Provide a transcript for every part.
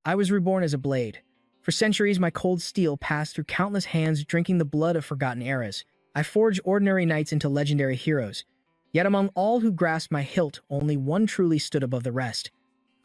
I was reborn as a blade. For centuries, my cold steel passed through countless hands, drinking the blood of forgotten eras. I forged ordinary knights into legendary heroes. Yet among all who grasped my hilt, only one truly stood above the rest.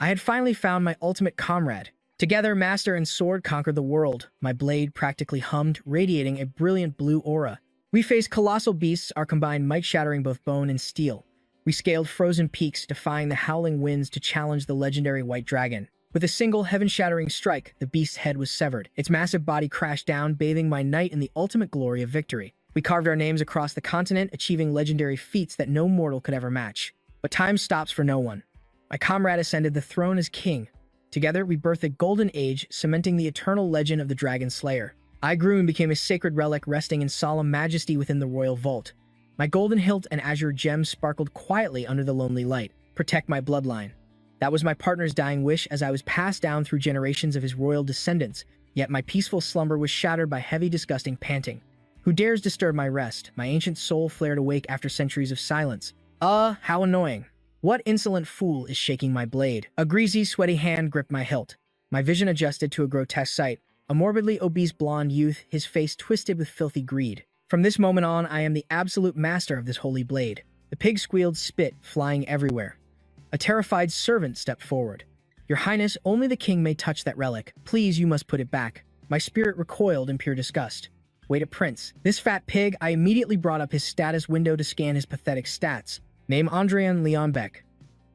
I had finally found my ultimate comrade. Together, master and sword conquered the world. My blade practically hummed, radiating a brilliant blue aura. We faced colossal beasts, our combined might shattering both bone and steel. We scaled frozen peaks, defying the howling winds to challenge the legendary white dragon. With a single heaven-shattering strike, the beast's head was severed. Its massive body crashed down, bathing my knight in the ultimate glory of victory. We carved our names across the continent, achieving legendary feats that no mortal could ever match. But time stops for no one. My comrade ascended the throne as king. Together, we birthed a golden age, cementing the eternal legend of the Dragon Slayer. I grew and became a sacred relic resting in solemn majesty within the royal vault. My golden hilt and azure gems sparkled quietly under the lonely light. Protect my bloodline. That was my partner's dying wish as I was passed down through generations of his royal descendants, yet my peaceful slumber was shattered by heavy, disgusting panting. Who dares disturb my rest? My ancient soul flared awake after centuries of silence. How annoying. What insolent fool is shaking my blade? A greasy, sweaty hand gripped my hilt. My vision adjusted to a grotesque sight. A morbidly obese blonde youth, his face twisted with filthy greed. From this moment on, I am the absolute master of this holy blade. The pig squealed, spit flying everywhere. A terrified servant stepped forward. Your Highness, only the king may touch that relic. Please, you must put it back. My spirit recoiled in pure disgust. Wait a prince. This fat pig. I immediately brought up his status window to scan his pathetic stats. Name Andreon Leonbeck.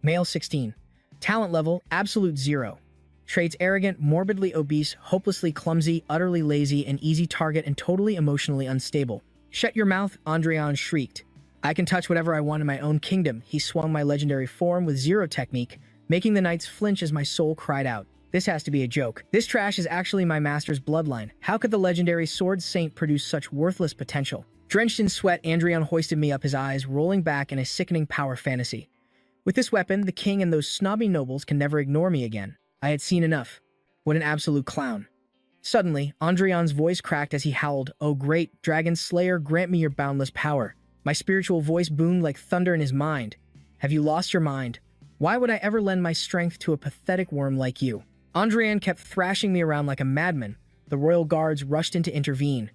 Male 16. Talent level, absolute 0. Traits arrogant, morbidly obese, hopelessly clumsy, utterly lazy, an easy target, and totally emotionally unstable. Shut your mouth, Andreon shrieked. I can touch whatever I want in my own kingdom. He swung my legendary form with 0 technique, making the knights flinch as my soul cried out. This has to be a joke. This trash is actually my master's bloodline. How could the legendary sword saint produce such worthless potential? Drenched in sweat, Andreon hoisted me up, his eyes rolling back in a sickening power fantasy. With this weapon, the king and those snobby nobles can never ignore me again. I had seen enough. What an absolute clown. Suddenly, Andreon's voice cracked as he howled, "Oh great Dragon Slayer, grant me your boundless power." My spiritual voice boomed like thunder in his mind. Have you lost your mind? Why would I ever lend my strength to a pathetic worm like you? Andreon kept thrashing me around like a madman. The royal guards rushed in to intervene.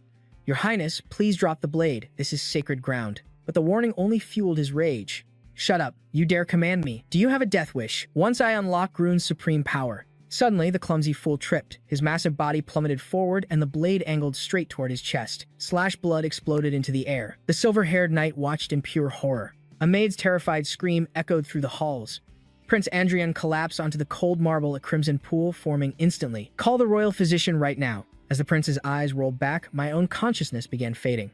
Your Highness, please drop the blade. This is sacred ground. But the warning only fueled his rage. Shut up. You dare command me. Do you have a death wish? Once I unlock Groon's supreme power. Suddenly, the clumsy fool tripped. His massive body plummeted forward, and the blade angled straight toward his chest. Slash blood exploded into the air. The silver-haired knight watched in pure horror. A maid's terrified scream echoed through the halls. Prince Andreon collapsed onto the cold marble, a crimson pool forming instantly. Call the royal physician right now. As the prince's eyes rolled back, my own consciousness began fading.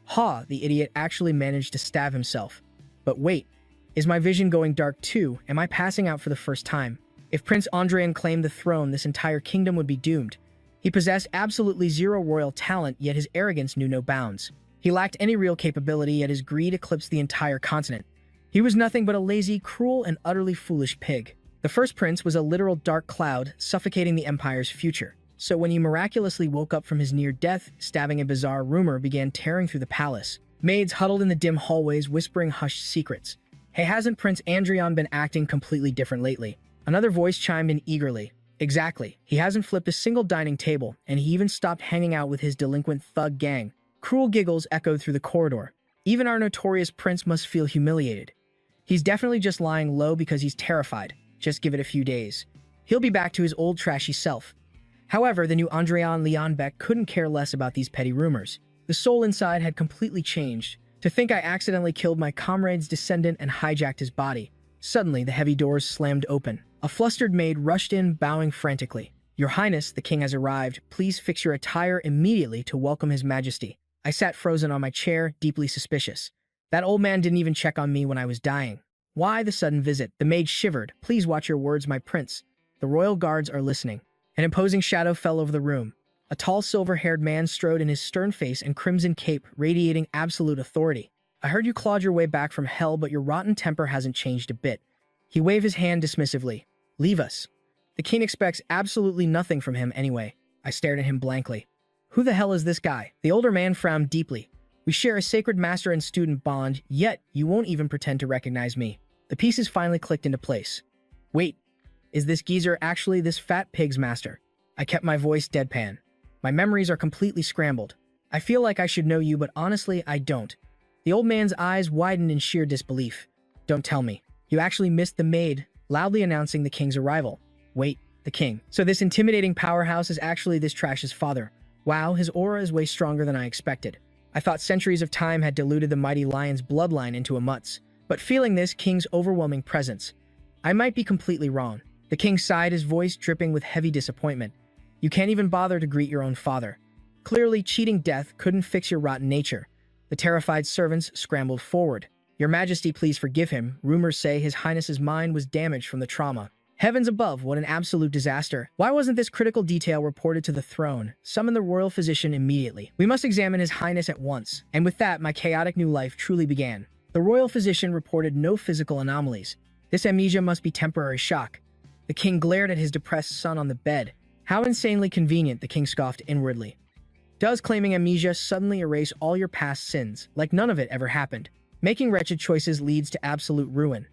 Ha, the idiot actually managed to stab himself. But wait, is my vision going dark too? Am I passing out for the first time? If Prince Andreon claimed the throne, this entire kingdom would be doomed. He possessed absolutely 0 royal talent, yet his arrogance knew no bounds. He lacked any real capability, yet his greed eclipsed the entire continent. He was nothing but a lazy, cruel, and utterly foolish pig. The first prince was a literal dark cloud, suffocating the empire's future. So when he miraculously woke up from his near death, stabbing a bizarre rumor began tearing through the palace. Maids huddled in the dim hallways, whispering hushed secrets. Hey, hasn't Prince Andreon been acting completely different lately? Another voice chimed in eagerly. Exactly. He hasn't flipped a single dining table, and he even stopped hanging out with his delinquent thug gang. Cruel giggles echoed through the corridor. Even our notorious prince must feel humiliated. He's definitely just lying low because he's terrified. Just give it a few days. He'll be back to his old trashy self. However, the new Andreon Leonbeck couldn't care less about these petty rumors. The soul inside had completely changed. To think I accidentally killed my comrade's descendant and hijacked his body. Suddenly, the heavy doors slammed open. A flustered maid rushed in, bowing frantically. Your Highness, the king has arrived. Please fix your attire immediately to welcome his majesty. I sat frozen on my chair, deeply suspicious. That old man didn't even check on me when I was dying. Why the sudden visit? The maid shivered. Please watch your words, my prince. The royal guards are listening. An imposing shadow fell over the room. A tall, silver-haired man strode in his stern face and crimson cape, radiating absolute authority. I heard you clawed your way back from hell, but your rotten temper hasn't changed a bit. He waved his hand dismissively. Leave us. The king expects absolutely nothing from him anyway. I stared at him blankly. Who the hell is this guy? The older man frowned deeply. We share a sacred master and student bond, yet you won't even pretend to recognize me. The pieces finally clicked into place. Wait, Is this geezer actually this fat pig's master? I kept my voice deadpan. My memories are completely scrambled. I feel like I should know you, but honestly, I don't. The old man's eyes widened in sheer disbelief. Don't tell me. You actually missed the maid, loudly announcing the king's arrival. Wait, the king. So this intimidating powerhouse is actually this trash's father. Wow, his aura is way stronger than I expected. I thought centuries of time had diluted the mighty lion's bloodline into a mutt's. But feeling this king's overwhelming presence, I might be completely wrong. The king sighed, his voice dripping with heavy disappointment. You can't even bother to greet your own father. Clearly, cheating death couldn't fix your rotten nature. The terrified servants scrambled forward. Your Majesty, please forgive him. Rumors say His Highness's mind was damaged from the trauma. Heavens above, what an absolute disaster. Why wasn't this critical detail reported to the throne? Summon the royal physician immediately. We must examine His Highness at once. And with that, my chaotic new life truly began. The royal physician reported no physical anomalies. This amnesia must be temporary shock. The king glared at his depressed son on the bed. How insanely convenient, the king scoffed inwardly. Does claiming amnesia suddenly erase all your past sins, like none of it ever happened? Making wretched choices leads to absolute ruin.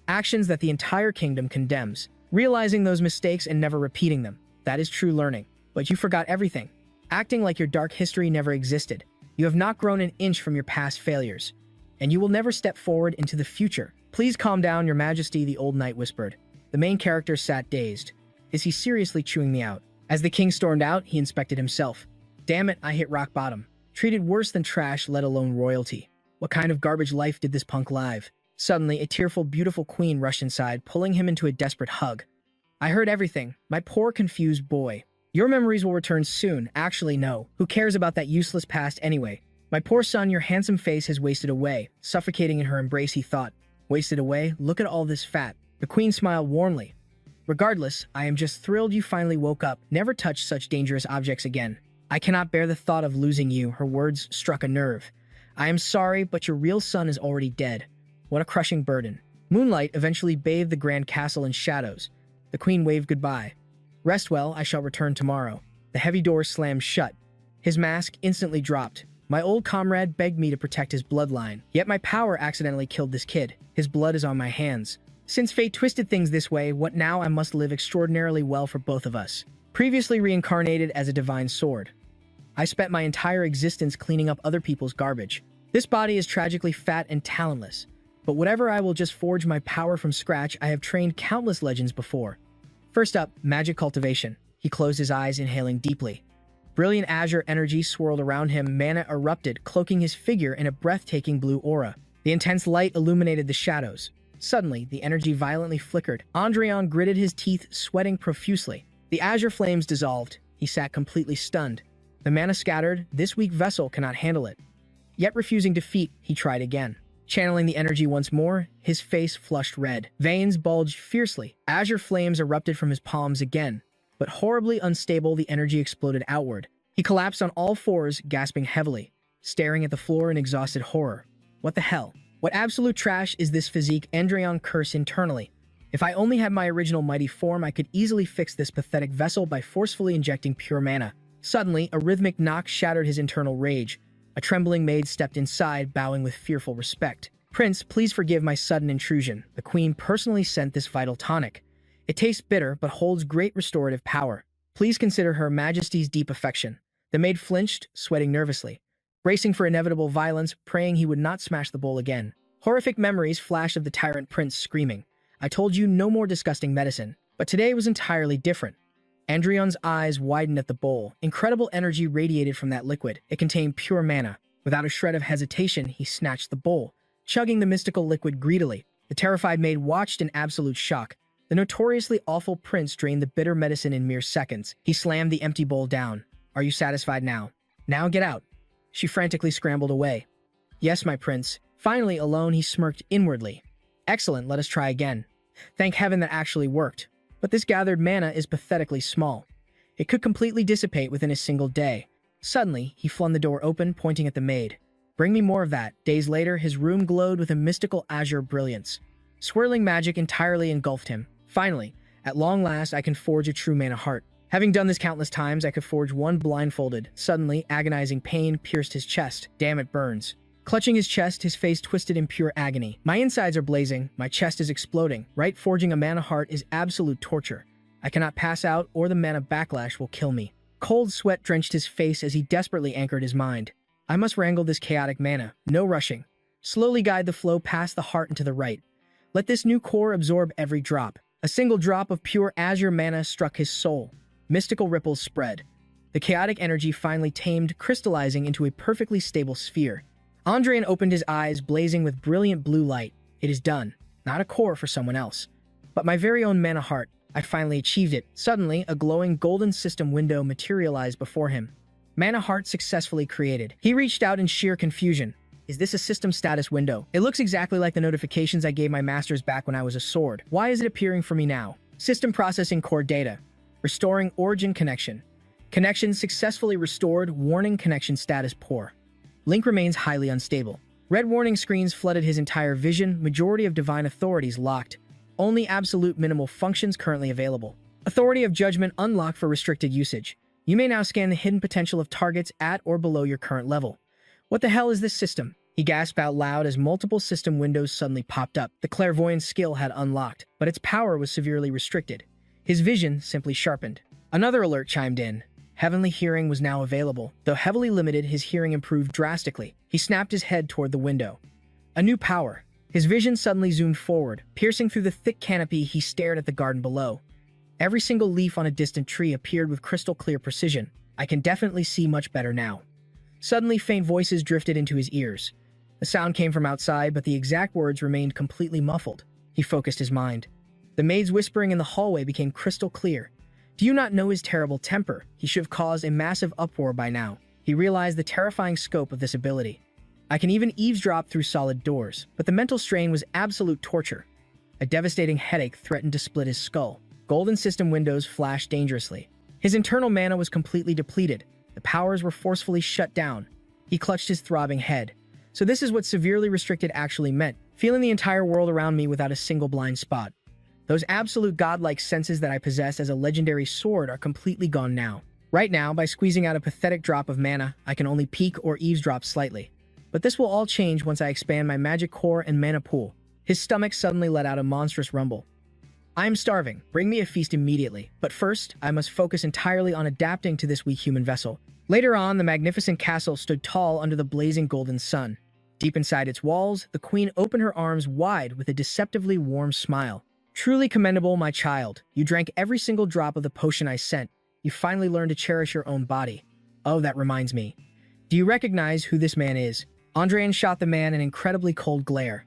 Actions that the entire kingdom condemns. Realizing those mistakes and never repeating them. That is true learning. But you forgot everything. Acting like your dark history never existed. You have not grown an inch from your past failures. And you will never step forward into the future. Please calm down, Your Majesty, the old knight whispered. The main character sat dazed. Is he seriously chewing me out? As the king stormed out, he inspected himself. Damn it, I hit rock bottom. Treated worse than trash, let alone royalty. What kind of garbage life did this punk live? Suddenly, a tearful, beautiful queen rushed inside, pulling him into a desperate hug. I heard everything. My poor, confused boy. Your memories will return soon. Actually, no. Who cares about that useless past anyway? My poor son, your handsome face has wasted away. Suffocating in her embrace, he thought. Wasted away? Look at all this fat. The queen smiled warmly. Regardless, I am just thrilled you finally woke up. Never touch such dangerous objects again. I cannot bear the thought of losing you. Her words struck a nerve. I am sorry, but your real son is already dead. What a crushing burden. Moonlight eventually bathed the grand castle in shadows. The queen waved goodbye. Rest well, I shall return tomorrow. The heavy door slammed shut. His mask instantly dropped. My old comrade begged me to protect his bloodline. Yet my power accidentally killed this kid. His blood is on my hands. Since fate twisted things this way, what now? I must live extraordinarily well for both of us. Previously reincarnated as a divine sword. I spent my entire existence cleaning up other people's garbage. This body is tragically fat and talentless. But whatever, I will just forge my power from scratch. I have trained countless legends before. First up, magic cultivation. He closed his eyes, inhaling deeply. Brilliant azure energy swirled around him, mana erupted, cloaking his figure in a breathtaking blue aura. The intense light illuminated the shadows. Suddenly, the energy violently flickered. Andreon gritted his teeth, sweating profusely. The azure flames dissolved. He sat completely stunned. The mana scattered. This weak vessel cannot handle it. Yet refusing defeat, he tried again. Channeling the energy once more, his face flushed red. Veins bulged fiercely. Azure flames erupted from his palms again. But horribly unstable, the energy exploded outward. He collapsed on all fours, gasping heavily, staring at the floor in exhausted horror. What the hell? What absolute trash is this physique? Andreon cursed internally. If I only had my original mighty form, I could easily fix this pathetic vessel by forcefully injecting pure mana. Suddenly, a rhythmic knock shattered his internal rage. A trembling maid stepped inside, bowing with fearful respect. Prince, please forgive my sudden intrusion. The queen personally sent this vital tonic. It tastes bitter, but holds great restorative power. Please consider Her Majesty's deep affection. The maid flinched, sweating nervously, bracing for inevitable violence, praying he would not smash the bowl again. Horrific memories flashed of the tyrant prince screaming, I told you no more disgusting medicine. But today was entirely different. Andreon's eyes widened at the bowl. Incredible energy radiated from that liquid. It contained pure mana. Without a shred of hesitation, he snatched the bowl, chugging the mystical liquid greedily. The terrified maid watched in absolute shock. The notoriously awful prince drained the bitter medicine in mere seconds. He slammed the empty bowl down. Are you satisfied now? Now get out. She frantically scrambled away. Yes, my prince. Finally alone, he smirked inwardly. Excellent, let us try again. Thank heaven that actually worked. But this gathered mana is pathetically small. It could completely dissipate within a single day. Suddenly, he flung the door open, pointing at the maid. Bring me more of that. Days later, his room glowed with a mystical azure brilliance. Swirling magic entirely engulfed him. Finally, at long last, I can forge a true mana heart. Having done this countless times, I could forge one blindfolded. Suddenly, agonizing pain pierced his chest. Damn, it burns. Clutching his chest, his face twisted in pure agony. My insides are blazing, my chest is exploding. Right, forging a mana heart is absolute torture. I cannot pass out, or the mana backlash will kill me. Cold sweat drenched his face as he desperately anchored his mind. I must wrangle this chaotic mana. No rushing. Slowly guide the flow past the heart and to the right. Let this new core absorb every drop. A single drop of pure azure mana struck his soul. Mystical ripples spread. The chaotic energy finally tamed, crystallizing into a perfectly stable sphere. Andreon opened his eyes, blazing with brilliant blue light. It is done. Not a core for someone else, but my very own mana heart. I finally achieved it. Suddenly, a glowing golden system window materialized before him. Mana heart successfully created. He reached out in sheer confusion. Is this a system status window? It looks exactly like the notifications I gave my masters back when I was a sword. Why is it appearing for me now? System processing core data. Restoring origin connection. Connection successfully restored. Warning, connection status poor. Link remains highly unstable. Red warning screens flooded his entire vision. Majority of divine authorities locked. Only absolute minimal functions currently available. Authority of judgment unlocked for restricted usage. You may now scan the hidden potential of targets at or below your current level. What the hell is this system? He gasped out loud as multiple system windows suddenly popped up. The clairvoyance skill had unlocked, but its power was severely restricted. His vision simply sharpened. Another alert chimed in. Heavenly hearing was now available. Though heavily limited, his hearing improved drastically. He snapped his head toward the window. A new power. His vision suddenly zoomed forward. Piercing through the thick canopy, he stared at the garden below. Every single leaf on a distant tree appeared with crystal clear precision. I can definitely see much better now. Suddenly, faint voices drifted into his ears. The sound came from outside, but the exact words remained completely muffled. He focused his mind. The maid's whispering in the hallway became crystal clear. Do you not know his terrible temper? He should have caused a massive uproar by now. He realized the terrifying scope of this ability. I can even eavesdrop through solid doors, but the mental strain was absolute torture. A devastating headache threatened to split his skull. Golden system windows flashed dangerously. His internal mana was completely depleted. The powers were forcefully shut down. He clutched his throbbing head. So this is what severely restricted actually meant, feeling the entire world around me without a single blind spot. Those absolute godlike senses that I possess as a legendary sword are completely gone now. Right now, by squeezing out a pathetic drop of mana, I can only peek or eavesdrop slightly. But this will all change once I expand my magic core and mana pool. His stomach suddenly let out a monstrous rumble. I am starving. Bring me a feast immediately. But first, I must focus entirely on adapting to this weak human vessel. Later on, the magnificent castle stood tall under the blazing golden sun. Deep inside its walls, the queen opened her arms wide with a deceptively warm smile. Truly commendable, my child. You drank every single drop of the potion I sent. You finally learned to cherish your own body. Oh, that reminds me. Do you recognize who this man is? Andreon shot the man an incredibly cold glare.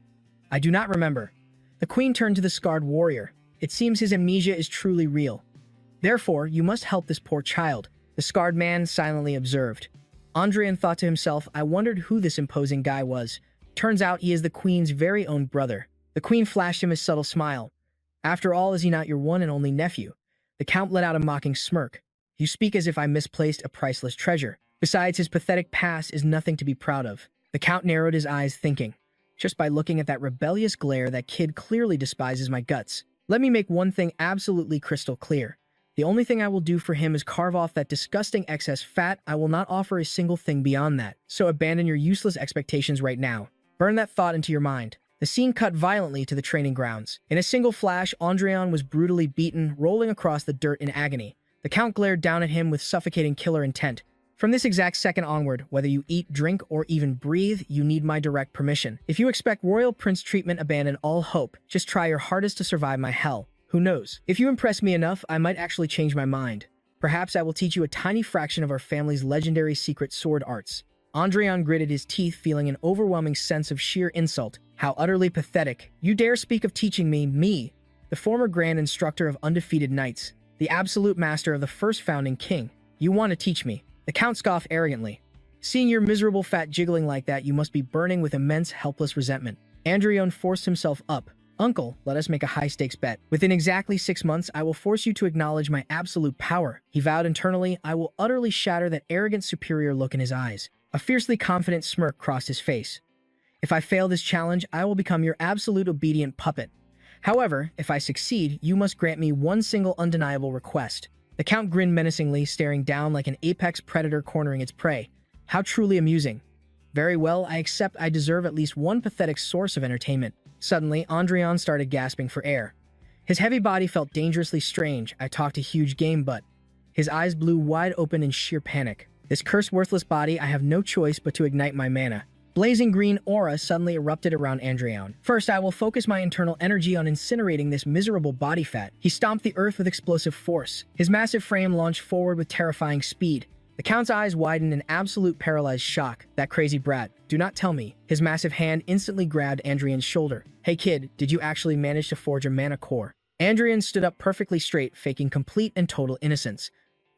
I do not remember. The queen turned to the scarred warrior. It seems his amnesia is truly real. Therefore, you must help this poor child. The scarred man silently observed. Andreon thought to himself, I wondered who this imposing guy was. Turns out he is the queen's very own brother. The queen flashed him a subtle smile. After all, is he not your one and only nephew? The count let out a mocking smirk. You speak as if I misplaced a priceless treasure. Besides, his pathetic past is nothing to be proud of. The count narrowed his eyes, thinking, just by looking at that rebellious glare, that kid clearly despises my guts. Let me make one thing absolutely crystal clear. The only thing I will do for him is carve off that disgusting excess fat. I will not offer a single thing beyond that. So abandon your useless expectations right now. Burn that thought into your mind. The scene cut violently to the training grounds. In a single flash, Andreon was brutally beaten, rolling across the dirt in agony. The count glared down at him with suffocating killer intent. From this exact second onward, whether you eat, drink, or even breathe, you need my direct permission. If you expect royal prince treatment, abandon all hope. Just try your hardest to survive my hell. Who knows? If you impress me enough, I might actually change my mind. Perhaps I will teach you a tiny fraction of our family's legendary secret sword arts. Andreon gritted his teeth, feeling an overwhelming sense of sheer insult. How utterly pathetic. You dare speak of teaching me, the former grand instructor of undefeated knights, the absolute master of the first founding king. You want to teach me? The count scoffed arrogantly. Seeing your miserable fat jiggling like that, you must be burning with immense, helpless resentment. Andreon forced himself up. Uncle, let us make a high-stakes bet. Within exactly 6 months, I will force you to acknowledge my absolute power. He vowed internally. I will utterly shatter that arrogant superior look in his eyes. A fiercely confident smirk crossed his face. If I fail this challenge, I will become your absolute obedient puppet. However, if I succeed, you must grant me one single undeniable request. The count grinned menacingly, staring down like an apex predator cornering its prey. How truly amusing. Very well, I accept I deserve at least one pathetic source of entertainment. Suddenly, Andreon started gasping for air. His heavy body felt dangerously strange. I talked a huge game, but... His eyes blew wide open in sheer panic. This cursed worthless body, I have no choice but to ignite my mana. Blazing green aura suddenly erupted around Andreon. First, I will focus my internal energy on incinerating this miserable body fat. He stomped the earth with explosive force. His massive frame launched forward with terrifying speed. The Count's eyes widened in absolute paralyzed shock. That crazy brat. Do not tell me. His massive hand instantly grabbed Andreon's shoulder. Hey kid, did you actually manage to forge a mana core? Andreon stood up perfectly straight, faking complete and total innocence.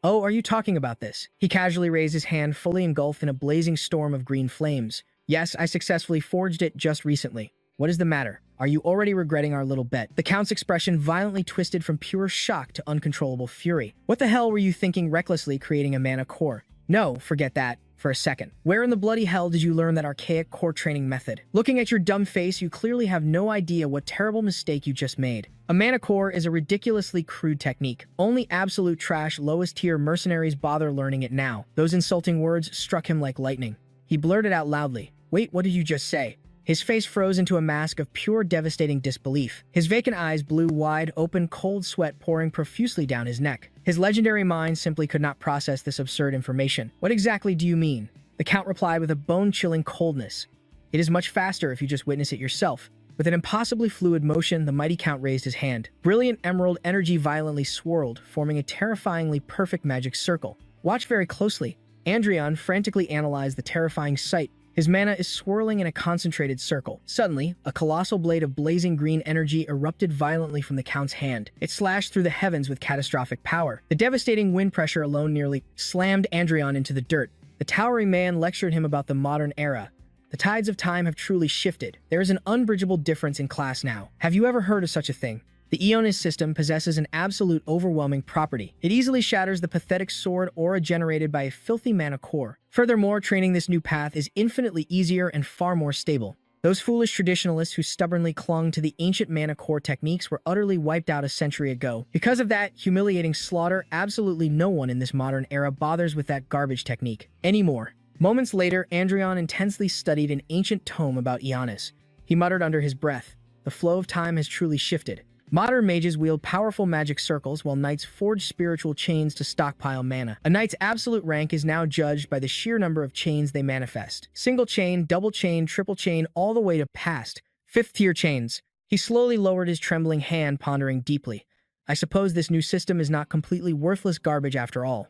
Oh, are you talking about this? He casually raised his hand, fully engulfed in a blazing storm of green flames. Yes, I successfully forged it just recently. What is the matter? Are you already regretting our little bet? The Count's expression violently twisted from pure shock to uncontrollable fury. What the hell were you thinking recklessly creating a mana core? No, forget that. For a second. Where in the bloody hell did you learn that archaic core training method? Looking at your dumb face, you clearly have no idea what terrible mistake you just made. A mana core is a ridiculously crude technique. Only absolute trash, lowest tier mercenaries bother learning it now. Those insulting words struck him like lightning. He blurted out loudly, "Wait, what did you just say?" His face froze into a mask of pure devastating disbelief. His vacant eyes blew wide open, cold sweat pouring profusely down his neck. His legendary mind simply could not process this absurd information. What exactly do you mean? The Count replied with a bone-chilling coldness. It is much faster if you just witness it yourself. With an impossibly fluid motion, the mighty Count raised his hand. Brilliant emerald energy violently swirled, forming a terrifyingly perfect magic circle. Watch very closely. Andreon frantically analyzed the terrifying sight. His mana is swirling in a concentrated circle. Suddenly, a colossal blade of blazing green energy erupted violently from the Count's hand. It slashed through the heavens with catastrophic power. The devastating wind pressure alone nearly slammed Andreon into the dirt. The towering man lectured him about the modern era. The tides of time have truly shifted. There is an unbridgeable difference in class now. Have you ever heard of such a thing? The Aeonis system possesses an absolute overwhelming property. It easily shatters the pathetic sword aura generated by a filthy mana core. Furthermore, training this new path is infinitely easier and far more stable. Those foolish traditionalists who stubbornly clung to the ancient mana core techniques were utterly wiped out a century ago. Because of that humiliating slaughter, absolutely no one in this modern era bothers with that garbage technique anymore. Moments later, Andreon intensely studied an ancient tome about Aeonis. He muttered under his breath, "The flow of time has truly shifted. Modern mages wield powerful magic circles while knights forge spiritual chains to stockpile mana. A knight's absolute rank is now judged by the sheer number of chains they manifest. Single chain, double chain, triple chain, all the way to past, fifth-tier chains." He slowly lowered his trembling hand, pondering deeply. I suppose this new system is not completely worthless garbage after all.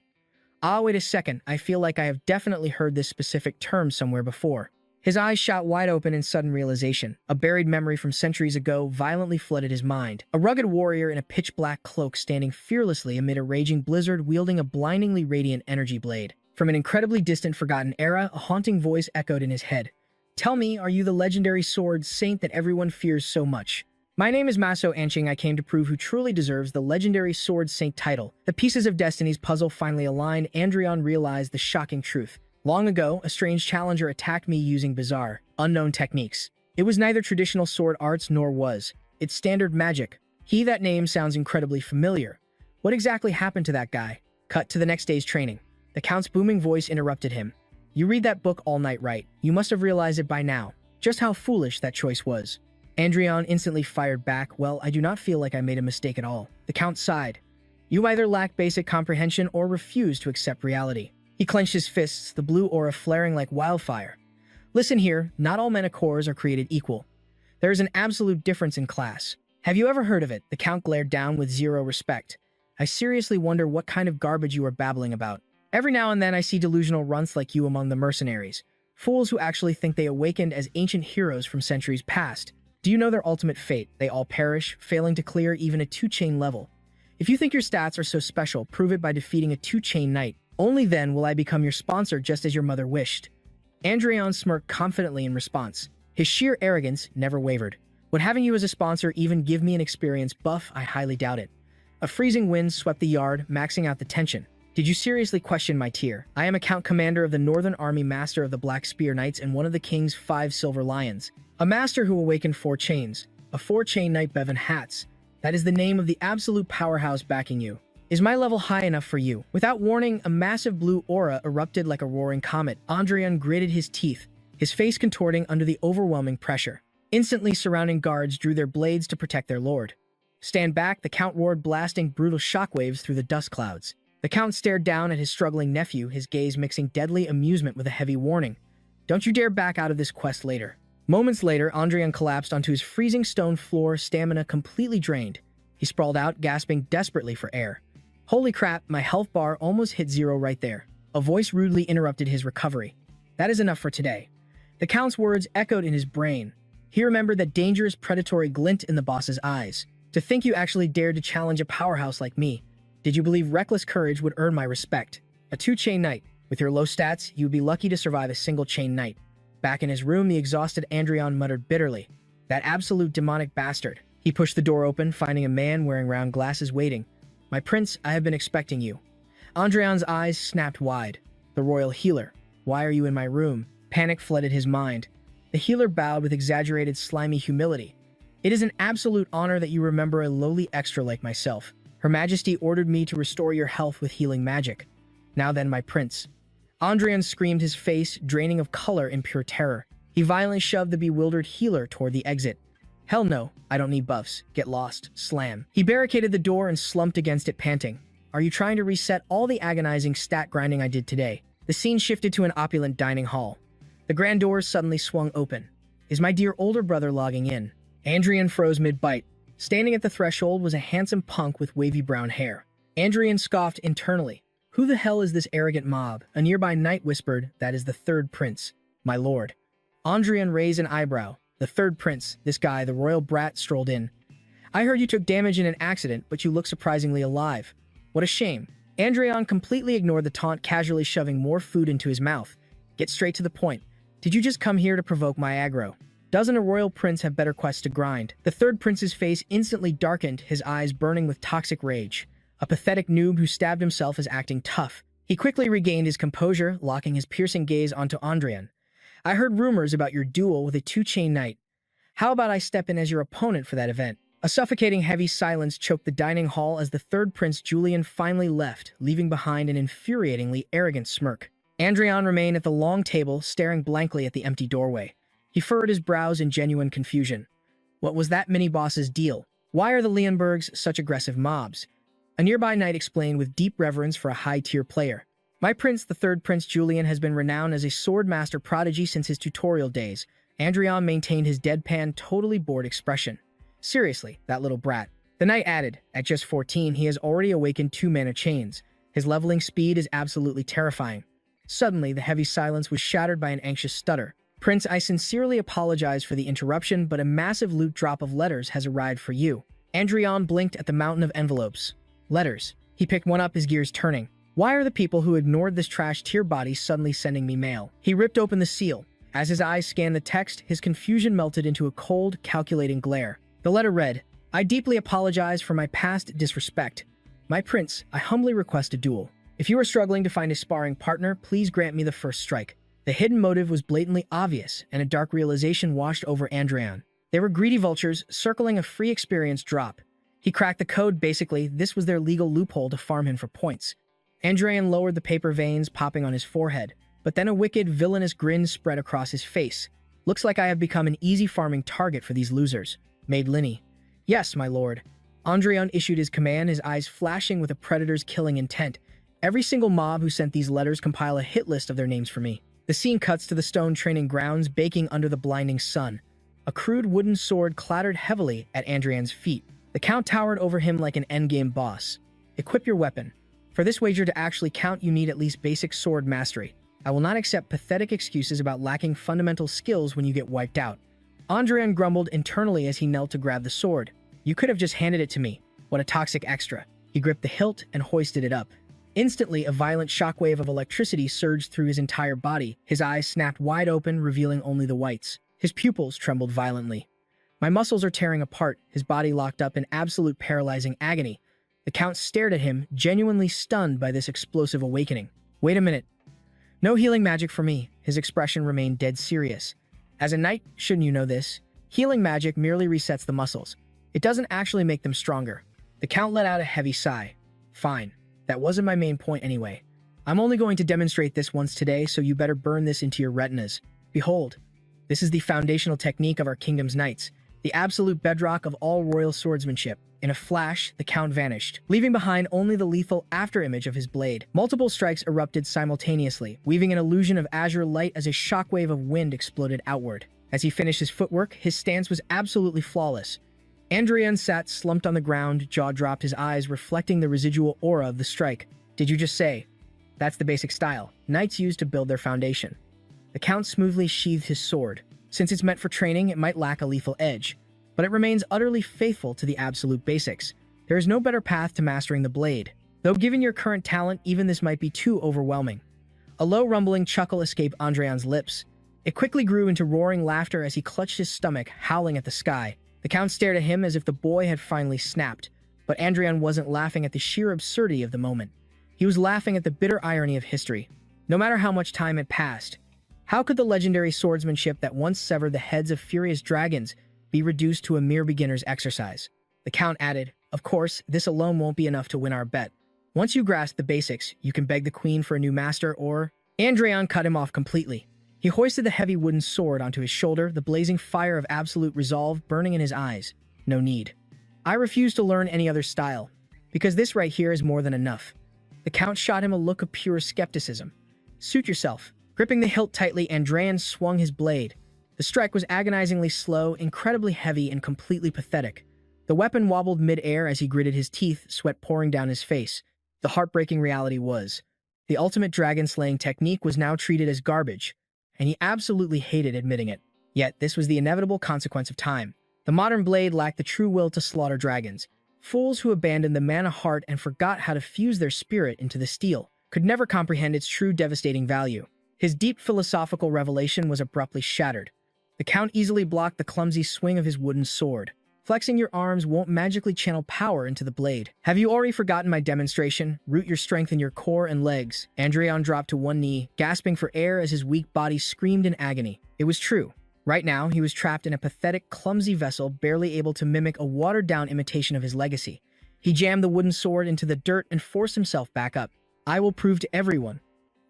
Ah, wait a second, I feel like I have definitely heard this specific term somewhere before. His eyes shot wide open in sudden realization. A buried memory from centuries ago violently flooded his mind. A rugged warrior in a pitch-black cloak standing fearlessly amid a raging blizzard wielding a blindingly radiant energy blade. From an incredibly distant forgotten era, a haunting voice echoed in his head. "Tell me, are you the legendary sword saint that everyone fears so much?" "My name is Maso Anching. I came to prove who truly deserves the legendary sword saint title." The pieces of Destiny's puzzle finally aligned. Andreon realized the shocking truth. Long ago, a strange challenger attacked me using bizarre, unknown techniques. It was neither traditional sword arts nor was it standard magic. That name sounds incredibly familiar. What exactly happened to that guy? Cut to the next day's training. The Count's booming voice interrupted him. "You read that book all night, right? You must have realized it by now. Just how foolish that choice was." Andreon instantly fired back. "Well, I do not feel like I made a mistake at all." The Count sighed. "You either lack basic comprehension or refuse to accept reality." He clenched his fists, the blue aura flaring like wildfire. "Listen here, not all mana cores are created equal. There is an absolute difference in class. Have you ever heard of it?" The Count glared down with zero respect. "I seriously wonder what kind of garbage you are babbling about. Every now and then I see delusional runts like you among the mercenaries. Fools who actually think they awakened as ancient heroes from centuries past. Do you know their ultimate fate? They all perish, failing to clear even a 2-chain level. If you think your stats are so special, prove it by defeating a 2-chain knight. Only then will I become your sponsor just as your mother wished." Andreon smirked confidently in response. His sheer arrogance never wavered. "Would having you as a sponsor even give me an experience buff? I highly doubt it." A freezing wind swept the yard, maxing out the tension. "Did you seriously question my tier? I am a Count Commander of the Northern Army, Master of the Black Spear Knights, and one of the King's 5 Silver Lions. A master who awakened 4 chains. A 4-chain Knight Bevan Hats. That is the name of the absolute powerhouse backing you. Is my level high enough for you?" Without warning, a massive blue aura erupted like a roaring comet. Andreon gritted his teeth. his face contorting under the overwhelming pressure. Instantly, surrounding guards drew their blades to protect their lord. "Stand back," the Count roared, blasting brutal shockwaves through the dust clouds. The Count stared down at his struggling nephew, his gaze mixing deadly amusement with a heavy warning. "Don't you dare back out of this quest later." Moments later, Andrian collapsed onto his freezing stone floor, stamina completely drained. He sprawled out, gasping desperately for air. "Holy crap, my health bar almost hit zero right there." A voice rudely interrupted his recovery. "That is enough for today." The Count's words echoed in his brain. He remembered that dangerous, predatory glint in the boss's eyes. "To think you actually dared to challenge a powerhouse like me. Did you believe reckless courage would earn my respect? A 2-chain knight. With your low stats, you would be lucky to survive a single chain knight." Back in his room, the exhausted Andrion muttered bitterly. "That absolute demonic bastard." He pushed the door open, finding a man wearing round glasses waiting. "My prince, I have been expecting you." Andrion's eyes snapped wide. "The royal healer. Why are you in my room?" Panic flooded his mind. The healer bowed with exaggerated, slimy humility. "It is an absolute honor that you remember a lowly extra like myself. Her Majesty ordered me to restore your health with healing magic. Now then, my prince." Andrian screamed, his face draining of color in pure terror. He violently shoved the bewildered healer toward the exit. "Hell no, I don't need buffs. Get lost." Slam. He barricaded the door and slumped against it, panting. "Are you trying to reset all the agonizing stat grinding I did today?" The scene shifted to an opulent dining hall. The grand doors suddenly swung open. "Is my dear older brother logging in?" Andrian froze mid-bite. Standing at the threshold was a handsome punk with wavy brown hair. Andrian scoffed internally. "Who the hell is this arrogant mob?" A nearby knight whispered, "That is the third prince, my lord." Andrian raised an eyebrow. "The third prince, this guy, the royal brat, strolled in. I heard you took damage in an accident, but you look surprisingly alive. What a shame." Andrian completely ignored the taunt, casually shoving more food into his mouth. "Get straight to the point. Did you just come here to provoke my aggro? Doesn't a royal prince have better quests to grind?" The third prince's face instantly darkened, his eyes burning with toxic rage. A pathetic noob who stabbed himself is acting tough. He quickly regained his composure, locking his piercing gaze onto Andrian. "I heard rumors about your duel with a 2-chain knight. How about I step in as your opponent for that event?" A suffocating heavy silence choked the dining hall as the third prince Julian finally left, leaving behind an infuriatingly arrogant smirk. Andrian remained at the long table, staring blankly at the empty doorway. He furrowed his brows in genuine confusion. What was that mini-boss's deal? Why are the Leonbergs such aggressive mobs? A nearby knight explained with deep reverence for a high-tier player. "My prince, the third Prince Julian, has been renowned as a sword master prodigy since his tutorial days." Andrian maintained his deadpan, totally bored expression. "Seriously, that little brat." The knight added, "At just 14, he has already awakened 2 mana chains. His leveling speed is absolutely terrifying." Suddenly, the heavy silence was shattered by an anxious stutter. "Prince, I sincerely apologize for the interruption, but a massive loot drop of letters has arrived for you." Andrian blinked at the mountain of envelopes. Letters. He picked one up, his gears turning. "Why are the people who ignored this trash tier body suddenly sending me mail?" He ripped open the seal. As his eyes scanned the text, his confusion melted into a cold, calculating glare. The letter read, "I deeply apologize for my past disrespect. My prince, I humbly request a duel. If you are struggling to find a sparring partner, please grant me the first strike." The hidden motive was blatantly obvious, and a dark realization washed over Andrian. They were greedy vultures, circling a free experience drop. He cracked the code. Basically, this was their legal loophole to farm him for points. Andrian lowered the paper, veins popping on his forehead, but then a wicked, villainous grin spread across his face. "Looks like I have become an easy farming target for these losers." Maid Linny. "Yes, my lord." Andrian issued his command, his eyes flashing with a predator's killing intent. "Every single mob who sent these letters, compile a hit list of their names for me." The scene cuts to the stone training grounds, baking under the blinding sun. A crude wooden sword clattered heavily at Andrian's feet. The Count towered over him like an endgame boss. "Equip your weapon. For this wager to actually count, you need at least basic sword mastery. I will not accept pathetic excuses about lacking fundamental skills when you get wiped out." Andrian grumbled internally as he knelt to grab the sword. "You could have just handed it to me. What a toxic extra." He gripped the hilt and hoisted it up. Instantly, a violent shockwave of electricity surged through his entire body. His eyes snapped wide open, revealing only the whites. His pupils trembled violently. "My muscles are tearing apart," his body locked up in absolute paralyzing agony. The Count stared at him, genuinely stunned by this explosive awakening. "Wait a minute. No healing magic for me." His expression remained dead serious. "As a knight, shouldn't you know this? Healing magic merely resets the muscles. It doesn't actually make them stronger." The Count let out a heavy sigh. "Fine. That wasn't my main point anyway. I'm only going to demonstrate this once today, so you better burn this into your retinas." Behold, this is the foundational technique of our kingdom's knights, the absolute bedrock of all royal swordsmanship. In a flash, the Count vanished, leaving behind only the lethal afterimage of his blade. Multiple strikes erupted simultaneously, weaving an illusion of azure light as a shockwave of wind exploded outward. As he finished his footwork, his stance was absolutely flawless. Andreon sat slumped on the ground, jaw dropped, his eyes reflecting the residual aura of the strike. Did you just say? That's the basic style knights use to build their foundation. The Count smoothly sheathed his sword. Since it's meant for training, it might lack a lethal edge, but it remains utterly faithful to the absolute basics. There is no better path to mastering the blade. Though given your current talent, even this might be too overwhelming. A low rumbling chuckle escaped Andreon's lips. It quickly grew into roaring laughter as he clutched his stomach, howling at the sky. The Count stared at him as if the boy had finally snapped, but Andreon wasn't laughing at the sheer absurdity of the moment. He was laughing at the bitter irony of history. No matter how much time had passed, how could the legendary swordsmanship that once severed the heads of furious dragons be reduced to a mere beginner's exercise? The Count added, of course, this alone won't be enough to win our bet. Once you grasp the basics, you can beg the queen for a new master or... Andreon cut him off completely. He hoisted the heavy wooden sword onto his shoulder, the blazing fire of absolute resolve burning in his eyes. No need. I refuse to learn any other style, because this right here is more than enough. The Count shot him a look of pure skepticism. Suit yourself. Gripping the hilt tightly, Andreon swung his blade. The strike was agonizingly slow, incredibly heavy, and completely pathetic. The weapon wobbled mid-air as he gritted his teeth, sweat pouring down his face. The heartbreaking reality was, the ultimate dragon-slaying technique was now treated as garbage, and he absolutely hated admitting it. Yet, this was the inevitable consequence of time. The modern blade lacked the true will to slaughter dragons. Fools who abandoned the mana heart and forgot how to fuse their spirit into the steel could never comprehend its true devastating value. His deep philosophical revelation was abruptly shattered. The Count easily blocked the clumsy swing of his wooden sword. Flexing your arms won't magically channel power into the blade. Have you already forgotten my demonstration? Root your strength in your core and legs. Andreon dropped to one knee, gasping for air as his weak body screamed in agony. It was true. Right now, he was trapped in a pathetic, clumsy vessel, barely able to mimic a watered-down imitation of his legacy. He jammed the wooden sword into the dirt and forced himself back up. I will prove to everyone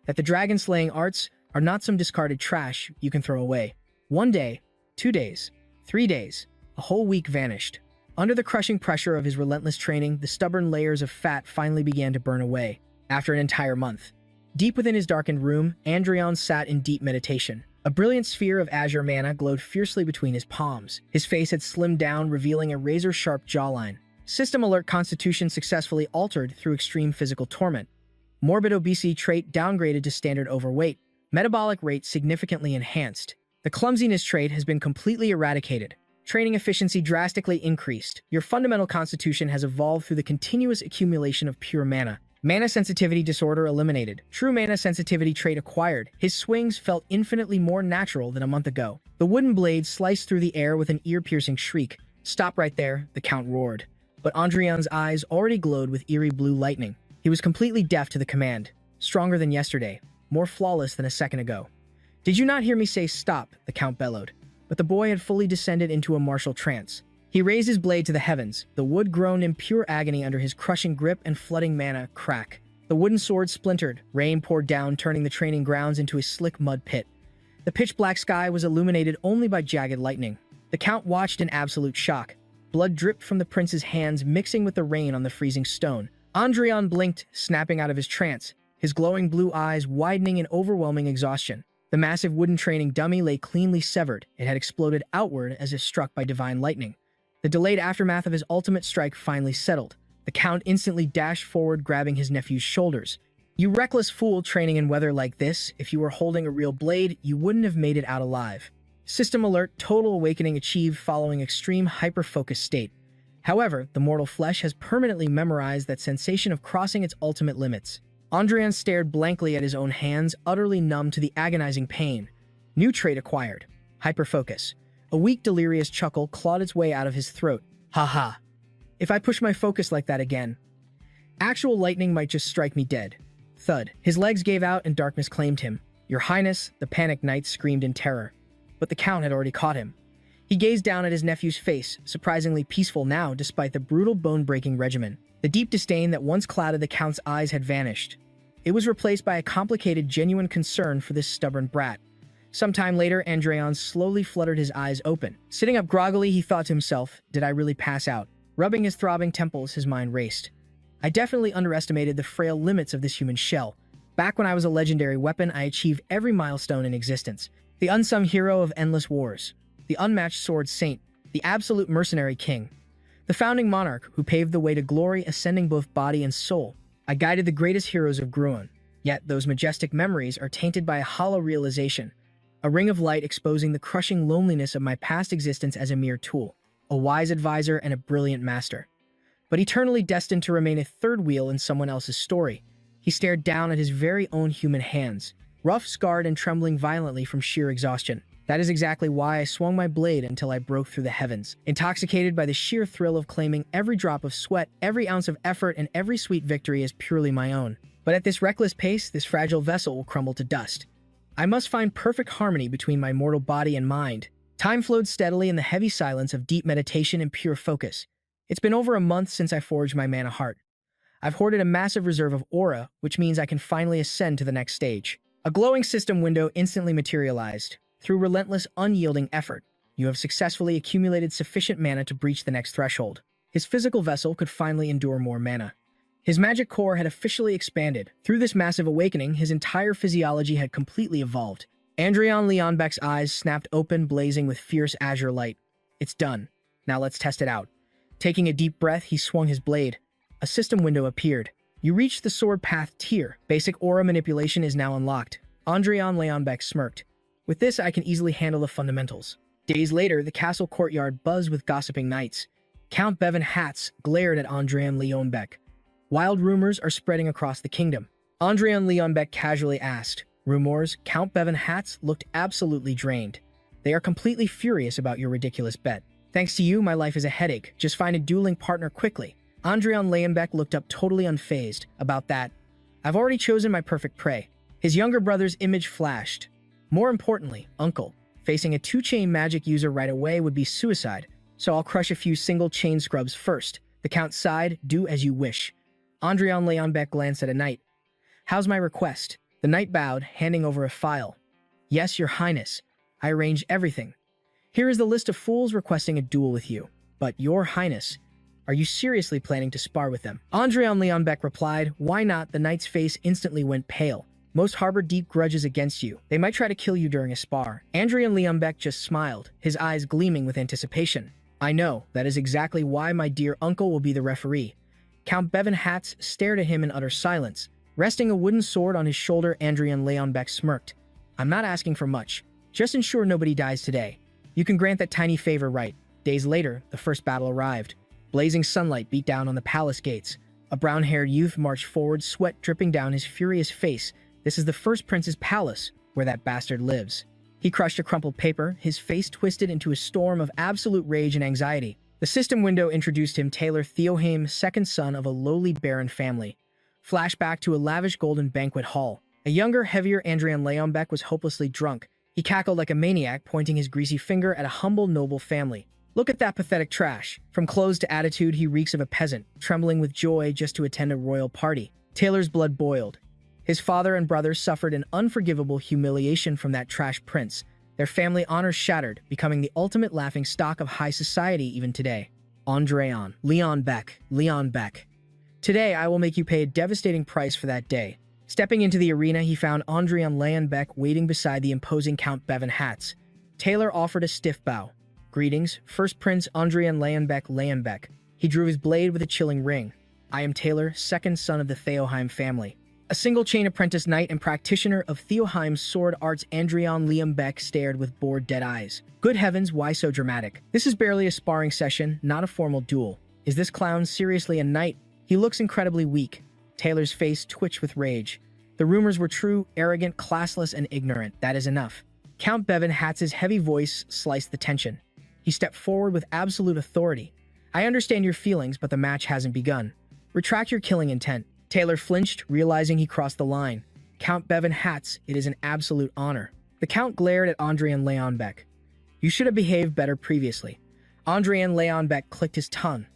that the dragon-slaying arts are not some discarded trash you can throw away. 1 day, 2 days, 3 days, a whole week vanished. Under the crushing pressure of his relentless training, the stubborn layers of fat finally began to burn away. After an entire month, deep within his darkened room, Andreon sat in deep meditation. A brilliant sphere of azure mana glowed fiercely between his palms. His face had slimmed down, revealing a razor-sharp jawline. System alert: constitution successfully altered through extreme physical torment. Morbid obesity trait downgraded to standard overweight. Metabolic rate significantly enhanced. The clumsiness trait has been completely eradicated. Training efficiency drastically increased. Your fundamental constitution has evolved through the continuous accumulation of pure mana. Mana sensitivity disorder eliminated. True mana sensitivity trait acquired. His swings felt infinitely more natural than a month ago. The wooden blade sliced through the air with an ear-piercing shriek. Stop right there, the Count roared. But Andreon's eyes already glowed with eerie blue lightning. He was completely deaf to the command. Stronger than yesterday. More flawless than a second ago. Did you not hear me say stop? The Count bellowed. But the boy had fully descended into a martial trance. He raised his blade to the heavens. The wood groaned in pure agony under his crushing grip and flooding mana. Crack. The wooden sword splintered. Rain poured down, turning the training grounds into a slick mud pit. The pitch-black sky was illuminated only by jagged lightning. The Count watched in absolute shock. Blood dripped from the prince's hands, mixing with the rain on the freezing stone. Andreon blinked, snapping out of his trance, his glowing blue eyes widening in overwhelming exhaustion. The massive wooden training dummy lay cleanly severed. It had exploded outward as if struck by divine lightning. The delayed aftermath of his ultimate strike finally settled. The Count instantly dashed forward, grabbing his nephew's shoulders. You reckless fool, training in weather like this. If you were holding a real blade, you wouldn't have made it out alive. System alert: total awakening achieved following extreme hyper-focus state. However, the mortal flesh has permanently memorized that sensation of crossing its ultimate limits. Andreon stared blankly at his own hands, utterly numb to the agonizing pain. New trait acquired. Hyperfocus. A weak, delirious chuckle clawed its way out of his throat. Ha ha. If I push my focus like that again, actual lightning might just strike me dead. Thud. His legs gave out and darkness claimed him. Your Highness, the panicked knight screamed in terror. But the Count had already caught him. He gazed down at his nephew's face, surprisingly peaceful now despite the brutal bone-breaking regimen. The deep disdain that once clouded the Count's eyes had vanished. It was replaced by a complicated, genuine concern for this stubborn brat. Sometime later, Andreon slowly fluttered his eyes open. Sitting up groggily, he thought to himself, did I really pass out? Rubbing his throbbing temples, his mind raced. I definitely underestimated the frail limits of this human shell. Back when I was a legendary weapon, I achieved every milestone in existence. The unsung hero of endless wars. The unmatched sword saint. The absolute mercenary king. The founding monarch who paved the way to glory, ascending both body and soul. I guided the greatest heroes of Groon. Yet those majestic memories are tainted by a hollow realization. A ring of light exposing the crushing loneliness of my past existence as a mere tool. A wise advisor and a brilliant master. But eternally destined to remain a third wheel in someone else's story. He stared down at his very own human hands, rough, scarred, and trembling violently from sheer exhaustion. That is exactly why I swung my blade until I broke through the heavens, intoxicated by the sheer thrill of claiming every drop of sweat, every ounce of effort, and every sweet victory as purely my own. But at this reckless pace, this fragile vessel will crumble to dust. I must find perfect harmony between my mortal body and mind. Time flowed steadily in the heavy silence of deep meditation and pure focus. It's been over a month since I forged my mana heart. I've hoarded a massive reserve of aura, which means I can finally ascend to the next stage. A glowing system window instantly materialized. Through relentless, unyielding effort, you have successfully accumulated sufficient mana to breach the next threshold. His physical vessel could finally endure more mana. His magic core had officially expanded. Through this massive awakening, his entire physiology had completely evolved. Andreon Leonbeck's eyes snapped open, blazing with fierce azure light. It's done. Now let's test it out. Taking a deep breath, he swung his blade. A system window appeared. You reached the sword path tier. Basic aura manipulation is now unlocked. Andreon Leonbeck smirked. With this, I can easily handle the fundamentals. Days later, the castle courtyard buzzed with gossiping knights. Count Bevan Hatz glared at Andreon Leonbeck. Wild rumors are spreading across the kingdom. Andreon Leonbeck casually asked. Rumors? Count Bevan Hatz looked absolutely drained. They are completely furious about your ridiculous bet. Thanks to you, my life is a headache. Just find a dueling partner quickly. Andreon Leonbeck looked up totally unfazed. About that, I've already chosen my perfect prey. His younger brother's image flashed. More importantly, Uncle. Facing a two-chain magic user right away would be suicide, so I'll crush a few single chain scrubs first. The Count sighed, do as you wish. Andreon Leonbeck glanced at a knight. How's my request? The knight bowed, handing over a file. Yes, your highness. I arranged everything. Here is the list of fools requesting a duel with you. But, your highness, are you seriously planning to spar with them? Andreon Leonbeck replied, why not? The knight's face instantly went pale. Most harbor deep grudges against you. They might try to kill you during a spar. Andreon Leonbeck just smiled, his eyes gleaming with anticipation. I know, that is exactly why my dear uncle will be the referee. Count Bevan Hatz stared at him in utter silence. Resting a wooden sword on his shoulder, Andreon Leonbeck smirked. I'm not asking for much. Just ensure nobody dies today. You can grant that tiny favor, right? Days later, the first battle arrived. Blazing sunlight beat down on the palace gates. A brown-haired youth marched forward, sweat dripping down his furious face. This is the First Prince's palace, where that bastard lives. He crushed a crumpled paper, his face twisted into a storm of absolute rage and anxiety. The system window introduced him Taylor Theohaim, second son of a lowly baron family. Flashback to a lavish golden banquet hall. A younger, heavier Andreon Leonbeck was hopelessly drunk. He cackled like a maniac, pointing his greasy finger at a humble, noble family. Look at that pathetic trash. From clothes to attitude, he reeks of a peasant, trembling with joy just to attend a royal party. Taylor's blood boiled. His father and brothers suffered an unforgivable humiliation from that trash prince. Their family honor shattered, becoming the ultimate laughingstock of high society even today. Andreon Leonbeck. Today, I will make you pay a devastating price for that day. Stepping into the arena, he found Andreon Leonbeck waiting beside the imposing Count Bevan Hatz. Taylor offered a stiff bow. Greetings, First Prince Andreon Leonbeck. He drew his blade with a chilling ring. I am Taylor, second son of the Theohaim family. A single-chain apprentice knight and practitioner of Theohaim's sword arts, Andreon Leonbeck stared with bored, dead eyes. Good heavens, why so dramatic? This is barely a sparring session, not a formal duel. Is this clown seriously a knight? He looks incredibly weak. Taylor's face twitched with rage. The rumors were true, arrogant, classless, and ignorant. That is enough. Count Bevan Hatz's heavy voice sliced the tension. He stepped forward with absolute authority. I understand your feelings, but the match hasn't begun. Retract your killing intent. Taylor flinched, realizing he crossed the line. Count Bevan Hatz, it is an absolute honor. The Count glared at Andreon Leonbeck. You should have behaved better previously. Andreon Leonbeck clicked his tongue.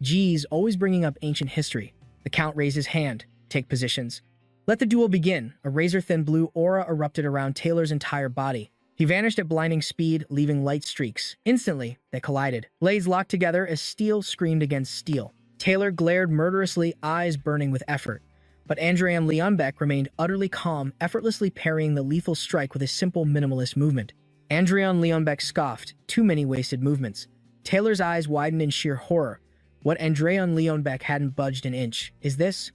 Geez, always bringing up ancient history. The Count raised his hand. Take positions. Let the duel begin. A razor-thin blue aura erupted around Taylor's entire body. He vanished at blinding speed, leaving light streaks. Instantly, they collided. Blades locked together as steel screamed against steel. Taylor glared murderously, eyes burning with effort. But Andreon Leonbeck remained utterly calm, effortlessly parrying the lethal strike with a simple minimalist movement. Andreon Leonbeck scoffed, too many wasted movements. Taylor's eyes widened in sheer horror. What Andreon Leonbeck hadn't budged an inch. Is this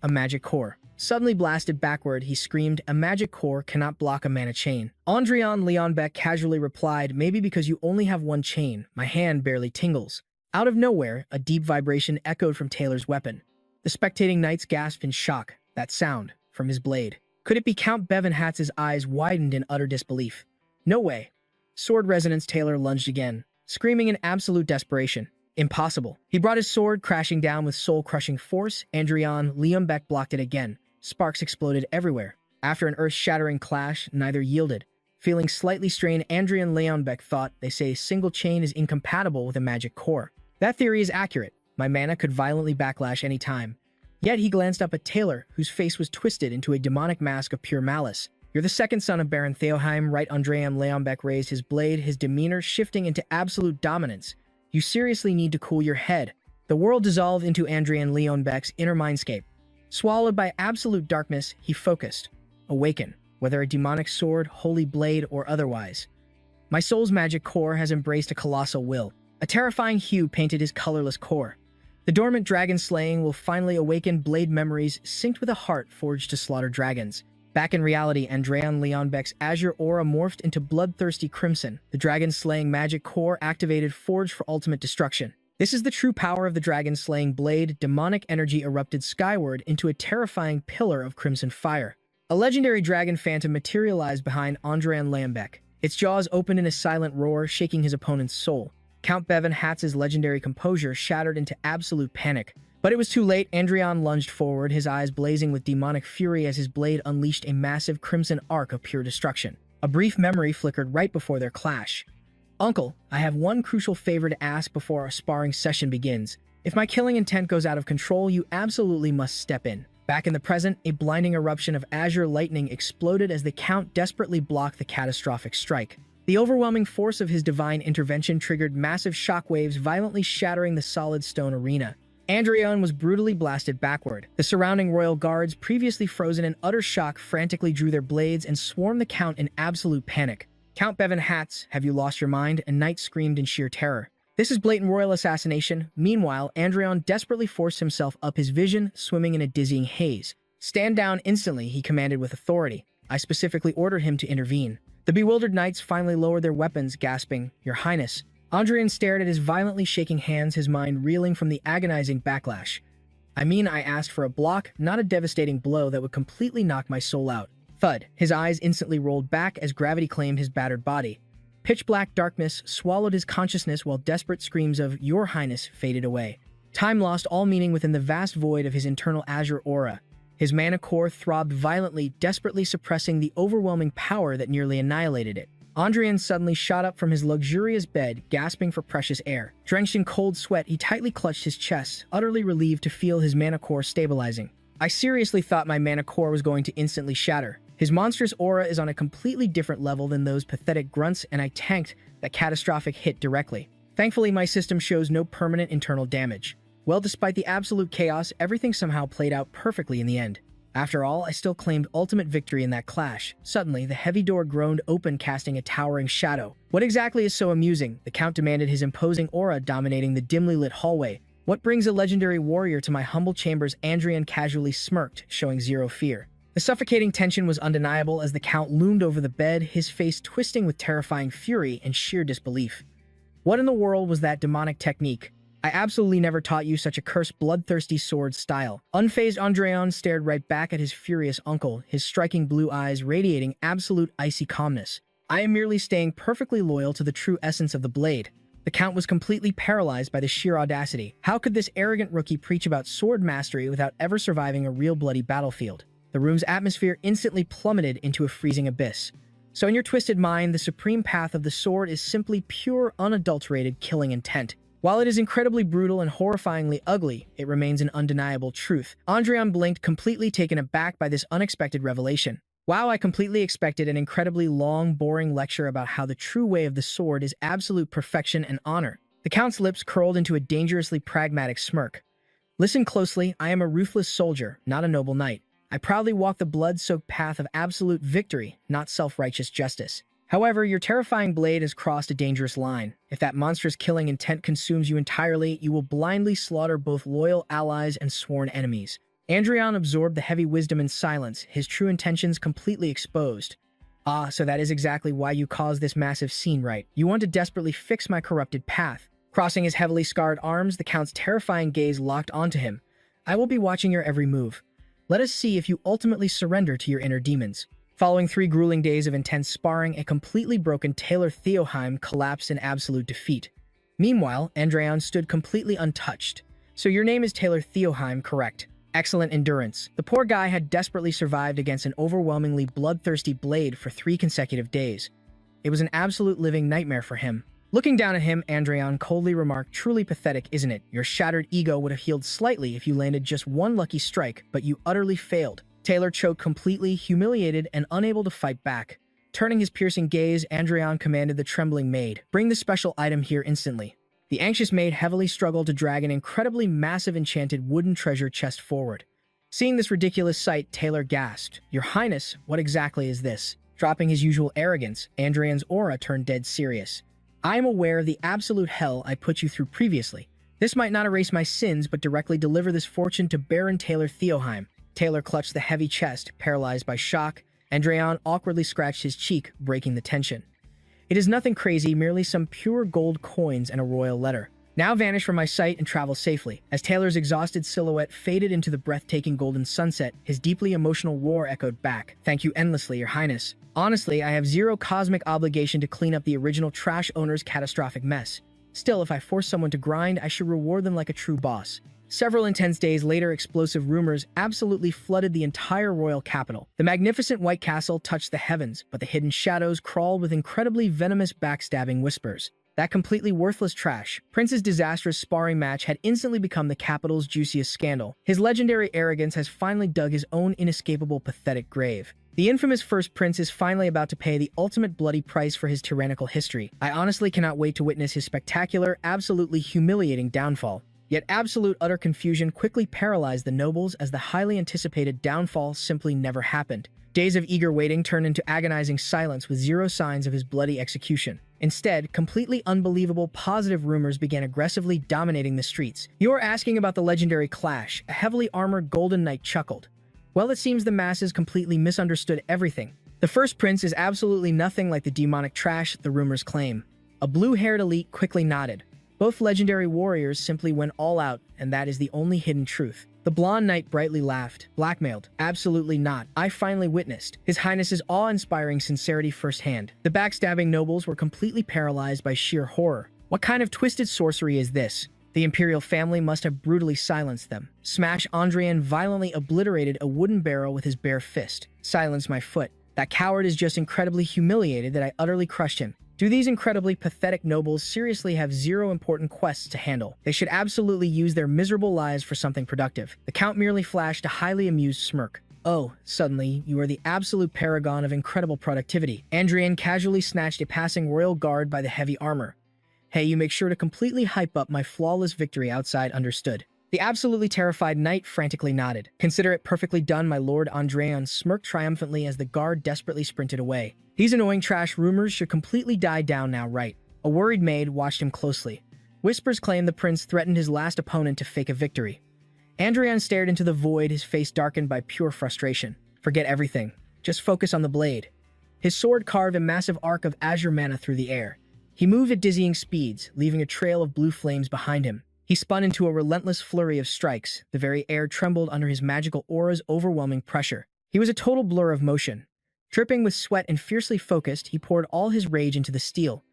a magic core? Suddenly blasted backward, he screamed, "A magic core cannot block a mana chain." Andreon Leonbeck casually replied, "Maybe because you only have one chain, my hand barely tingles." Out of nowhere, a deep vibration echoed from Taylor's weapon. The spectating knights gasped in shock. That sound, from his blade. Could it be Count Bevan Hatz's eyes widened in utter disbelief? No way. Sword resonance. Taylor lunged again, screaming in absolute desperation. Impossible. He brought his sword crashing down with soul-crushing force. Andreon Leonbeck blocked it again. Sparks exploded everywhere. After an earth-shattering clash, neither yielded. Feeling slightly strained, Andreon Leonbeck thought, "They say a single chain is incompatible with a magic core. That theory is accurate. My mana could violently backlash any time." Yet he glanced up at Taylor, whose face was twisted into a demonic mask of pure malice. "You're the second son of Baron Theoheim, right?" Andreon Leonbeck raised his blade, his demeanor shifting into absolute dominance. "You seriously need to cool your head." The world dissolved into Andreon Leonbeck's inner mindscape. Swallowed by absolute darkness, he focused. Awaken, whether a demonic sword, holy blade, or otherwise. My soul's magic core has embraced a colossal will. A terrifying hue painted his colorless core. The dormant dragon slaying will finally awaken. Blade memories synced with a heart forged to slaughter dragons. Back in reality, Andreon Leonbeck's azure aura morphed into bloodthirsty crimson. The dragon-slaying magic core activated, forged for ultimate destruction. This is the true power of the dragon-slaying blade. Demonic energy erupted skyward into a terrifying pillar of crimson fire. A legendary dragon phantom materialized behind Andreon Leonbeck. Its jaws opened in a silent roar, shaking his opponent's soul. Count Bevan Hatz's legendary composure shattered into absolute panic. But it was too late. Andreon lunged forward, his eyes blazing with demonic fury as his blade unleashed a massive crimson arc of pure destruction. A brief memory flickered right before their clash. "Uncle, I have one crucial favor to ask before our sparring session begins. If my killing intent goes out of control, you absolutely must step in." Back in the present, a blinding eruption of azure lightning exploded as the Count desperately blocked the catastrophic strike. The overwhelming force of his divine intervention triggered massive shockwaves, violently shattering the solid stone arena. Andreon was brutally blasted backward. The surrounding royal guards, previously frozen in utter shock, frantically drew their blades and swarmed the Count in absolute panic. "Count Bevan Hatz, have you lost your mind?" a knight screamed in sheer terror. "This is blatant royal assassination." Meanwhile, Andreon desperately forced himself up his vision, swimming in a dizzying haze. "Stand down instantly," he commanded with authority. "I specifically ordered him to intervene." The bewildered knights finally lowered their weapons, gasping, "Your Highness." Andreon stared at his violently shaking hands, his mind reeling from the agonizing backlash. "I mean, I asked for a block, not a devastating blow that would completely knock my soul out." Thud. His eyes instantly rolled back as gravity claimed his battered body. Pitch-black darkness swallowed his consciousness while desperate screams of "Your Highness" faded away. Time lost all meaning within the vast void of his internal azure aura. His mana core throbbed violently, desperately suppressing the overwhelming power that nearly annihilated it. Andreon suddenly shot up from his luxurious bed, gasping for precious air. Drenched in cold sweat, he tightly clutched his chest, utterly relieved to feel his mana core stabilizing. "I seriously thought my mana core was going to instantly shatter. His monstrous aura is on a completely different level than those pathetic grunts, and I tanked that catastrophic hit directly. Thankfully, my system shows no permanent internal damage." Well, despite the absolute chaos, everything somehow played out perfectly in the end. After all, I still claimed ultimate victory in that clash. Suddenly, the heavy door groaned open, casting a towering shadow. "What exactly is so amusing?" the Count demanded, his imposing aura dominating the dimly lit hallway. "What brings a legendary warrior to my humble chambers?" Andreon casually smirked, showing zero fear. The suffocating tension was undeniable as the Count loomed over the bed, his face twisting with terrifying fury and sheer disbelief. "What in the world was that demonic technique? I absolutely never taught you such a cursed, bloodthirsty sword style." Unfazed, Andreon stared right back at his furious uncle, his striking blue eyes radiating absolute icy calmness. "I am merely staying perfectly loyal to the true essence of the blade." The Count was completely paralyzed by the sheer audacity. How could this arrogant rookie preach about sword mastery without ever surviving a real bloody battlefield? The room's atmosphere instantly plummeted into a freezing abyss. "So in your twisted mind, the supreme path of the sword is simply pure, unadulterated killing intent. While it is incredibly brutal and horrifyingly ugly, it remains an undeniable truth." Andreon blinked, completely taken aback by this unexpected revelation. Wow, I completely expected an incredibly long, boring lecture about how the true way of the sword is absolute perfection and honor. The Count's lips curled into a dangerously pragmatic smirk. Listen closely, I am a ruthless soldier, not a noble knight. I proudly walk the blood-soaked path of absolute victory, not self-righteous justice. However, your terrifying blade has crossed a dangerous line. If that monstrous killing intent consumes you entirely, you will blindly slaughter both loyal allies and sworn enemies. Andreon absorbed the heavy wisdom in silence, his true intentions completely exposed. Ah, so that is exactly why you caused this massive scene, right? You want to desperately fix my corrupted path. Crossing his heavily scarred arms, the Count's terrifying gaze locked onto him. I will be watching your every move. Let us see if you ultimately surrender to your inner demons. Following 3 grueling days of intense sparring, a completely broken Taylor Theoheim collapsed in absolute defeat. Meanwhile, Andreon stood completely untouched. So your name is Taylor Theoheim, correct? Excellent endurance. The poor guy had desperately survived against an overwhelmingly bloodthirsty blade for 3 consecutive days. It was an absolute living nightmare for him. Looking down at him, Andreon coldly remarked, "Truly pathetic, isn't it? Your shattered ego would have healed slightly if you landed just 1 lucky strike, but you utterly failed." Taylor choked completely, humiliated, and unable to fight back. Turning his piercing gaze, Andreon commanded the trembling maid, "Bring the special item here instantly." The anxious maid heavily struggled to drag an incredibly massive enchanted wooden treasure chest forward. Seeing this ridiculous sight, Taylor gasped, "Your Highness, what exactly is this?" Dropping his usual arrogance, Andreon's aura turned dead serious. "I am aware of the absolute hell I put you through previously. This might not erase my sins, but directly deliver this fortune to Baron Taylor Theoheim." Taylor clutched the heavy chest, paralyzed by shock. Andreon awkwardly scratched his cheek, breaking the tension. "It is nothing crazy, merely some pure gold coins and a royal letter. Now vanish from my sight and travel safely." As Taylor's exhausted silhouette faded into the breathtaking golden sunset, his deeply emotional roar echoed back. "Thank you endlessly, Your Highness. Honestly, I have zero cosmic obligation to clean up the original trash owner's catastrophic mess. Still, if I force someone to grind, I should reward them like a true boss." Several intense days later, explosive rumors absolutely flooded the entire royal capital. The magnificent White Castle touched the heavens, but the hidden shadows crawled with incredibly venomous backstabbing whispers. That completely worthless trash, Prince's disastrous sparring match, had instantly become the capital's juiciest scandal. His legendary arrogance has finally dug his own inescapable, pathetic grave. The infamous First Prince is finally about to pay the ultimate bloody price for his tyrannical history. I honestly cannot wait to witness his spectacular, absolutely humiliating downfall. Yet absolute utter confusion quickly paralyzed the nobles as the highly anticipated downfall simply never happened. Days of eager waiting turned into agonizing silence with zero signs of his bloody execution. Instead, completely unbelievable positive rumors began aggressively dominating the streets. "You're asking about the legendary clash," a heavily armored golden knight chuckled. "Well, it seems the masses completely misunderstood everything. The First Prince is absolutely nothing like the demonic trash the rumors claim." A blue-haired elite quickly nodded. Both legendary warriors simply went all out, and that is the only hidden truth. The blonde knight brightly laughed. "Blackmailed? Absolutely not. I finally witnessed His Highness's awe-inspiring sincerity firsthand." The backstabbing nobles were completely paralyzed by sheer horror. What kind of twisted sorcery is this? The imperial family must have brutally silenced them. Smash Andreon violently obliterated a wooden barrel with his bare fist. "Silence my foot. That coward is just incredibly humiliated that I utterly crushed him." Do these incredibly pathetic nobles seriously have zero important quests to handle? They should absolutely use their miserable lives for something productive. The Count merely flashed a highly amused smirk. "Oh, suddenly, you are the absolute paragon of incredible productivity." Andreon casually snatched a passing royal guard by the heavy armor. "Hey, you make sure to completely hype up my flawless victory outside, understood?" The absolutely terrified knight frantically nodded. "Consider it perfectly done, my lord." Andreon smirked triumphantly as the guard desperately sprinted away. These annoying trash rumors should completely die down now, right? A worried maid watched him closely. Whispers claimed the prince threatened his last opponent to fake a victory. Andreon stared into the void, his face darkened by pure frustration. Forget everything. Just focus on the blade. His sword carved a massive arc of azure mana through the air. He moved at dizzying speeds, leaving a trail of blue flames behind him. He spun into a relentless flurry of strikes. The very air trembled under his magical aura's overwhelming pressure. He was a total blur of motion. Dripping with sweat and fiercely focused, he poured all his rage into the steel.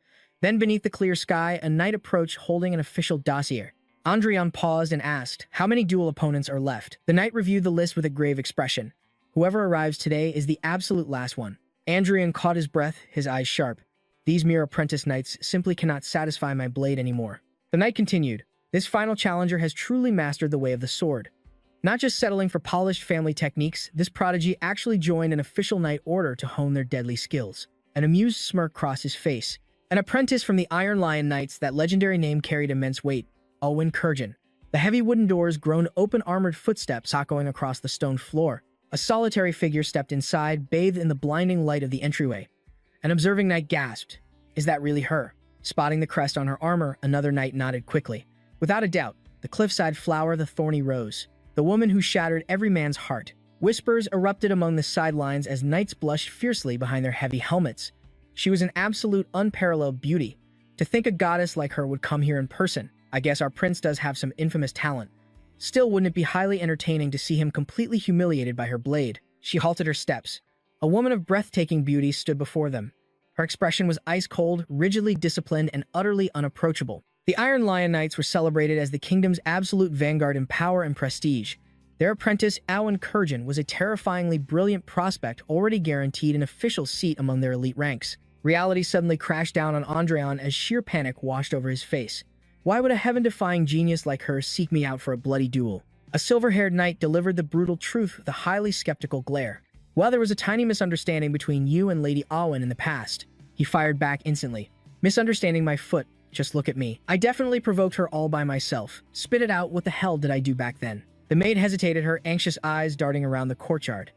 Then beneath the clear sky, a knight approached holding an official dossier. Andreon paused and asked, "How many duel opponents are left?" The knight reviewed the list with a grave expression. "Whoever arrives today is the absolute last one." Andreon caught his breath, his eyes sharp. "These mere apprentice knights simply cannot satisfy my blade anymore." The knight continued, "This final challenger has truly mastered the way of the sword. Not just settling for polished family techniques, this prodigy actually joined an official knight order to hone their deadly skills. An amused smirk crossed his face. An apprentice from the Iron Lion Knights, that legendary name carried immense weight. Awakens. The heavy wooden doors groaned open, armored footsteps echoing across the stone floor. A solitary figure stepped inside, bathed in the blinding light of the entryway. An observing knight gasped. Is that really her? Spotting the crest on her armor, another knight nodded quickly. Without a doubt, the cliffside flower, the thorny rose. The woman who shattered every man's heart. Whispers erupted among the sidelines as knights blushed fiercely behind their heavy helmets. She was an absolute, unparalleled beauty. To think a goddess like her would come here in person. I guess our prince does have some infamous talent. Still, wouldn't it be highly entertaining to see him completely humiliated by her blade? She halted her steps. A woman of breathtaking beauty stood before them. Her expression was ice-cold, rigidly disciplined, and utterly unapproachable. The Iron Lion Knights were celebrated as the kingdom's absolute vanguard in power and prestige. Their apprentice, Awakens, was a terrifyingly brilliant prospect already guaranteed an official seat among their elite ranks. Reality suddenly crashed down on Andreon as sheer panic washed over his face. Why would a heaven-defying genius like her seek me out for a bloody duel? A silver-haired knight delivered the brutal truth with a highly skeptical glare. Well, there was a tiny misunderstanding between you and Lady Awen in the past. He fired back instantly. Misunderstanding my foot. Just look at me. I definitely provoked her all by myself. Spit it out, what the hell did I do back then? The maid hesitated, her anxious eyes darting around the courtyard.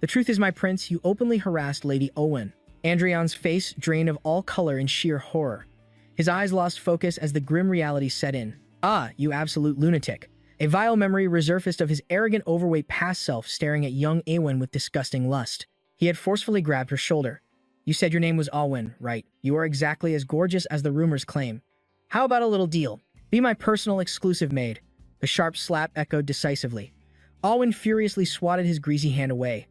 The truth is, my prince, you openly harassed Lady Awen. Andreon's face drained of all color in sheer horror. His eyes lost focus as the grim reality set in. Ah, you absolute lunatic. A vile memory resurfaced of his arrogant, overweight past self staring at young Awen with disgusting lust. He had forcefully grabbed her shoulder. You said your name was Awen, right? You are exactly as gorgeous as the rumors claim. How about a little deal? Be my personal exclusive maid. The sharp slap echoed decisively. Awen furiously swatted his greasy hand away.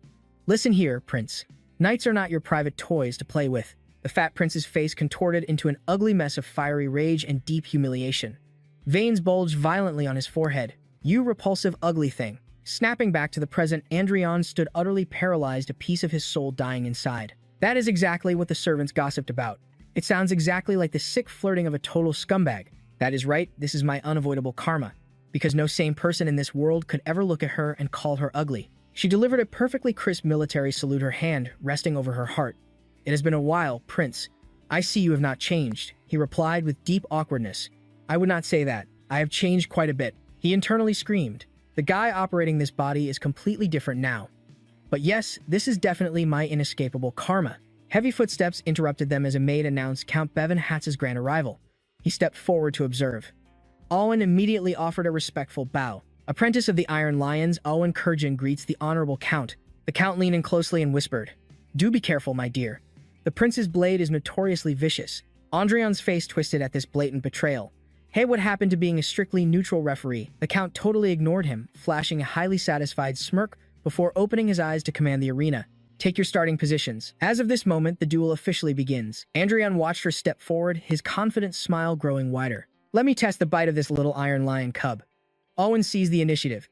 Listen here, prince. Knights are not your private toys to play with. The fat prince's face contorted into an ugly mess of fiery rage and deep humiliation. Veins bulged violently on his forehead. You repulsive, ugly thing. Snapping back to the present, Andreon stood utterly paralyzed, a piece of his soul dying inside. That is exactly what the servants gossiped about. It sounds exactly like the sick flirting of a total scumbag. That is right, this is my unavoidable karma. Because no sane person in this world could ever look at her and call her ugly. She delivered a perfectly crisp military salute, her hand resting over her heart. It has been a while, Prince. I see you have not changed, he replied with deep awkwardness. I would not say that. I have changed quite a bit. He internally screamed. The guy operating this body is completely different now. But yes, this is definitely my inescapable karma. Heavy footsteps interrupted them as a maid announced Count Bevan Hatz's grand arrival. He stepped forward to observe. Awen immediately offered a respectful bow. Apprentice of the Iron Lions, Awakens greets the honorable count. The count leaned in closely and whispered, Do be careful, my dear. The prince's blade is notoriously vicious. Andreon's face twisted at this blatant betrayal. Hey, what happened to being a strictly neutral referee? The count totally ignored him, flashing a highly satisfied smirk before opening his eyes to command the arena. Take your starting positions. As of this moment, the duel officially begins. Andreon watched her step forward, his confident smile growing wider. Let me test the bite of this little Iron Lion cub. Awen seized the initiative.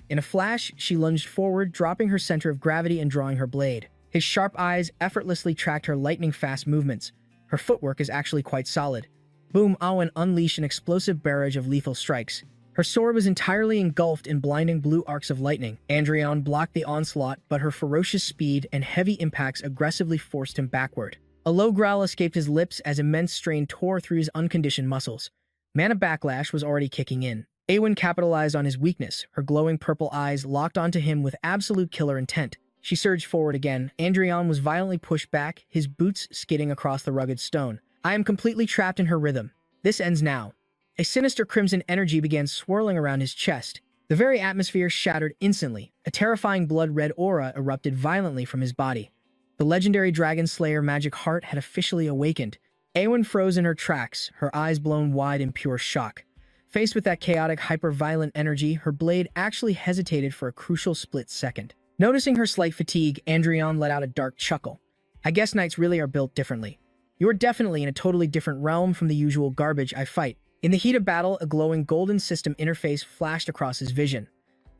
In a flash, she lunged forward, dropping her center of gravity and drawing her blade. His sharp eyes effortlessly tracked her lightning-fast movements. Her footwork is actually quite solid. Boom, Awen unleashed an explosive barrage of lethal strikes. Her sword was entirely engulfed in blinding blue arcs of lightning. Andreon blocked the onslaught, but her ferocious speed and heavy impacts aggressively forced him backward. A low growl escaped his lips as immense strain tore through his unconditioned muscles. Mana backlash was already kicking in. Awen capitalized on his weakness, her glowing purple eyes locked onto him with absolute killer intent. She surged forward again. Andreon was violently pushed back, his boots skidding across the rugged stone. I am completely trapped in her rhythm. This ends now. A sinister crimson energy began swirling around his chest. The very atmosphere shattered instantly. A terrifying blood-red aura erupted violently from his body. The legendary Dragon Slayer magic heart had officially awakened. Awen froze in her tracks, her eyes blown wide in pure shock. Faced with that chaotic, hyper-violent energy, her blade actually hesitated for a crucial split second. Noticing her slight fatigue, Andreon let out a dark chuckle. I guess knights really are built differently. You're definitely in a totally different realm from the usual garbage I fight. In the heat of battle, a glowing golden system interface flashed across his vision.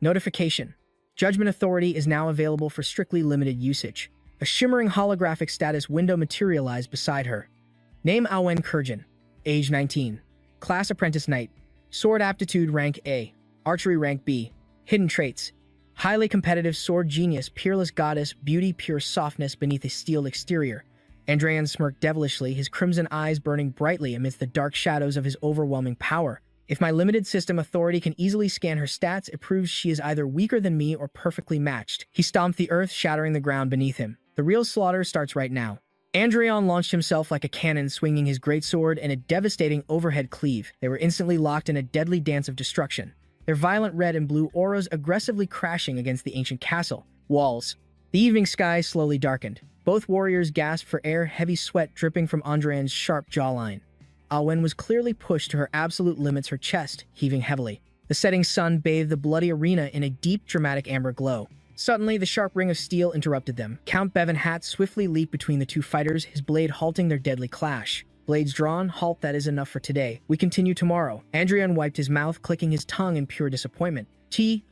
Notification. Judgment Authority is now available for strictly limited usage. A shimmering holographic status window materialized beside her. Name Awakens. Age 19. Class Apprentice Knight. Sword Aptitude Rank A. Archery Rank B. Hidden traits. Highly competitive sword genius, peerless goddess, beauty, pure softness beneath a steel exterior. Andreon smirked devilishly, his crimson eyes burning brightly amidst the dark shadows of his overwhelming power. If my limited system authority can easily scan her stats, it proves she is either weaker than me or perfectly matched. He stomped the earth, shattering the ground beneath him. The real slaughter starts right now. Andreon launched himself like a cannon, swinging his greatsword in a devastating overhead cleave. They were instantly locked in a deadly dance of destruction, their violent red and blue auras aggressively crashing against the ancient castle walls. The evening sky slowly darkened. Both warriors gasped for air, heavy sweat dripping from Andreon's sharp jawline. Awen was clearly pushed to her absolute limits, her chest heaving heavily. The setting sun bathed the bloody arena in a deep, dramatic amber glow. Suddenly, the sharp ring of steel interrupted them. Count Bevan Hat swiftly leaped between the two fighters, his blade halting their deadly clash. Blades drawn, halt, that is enough for today. We continue tomorrow. Andreon wiped his mouth, clicking his tongue in pure disappointment.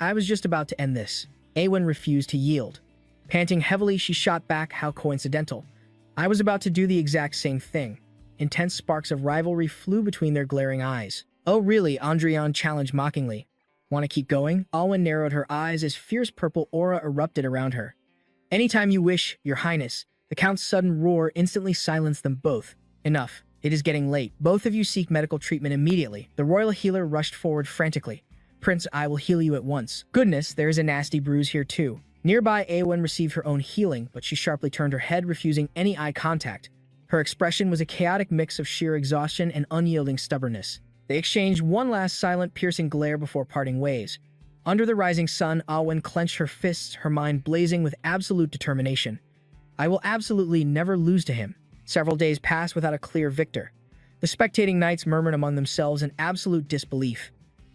I was just about to end this. Awen refused to yield. Panting heavily, she shot back, how coincidental. I was about to do the exact same thing. Intense sparks of rivalry flew between their glaring eyes. Oh really? Andreon challenged mockingly. Want to keep going? Awen narrowed her eyes as fierce purple aura erupted around her. Anytime you wish, your highness. The count's sudden roar instantly silenced them both. Enough. It is getting late. Both of you seek medical treatment immediately. The royal healer rushed forward frantically. Prince, I will heal you at once. Goodness, there is a nasty bruise here too. Nearby, Awen received her own healing, but she sharply turned her head, refusing any eye contact. Her expression was a chaotic mix of sheer exhaustion and unyielding stubbornness. They exchanged one last silent, piercing glare before parting ways. Under the rising sun, Awen clenched her fists, her mind blazing with absolute determination. I will absolutely never lose to him. Several days passed without a clear victor. The spectating knights murmured among themselves in absolute disbelief.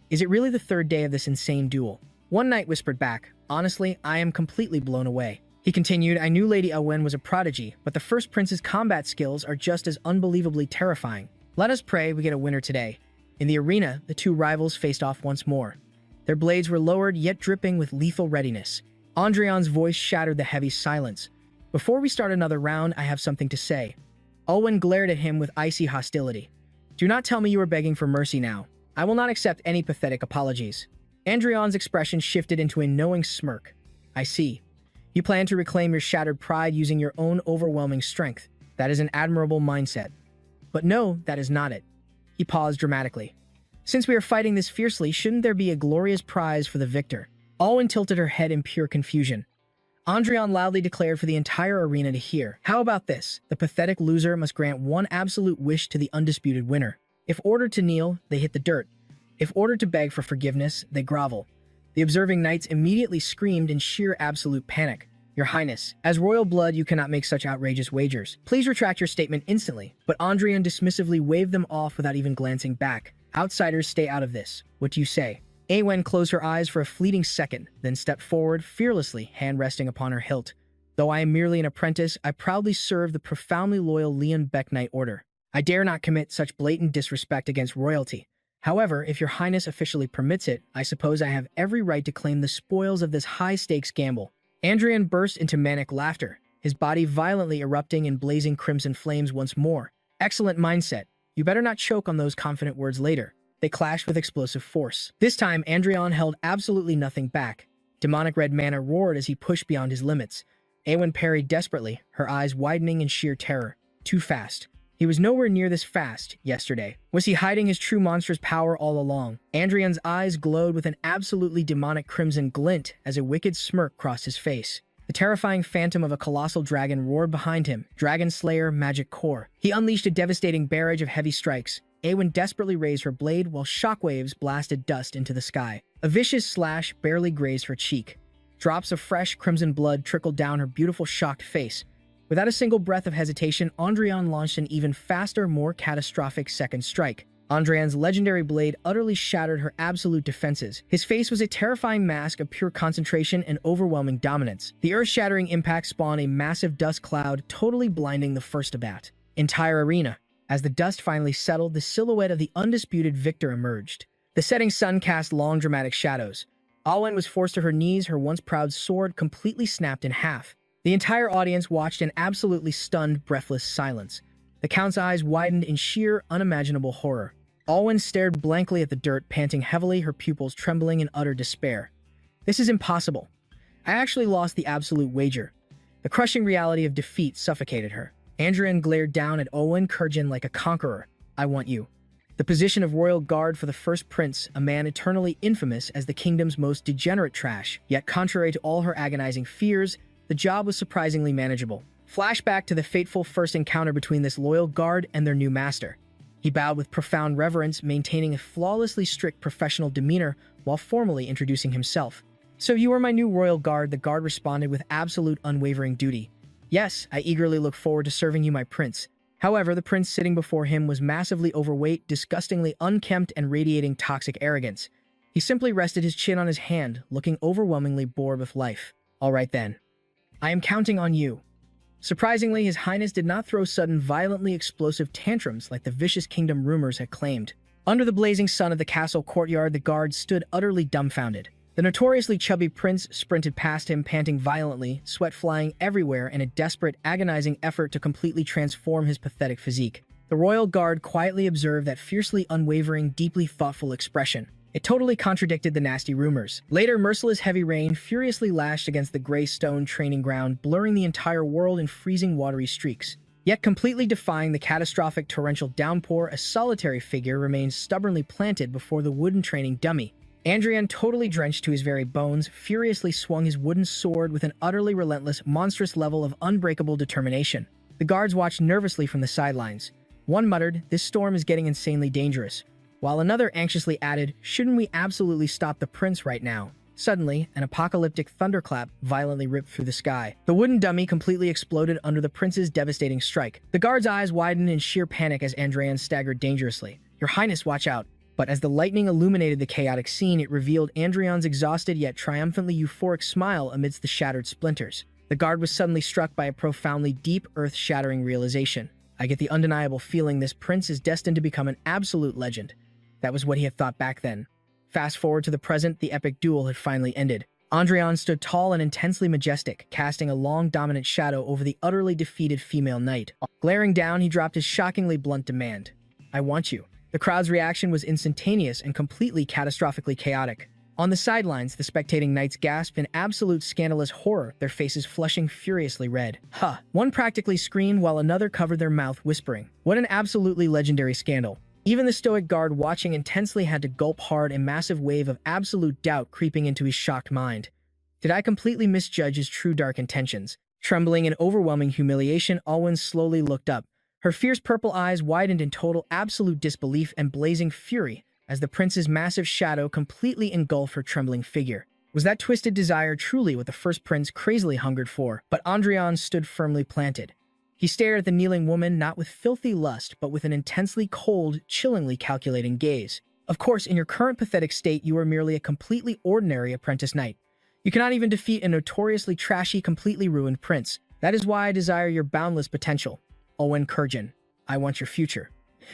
Is it really the third day of this insane duel? One knight whispered back, honestly, I am completely blown away. He continued, I knew Lady Awen was a prodigy, but the First Prince's combat skills are just as unbelievably terrifying. Let us pray we get a winner today. In the arena, the two rivals faced off once more. Their blades were lowered, yet dripping with lethal readiness. Andreon's voice shattered the heavy silence. Before we start another round, I have something to say. Awen glared at him with icy hostility. Do not tell me you are begging for mercy now. I will not accept any pathetic apologies. Andreon's expression shifted into a knowing smirk. I see. You plan to reclaim your shattered pride using your own overwhelming strength. That is an admirable mindset. But no, that is not it. He paused dramatically. Since we are fighting this fiercely, shouldn't there be a glorious prize for the victor? Awen tilted her head in pure confusion. Andreon loudly declared for the entire arena to hear. How about this? The pathetic loser must grant one absolute wish to the undisputed winner. If ordered to kneel, they hit the dirt. If ordered to beg for forgiveness, they grovel. The observing knights immediately screamed in sheer absolute panic. Your Highness, as royal blood, you cannot make such outrageous wagers. Please retract your statement instantly. But Andreon dismissively waved them off without even glancing back. Outsiders, stay out of this. What do you say? Awen closed her eyes for a fleeting second, then stepped forward fearlessly, hand resting upon her hilt. Though I am merely an apprentice, I proudly serve the profoundly loyal Leonbeck Knight Order. I dare not commit such blatant disrespect against royalty. However, if your highness officially permits it, I suppose I have every right to claim the spoils of this high-stakes gamble. Andreon burst into manic laughter, his body violently erupting in blazing crimson flames once more. Excellent mindset. You better not choke on those confident words later. They clashed with explosive force. This time, Andreon held absolutely nothing back. Demonic red mana roared as he pushed beyond his limits. Awen parried desperately, her eyes widening in sheer terror. Too fast. He was nowhere near this fast yesterday. Was he hiding his true monstrous power all along? Andreon's eyes glowed with an absolutely demonic crimson glint as a wicked smirk crossed his face. The terrifying phantom of a colossal dragon roared behind him, Dragon Slayer Magic Core. He unleashed a devastating barrage of heavy strikes. Awen desperately raised her blade while shockwaves blasted dust into the sky. A vicious slash barely grazed her cheek. Drops of fresh crimson blood trickled down her beautiful shocked face. Without a single breath of hesitation, Andreon launched an even faster, more catastrophic second strike. Andreon's legendary blade utterly shattered her absolute defenses. His face was a terrifying mask of pure concentration and overwhelming dominance. The earth-shattering impact spawned a massive dust cloud, totally blinding the first to bat. Entire arena. As the dust finally settled, the silhouette of the undisputed victor emerged. The setting sun cast long, dramatic shadows. Awen was forced to her knees, her once proud sword completely snapped in half. The entire audience watched in absolutely stunned, breathless silence. The Count's eyes widened in sheer, unimaginable horror. Awen stared blankly at the dirt, panting heavily, her pupils trembling in utter despair. This is impossible. I actually lost the absolute wager. The crushing reality of defeat suffocated her. Andreon glared down at awakens like a conqueror. I want you. The position of royal guard for the first prince, a man eternally infamous as the kingdom's most degenerate trash. Yet contrary to all her agonizing fears, the job was surprisingly manageable. Flashback to the fateful first encounter between this loyal guard and their new master. He bowed with profound reverence, maintaining a flawlessly strict professional demeanor while formally introducing himself. So you are my new royal guard, the guard responded with absolute unwavering duty. Yes, I eagerly look forward to serving you, my prince. However, the prince sitting before him was massively overweight, disgustingly unkempt, and radiating toxic arrogance. He simply rested his chin on his hand, looking overwhelmingly bored with life. All right then. I am counting on you. Surprisingly, His Highness did not throw sudden, violently explosive tantrums like the vicious kingdom rumors had claimed. Under the blazing sun of the castle courtyard, the guard stood utterly dumbfounded. The notoriously chubby prince sprinted past him, panting violently, sweat flying everywhere in a desperate, agonizing effort to completely transform his pathetic physique. The royal guard quietly observed that fiercely unwavering, deeply thoughtful expression. It totally contradicted the nasty rumors. Later, merciless heavy rain furiously lashed against the gray stone training ground, blurring the entire world in freezing watery streaks. Yet completely defying the catastrophic torrential downpour, a solitary figure remained stubbornly planted before the wooden training dummy. Andreon, totally drenched to his very bones, furiously swung his wooden sword with an utterly relentless, monstrous level of unbreakable determination. The guards watched nervously from the sidelines. One muttered, "This storm is getting insanely dangerous," while another anxiously added, "Shouldn't we absolutely stop the prince right now?" Suddenly, an apocalyptic thunderclap violently ripped through the sky. The wooden dummy completely exploded under the prince's devastating strike. The guard's eyes widened in sheer panic as Andreon staggered dangerously. "Your Highness, watch out." But as the lightning illuminated the chaotic scene, it revealed Andreon's exhausted yet triumphantly euphoric smile amidst the shattered splinters. The guard was suddenly struck by a profoundly deep, earth-shattering realization. I get the undeniable feeling this prince is destined to become an absolute legend. That was what he had thought back then. Fast forward to the present, the epic duel had finally ended. Andreon stood tall and intensely majestic, casting a long, dominant shadow over the utterly defeated female knight. Glaring down, he dropped his shockingly blunt demand. "I want you." The crowd's reaction was instantaneous and completely catastrophically chaotic. On the sidelines, the spectating knights gasped in absolute scandalous horror, their faces flushing furiously red. Huh. One practically screamed while another covered their mouth, whispering, "What an absolutely legendary scandal." Even the stoic guard watching intensely had to gulp hard, a massive wave of absolute doubt creeping into his shocked mind. Did I completely misjudge his true dark intentions? Trembling in overwhelming humiliation, Alwyn slowly looked up. Her fierce purple eyes widened in total absolute disbelief and blazing fury as the prince's massive shadow completely engulfed her trembling figure. Was that twisted desire truly what the first prince crazily hungered for? But Andreon stood firmly planted. He stared at the kneeling woman not with filthy lust, but with an intensely cold, chillingly calculating gaze. Of course, in your current pathetic state, you are merely a completely ordinary apprentice knight. You cannot even defeat a notoriously trashy, completely ruined prince. That is why I desire your boundless potential. Awakens, I want your future.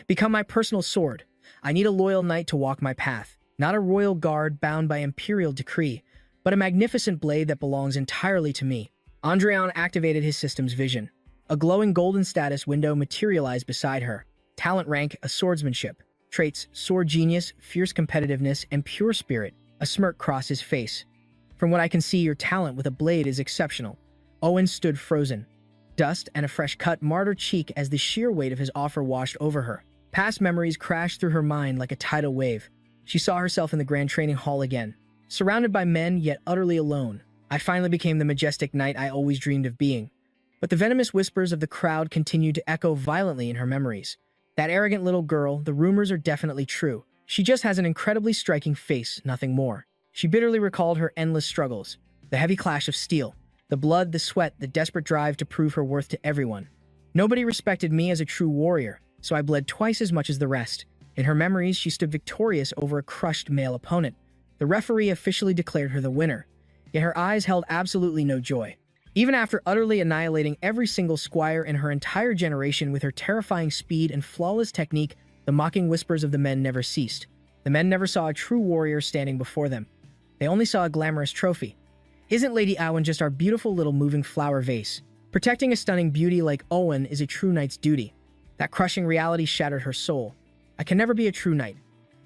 Become my personal sword. I need a loyal knight to walk my path, not a royal guard bound by imperial decree, but a magnificent blade that belongs entirely to me. Andreon activated his system's vision. A glowing golden status window materialized beside her. Talent rank, a swordsmanship. Traits, sword genius, fierce competitiveness, and pure spirit. A smirk crossed his face. From what I can see, your talent with a blade is exceptional. Owen stood frozen. Dust and a fresh cut marred her cheek as the sheer weight of his offer washed over her. Past memories crashed through her mind like a tidal wave. She saw herself in the grand training hall again, surrounded by men yet utterly alone. I finally became the majestic knight I always dreamed of being. But the venomous whispers of the crowd continued to echo violently in her memories. That arrogant little girl, the rumors are definitely true. She just has an incredibly striking face, nothing more. She bitterly recalled her endless struggles, the heavy clash of steel, the blood, the sweat, the desperate drive to prove her worth to everyone. Nobody respected me as a true warrior, so I bled twice as much as the rest. In her memories, she stood victorious over a crushed male opponent. The referee officially declared her the winner, yet her eyes held absolutely no joy. Even after utterly annihilating every single squire in her entire generation with her terrifying speed and flawless technique, the mocking whispers of the men never ceased. The men never saw a true warrior standing before them. They only saw a glamorous trophy. Isn't Lady Owen just our beautiful little moving flower vase? Protecting a stunning beauty like Owen is a true knight's duty. That crushing reality shattered her soul. I can never be a true knight.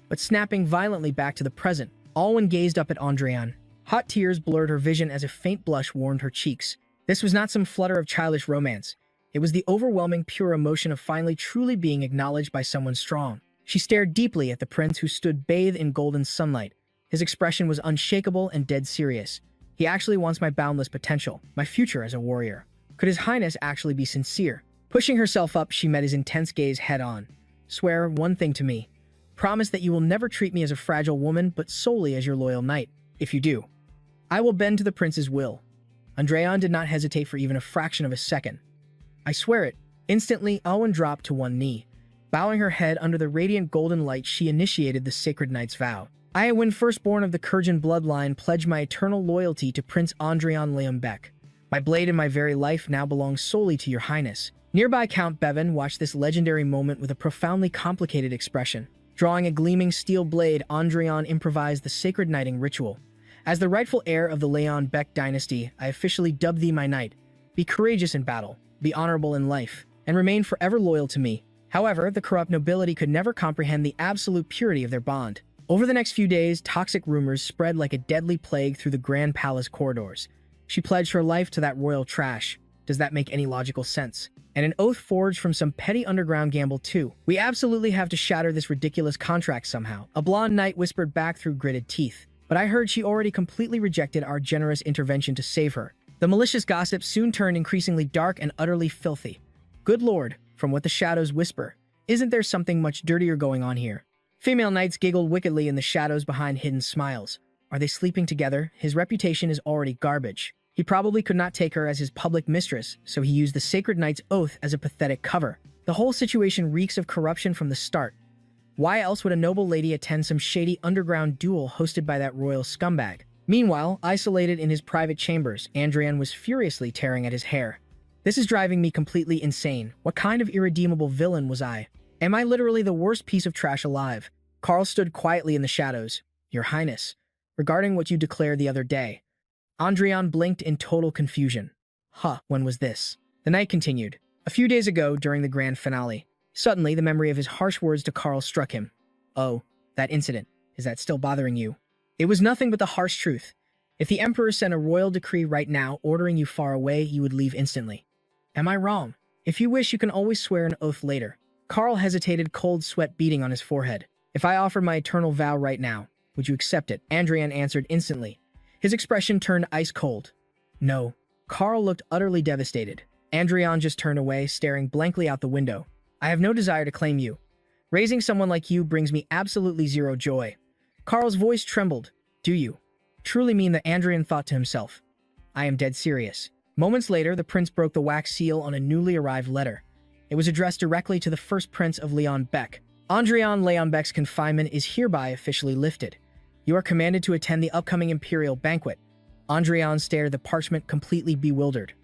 But snapping violently back to the present, Alwyn gazed up at Andreon. Hot tears blurred her vision as a faint blush warmed her cheeks. This was not some flutter of childish romance. It was the overwhelming pure emotion of finally truly being acknowledged by someone strong. She stared deeply at the prince who stood bathed in golden sunlight. His expression was unshakable and dead serious. He actually wants my boundless potential, my future as a warrior. Could His Highness actually be sincere? Pushing herself up, she met his intense gaze head-on. Swear one thing to me. Promise that you will never treat me as a fragile woman, but solely as your loyal knight. If you do, I will bend to the prince's will. Andreon did not hesitate for even a fraction of a second. I swear it. Instantly, Owen dropped to one knee. Bowing her head under the radiant golden light, she initiated the sacred knight's vow. I, when firstborn of the Kurgan bloodline, pledge my eternal loyalty to Prince Andreon Leonbeck. My blade and my very life now belong solely to your highness. Nearby, Count Bevan watched this legendary moment with a profoundly complicated expression. Drawing a gleaming steel blade, Andreon improvised the sacred knighting ritual. As the rightful heir of the Leonbeck dynasty, I officially dub thee my knight. Be courageous in battle, be honorable in life, and remain forever loyal to me. However, the corrupt nobility could never comprehend the absolute purity of their bond. Over the next few days, toxic rumors spread like a deadly plague through the Grand Palace corridors. She pledged her life to that royal trash. Does that make any logical sense? And an oath forged from some petty underground gamble too. We absolutely have to shatter this ridiculous contract somehow. A blonde knight whispered back through gritted teeth. But I heard she already completely rejected our generous intervention to save her. The malicious gossip soon turned increasingly dark and utterly filthy. Good lord, from what the shadows whisper, isn't there something much dirtier going on here? Female knights giggled wickedly in the shadows behind hidden smiles. Are they sleeping together? His reputation is already garbage. He probably could not take her as his public mistress, so he used the sacred knight's oath as a pathetic cover. The whole situation reeks of corruption from the start. Why else would a noble lady attend some shady underground duel hosted by that royal scumbag? Meanwhile, isolated in his private chambers, Andreon was furiously tearing at his hair. This is driving me completely insane. What kind of irredeemable villain was I? Am I literally the worst piece of trash alive? Carl stood quietly in the shadows. Your Highness, regarding what you declared the other day. Andreon blinked in total confusion. When was this? The knight continued. A few days ago, during the grand finale. Suddenly, the memory of his harsh words to Carl struck him. Oh, that incident. Is that still bothering you? It was nothing but the harsh truth. If the Emperor sent a royal decree right now ordering you far away, you would leave instantly. Am I wrong? If you wish, you can always swear an oath later. Carl hesitated, cold sweat beating on his forehead. If I offered my eternal vow right now, would you accept it? Andreon answered instantly. His expression turned ice cold. No. Carl looked utterly devastated. Andreon just turned away, staring blankly out the window. I have no desire to claim you. Raising someone like you brings me absolutely zero joy. Carl's voice trembled. Do you truly mean that? Andreon thought to himself. I am dead serious. Moments later, the prince broke the wax seal on a newly arrived letter. It was addressed directly to the First Prince of Leonbeck. Andreon Leonbeck's confinement is hereby officially lifted. You are commanded to attend the upcoming imperial banquet. Andreon stared at the parchment, completely bewildered.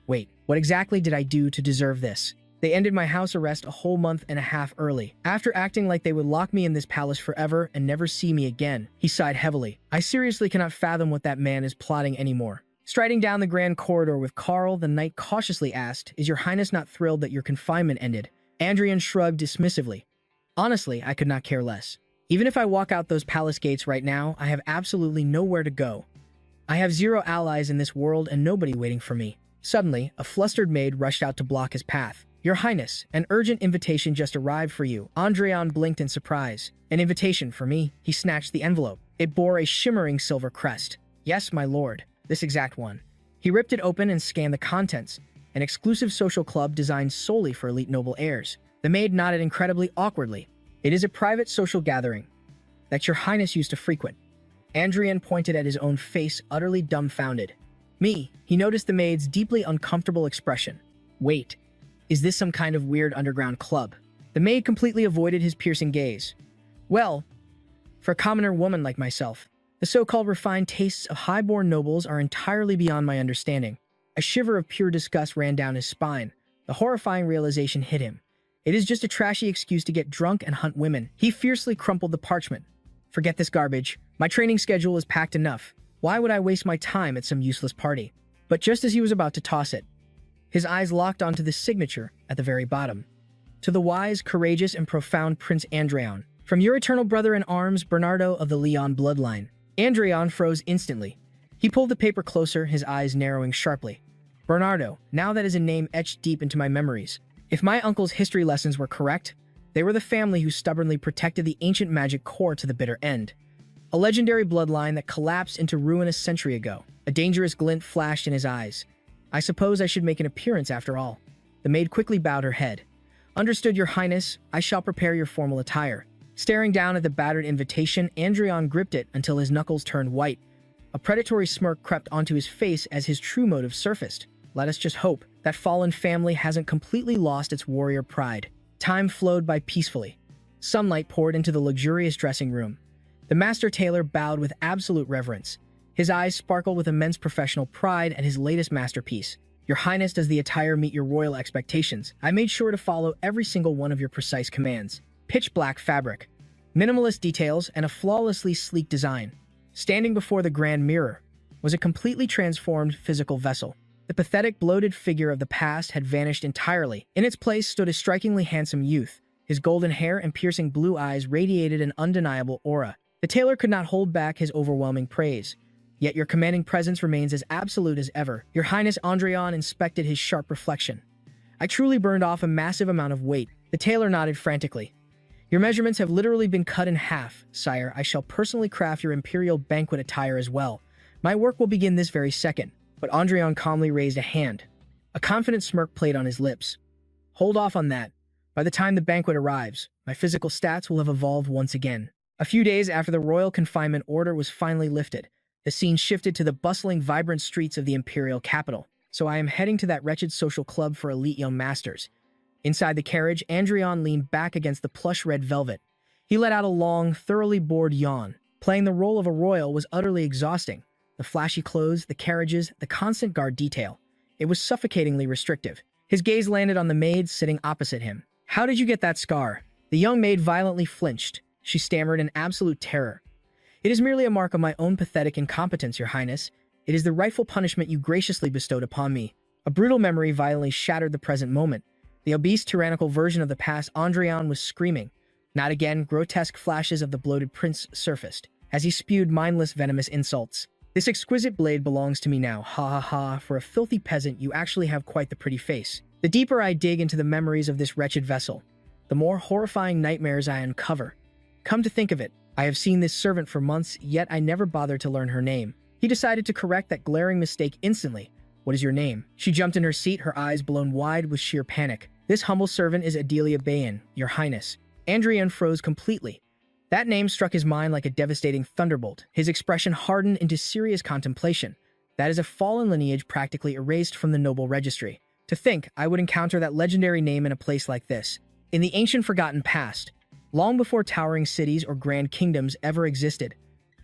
Wait, what exactly did I do to deserve this? They ended my house arrest a whole month and a half early. After acting like they would lock me in this palace forever and never see me again, he sighed heavily. I seriously cannot fathom what that man is plotting anymore. Striding down the grand corridor with Carl, the knight cautiously asked, Is your highness not thrilled that your confinement ended? Andreon shrugged dismissively. Honestly, I could not care less. Even if I walk out those palace gates right now, I have absolutely nowhere to go. I have zero allies in this world and nobody waiting for me. Suddenly, a flustered maid rushed out to block his path. Your Highness, an urgent invitation just arrived for you. Andreon blinked in surprise. An invitation for me? He snatched the envelope. It bore a shimmering silver crest. Yes, my lord. This exact one. He ripped it open and scanned the contents. An exclusive social club designed solely for elite noble heirs. The maid nodded incredibly awkwardly. It is a private social gathering that your highness used to frequent. Andreon pointed at his own face, utterly dumbfounded. Me. He noticed the maid's deeply uncomfortable expression. Wait. Is this some kind of weird underground club? The maid completely avoided his piercing gaze. Well, for a commoner woman like myself, the so-called refined tastes of high-born nobles are entirely beyond my understanding. A shiver of pure disgust ran down his spine. The horrifying realization hit him. It is just a trashy excuse to get drunk and hunt women. He fiercely crumpled the parchment. Forget this garbage. My training schedule is packed enough. Why would I waste my time at some useless party? But just as he was about to toss it, his eyes locked onto the signature at the very bottom. To the wise, courageous, and profound Prince Andreon. From your eternal brother in arms, Bernardo of the Leon bloodline. Andreon froze instantly. He pulled the paper closer, his eyes narrowing sharply. Bernardo, now that is a name etched deep into my memories. If my uncle's history lessons were correct, they were the family who stubbornly protected the ancient magic core to the bitter end. A legendary bloodline that collapsed into ruin a century ago. A dangerous glint flashed in his eyes. I suppose I should make an appearance after all. The maid quickly bowed her head. Understood, Your Highness. I shall prepare your formal attire. Staring down at the battered invitation, Andreon gripped it until his knuckles turned white. A predatory smirk crept onto his face as his true motive surfaced. Let us just hope that fallen family hasn't completely lost its warrior pride. Time flowed by peacefully. Sunlight poured into the luxurious dressing room. The master tailor bowed with absolute reverence. His eyes sparkled with immense professional pride at his latest masterpiece. Your Highness, does the attire meet your royal expectations? I made sure to follow every single one of your precise commands. Pitch black fabric, minimalist details, and a flawlessly sleek design. Standing before the grand mirror was a completely transformed physical vessel. The pathetic, bloated figure of the past had vanished entirely. In its place stood a strikingly handsome youth. His golden hair and piercing blue eyes radiated an undeniable aura. The tailor could not hold back his overwhelming praise. Yet your commanding presence remains as absolute as ever. Your Highness. Andreon inspected his sharp reflection. I truly burned off a massive amount of weight. The tailor nodded frantically. Your measurements have literally been cut in half, sire. I shall personally craft your imperial banquet attire as well. My work will begin this very second. But Andreon calmly raised a hand. A confident smirk played on his lips. Hold off on that. By the time the banquet arrives, my physical stats will have evolved once again. A few days after the royal confinement order was finally lifted, the scene shifted to the bustling, vibrant streets of the imperial capital. So I am heading to that wretched social club for elite young masters. Inside the carriage, Andreon leaned back against the plush red velvet. He let out a long, thoroughly bored yawn. Playing the role of a royal was utterly exhausting. The flashy clothes, the carriages, the constant guard detail. It was suffocatingly restrictive. His gaze landed on the maid sitting opposite him. How did you get that scar? The young maid violently flinched. She stammered in absolute terror. It is merely a mark of my own pathetic incompetence, Your Highness. It is the rightful punishment you graciously bestowed upon me. A brutal memory violently shattered the present moment. The obese, tyrannical version of the past. Andreon was screaming. Not again. Grotesque flashes of the bloated prince surfaced as he spewed mindless, venomous insults. This exquisite blade belongs to me now. Ha ha ha. For a filthy peasant, you actually have quite the pretty face. The deeper I dig into the memories of this wretched vessel, the more horrifying nightmares I uncover. Come to think of it, I have seen this servant for months, yet I never bothered to learn her name. He decided to correct that glaring mistake instantly. What is your name? She jumped in her seat, her eyes blown wide with sheer panic. This humble servant is Adelia Bayan, Your Highness. Andreon froze completely. That name struck his mind like a devastating thunderbolt. His expression hardened into serious contemplation. That is a fallen lineage practically erased from the noble registry. To think I would encounter that legendary name in a place like this. In the ancient forgotten past, long before towering cities or grand kingdoms ever existed.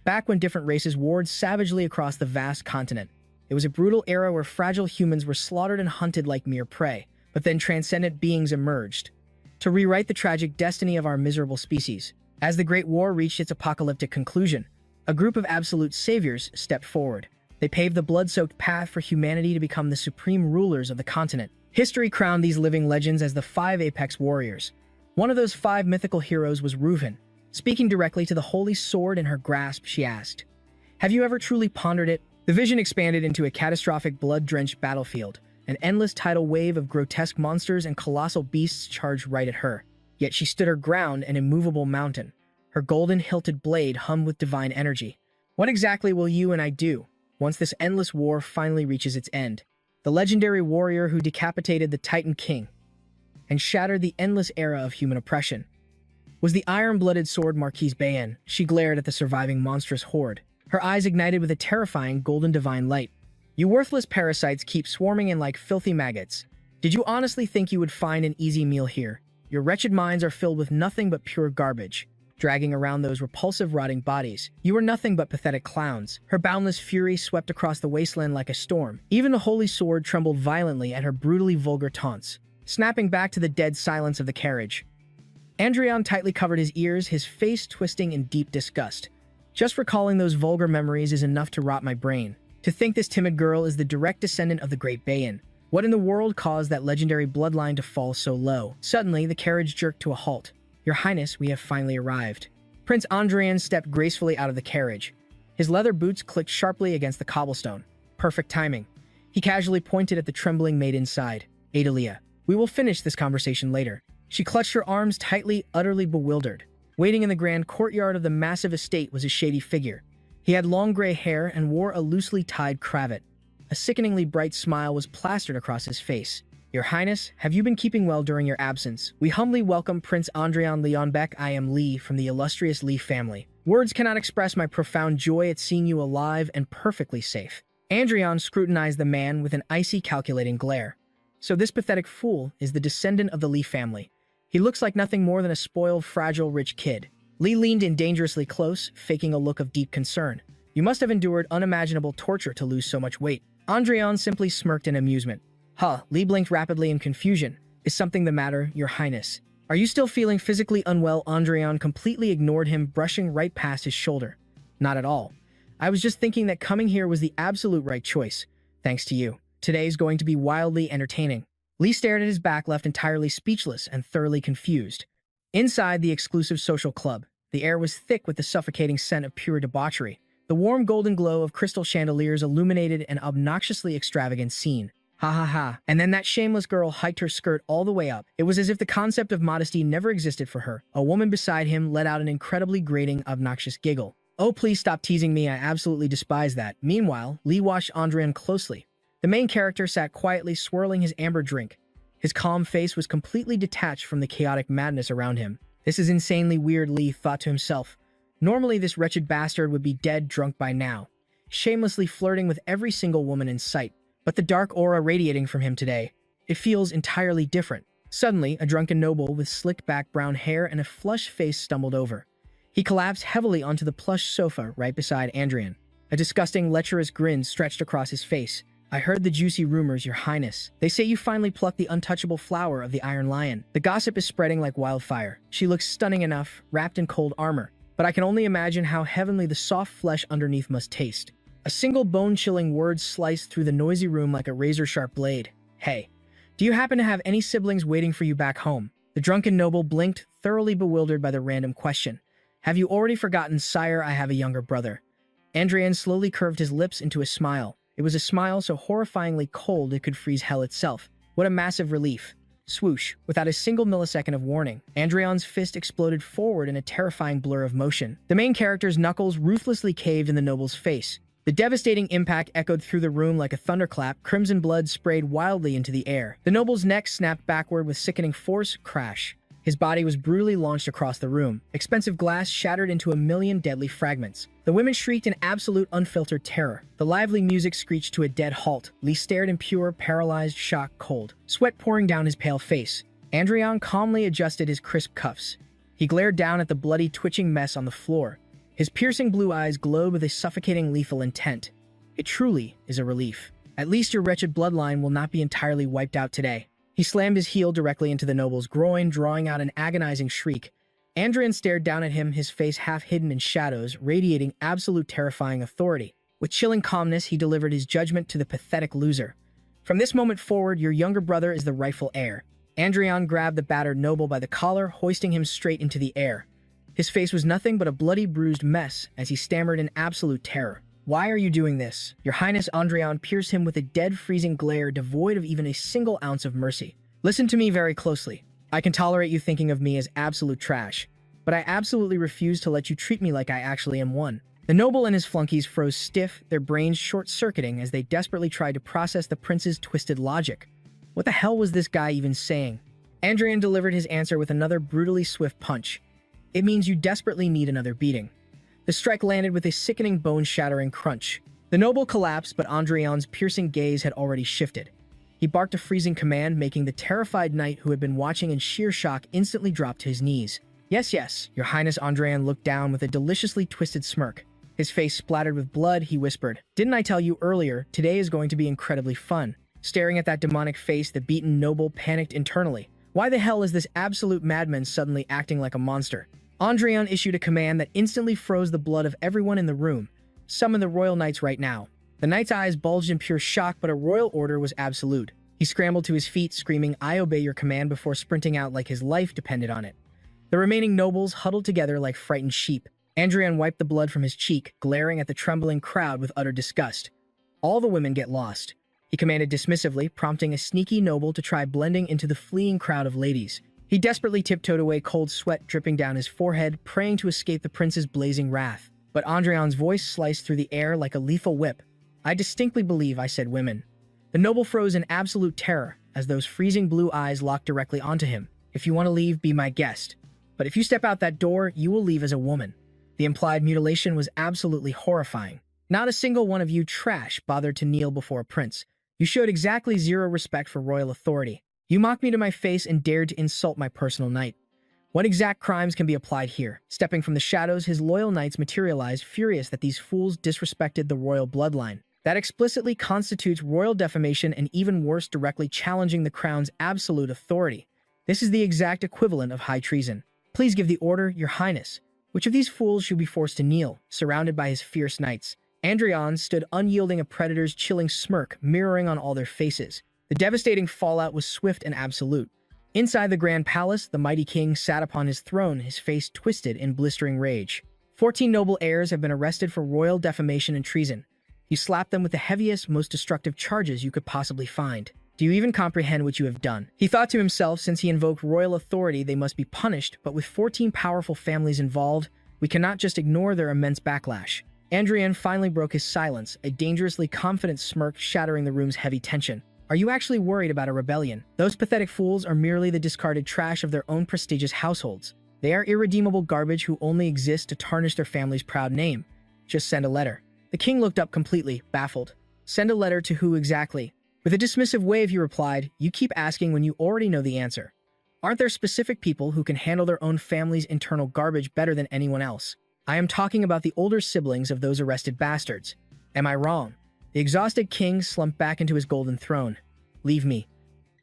Back when different races warred savagely across the vast continent. It was a brutal era where fragile humans were slaughtered and hunted like mere prey. But then transcendent beings emerged to rewrite the tragic destiny of our miserable species. As the Great War reached its apocalyptic conclusion, a group of absolute saviors stepped forward. They paved the blood-soaked path for humanity to become the supreme rulers of the continent. History crowned these living legends as the 5 apex warriors. One of those 5 mythical heroes was Reuven. Speaking directly to the holy sword in her grasp, she asked, "Have you ever truly pondered it?" The vision expanded into a catastrophic, blood-drenched battlefield. An endless tidal wave of grotesque monsters and colossal beasts charged right at her. Yet she stood her ground, an immovable mountain. Her golden-hilted blade hummed with divine energy. What exactly will you and I do once this endless war finally reaches its end? The legendary warrior who decapitated the Titan King and shattered the endless era of human oppression was the iron-blooded sword Marquise Bayan. She glared at the surviving monstrous horde. Her eyes ignited with a terrifying golden divine light. You worthless parasites keep swarming in like filthy maggots. Did you honestly think you would find an easy meal here? Your wretched minds are filled with nothing but pure garbage, dragging around those repulsive, rotting bodies. You are nothing but pathetic clowns. Her boundless fury swept across the wasteland like a storm. Even the holy sword trembled violently at her brutally vulgar taunts, snapping back to the dead silence of the carriage. Andreon tightly covered his ears, his face twisting in deep disgust. Just recalling those vulgar memories is enough to rot my brain. To think this timid girl is the direct descendant of the great Bayan. What in the world caused that legendary bloodline to fall so low? Suddenly, the carriage jerked to a halt. Your Highness, we have finally arrived. Prince Andreon stepped gracefully out of the carriage. His leather boots clicked sharply against the cobblestone. Perfect timing. He casually pointed at the trembling maid inside. Adalia, we will finish this conversation later. She clutched her arms tightly, utterly bewildered. Waiting in the grand courtyard of the massive estate was a shady figure. He had long gray hair and wore a loosely tied cravat. A sickeningly bright smile was plastered across his face. Your Highness, have you been keeping well during your absence? We humbly welcome Prince Andreon Leonbeck. I am Lee from the illustrious Lee family. Words cannot express my profound joy at seeing you alive and perfectly safe. Andreon scrutinized the man with an icy, calculating glare. So this pathetic fool is the descendant of the Lee family. He looks like nothing more than a spoiled, fragile, rich kid. Lee leaned in dangerously close, faking a look of deep concern. You must have endured unimaginable torture to lose so much weight. Andreon simply smirked in amusement. Huh, Lee blinked rapidly in confusion. Is something the matter, Your Highness? Are you still feeling physically unwell? Andreon completely ignored him, brushing right past his shoulder. Not at all. I was just thinking that coming here was the absolute right choice, thanks to you. Today's going to be wildly entertaining. Lee stared at his back, left entirely speechless and thoroughly confused. Inside the exclusive social club, the air was thick with the suffocating scent of pure debauchery. The warm golden glow of crystal chandeliers illuminated an obnoxiously extravagant scene. Ha ha ha. And then that shameless girl hiked her skirt all the way up. It was as if the concept of modesty never existed for her. A woman beside him let out an incredibly grating, obnoxious giggle. Oh, please stop teasing me. I absolutely despise that. Meanwhile, Lee watched Andreon closely. The main character sat quietly swirling his amber drink. His calm face was completely detached from the chaotic madness around him. This is insanely weird, Lee thought to himself. Normally, this wretched bastard would be dead drunk by now, shamelessly flirting with every single woman in sight. But the dark aura radiating from him today, it feels entirely different. Suddenly, a drunken noble with slicked-back brown hair and a flushed face stumbled over. He collapsed heavily onto the plush sofa right beside Andreon. A disgusting, lecherous grin stretched across his face. I heard the juicy rumors, Your Highness. They say you finally plucked the untouchable flower of the Iron Lion. The gossip is spreading like wildfire. She looks stunning enough, wrapped in cold armor. But I can only imagine how heavenly the soft flesh underneath must taste. A single bone-chilling word sliced through the noisy room like a razor-sharp blade. Hey, do you happen to have any siblings waiting for you back home? The drunken noble blinked, thoroughly bewildered by the random question. Have you already forgotten, sire? I have a younger brother. Andreon slowly curved his lips into a smile. It was a smile so horrifyingly cold it could freeze hell itself. What a massive relief. Swoosh. Without a single millisecond of warning, Andreon's fist exploded forward in a terrifying blur of motion. The main character's knuckles ruthlessly caved in the noble's face. The devastating impact echoed through the room like a thunderclap. Crimson blood sprayed wildly into the air. The noble's neck snapped backward with sickening force. Crash. His body was brutally launched across the room. Expensive glass shattered into a million deadly fragments. The women shrieked in absolute unfiltered terror. The lively music screeched to a dead halt. Lee stared in pure, paralyzed shock, cold, sweat pouring down his pale face. Andreon calmly adjusted his crisp cuffs. He glared down at the bloody, twitching mess on the floor. His piercing blue eyes glowed with a suffocating, lethal intent. It truly is a relief. At least your wretched bloodline will not be entirely wiped out today. He slammed his heel directly into the noble's groin, drawing out an agonizing shriek. Andreon stared down at him, his face half hidden in shadows, radiating absolute terrifying authority. With chilling calmness, he delivered his judgment to the pathetic loser. From this moment forward, your younger brother is the rightful heir. Andreon grabbed the battered noble by the collar, hoisting him straight into the air. His face was nothing but a bloody, bruised mess as he stammered in absolute terror. Why are you doing this? Your Highness. Andreon pierced him with a dead, freezing glare devoid of even a single ounce of mercy. Listen to me very closely. I can tolerate you thinking of me as absolute trash, but I absolutely refuse to let you treat me like I actually am one. The noble and his flunkies froze stiff, their brains short-circuiting as they desperately tried to process the prince's twisted logic. What the hell was this guy even saying? Andreon delivered his answer with another brutally swift punch. It means you desperately need another beating. The strike landed with a sickening, bone-shattering crunch. The noble collapsed, but Andreon's piercing gaze had already shifted. He barked a freezing command, making the terrified knight who had been watching in sheer shock instantly drop to his knees. Yes, yes, Your Highness. Andreon looked down with a deliciously twisted smirk. His face splattered with blood, he whispered, Didn't I tell you earlier, today is going to be incredibly fun. Staring at that demonic face, the beaten noble panicked internally. Why the hell is this absolute madman suddenly acting like a monster? Andreon issued a command that instantly froze the blood of everyone in the room. Summon the royal knights right now. The knight's eyes bulged in pure shock, but a royal order was absolute. He scrambled to his feet, screaming, I obey your command, before sprinting out like his life depended on it. The remaining nobles huddled together like frightened sheep. Andreon wiped the blood from his cheek, glaring at the trembling crowd with utter disgust. All the women get lost, he commanded dismissively, prompting a sneaky noble to try blending into the fleeing crowd of ladies. He desperately tiptoed away, cold sweat dripping down his forehead, praying to escape the prince's blazing wrath. But Andreon's voice sliced through the air like a lethal whip. I distinctly believe I said women. The noble froze in absolute terror as those freezing blue eyes locked directly onto him. If you want to leave, be my guest. But if you step out that door, you will leave as a woman. The implied mutilation was absolutely horrifying. Not a single one of you trash bothered to kneel before a prince. You showed exactly zero respect for royal authority. You mocked me to my face and dared to insult my personal knight. What exact crimes can be applied here? Stepping from the shadows, his loyal knights materialized, furious that these fools disrespected the royal bloodline. That explicitly constitutes royal defamation and even worse, directly challenging the crown's absolute authority. This is the exact equivalent of high treason. Please give the order, your highness. Which of these fools should be forced to kneel, surrounded by his fierce knights? Andreon stood unyielding, a predator's chilling smirk mirroring on all their faces. The devastating fallout was swift and absolute. Inside the grand palace, the mighty king sat upon his throne, his face twisted in blistering rage. 14 noble heirs have been arrested for royal defamation and treason. You slapped them with the heaviest, most destructive charges you could possibly find. Do you even comprehend what you have done? He thought to himself, since he invoked royal authority, they must be punished, but with 14 powerful families involved, we cannot just ignore their immense backlash. Andreon finally broke his silence, a dangerously confident smirk shattering the room's heavy tension. Are you actually worried about a rebellion? Those pathetic fools are merely the discarded trash of their own prestigious households. They are irredeemable garbage who only exist to tarnish their family's proud name. Just send a letter. The king looked up completely, baffled. Send a letter to who exactly? With a dismissive wave, he replied, you keep asking when you already know the answer. Aren't there specific people who can handle their own family's internal garbage better than anyone else? I am talking about the older siblings of those arrested bastards. Am I wrong? The exhausted king slumped back into his golden throne. Leave me.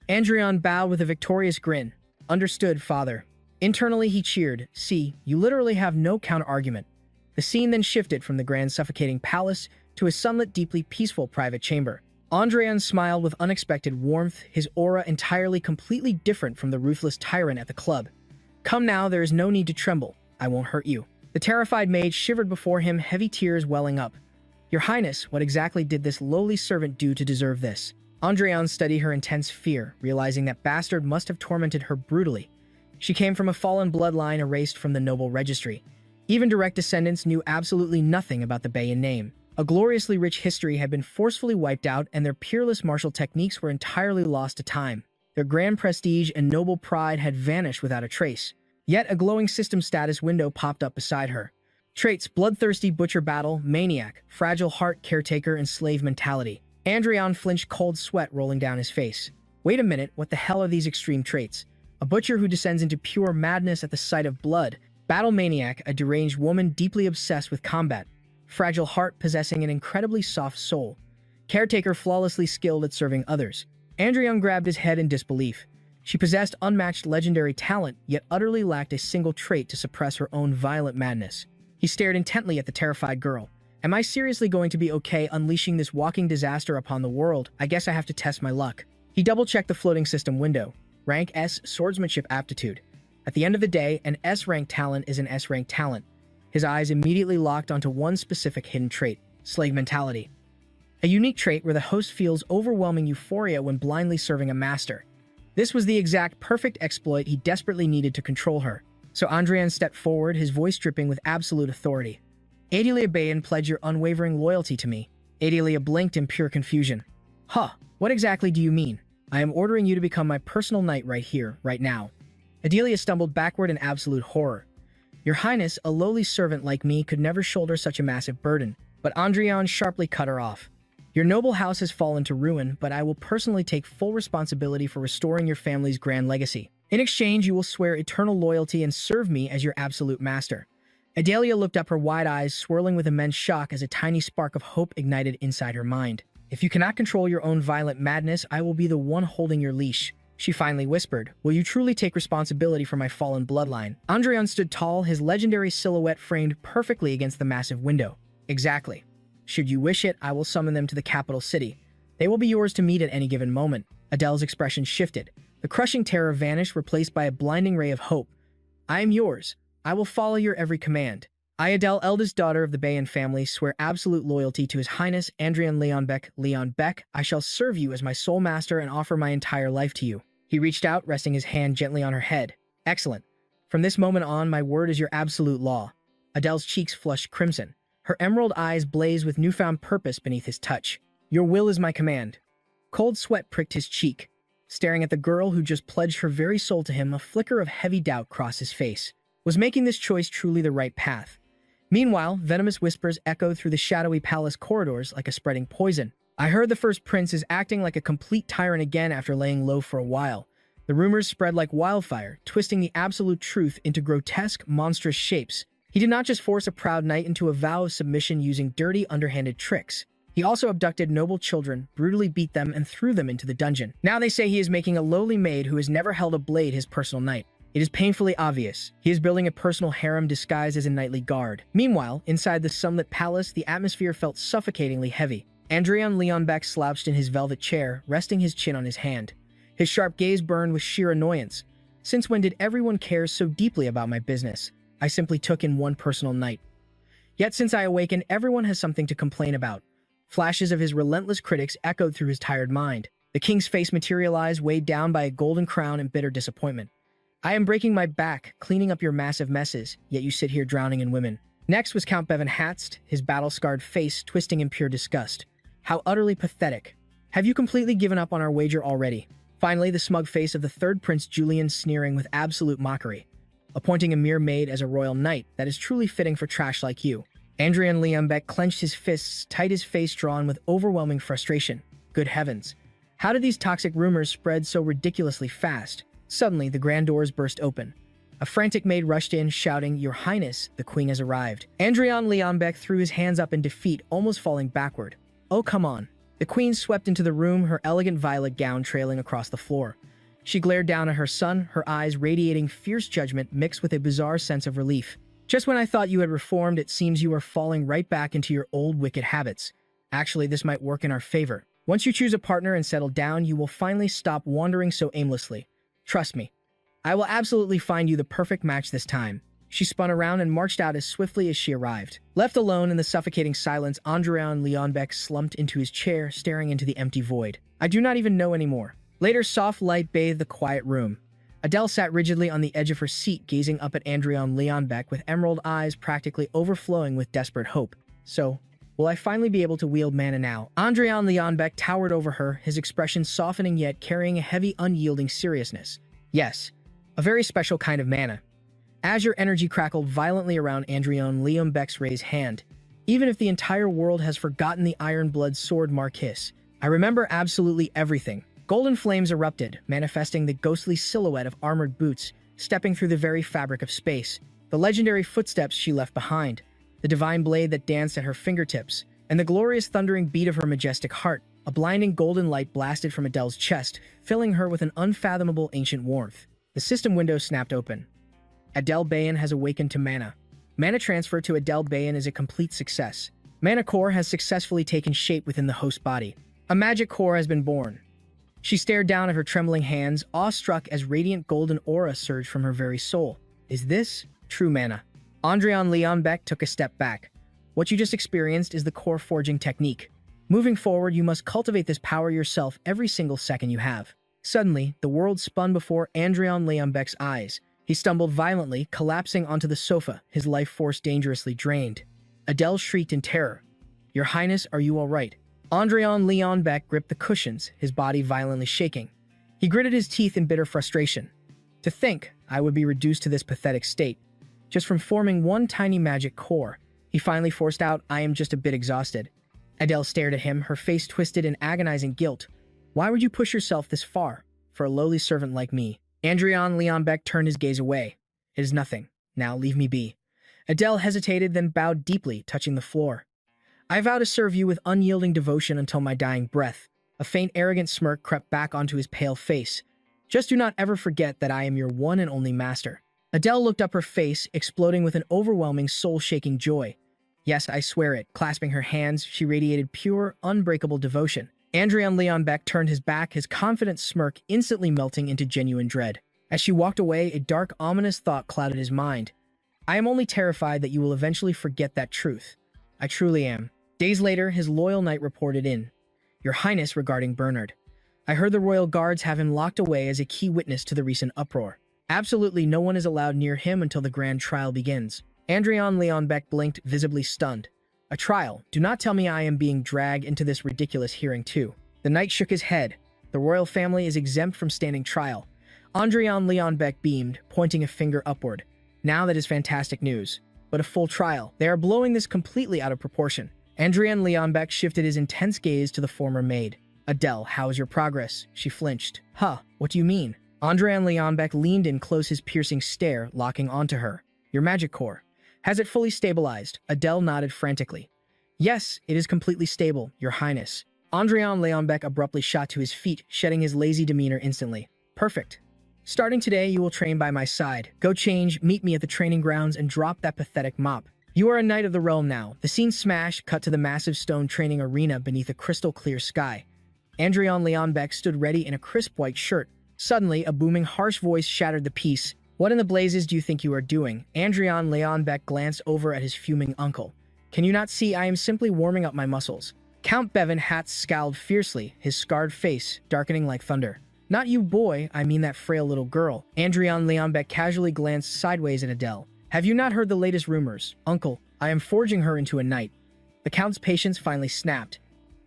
Andreon bowed with a victorious grin. Understood, father. Internally, he cheered. See, you literally have no counter-argument. The scene then shifted from the grand suffocating palace to a sunlit, deeply peaceful private chamber. Andreon smiled with unexpected warmth, his aura entirely completely different from the ruthless tyrant at the club. Come now, there is no need to tremble. I won't hurt you. The terrified maid shivered before him, heavy tears welling up. Your highness, what exactly did this lowly servant do to deserve this? Andreon studied her intense fear, realizing that bastard must have tormented her brutally. She came from a fallen bloodline erased from the noble registry. Even direct descendants knew absolutely nothing about the Bayan name. A gloriously rich history had been forcefully wiped out, and their peerless martial techniques were entirely lost to time. Their grand prestige and noble pride had vanished without a trace. Yet a glowing system status window popped up beside her. Traits: bloodthirsty butcher battle, maniac, fragile heart, caretaker, and slave mentality. Andreon flinched, cold sweat rolling down his face. Wait a minute, what the hell are these extreme traits? A butcher who descends into pure madness at the sight of blood. Battle maniac, a deranged woman deeply obsessed with combat. Fragile heart, possessing an incredibly soft soul. Caretaker, flawlessly skilled at serving others. Andreon grabbed his head in disbelief. She possessed unmatched legendary talent, yet utterly lacked a single trait to suppress her own violent madness. He stared intently at the terrified girl. Am I seriously going to be okay unleashing this walking disaster upon the world? I guess I have to test my luck. He double-checked the floating system window. Rank S, swordsmanship aptitude. At the end of the day, an S-rank talent is an S-rank talent. His eyes immediately locked onto one specific hidden trait: slave mentality. A unique trait where the host feels overwhelming euphoria when blindly serving a master. This was the exact perfect exploit he desperately needed to control her. So Andreon stepped forward, his voice dripping with absolute authority. Adelia Bayan, pledge your unwavering loyalty to me. Adelia blinked in pure confusion. Huh, what exactly do you mean? I am ordering you to become my personal knight right here, right now. Adelia stumbled backward in absolute horror. Your highness, a lowly servant like me could never shoulder such a massive burden. But Andreon sharply cut her off. Your noble house has fallen to ruin, but I will personally take full responsibility for restoring your family's grand legacy. In exchange, you will swear eternal loyalty and serve me as your absolute master. Adelia looked up, her wide eyes swirling with immense shock as a tiny spark of hope ignited inside her mind. If you cannot control your own violent madness, I will be the one holding your leash. She finally whispered, will you truly take responsibility for my fallen bloodline? Andreon stood tall, his legendary silhouette framed perfectly against the massive window. Exactly. Should you wish it, I will summon them to the capital city. They will be yours to meet at any given moment. Adele's expression shifted. The crushing terror vanished, replaced by a blinding ray of hope. I am yours. I will follow your every command. I, Adele, eldest daughter of the Bayan family, swear absolute loyalty to His Highness Andreon Leonbeck. Leonbeck, I shall serve you as my sole master and offer my entire life to you. He reached out, resting his hand gently on her head. Excellent. From this moment on, my word is your absolute law. Adele's cheeks flushed crimson. Her emerald eyes blazed with newfound purpose beneath his touch. Your will is my command. Cold sweat pricked his cheek. Staring at the girl who just pledged her very soul to him, a flicker of heavy doubt crossed his face. Was making this choice truly the right path? Meanwhile, venomous whispers echoed through the shadowy palace corridors like a spreading poison. I heard the First Prince is acting like a complete tyrant again after laying low for a while. The rumors spread like wildfire, twisting the absolute truth into grotesque, monstrous shapes. He did not just force a proud knight into a vow of submission using dirty, underhanded tricks. He also abducted noble children, brutally beat them, and threw them into the dungeon. Now they say he is making a lowly maid who has never held a blade his personal knight. It is painfully obvious. He is building a personal harem disguised as a knightly guard. Meanwhile, inside the sunlit palace, the atmosphere felt suffocatingly heavy. Andreon Leonbeck slouched in his velvet chair, resting his chin on his hand. His sharp gaze burned with sheer annoyance. Since when did everyone care so deeply about my business? I simply took in one personal night. Yet since I awakened, everyone has something to complain about. Flashes of his relentless critics echoed through his tired mind. The king's face materialized, weighed down by a golden crown and bitter disappointment. I am breaking my back, cleaning up your massive messes, yet you sit here drowning in women. Next was Count Bevan Hatst, his battle-scarred face twisting in pure disgust. How utterly pathetic. Have you completely given up on our wager already? Finally, the smug face of the third Prince Julian sneering with absolute mockery. Appointing a mere maid as a royal knight, that is truly fitting for trash like you. Andreon Leonbeck clenched his fists, tight, his face drawn with overwhelming frustration. Good heavens. How did these toxic rumors spread so ridiculously fast? Suddenly, the grand doors burst open. A frantic maid rushed in, shouting, "Your Highness, the Queen has arrived." Andreon Leonbeck threw his hands up in defeat, almost falling backward. Oh, come on. The Queen swept into the room, her elegant violet gown trailing across the floor. She glared down at her son, her eyes radiating fierce judgment mixed with a bizarre sense of relief. Just when I thought you had reformed, it seems you are falling right back into your old wicked habits. Actually, this might work in our favor. Once you choose a partner and settle down, you will finally stop wandering so aimlessly. Trust me. I will absolutely find you the perfect match this time. She spun around and marched out as swiftly as she arrived. Left alone in the suffocating silence, Andreon Leonbeck slumped into his chair, staring into the empty void. I do not even know anymore. Later, soft light bathed the quiet room. Adele sat rigidly on the edge of her seat, gazing up at Andreon Leonbeck with emerald eyes practically overflowing with desperate hope. So, will I finally be able to wield mana now? Andreon Leonbeck towered over her, his expression softening yet carrying a heavy, unyielding seriousness. Yes, a very special kind of mana. Azure energy crackled violently around Andreon Leonbeck's raised hand. Even if the entire world has forgotten the Iron Blood Sword Marquis, I remember absolutely everything. Golden flames erupted, manifesting the ghostly silhouette of armored boots, stepping through the very fabric of space. The legendary footsteps she left behind, the divine blade that danced at her fingertips, and the glorious thundering beat of her majestic heart. A blinding golden light blasted from Adele's chest, filling her with an unfathomable ancient warmth. The system window snapped open. Adele Bayan has awakened to mana. Mana transfer to Adele Bayan is a complete success. Mana core has successfully taken shape within the host body. A magic core has been born. She stared down at her trembling hands, awestruck as radiant golden aura surged from her very soul. Is this true mana? Andreon Leonbeck took a step back. What you just experienced is the core forging technique. Moving forward, you must cultivate this power yourself every single second you have. Suddenly, the world spun before Andreon Leonbeck's eyes. He stumbled violently, collapsing onto the sofa, his life force dangerously drained. Adele shrieked in terror. Your Highness, are you all right? Andreon Leonbeck gripped the cushions, his body violently shaking. He gritted his teeth in bitter frustration. To think I would be reduced to this pathetic state, just from forming one tiny magic core. He finally forced out, I am just a bit exhausted. Adele stared at him, her face twisted in agonizing guilt. Why would you push yourself this far, for a lowly servant like me? Andreon Leonbeck turned his gaze away. It is nothing. Now leave me be. Adele hesitated, then bowed deeply, touching the floor. I vow to serve you with unyielding devotion until my dying breath. A faint, arrogant smirk crept back onto his pale face. Just do not ever forget that I am your one and only master. Adele looked up, her face exploding with an overwhelming, soul-shaking joy. Yes, I swear it. Clasping her hands, she radiated pure, unbreakable devotion. Andreon Leonbeck turned his back, his confident smirk instantly melting into genuine dread. As she walked away, a dark, ominous thought clouded his mind. I am only terrified that you will eventually forget that truth. I truly am. Days later, his loyal knight reported in. Your Highness, regarding Bernard. I heard the royal guards have him locked away as a key witness to the recent uproar. Absolutely no one is allowed near him until the grand trial begins. Andreon Leonbeck blinked, visibly stunned. A trial? Do not tell me I am being dragged into this ridiculous hearing too. The knight shook his head. The royal family is exempt from standing trial. Andreon Leonbeck beamed, pointing a finger upward. Now that is fantastic news. But a full trial. They are blowing this completely out of proportion. Andreon Leonbeck shifted his intense gaze to the former maid. Adele, how is your progress? She flinched. Huh, what do you mean? Andreon Leonbeck leaned in close, his piercing stare locking onto her. Your magic core. Has it fully stabilized? Adele nodded frantically. Yes, it is completely stable, Your Highness. Andreon Leonbeck abruptly shot to his feet, shedding his lazy demeanor instantly. Perfect. Starting today, you will train by my side. Go change, meet me at the training grounds, and drop that pathetic mop. You are a knight of the realm now. The scene smashed, cut to the massive stone training arena beneath a crystal-clear sky. Andreon Leonbeck stood ready in a crisp white shirt. Suddenly, a booming, harsh voice shattered the peace. What in the blazes do you think you are doing? Andreon Leonbeck glanced over at his fuming uncle. Can you not see I am simply warming up my muscles? Count Bevan Hatz scowled fiercely, his scarred face darkening like thunder. Not you, boy, I mean that frail little girl. Andreon Leonbeck casually glanced sideways at Adele. Have you not heard the latest rumors? Uncle, I am forging her into a knight. The Count's patience finally snapped.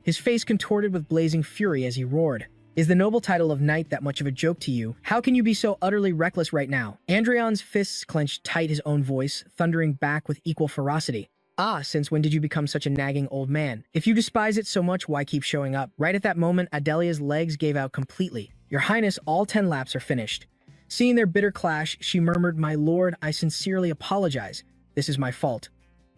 His face contorted with blazing fury as he roared. Is the noble title of knight that much of a joke to you? How can you be so utterly reckless right now? Andreon's fists clenched tight, his own voice thundering back with equal ferocity. Ah, since when did you become such a nagging old man? If you despise it so much, why keep showing up? Right at that moment, Adelia's legs gave out completely. Your Highness, all 10 laps are finished. Seeing their bitter clash, she murmured, My lord, I sincerely apologize. This is my fault.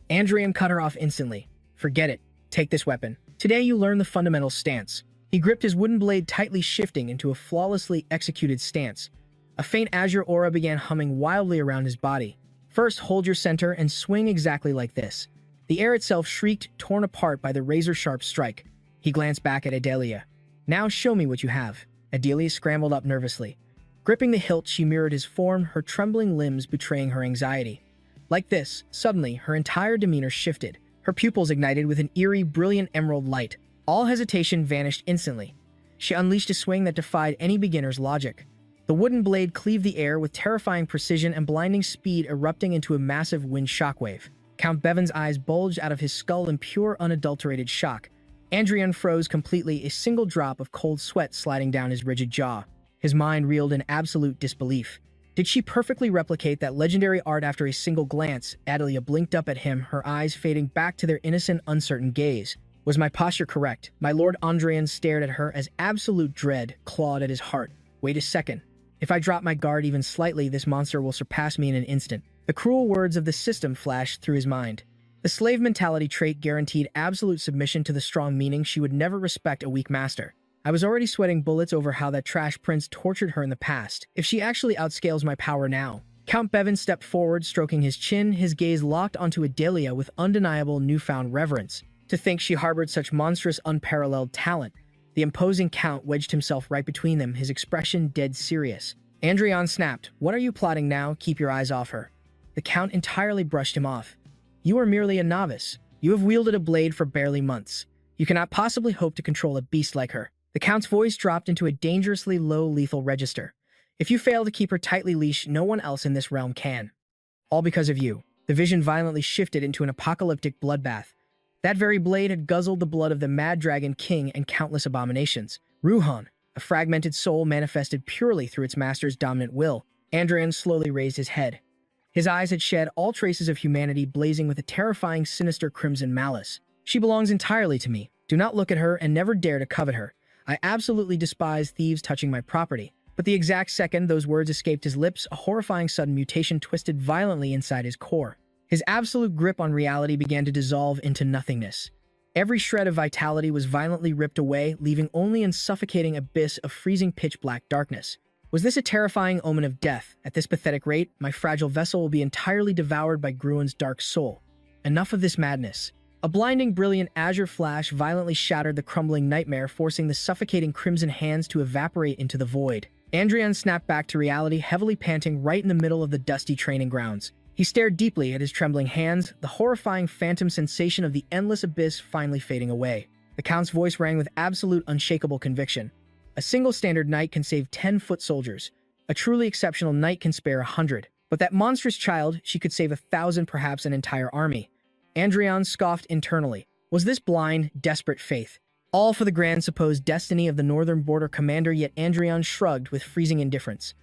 Andreon cut her off instantly. Forget it. Take this weapon. Today you learn the fundamental stance. He gripped his wooden blade tightly, shifting into a flawlessly executed stance. A faint azure aura began humming wildly around his body. First, hold your center and swing exactly like this. The air itself shrieked, torn apart by the razor-sharp strike. He glanced back at Adelia. Now show me what you have. Adelia scrambled up nervously. Gripping the hilt, she mirrored his form, her trembling limbs betraying her anxiety. Like this, suddenly, her entire demeanor shifted. Her pupils ignited with an eerie, brilliant emerald light. All hesitation vanished instantly. She unleashed a swing that defied any beginner's logic. The wooden blade cleaved the air with terrifying precision and blinding speed, erupting into a massive wind shockwave. Count Bevan's eyes bulged out of his skull in pure, unadulterated shock. Andreon froze completely, a single drop of cold sweat sliding down his rigid jaw. His mind reeled in absolute disbelief. Did she perfectly replicate that legendary art after a single glance? Adelia blinked up at him, her eyes fading back to their innocent, uncertain gaze. Was my posture correct? My lord Andreon stared at her as absolute dread clawed at his heart. Wait a second. If I drop my guard even slightly, this monster will surpass me in an instant. The cruel words of the system flashed through his mind. The slave mentality trait guaranteed absolute submission to the strong, meaning she would never respect a weak master. I was already sweating bullets over how that trash prince tortured her in the past. If she actually outscales my power now. Count Bevan stepped forward, stroking his chin, his gaze locked onto Adelia with undeniable newfound reverence. To think she harbored such monstrous, unparalleled talent. The imposing Count wedged himself right between them, his expression dead serious. Andreon snapped. What are you plotting now? Keep your eyes off her. The Count entirely brushed him off. You are merely a novice. You have wielded a blade for barely months. You cannot possibly hope to control a beast like her. The Count's voice dropped into a dangerously low lethal register. If you fail to keep her tightly leashed, no one else in this realm can. All because of you. The vision violently shifted into an apocalyptic bloodbath. That very blade had guzzled the blood of the Mad Dragon King and countless abominations. Ruhan, a fragmented soul manifested purely through its master's dominant will. Andreon slowly raised his head. His eyes had shed all traces of humanity, blazing with a terrifying, sinister crimson malice. She belongs entirely to me. Do not look at her and never dare to covet her. I absolutely despise thieves touching my property. But the exact second those words escaped his lips, a horrifying sudden mutation twisted violently inside his core. His absolute grip on reality began to dissolve into nothingness. Every shred of vitality was violently ripped away, leaving only an suffocating abyss of freezing pitch-black darkness. Was this a terrifying omen of death? At this pathetic rate, my fragile vessel will be entirely devoured by Groon's dark soul. Enough of this madness. A blinding, brilliant azure flash violently shattered the crumbling nightmare, forcing the suffocating crimson hands to evaporate into the void. Andreon snapped back to reality, heavily panting right in the middle of the dusty training grounds. He stared deeply at his trembling hands, the horrifying phantom sensation of the endless abyss finally fading away. The Count's voice rang with absolute unshakable conviction. A single standard knight can save 10 foot soldiers. A truly exceptional knight can spare 100. But that monstrous child, she could save 1,000, perhaps an entire army. Andreon scoffed internally. Was this blind, desperate faith? All for the grand supposed destiny of the northern border commander, yet Andreon shrugged with freezing indifference.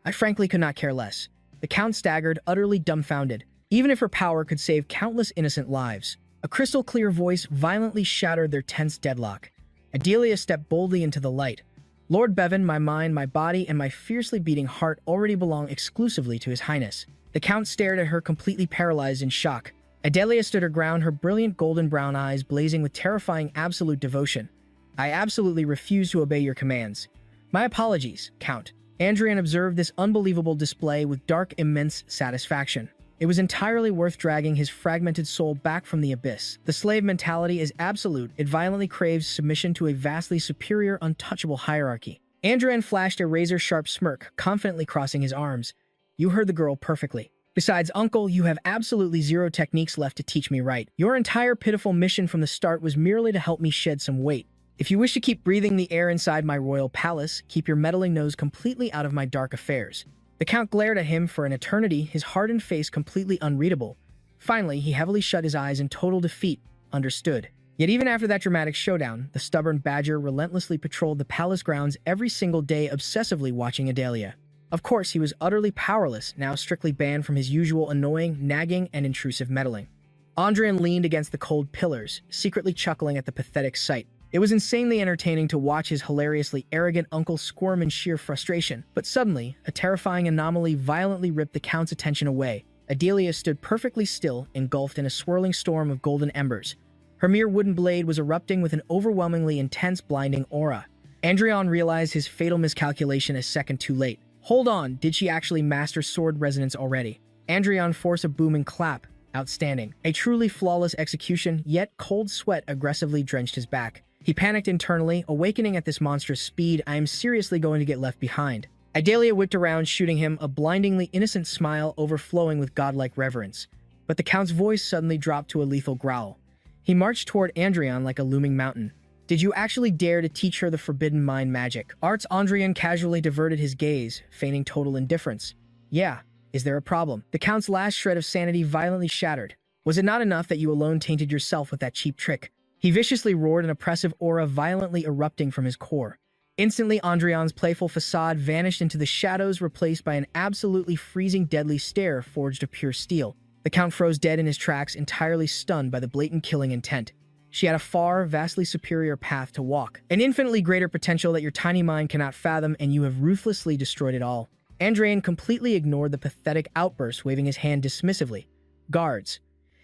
I frankly could not care less. The Count staggered, utterly dumbfounded. Even if her power could save countless innocent lives. A crystal-clear voice violently shattered their tense deadlock. Adelia stepped boldly into the light. Lord Bevan, my mind, my body, and my fiercely beating heart already belong exclusively to His Highness. The Count stared at her, completely paralyzed in shock. Adelia stood her ground, her brilliant golden brown eyes blazing with terrifying absolute devotion. I absolutely refuse to obey your commands. My apologies, Count. Andreon observed this unbelievable display with dark, immense satisfaction. It was entirely worth dragging his fragmented soul back from the abyss. The slave mentality is absolute. It violently craves submission to a vastly superior, untouchable hierarchy. Andreon flashed a razor-sharp smirk, confidently crossing his arms. You heard the girl perfectly. Besides, Uncle, you have absolutely zero techniques left to teach me right. Your entire pitiful mission from the start was merely to help me shed some weight. If you wish to keep breathing the air inside my royal palace, keep your meddling nose completely out of my dark affairs. The Count glared at him for an eternity, his hardened face completely unreadable. Finally, he heavily shut his eyes in total defeat. Understood. Yet even after that dramatic showdown, the stubborn badger relentlessly patrolled the palace grounds every single day, obsessively watching Adelia. Of course, he was utterly powerless, now strictly banned from his usual annoying, nagging, and intrusive meddling. Andreon leaned against the cold pillars, secretly chuckling at the pathetic sight. It was insanely entertaining to watch his hilariously arrogant uncle squirm in sheer frustration, but suddenly, a terrifying anomaly violently ripped the Count's attention away. Adelia stood perfectly still, engulfed in a swirling storm of golden embers. Her mere wooden blade was erupting with an overwhelmingly intense, blinding aura. Andreon realized his fatal miscalculation a second too late. Hold on, did she actually master sword resonance already? Andreon forced a booming clap. Outstanding. A truly flawless execution, yet cold sweat aggressively drenched his back. He panicked internally, awakening at this monstrous speed. I am seriously going to get left behind. Adelia whipped around, shooting him, a blindingly innocent smile overflowing with godlike reverence. But the Count's voice suddenly dropped to a lethal growl. He marched toward Andreon like a looming mountain. Did you actually dare to teach her the forbidden mind magic? Arts. Andreon casually diverted his gaze, feigning total indifference. Yeah, is there a problem? The Count's last shred of sanity violently shattered. Was it not enough that you alone tainted yourself with that cheap trick? He viciously roared, an oppressive aura violently erupting from his core. Instantly, Andreon's playful facade vanished into the shadows, replaced by an absolutely freezing, deadly stare forged of pure steel. The Count froze dead in his tracks, entirely stunned by the blatant killing intent. She had a far, vastly superior path to walk. An infinitely greater potential that your tiny mind cannot fathom, and you have ruthlessly destroyed it all. Andreon completely ignored the pathetic outburst, waving his hand dismissively. Guards,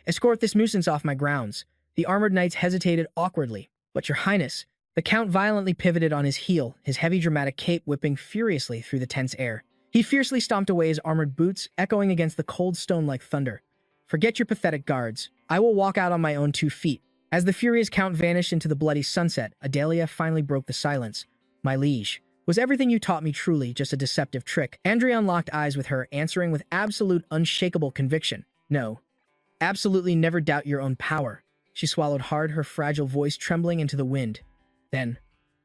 escort this nuisance off my grounds. The armored knights hesitated awkwardly. But your highness, the Count violently pivoted on his heel, his heavy dramatic cape whipping furiously through the tense air. He fiercely stomped away his armored boots, echoing against the cold stone like thunder. Forget your pathetic guards. I will walk out on my own 2 feet. As the furious Count vanished into the bloody sunset, Adelia finally broke the silence. My liege, was everything you taught me truly just a deceptive trick? Andreon locked eyes with her, answering with absolute, unshakable conviction. No. Absolutely never doubt your own power. She swallowed hard, her fragile voice trembling into the wind. Then,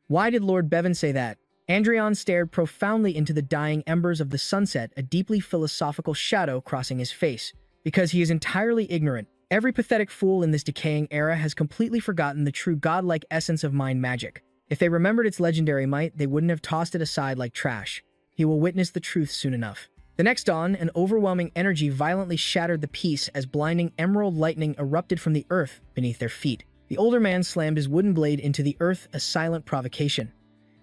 why did Lord Bevan say that? Andreon stared profoundly into the dying embers of the sunset, a deeply philosophical shadow crossing his face. Because he is entirely ignorant. Every pathetic fool in this decaying era has completely forgotten the true godlike essence of mind magic. If they remembered its legendary might, they wouldn't have tossed it aside like trash. He will witness the truth soon enough. The next dawn, an overwhelming energy violently shattered the peace as blinding emerald lightning erupted from the earth beneath their feet. The older man slammed his wooden blade into the earth, a silent provocation.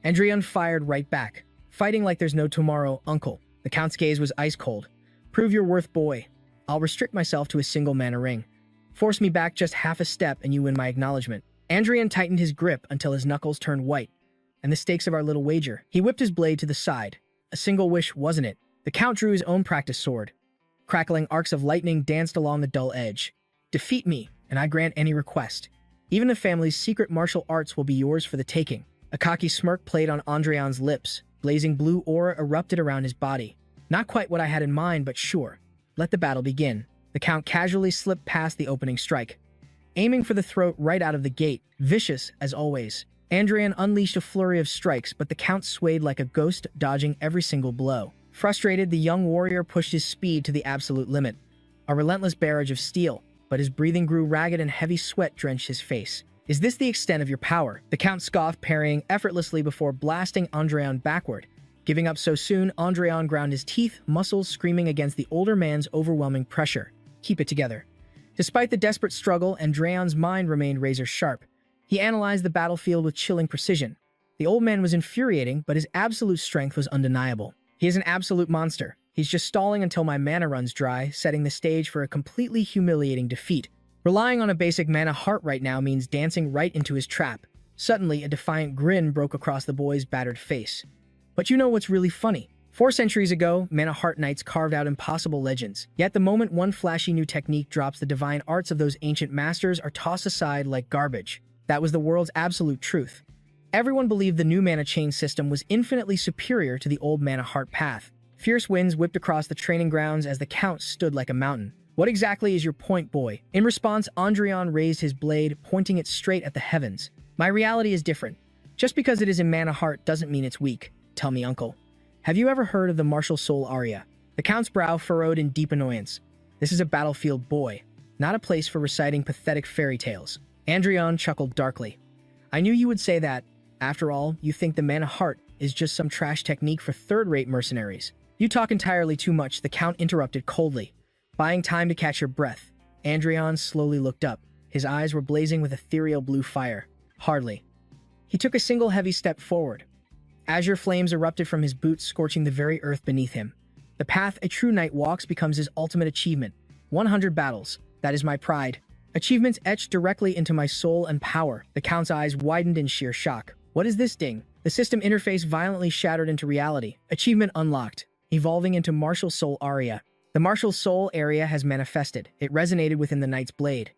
Andreon fired right back. Fighting like there's no tomorrow, uncle. The Count's gaze was ice cold. Prove your worth, boy. I'll restrict myself to a single mana ring. Force me back just half a step and you win my acknowledgement. Andreon tightened his grip until his knuckles turned white. And the stakes of our little wager. He whipped his blade to the side. A single wish, wasn't it? The Count drew his own practice sword. Crackling arcs of lightning danced along the dull edge. Defeat me, and I grant any request. Even the family's secret martial arts will be yours for the taking. A cocky smirk played on Andreon's lips. Blazing blue aura erupted around his body. Not quite what I had in mind, but sure. Let the battle begin. The Count casually slipped past the opening strike, aiming for the throat right out of the gate, vicious as always. Andreon unleashed a flurry of strikes, but the Count swayed like a ghost, dodging every single blow. Frustrated, the young warrior pushed his speed to the absolute limit, a relentless barrage of steel, but his breathing grew ragged and heavy sweat drenched his face. "Is this the extent of your power?" The Count scoffed, parrying effortlessly before blasting Andreon backward. Giving up so soon, Andreon ground his teeth, muscles screaming against the older man's overwhelming pressure. "Keep it together." Despite the desperate struggle, Andreon's mind remained razor-sharp. He analyzed the battlefield with chilling precision. The old man was infuriating, but his absolute strength was undeniable. "He is an absolute monster. He's just stalling until my mana runs dry, setting the stage for a completely humiliating defeat. Relying on a basic mana heart right now means dancing right into his trap." Suddenly, a defiant grin broke across the boy's battered face. "But you know what's really funny? 4 centuries ago, Mana Heart Knights carved out impossible legends. Yet the moment one flashy new technique drops, the divine arts of those ancient masters are tossed aside like garbage. That was the world's absolute truth. Everyone believed the new mana chain system was infinitely superior to the old Mana Heart path." Fierce winds whipped across the training grounds as the Count stood like a mountain. "What exactly is your point, boy?" In response, Andreon raised his blade, pointing it straight at the heavens. "My reality is different. Just because it is in Mana Heart doesn't mean it's weak. Tell me, uncle. Have you ever heard of the martial soul aria?" The Count's brow furrowed in deep annoyance. "This is a battlefield, boy, not a place for reciting pathetic fairy tales." Andreon chuckled darkly. "I knew you would say that. After all, you think the Mana Heart is just some trash technique for third-rate mercenaries." "You talk entirely too much," the Count interrupted coldly, buying time to catch your breath. Andreon slowly looked up. His eyes were blazing with ethereal blue fire. "Hardly." He took a single heavy step forward. Azure flames erupted from his boots, scorching the very earth beneath him. "The path a true knight walks becomes his ultimate achievement. 100 battles. That is my pride. Achievements etched directly into my soul and power." The Count's eyes widened in sheer shock. "What is this ding?" The system interface violently shattered into reality. Achievement unlocked. Evolving into Martial Soul Aria. The Martial Soul area has manifested. It resonated within the knight's blade,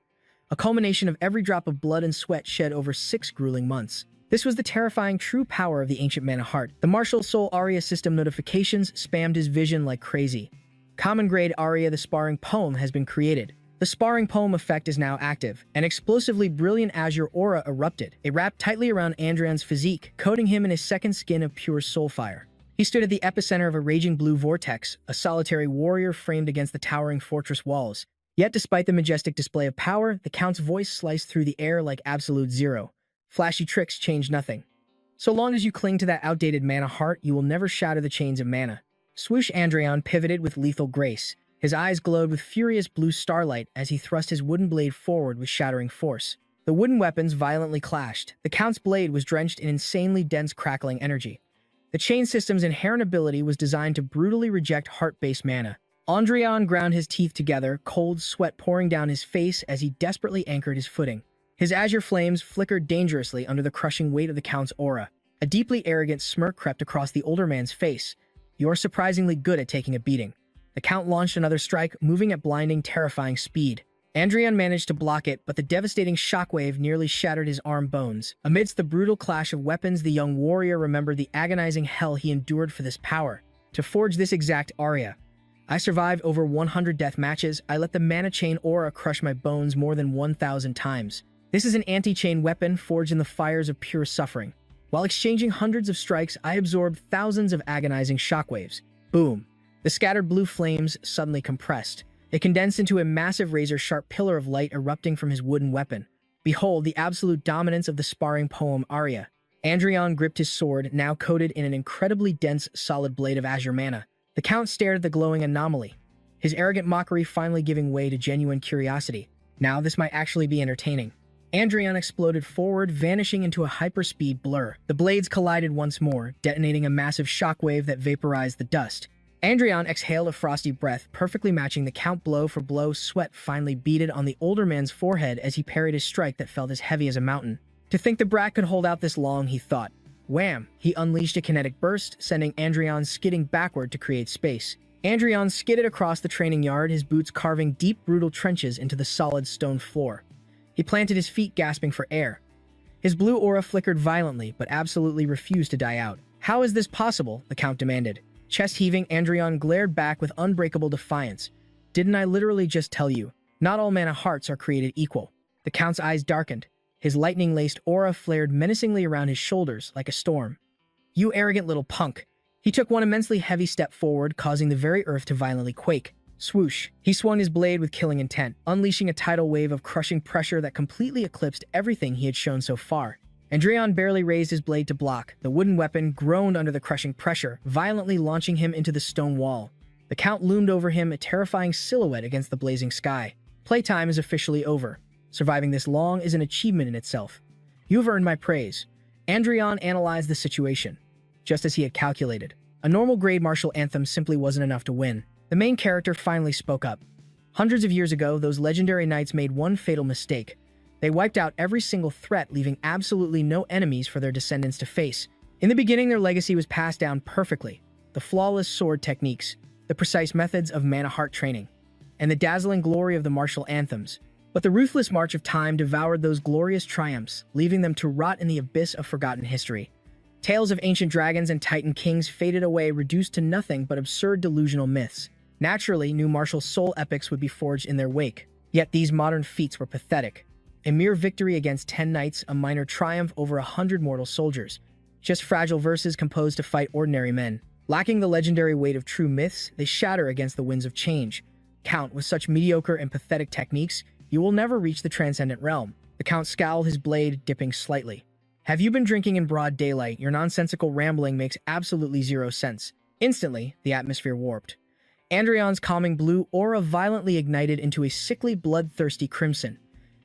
a culmination of every drop of blood and sweat shed over 6 grueling months. This was the terrifying true power of the ancient Mana Heart. The Martial Soul Aria system notifications spammed his vision like crazy. Common grade Aria, the sparring poem, has been created. The sparring poem effect is now active. An explosively brilliant azure aura erupted. It wrapped tightly around Andreon's physique, coating him in his second skin of pure soul fire. He stood at the epicenter of a raging blue vortex, a solitary warrior framed against the towering fortress walls. Yet despite the majestic display of power, the Count's voice sliced through the air like absolute zero. "Flashy tricks change nothing. So long as you cling to that outdated Mana Heart, you will never shatter the chains of mana." Swoosh! Andreon pivoted with lethal grace. His eyes glowed with furious blue starlight as he thrust his wooden blade forward with shattering force. The wooden weapons violently clashed. The Count's blade was drenched in insanely dense crackling energy. The chain system's inherent ability was designed to brutally reject heart-based mana. Andreon ground his teeth together, cold sweat pouring down his face as he desperately anchored his footing. His azure flames flickered dangerously under the crushing weight of the Count's aura. A deeply arrogant smirk crept across the older man's face. "You're surprisingly good at taking a beating." The Count launched another strike, moving at blinding, terrifying speed. Andreon managed to block it, but the devastating shockwave nearly shattered his arm bones. Amidst the brutal clash of weapons, the young warrior remembered the agonizing hell he endured for this power. To forge this exact aria. "I survived over 100 death matches. I let the mana chain aura crush my bones more than 1,000 times. This is an anti-chain weapon forged in the fires of pure suffering. While exchanging hundreds of strikes, I absorbed thousands of agonizing shockwaves." Boom! The scattered blue flames suddenly compressed. It condensed into a massive razor-sharp pillar of light erupting from his wooden weapon. Behold, the absolute dominance of the sparring poem aria. Andreon gripped his sword, now coated in an incredibly dense, solid blade of azure mana. The Count stared at the glowing anomaly, his arrogant mockery finally giving way to genuine curiosity. Now this might actually be entertaining. Andreon exploded forward, vanishing into a hyperspeed blur. The blades collided once more, detonating a massive shockwave that vaporized the dust. Andreon exhaled a frosty breath, perfectly matching the Count blow for blow. Sweat finally beaded on the older man's forehead as he parried a strike that felt as heavy as a mountain. To think the brat could hold out this long, he thought. Wham! He unleashed a kinetic burst, sending Andreon skidding backward to create space. Andreon skidded across the training yard, his boots carving deep, brutal trenches into the solid stone floor. He planted his feet, gasping for air. His blue aura flickered violently, but absolutely refused to die out. "How is this possible?" the Count demanded. Chest heaving, Andreon glared back with unbreakable defiance. Didn't I literally just tell you? Not all mana hearts are created equal. The Count's eyes darkened. His lightning-laced aura flared menacingly around his shoulders like a storm. You arrogant little punk. He took one immensely heavy step forward, causing the very earth to violently quake. Swoosh. He swung his blade with killing intent, unleashing a tidal wave of crushing pressure that completely eclipsed everything he had shown so far. Andreon barely raised his blade to block. The wooden weapon groaned under the crushing pressure, violently launching him into the stone wall. The Count loomed over him, a terrifying silhouette against the blazing sky. Playtime is officially over. Surviving this long is an achievement in itself. You've earned my praise. Andreon analyzed the situation. Just as he had calculated, a normal grade martial anthem simply wasn't enough to win. The main character finally spoke up. Hundreds of years ago, those legendary knights made one fatal mistake. They wiped out every single threat, leaving absolutely no enemies for their descendants to face. In the beginning, their legacy was passed down perfectly. The flawless sword techniques, the precise methods of mana heart training, and the dazzling glory of the martial anthems. But the ruthless march of time devoured those glorious triumphs, leaving them to rot in the abyss of forgotten history. Tales of ancient dragons and titan kings faded away, reduced to nothing but absurd delusional myths. Naturally, new martial soul epics would be forged in their wake. Yet these modern feats were pathetic. A mere victory against 10 knights, a minor triumph over 100 mortal soldiers. Just fragile verses composed to fight ordinary men. Lacking the legendary weight of true myths, they shatter against the winds of change. Count, with such mediocre and pathetic techniques, you will never reach the transcendent realm. The Count scowled, his blade dipping slightly. Have you been drinking in broad daylight? Your nonsensical rambling makes absolutely zero sense. Instantly, the atmosphere warped. Andreon's calming blue aura violently ignited into a sickly, bloodthirsty crimson.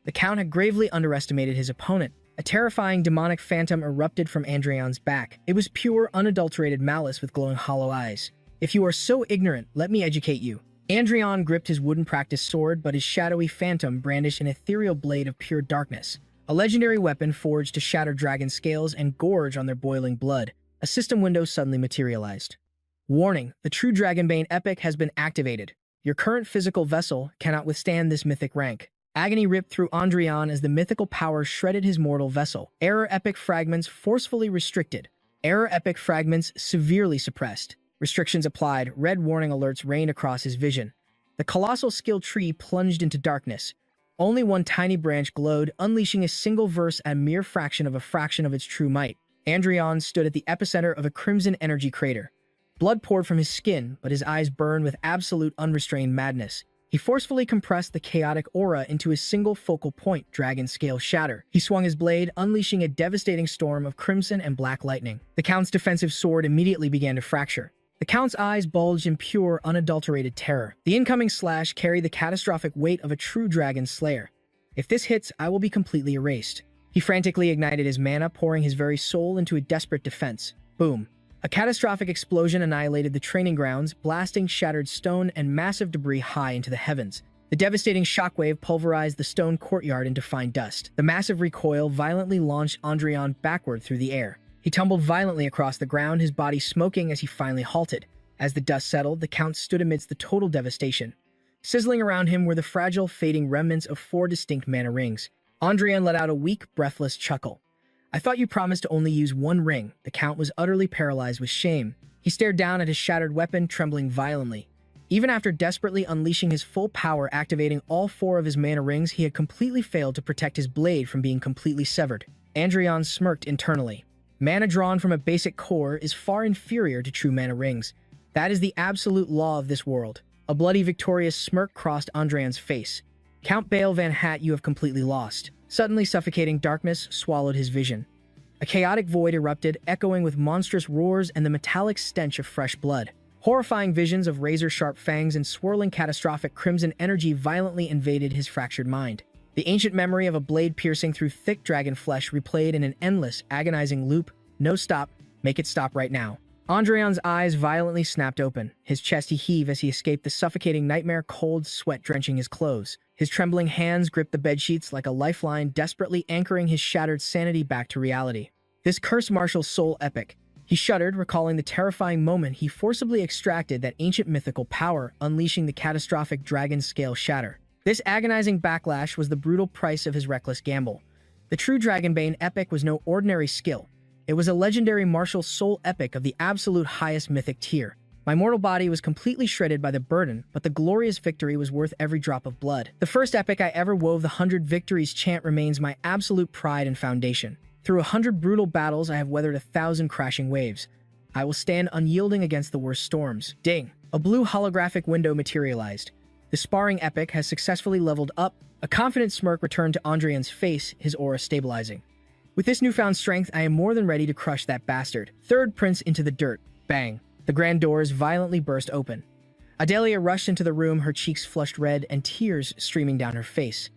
The Count had gravely underestimated his opponent. A terrifying demonic phantom erupted from Andreon's back. It was pure, unadulterated malice with glowing hollow eyes. If you are so ignorant, let me educate you. Andreon gripped his wooden practice sword, but his shadowy phantom brandished an ethereal blade of pure darkness. A legendary weapon forged to shatter dragon scales and gorge on their boiling blood. A system window suddenly materialized. Warning, the true Dragonbane epic has been activated. Your current physical vessel cannot withstand this mythic rank. Agony ripped through Andreon as the mythical power shredded his mortal vessel. Error epic fragments forcefully restricted. Error epic fragments severely suppressed. Restrictions applied. Red warning alerts rained across his vision. The colossal skill tree plunged into darkness. Only one tiny branch glowed, unleashing a single verse at a mere fraction of its true might. Andreon stood at the epicenter of a crimson energy crater. Blood poured from his skin, but his eyes burned with absolute unrestrained madness. He forcefully compressed the chaotic aura into a single focal point, dragon scale shatter. He swung his blade, unleashing a devastating storm of crimson and black lightning. The Count's defensive sword immediately began to fracture. The Count's eyes bulged in pure, unadulterated terror. The incoming slash carried the catastrophic weight of a true dragon slayer. If this hits, I will be completely erased. He frantically ignited his mana, pouring his very soul into a desperate defense. Boom. A catastrophic explosion annihilated the training grounds, blasting shattered stone and massive debris high into the heavens. The devastating shockwave pulverized the stone courtyard into fine dust. The massive recoil violently launched Andreon backward through the air. He tumbled violently across the ground, his body smoking as he finally halted. As the dust settled, the Count stood amidst the total devastation. Sizzling around him were the fragile, fading remnants of 4 distinct mana rings. Andreon let out a weak, breathless chuckle. I thought you promised to only use 1 ring. The Count was utterly paralyzed with shame. He stared down at his shattered weapon, trembling violently. Even after desperately unleashing his full power, activating all 4 of his mana rings, he had completely failed to protect his blade from being completely severed. Andreon smirked internally. Mana drawn from a basic core is far inferior to true mana rings. That is the absolute law of this world. A bloody, victorious smirk crossed Andreon's face. Count Bale Van Hat, you have completely lost. Suddenly, suffocating darkness swallowed his vision. A chaotic void erupted, echoing with monstrous roars and the metallic stench of fresh blood. Horrifying visions of razor-sharp fangs and swirling catastrophic crimson energy violently invaded his fractured mind. The ancient memory of a blade piercing through thick dragon flesh replayed in an endless, agonizing loop. No stop. Make it stop right now. Andreon's eyes violently snapped open. His chest heaved as he escaped the suffocating nightmare, cold sweat drenching his clothes. His trembling hands gripped the bedsheets like a lifeline, desperately anchoring his shattered sanity back to reality. This cursed martial soul epic. He shuddered, recalling the terrifying moment he forcibly extracted that ancient mythical power, unleashing the catastrophic dragon scale shatter. This agonizing backlash was the brutal price of his reckless gamble. The true Dragonbane epic was no ordinary skill. It was a legendary martial soul epic of the absolute highest mythic tier. My mortal body was completely shredded by the burden, but the glorious victory was worth every drop of blood. The first epic I ever wove, the 100 Victories chant, remains my absolute pride and foundation. Through 100 brutal battles, I have weathered 1,000 crashing waves. I will stand unyielding against the worst storms. Ding! A blue holographic window materialized. The sparring epic has successfully leveled up. A confident smirk returned to Andreon's face, his aura stabilizing. With this newfound strength, I am more than ready to crush that bastard. Third Prince into the dirt. Bang! The grand doors violently burst open. Adelia rushed into the room, her cheeks flushed red and tears streaming down her face.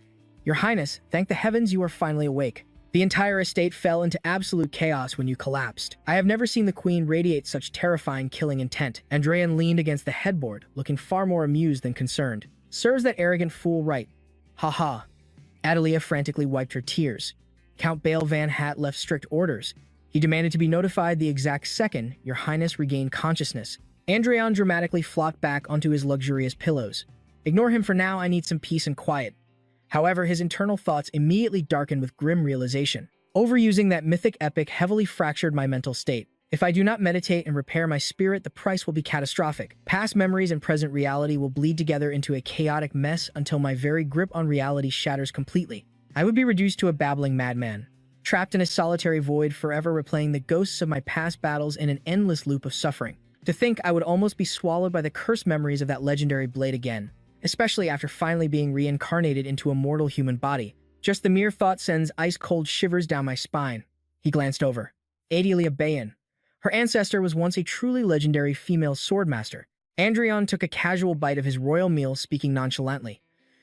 Your Highness, thank the heavens you are finally awake. The entire estate fell into absolute chaos when you collapsed. I have never seen the Queen radiate such terrifying killing intent. Andreon leaned against the headboard, looking far more amused than concerned. Serves that arrogant fool right. Ha ha. Adelia frantically wiped her tears. Count Bale Van Hat left strict orders. He demanded to be notified the exact second Your Highness regained consciousness. Andreon dramatically flopped back onto his luxurious pillows. Ignore him for now, I need some peace and quiet. However, his internal thoughts immediately darkened with grim realization. Overusing that mythic epic heavily fractured my mental state. If I do not meditate and repair my spirit, the price will be catastrophic. Past memories and present reality will bleed together into a chaotic mess until my very grip on reality shatters completely. I would be reduced to a babbling madman, trapped in a solitary void, forever replaying the ghosts of my past battles in an endless loop of suffering. To think I would almost be swallowed by the cursed memories of that legendary blade again, especially after finally being reincarnated into a mortal human body. Just the mere thought sends ice-cold shivers down my spine. He glanced over. Adelia Bayan. Her ancestor was once a truly legendary female swordmaster. Andreon took a casual bite of his royal meal, speaking nonchalantly.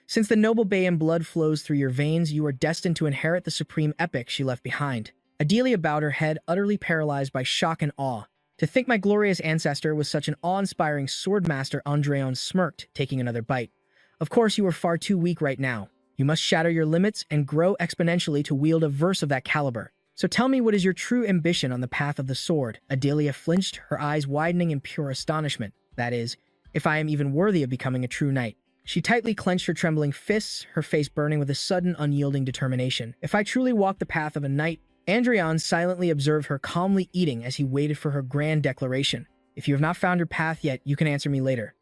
Since the noble Bayan blood flows through your veins, you are destined to inherit the supreme epic she left behind. Adelia bowed her head, utterly paralyzed by shock and awe. To think my glorious ancestor was such an awe-inspiring swordmaster. Andreon smirked, taking another bite. Of course, you are far too weak right now. You must shatter your limits and grow exponentially to wield a verse of that caliber. So tell me, what is your true ambition on the path of the sword? Adelia flinched, her eyes widening in pure astonishment. That is, if I am even worthy of becoming a true knight. She tightly clenched her trembling fists, her face burning with a sudden, unyielding determination. If I truly walk the path of a knight, Andreon silently observed her, calmly eating as he waited for her grand declaration. If you have not found your path yet, you can answer me later.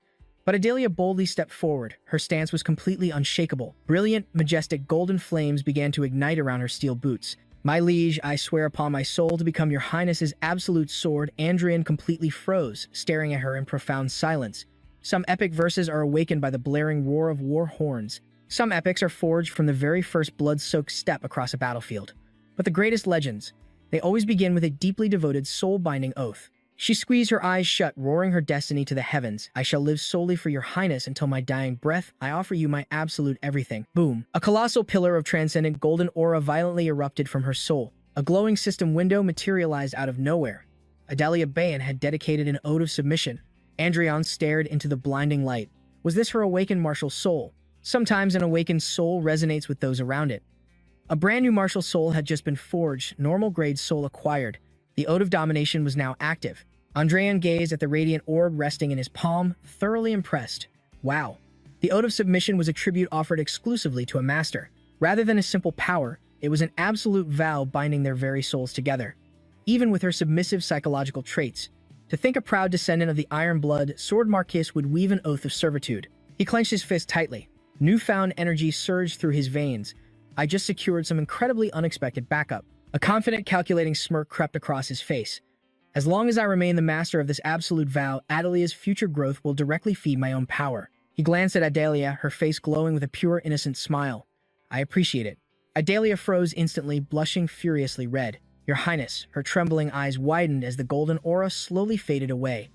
But Adelia boldly stepped forward. Her stance was completely unshakable. Brilliant, majestic golden flames began to ignite around her steel boots. My liege, I swear upon my soul to become your highness's absolute sword. Andreon completely froze, staring at her in profound silence. Some epic verses are awakened by the blaring roar of war horns. Some epics are forged from the very first blood-soaked step across a battlefield. But the greatest legends, they always begin with a deeply devoted, soul-binding oath. She squeezed her eyes shut, roaring her destiny to the heavens. I shall live solely for your highness until my dying breath. I offer you my absolute everything. Boom. A colossal pillar of transcendent golden aura violently erupted from her soul. A glowing system window materialized out of nowhere. Adelia Bayan had dedicated an ode of submission. Andreon stared into the blinding light. Was this her awakened martial soul? Sometimes an awakened soul resonates with those around it. A brand new martial soul had just been forged, normal grade soul acquired. The Ode of Domination was now active. Andreon gazed at the radiant orb resting in his palm, thoroughly impressed. Wow. The Ode of Submission was a tribute offered exclusively to a master. Rather than a simple power, it was an absolute vow binding their very souls together. Even with her submissive psychological traits, to think a proud descendant of the Iron Blood, Sword Marquis would weave an oath of servitude. He clenched his fist tightly. Newfound energy surged through his veins. I just secured some incredibly unexpected backup. A confident, calculating smirk crept across his face. As long as I remain the master of this absolute vow, Adelia's future growth will directly feed my own power. He glanced at Adelia, her face glowing with a pure, innocent smile. I appreciate it. Adelia froze instantly, blushing furiously red. Your Highness, her trembling eyes widened as the golden aura slowly faded away.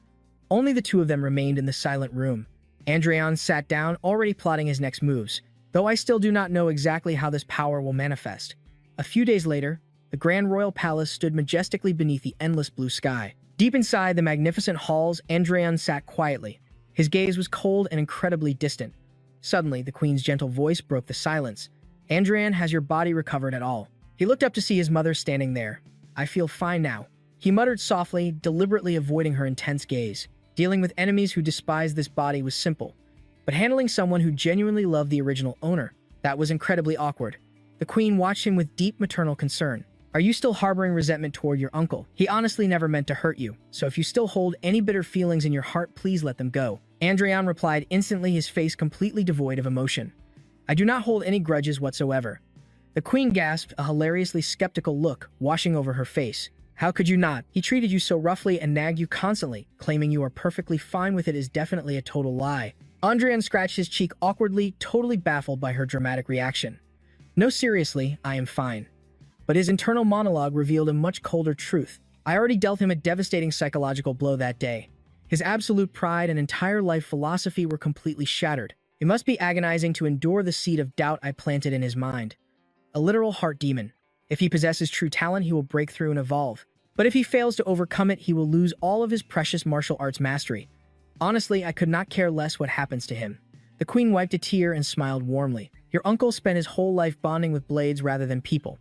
Only the two of them remained in the silent room. Andreon sat down, already plotting his next moves, though I still do not know exactly how this power will manifest. A few days later, the Grand Royal Palace stood majestically beneath the endless blue sky. Deep inside the magnificent halls, Andreon sat quietly. His gaze was cold and incredibly distant. Suddenly, the Queen's gentle voice broke the silence. Andreon, has your body recovered at all? He looked up to see his mother standing there. I feel fine now. He muttered softly, deliberately avoiding her intense gaze. Dealing with enemies who despised this body was simple, but handling someone who genuinely loved the original owner, that was incredibly awkward. The Queen watched him with deep maternal concern. Are you still harboring resentment toward your uncle? He honestly never meant to hurt you, so if you still hold any bitter feelings in your heart, please let them go. Andreon replied instantly, his face completely devoid of emotion. I do not hold any grudges whatsoever. The queen gasped, a hilariously skeptical look washing over her face. How could you not? He treated you so roughly and nagged you constantly. Claiming you are perfectly fine with it is definitely a total lie. Andreon scratched his cheek awkwardly, totally baffled by her dramatic reaction. No, seriously, I am fine. But his internal monologue revealed a much colder truth. I already dealt him a devastating psychological blow that day. His absolute pride and entire life philosophy were completely shattered. It must be agonizing to endure the seed of doubt I planted in his mind. A literal heart demon. If he possesses true talent, he will break through and evolve. But if he fails to overcome it, he will lose all of his precious martial arts mastery. Honestly, I could not care less what happens to him. The queen wiped a tear and smiled warmly. Your uncle spent his whole life bonding with blades rather than people.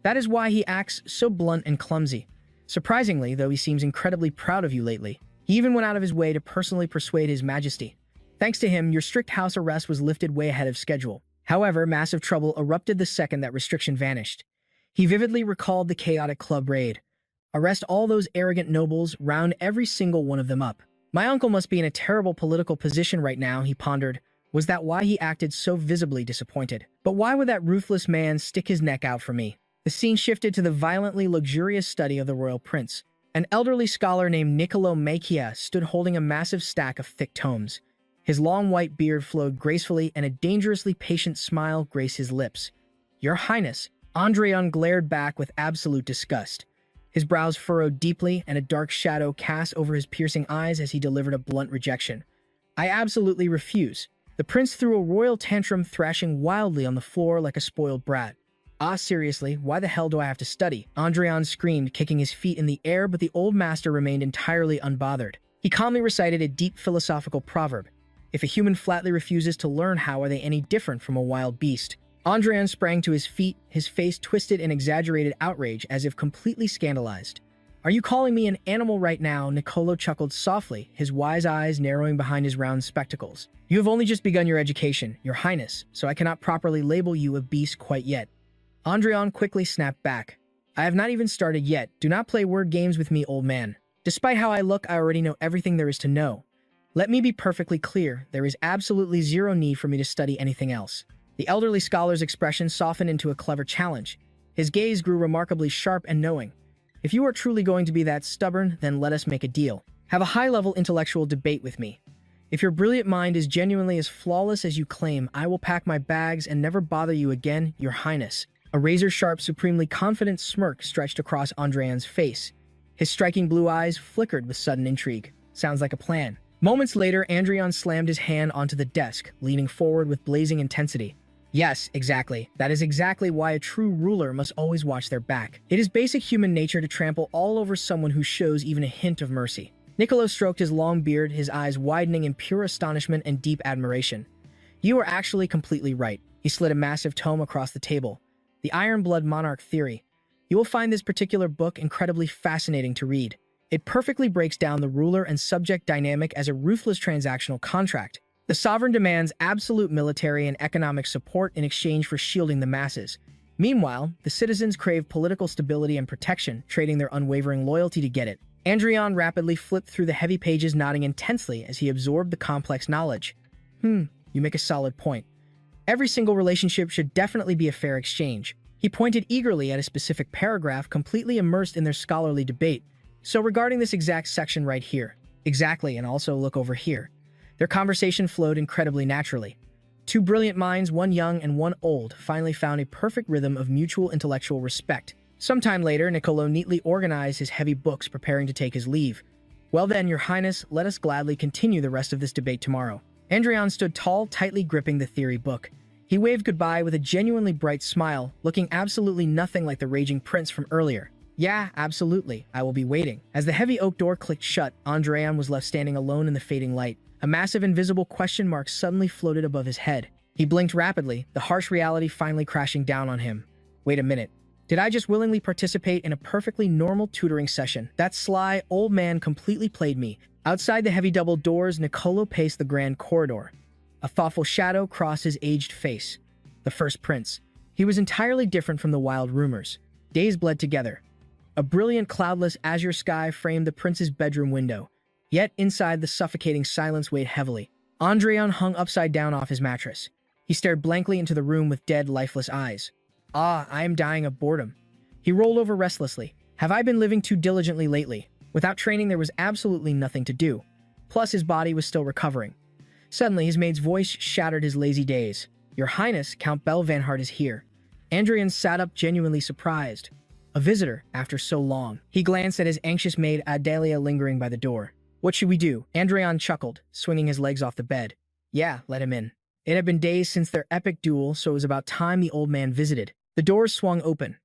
That is why he acts so blunt and clumsy. Surprisingly, though, he seems incredibly proud of you lately. He even went out of his way to personally persuade His Majesty. Thanks to him, your strict house arrest was lifted way ahead of schedule. However, massive trouble erupted the second that restriction vanished. He vividly recalled the chaotic club raid. Arrest all those arrogant nobles, round every single one of them up. My uncle must be in a terrible political position right now, he pondered. Was that why he acted so visibly disappointed? But why would that ruthless man stick his neck out for me? The scene shifted to the violently luxurious study of the royal prince. An elderly scholar named Niccolo Macchia stood holding a massive stack of thick tomes. His long white beard flowed gracefully and a dangerously patient smile graced his lips. Your Highness, Andreon glared back with absolute disgust. His brows furrowed deeply and a dark shadow cast over his piercing eyes as he delivered a blunt rejection. I absolutely refuse. The prince threw a royal tantrum, thrashing wildly on the floor like a spoiled brat. Ah, seriously, why the hell do I have to study? Andreon screamed, kicking his feet in the air, but the old master remained entirely unbothered. He calmly recited a deep philosophical proverb. If a human flatly refuses to learn, how are they any different from a wild beast? Andreon sprang to his feet, his face twisted in exaggerated outrage as if completely scandalized. Are you calling me an animal right now? Niccolo chuckled softly, his wise eyes narrowing behind his round spectacles. You have only just begun your education, Your Highness, so I cannot properly label you a beast quite yet. Andreon quickly snapped back. I have not even started yet. Do not play word games with me, old man. Despite how I look, I already know everything there is to know. Let me be perfectly clear, there is absolutely zero need for me to study anything else. The elderly scholar's expression softened into a clever challenge. His gaze grew remarkably sharp and knowing. If you are truly going to be that stubborn, then let us make a deal. Have a high-level intellectual debate with me. If your brilliant mind is genuinely as flawless as you claim, I will pack my bags and never bother you again, Your Highness. A razor-sharp, supremely confident smirk stretched across Andreon's face. His striking blue eyes flickered with sudden intrigue. Sounds like a plan. Moments later, Andreon slammed his hand onto the desk, leaning forward with blazing intensity. Yes, exactly. That is exactly why a true ruler must always watch their back. It is basic human nature to trample all over someone who shows even a hint of mercy. Niccolo stroked his long beard, his eyes widening in pure astonishment and deep admiration. You are actually completely right. He slid a massive tome across the table. The Iron Blood Monarch Theory. You will find this particular book incredibly fascinating to read. It perfectly breaks down the ruler and subject dynamic as a ruthless transactional contract. The sovereign demands absolute military and economic support in exchange for shielding the masses. Meanwhile, the citizens crave political stability and protection, trading their unwavering loyalty to get it. Andreon rapidly flipped through the heavy pages, nodding intensely as he absorbed the complex knowledge. You make a solid point. Every single relationship should definitely be a fair exchange. He pointed eagerly at a specific paragraph, completely immersed in their scholarly debate. So regarding this exact section right here. Exactly, and also look over here. Their conversation flowed incredibly naturally. Two brilliant minds, one young and one old, finally found a perfect rhythm of mutual intellectual respect. Sometime later, Niccolo neatly organized his heavy books, preparing to take his leave. Well then, Your Highness, let us gladly continue the rest of this debate tomorrow. Andreon stood tall, tightly gripping the theory book. He waved goodbye with a genuinely bright smile, looking absolutely nothing like the raging prince from earlier. Yeah, absolutely. I will be waiting. As the heavy oak door clicked shut, Andreon was left standing alone in the fading light. A massive invisible question mark suddenly floated above his head. He blinked rapidly, the harsh reality finally crashing down on him. Wait a minute. Did I just willingly participate in a perfectly normal tutoring session? That sly, old man completely played me. Outside the heavy double doors, Niccolo paced the grand corridor. A thoughtful shadow crossed his aged face. The First Prince. He was entirely different from the wild rumors. Days bled together. A brilliant cloudless azure sky framed the prince's bedroom window. Yet inside, the suffocating silence weighed heavily. Andreon hung upside down off his mattress. He stared blankly into the room with dead, lifeless eyes. Ah, I am dying of boredom. He rolled over restlessly. Have I been living too diligently lately? Without training, there was absolutely nothing to do. Plus, his body was still recovering. Suddenly, his maid's voice shattered his lazy days. Your Highness, Count Belvanhart is here. Andreon sat up, genuinely surprised. A visitor, after so long. He glanced at his anxious maid Adelia lingering by the door. What should we do? Andreon chuckled, swinging his legs off the bed. Yeah, let him in. It had been days since their epic duel, so it was about time the old man visited. The doors swung open.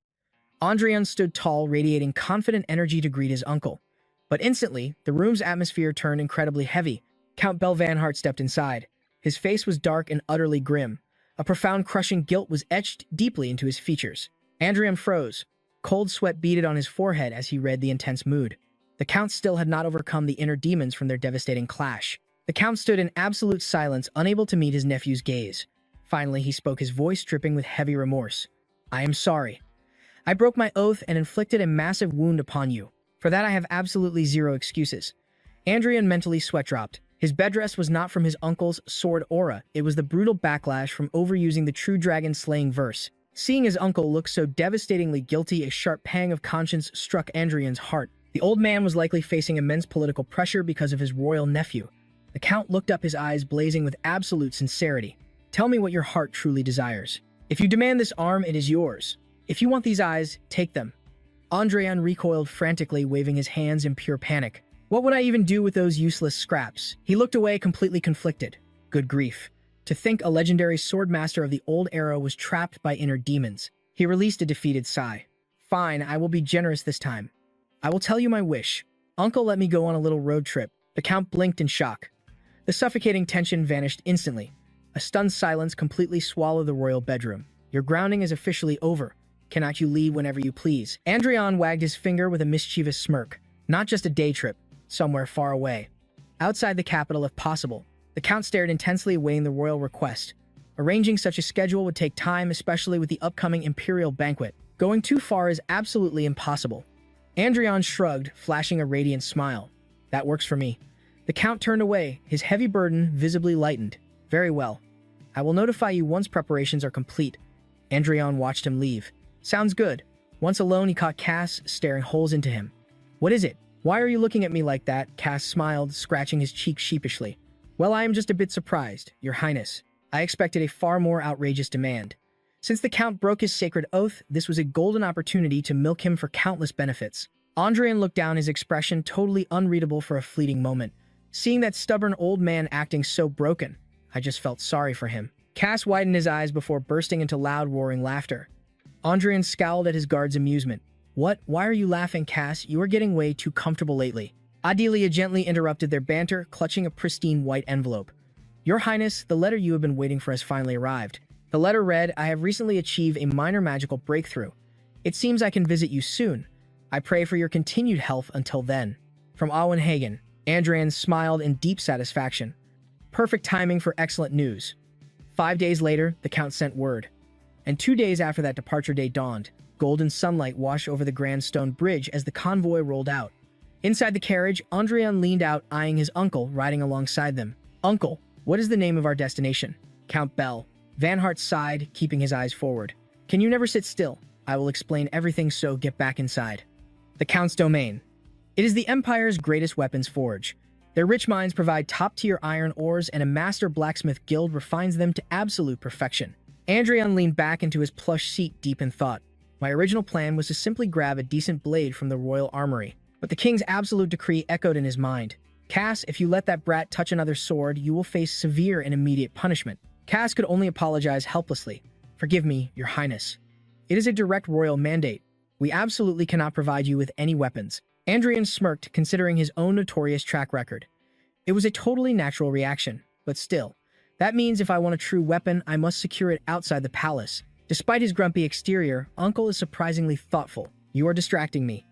Andreon stood tall, radiating confident energy to greet his uncle. But instantly, the room's atmosphere turned incredibly heavy. Count Belvanhart stepped inside. His face was dark and utterly grim. A profound, crushing guilt was etched deeply into his features. Andreon froze. Cold sweat beaded on his forehead as he read the intense mood. The Count still had not overcome the inner demons from their devastating clash. The Count stood in absolute silence, unable to meet his nephew's gaze. Finally, he spoke, his voice dripping with heavy remorse. I am sorry. I broke my oath and inflicted a massive wound upon you. For that, I have absolutely zero excuses. Andreon mentally sweat dropped. His bedrest was not from his uncle's sword aura. It was the brutal backlash from overusing the true dragon-slaying verse. Seeing his uncle look so devastatingly guilty, a sharp pang of conscience struck Andreon's heart. The old man was likely facing immense political pressure because of his royal nephew. The Count looked up, his eyes blazing with absolute sincerity. Tell me what your heart truly desires. If you demand this arm, it is yours. If you want these eyes, take them. Andreon recoiled frantically, waving his hands in pure panic. What would I even do with those useless scraps? He looked away, completely conflicted. Good grief. To think a legendary swordmaster of the old era was trapped by inner demons. He released a defeated sigh. Fine, I will be generous this time. I will tell you my wish. Uncle, let me go on a little road trip. The Count blinked in shock. The suffocating tension vanished instantly. A stunned silence completely swallowed the royal bedroom. Your grounding is officially over. Cannot you leave whenever you please? Andreon wagged his finger with a mischievous smirk. Not just a day trip. Somewhere far away. Outside the capital if possible. The Count stared intensely, weighing the royal request. Arranging such a schedule would take time, especially with the upcoming imperial banquet. Going too far is absolutely impossible. Andreon shrugged, flashing a radiant smile. That works for me. The Count turned away, his heavy burden visibly lightened. Very well. I will notify you once preparations are complete. Andreon watched him leave. Sounds good. Once alone, he caught Cass staring holes into him. What is it? Why are you looking at me like that? Cass smiled, scratching his cheek sheepishly. Well, I am just a bit surprised, Your Highness. I expected a far more outrageous demand. Since the Count broke his sacred oath, this was a golden opportunity to milk him for countless benefits. Andreon looked down, his expression totally unreadable for a fleeting moment. Seeing that stubborn old man acting so broken, I just felt sorry for him. Cass widened his eyes before bursting into loud, roaring laughter. Andreon scowled at his guard's amusement. What? Why are you laughing, Cass? You are getting way too comfortable lately. Adelia gently interrupted their banter, clutching a pristine white envelope. Your Highness, the letter you have been waiting for has finally arrived. The letter read, I have recently achieved a minor magical breakthrough. It seems I can visit you soon. I pray for your continued health until then. From Owen Hagen. Andreon smiled in deep satisfaction. Perfect timing for excellent news. 5 days later, the Count sent word. And 2 days after that departure day dawned, golden sunlight washed over the grand stone bridge as the convoy rolled out. Inside the carriage, Andreon leaned out, eyeing his uncle riding alongside them. Uncle, what is the name of our destination? Count Bell. Vanhart sighed, keeping his eyes forward. Can you never sit still? I will explain everything, so get back inside. The Count's domain. It is the Empire's greatest weapons forge. Their rich mines provide top-tier iron ores, and a master blacksmith guild refines them to absolute perfection. Andreon leaned back into his plush seat, deep in thought. My original plan was to simply grab a decent blade from the royal armory, but the king's absolute decree echoed in his mind. Cass, if you let that brat touch another sword, you will face severe and immediate punishment. Cass could only apologize helplessly. Forgive me, Your Highness. It is a direct royal mandate. We absolutely cannot provide you with any weapons. Andreon smirked, considering his own notorious track record. It was a totally natural reaction, but still. That means if I want a true weapon, I must secure it outside the palace. Despite his grumpy exterior, Uncle is surprisingly thoughtful. You are distracting me.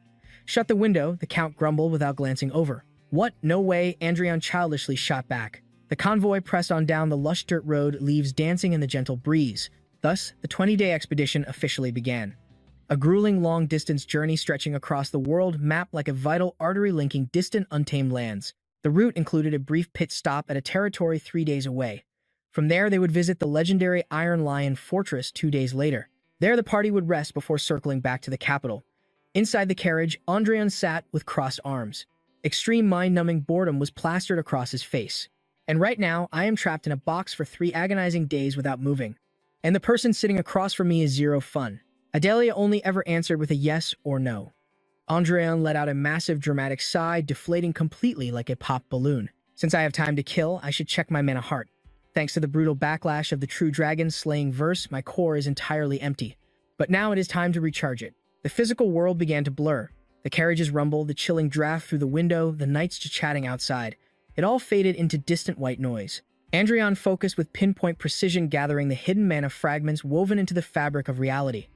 Shut the window, the Count grumbled without glancing over. What? No way, Andreon childishly shot back. The convoy pressed on down the lush dirt road, leaves dancing in the gentle breeze. Thus, the 20-day expedition officially began. A grueling long-distance journey stretching across the world mapped like a vital artery linking distant, untamed lands. The route included a brief pit stop at a territory 3 days away. From there, they would visit the legendary Iron Lion Fortress 2 days later. There, the party would rest before circling back to the capital. Inside the carriage, Andreon sat with crossed arms. Extreme mind-numbing boredom was plastered across his face. And right now, I am trapped in a box for 3 agonizing days without moving. And the person sitting across from me is zero fun. Adelia only ever answered with a yes or no. Andreon let out a massive dramatic sigh, deflating completely like a popped balloon. Since I have time to kill, I should check my mana heart. Thanks to the brutal backlash of the true dragon slaying verse, my core is entirely empty. But now it is time to recharge it. The physical world began to blur. The carriages rumbled, the chilling draft through the window, the nights just chatting outside. It all faded into distant white noise. Andreon focused with pinpoint precision, gathering the hidden mana fragments woven into the fabric of reality.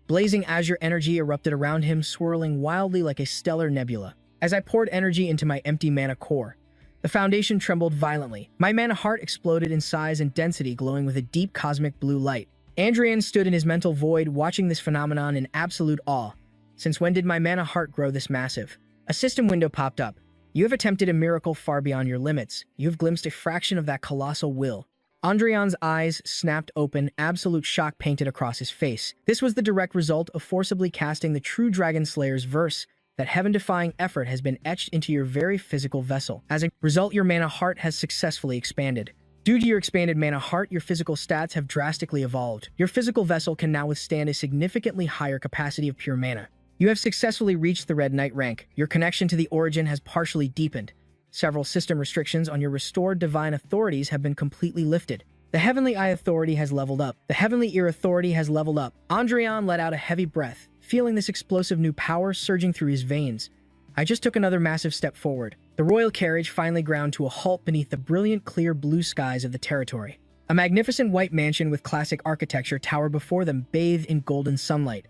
Blazing azure energy erupted around him, swirling wildly like a stellar nebula. As I poured energy into my empty mana core, the foundation trembled violently. My mana heart exploded in size and density, glowing with a deep cosmic blue light. Andreon stood in his mental void, watching this phenomenon in absolute awe. Since when did my mana heart grow this massive? A system window popped up. You have attempted a miracle far beyond your limits. You have glimpsed a fraction of that colossal will. Andreon's eyes snapped open, absolute shock painted across his face. This was the direct result of forcibly casting the true Dragon Slayer's verse. That heaven-defying effort has been etched into your very physical vessel. As a result, your mana heart has successfully expanded. Due to your expanded mana heart, your physical stats have drastically evolved. Your physical vessel can now withstand a significantly higher capacity of pure mana. You have successfully reached the Red Knight rank. Your connection to the origin has partially deepened. Several system restrictions on your restored divine authorities have been completely lifted. The Heavenly Eye Authority has leveled up. The Heavenly Ear Authority has leveled up. Andreon let out a heavy breath, feeling this explosive new power surging through his veins. I just took another massive step forward. The royal carriage finally ground to a halt beneath the brilliant clear blue skies of the territory. A magnificent white mansion with classic architecture towered before them, bathed in golden sunlight.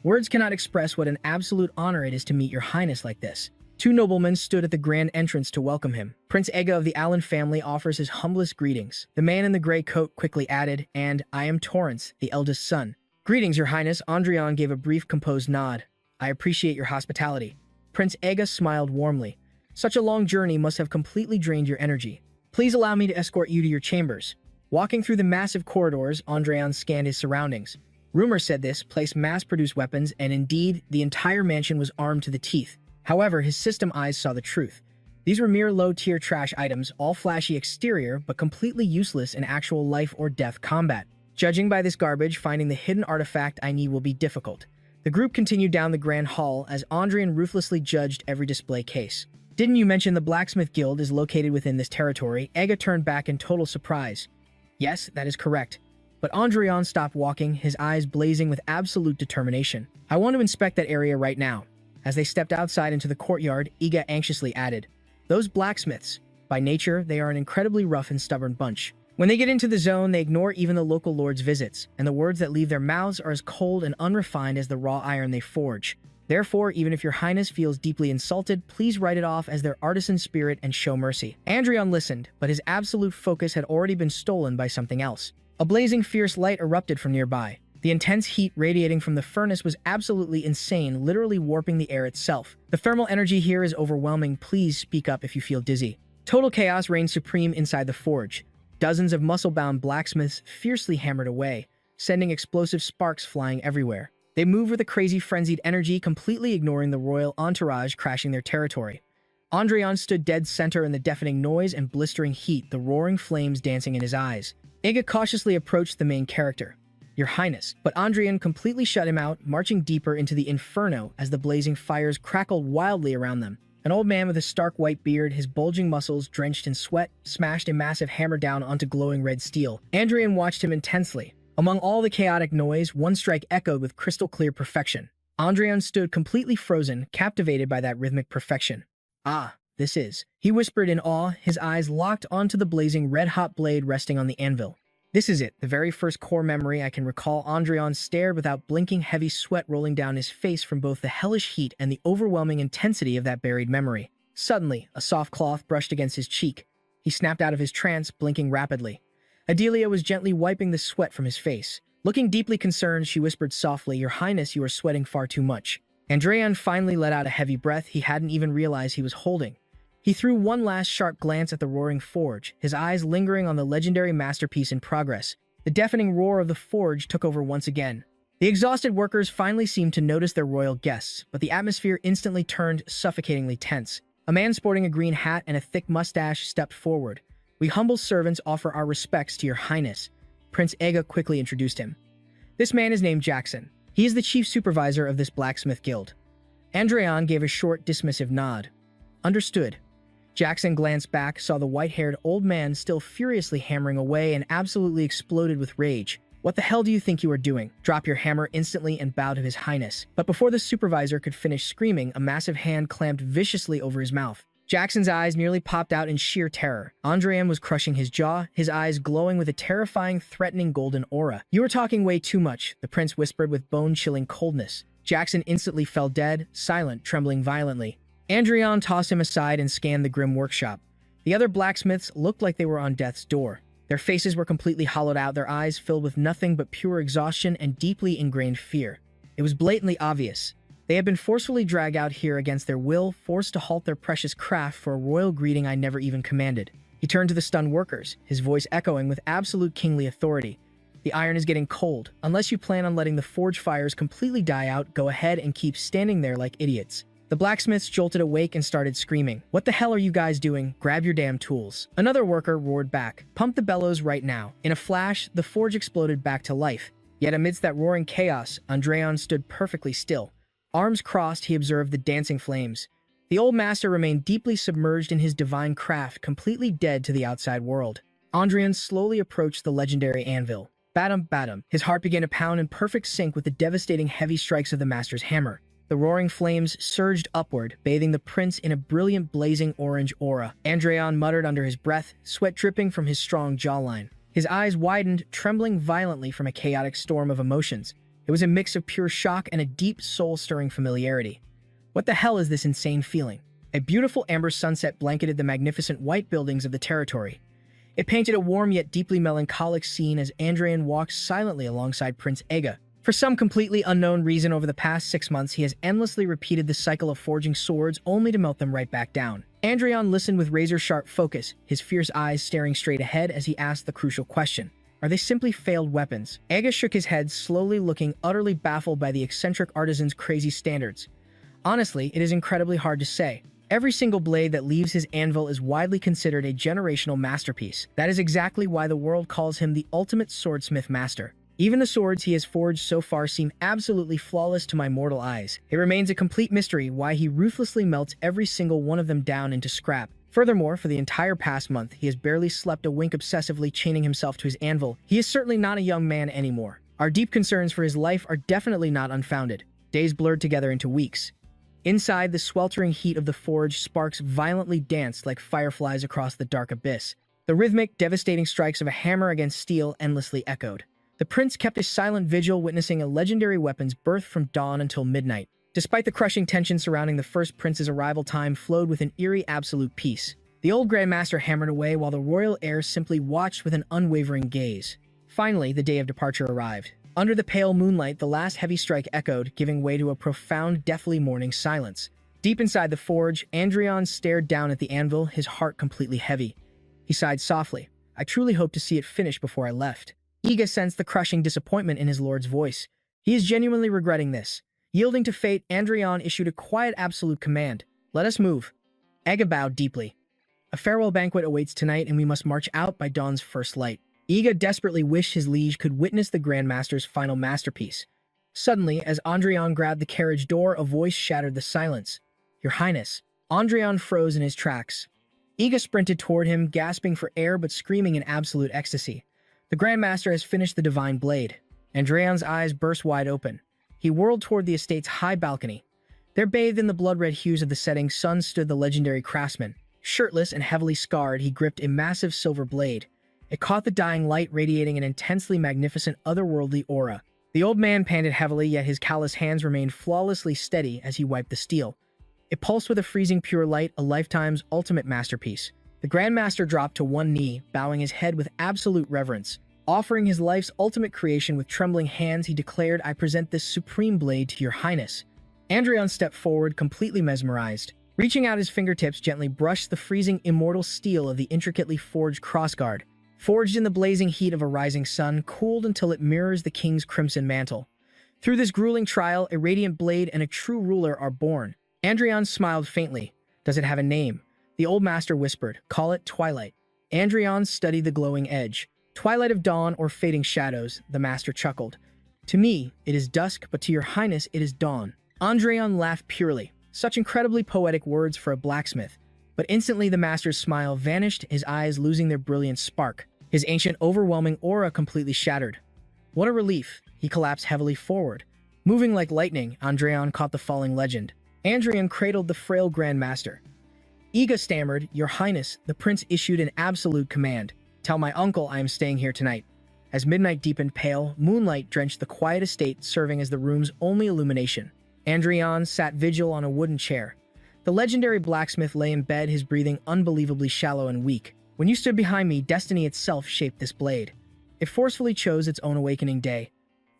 Words cannot express what an absolute honor it is to meet your highness like this. 2 noblemen stood at the grand entrance to welcome him. Prince Ega of the Allen family offers his humblest greetings. The man in the gray coat quickly added, "And I am Torrance, the eldest son." "Greetings, your highness." Andreon gave a brief, composed nod. "I appreciate your hospitality." Prince Ega smiled warmly. "Such a long journey must have completely drained your energy. Please allow me to escort you to your chambers." Walking through the massive corridors, Andreon scanned his surroundings. Rumor said this place mass-produced weapons, and indeed, the entire mansion was armed to the teeth. However, his system eyes saw the truth. These were mere low-tier trash items, all flashy exterior, but completely useless in actual life or death combat. Judging by this garbage, finding the hidden artifact I need will be difficult. The group continued down the grand hall as Andreon ruthlessly judged every display case. "Didn't you mention the Blacksmith Guild is located within this territory?" Ega turned back in total surprise. "Yes, that is correct." But Andreon stopped walking, his eyes blazing with absolute determination. "I want to inspect that area right now." As they stepped outside into the courtyard, Ega anxiously added, "Those blacksmiths, by nature, they are an incredibly rough and stubborn bunch. When they get into the zone, they ignore even the local lord's visits, and the words that leave their mouths are as cold and unrefined as the raw iron they forge. Therefore, even if your highness feels deeply insulted, please write it off as their artisan spirit and show mercy." Andreon listened, but his absolute focus had already been stolen by something else. A blazing fierce light erupted from nearby. The intense heat radiating from the furnace was absolutely insane, literally warping the air itself. "The thermal energy here is overwhelming. Please speak up if you feel dizzy." Total chaos reigned supreme inside the forge. Dozens of muscle-bound blacksmiths fiercely hammered away, sending explosive sparks flying everywhere. They moved with a crazy, frenzied energy, completely ignoring the royal entourage crashing their territory. Andreon stood dead center in the deafening noise and blistering heat, the roaring flames dancing in his eyes. Ega cautiously approached the main character. "Your Highness." But Andreon completely shut him out, marching deeper into the inferno as the blazing fires crackled wildly around them. An old man with a stark white beard, his bulging muscles drenched in sweat, smashed a massive hammer down onto glowing red steel. Andreon watched him intensely. Among all the chaotic noise, one strike echoed with crystal-clear perfection. Andreon stood completely frozen, captivated by that rhythmic perfection. "Ah, this is," he whispered in awe, his eyes locked onto the blazing red-hot blade resting on the anvil. "This is it, the very first core memory I can recall." Andreon stared without blinking, heavy sweat rolling down his face from both the hellish heat and the overwhelming intensity of that buried memory. Suddenly, a soft cloth brushed against his cheek. He snapped out of his trance, blinking rapidly. Adelia was gently wiping the sweat from his face. Looking deeply concerned, she whispered softly, "Your Highness, you are sweating far too much." Andreon finally let out a heavy breath he hadn't even realized he was holding. He threw one last sharp glance at the roaring forge, his eyes lingering on the legendary masterpiece in progress. The deafening roar of the forge took over once again. The exhausted workers finally seemed to notice their royal guests, but the atmosphere instantly turned suffocatingly tense. A man sporting a green hat and a thick mustache stepped forward. "We humble servants offer our respects to your Highness." Prince Ega quickly introduced him. "This man is named Jackson. He is the chief supervisor of this blacksmith guild." Andreon gave a short, dismissive nod. "Understood." Jackson glanced back, saw the white-haired old man still furiously hammering away, and absolutely exploded with rage. "What the hell do you think you are doing? Drop your hammer instantly and bow to his Highness." But before the supervisor could finish screaming, a massive hand clamped viciously over his mouth. Jackson's eyes nearly popped out in sheer terror. Andreon was crushing his jaw, his eyes glowing with a terrifying, threatening golden aura. "You are talking way too much," the prince whispered with bone-chilling coldness. Jackson instantly fell dead, silent, trembling violently. Andreon tossed him aside and scanned the grim workshop. The other blacksmiths looked like they were on death's door. Their faces were completely hollowed out, their eyes filled with nothing but pure exhaustion and deeply ingrained fear. It was blatantly obvious. They had been forcefully dragged out here against their will, forced to halt their precious craft for a royal greeting I never even commanded. He turned to the stunned workers, his voice echoing with absolute kingly authority. "The iron is getting cold. Unless you plan on letting the forge fires completely die out, go ahead and keep standing there like idiots." The blacksmiths jolted awake and started screaming. "What the hell are you guys doing? Grab your damn tools." Another worker roared back. "Pump the bellows right now." In a flash, the forge exploded back to life. Yet amidst that roaring chaos, Andreon stood perfectly still. Arms crossed, he observed the dancing flames. The old master remained deeply submerged in his divine craft, completely dead to the outside world. Andreon slowly approached the legendary anvil. Badum, badum. His heart began to pound in perfect sync with the devastating heavy strikes of the master's hammer. The roaring flames surged upward, bathing the prince in a brilliant blazing orange aura. Andreon muttered under his breath, sweat dripping from his strong jawline. His eyes widened, trembling violently from a chaotic storm of emotions. It was a mix of pure shock and a deep, soul-stirring familiarity. What the hell is this insane feeling? A beautiful amber sunset blanketed the magnificent white buildings of the territory. It painted a warm yet deeply melancholic scene as Andreon walked silently alongside Prince Ega. For some completely unknown reason, over the past 6 months, he has endlessly repeated the cycle of forging swords only to melt them right back down. Andreon listened with razor-sharp focus, his fierce eyes staring straight ahead as he asked the crucial question. Are they simply failed weapons? Ega shook his head, slowly, looking utterly baffled by the eccentric artisan's crazy standards. Honestly, it is incredibly hard to say. Every single blade that leaves his anvil is widely considered a generational masterpiece. That is exactly why the world calls him the ultimate swordsmith master. Even the swords he has forged so far seem absolutely flawless to my mortal eyes. It remains a complete mystery why he ruthlessly melts every single one of them down into scrap. Furthermore, for the entire past month, he has barely slept a wink, obsessively chaining himself to his anvil. He is certainly not a young man anymore. Our deep concerns for his life are definitely not unfounded. Days blurred together into weeks. Inside the sweltering heat of the forge, sparks violently danced like fireflies across the dark abyss. The rhythmic, devastating strikes of a hammer against steel endlessly echoed. The prince kept a silent vigil, witnessing a legendary weapon's birth from dawn until midnight. Despite the crushing tension surrounding the first prince's arrival, time flowed with an eerie absolute peace. The old grandmaster hammered away while the royal heir simply watched with an unwavering gaze. Finally, the day of departure arrived. Under the pale moonlight, the last heavy strike echoed, giving way to a profound, deathly mourning silence. Deep inside the forge, Andreon stared down at the anvil, his heart completely heavy. He sighed softly. "I truly hoped to see it finished before I left." Ega sensed the crushing disappointment in his lord's voice. He is genuinely regretting this. Yielding to fate, Andreon issued a quiet absolute command. "Let us move." Ega bowed deeply. "A farewell banquet awaits tonight, and we must march out by dawn's first light." Ega desperately wished his liege could witness the Grandmaster's final masterpiece. Suddenly, as Andreon grabbed the carriage door, a voice shattered the silence. "Your Highness." Andreon froze in his tracks. Ega sprinted toward him, gasping for air but screaming in absolute ecstasy. The Grandmaster has finished the divine blade. Andreon's eyes burst wide open. He whirled toward the estate's high balcony. There, bathed in the blood-red hues of the setting sun, stood the legendary craftsman. Shirtless and heavily scarred, he gripped a massive silver blade. It caught the dying light, radiating an intensely magnificent, otherworldly aura. The old man panted heavily, yet his callous hands remained flawlessly steady as he wiped the steel. It pulsed with a freezing pure light, a lifetime's ultimate masterpiece. The Grandmaster dropped to one knee, bowing his head with absolute reverence. Offering his life's ultimate creation with trembling hands, he declared, "I present this supreme blade to your highness." Andreon stepped forward, completely mesmerized. Reaching out, his fingertips gently brushed the freezing, immortal steel of the intricately forged crossguard. Forged in the blazing heat of a rising sun, cooled until it mirrors the king's crimson mantle. Through this grueling trial, a radiant blade and a true ruler are born. Andreon smiled faintly. "Does it have a name?" The old master whispered. "Call it Twilight." Andreon studied the glowing edge. "Twilight of dawn or fading shadows," the master chuckled. "To me, it is dusk, but to your highness, it is dawn." Andreon laughed purely. Such incredibly poetic words for a blacksmith. But instantly the master's smile vanished, his eyes losing their brilliant spark. His ancient, overwhelming aura completely shattered. What a relief. He collapsed heavily forward. Moving like lightning, Andreon caught the falling legend. Andreon cradled the frail Grand Master. Iga stammered, "Your Highness," the prince issued an absolute command. "Tell my uncle I am staying here tonight." As midnight deepened pale, moonlight drenched the quiet estate, serving as the room's only illumination. Andreon sat vigil on a wooden chair. The legendary blacksmith lay in bed, his breathing unbelievably shallow and weak. "When you stood behind me, destiny itself shaped this blade. It forcefully chose its own awakening day."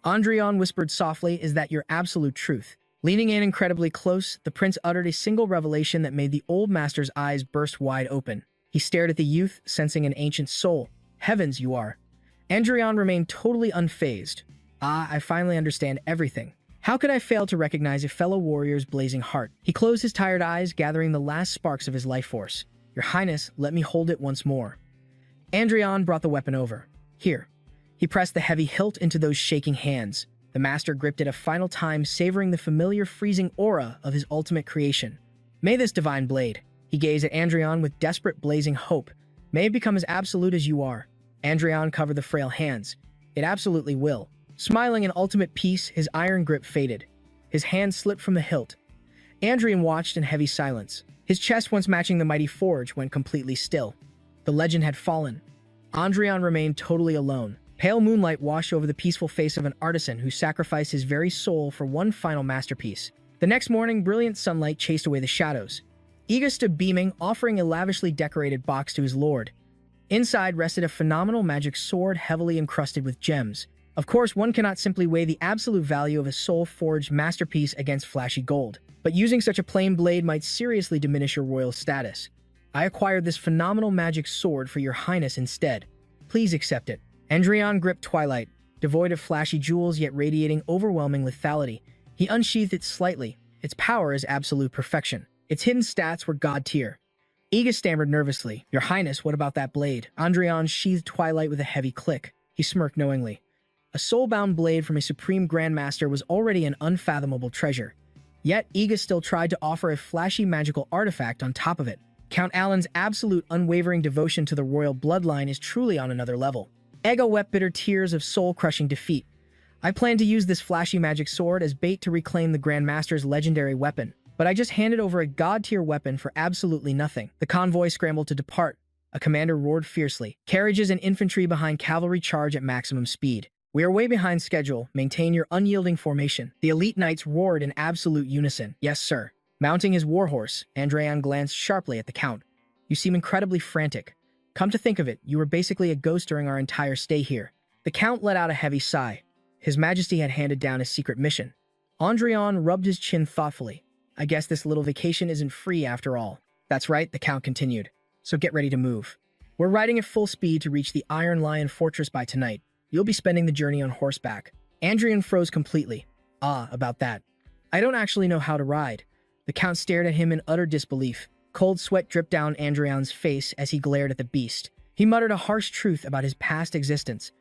Andreon whispered softly, "Is that your absolute truth?" Leaning in incredibly close, the prince uttered a single revelation that made the old master's eyes burst wide open. He stared at the youth, sensing an ancient soul. "Heavens, you are." Andreon remained totally unfazed. "Ah, I finally understand everything. How could I fail to recognize a fellow warrior's blazing heart?" He closed his tired eyes, gathering the last sparks of his life force. "Your Highness, let me hold it once more." Andreon brought the weapon over. "Here." He pressed the heavy hilt into those shaking hands. The master gripped it a final time, savoring the familiar freezing aura of his ultimate creation. "May this divine blade," he gazed at Andreon with desperate blazing hope, "may it become as absolute as you are." Andreon covered the frail hands. "It absolutely will." Smiling in ultimate peace, his iron grip faded. His hand slipped from the hilt. Andreon watched in heavy silence. His chest, once matching the mighty forge, went completely still. The legend had fallen. Andreon remained totally alone. Pale moonlight washed over the peaceful face of an artisan who sacrificed his very soul for one final masterpiece. The next morning, brilliant sunlight chased away the shadows. Iga stood beaming, offering a lavishly decorated box to his lord. Inside rested a phenomenal magic sword heavily encrusted with gems. Of course, one cannot simply weigh the absolute value of a soul-forged masterpiece against flashy gold, but using such a plain blade might seriously diminish your royal status. "I acquired this phenomenal magic sword for your highness instead. Please accept it." Andreon gripped Twilight, devoid of flashy jewels yet radiating overwhelming lethality. He unsheathed it slightly. Its power is absolute perfection. Its hidden stats were god tier. Iga stammered nervously, "Your Highness, what about that blade?" Andreon sheathed Twilight with a heavy click. He smirked knowingly. A soul-bound blade from a supreme grandmaster was already an unfathomable treasure. Yet, Iga still tried to offer a flashy magical artifact on top of it. Count Alan's absolute unwavering devotion to the royal bloodline is truly on another level. Ega wept bitter tears of soul-crushing defeat. "I plan to use this flashy magic sword as bait to reclaim the Grandmaster's legendary weapon, but I just handed over a god-tier weapon for absolutely nothing." The convoy scrambled to depart. A commander roared fiercely. "Carriages and infantry behind cavalry charge at maximum speed. We are way behind schedule. Maintain your unyielding formation." The elite knights roared in absolute unison. "Yes, sir." Mounting his warhorse, Andreon glanced sharply at the count. "You seem incredibly frantic. Come to think of it, you were basically a ghost during our entire stay here." The count let out a heavy sigh. His Majesty had handed down a secret mission. Andreon rubbed his chin thoughtfully. "I guess this little vacation isn't free after all." "That's right," the count continued. "So get ready to move. We're riding at full speed to reach the Iron Lion Fortress by tonight. You'll be spending the journey on horseback." Andreon froze completely. "Ah, about that. I don't actually know how to ride." The count stared at him in utter disbelief. Cold sweat dripped down Andreon's face as he glared at the beast. He muttered a harsh truth about his past existence.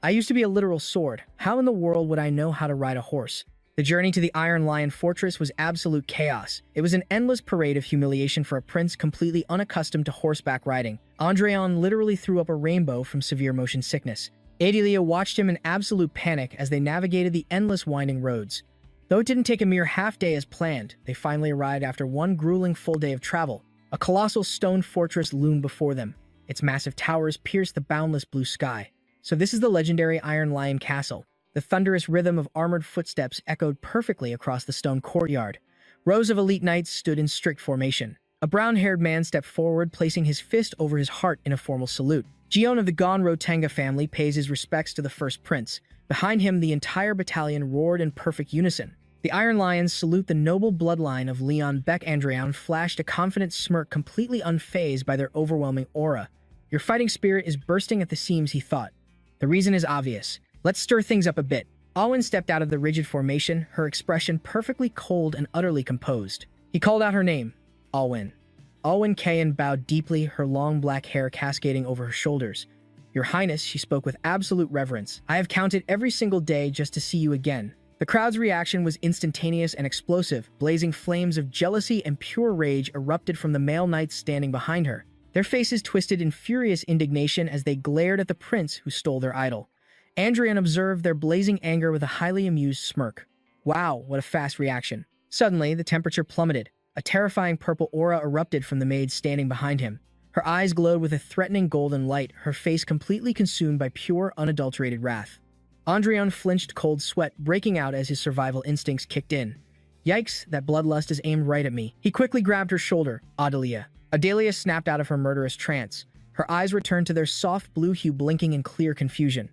"I used to be a literal sword. How in the world would I know how to ride a horse?" The journey to the Iron Lion Fortress was absolute chaos. It was an endless parade of humiliation for a prince completely unaccustomed to horseback riding. Andreon literally threw up a rainbow from severe motion sickness. Adelia watched him in absolute panic as they navigated the endless winding roads. Though it didn't take a mere half-day as planned, they finally arrived after one grueling full day of travel. A colossal stone fortress loomed before them. Its massive towers pierced the boundless blue sky. So this is the legendary Iron Lion Castle. The thunderous rhythm of armored footsteps echoed perfectly across the stone courtyard. Rows of elite knights stood in strict formation. A brown-haired man stepped forward, placing his fist over his heart in a formal salute. Gion of the Gon Rotanga family pays his respects to the First Prince. Behind him, the entire battalion roared in perfect unison. The Iron Lions salute the noble bloodline of Leonbeck. Andreon flashed a confident smirk, completely unfazed by their overwhelming aura. Your fighting spirit is bursting at the seams, he thought. The reason is obvious. Let's stir things up a bit. Awakens stepped out of the rigid formation, her expression perfectly cold and utterly composed. He called out her name, Awakens. Awakens Kayan bowed deeply, her long black hair cascading over her shoulders. Your Highness, she spoke with absolute reverence. I have counted every single day just to see you again. The crowd's reaction was instantaneous and explosive. Blazing flames of jealousy and pure rage erupted from the male knights standing behind her. Their faces twisted in furious indignation as they glared at the prince who stole their idol. Andreon observed their blazing anger with a highly amused smirk. Wow, what a fast reaction. Suddenly, the temperature plummeted. A terrifying purple aura erupted from the maid standing behind him. Her eyes glowed with a threatening golden light, her face completely consumed by pure, unadulterated wrath. Andreon flinched, cold sweat breaking out as his survival instincts kicked in. Yikes, that bloodlust is aimed right at me. He quickly grabbed her shoulder. Adelia. Adelia snapped out of her murderous trance. Her eyes returned to their soft blue hue, blinking in clear confusion.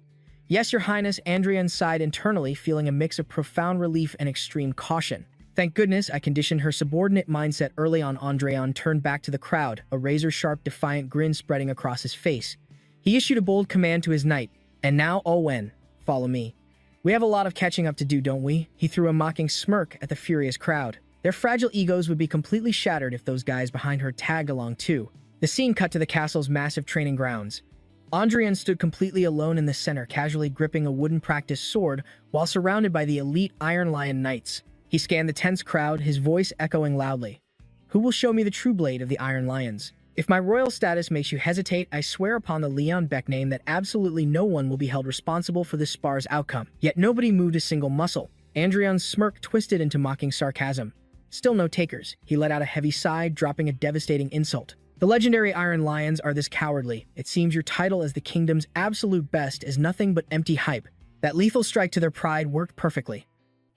Yes, Your Highness, Andreon sighed internally, feeling a mix of profound relief and extreme caution. Thank goodness I conditioned her subordinate mindset early on. Andreon turned back to the crowd, a razor-sharp, defiant grin spreading across his face. He issued a bold command to his knight. And now, Awakens, follow me. We have a lot of catching up to do, don't we? He threw a mocking smirk at the furious crowd. Their fragile egos would be completely shattered if those guys behind her tagged along too. The scene cut to the castle's massive training grounds. Andreon stood completely alone in the center, casually gripping a wooden practice sword while surrounded by the elite Iron Lion Knights. He scanned the tense crowd, his voice echoing loudly. Who will show me the true blade of the Iron Lions? If my royal status makes you hesitate, I swear upon the Leonbeck name that absolutely no one will be held responsible for this spar's outcome. Yet nobody moved a single muscle. Andreon's smirk twisted into mocking sarcasm. Still no takers. He let out a heavy sigh, dropping a devastating insult. The legendary Iron Lions are this cowardly. It seems your title as the kingdom's absolute best is nothing but empty hype. That lethal strike to their pride worked perfectly.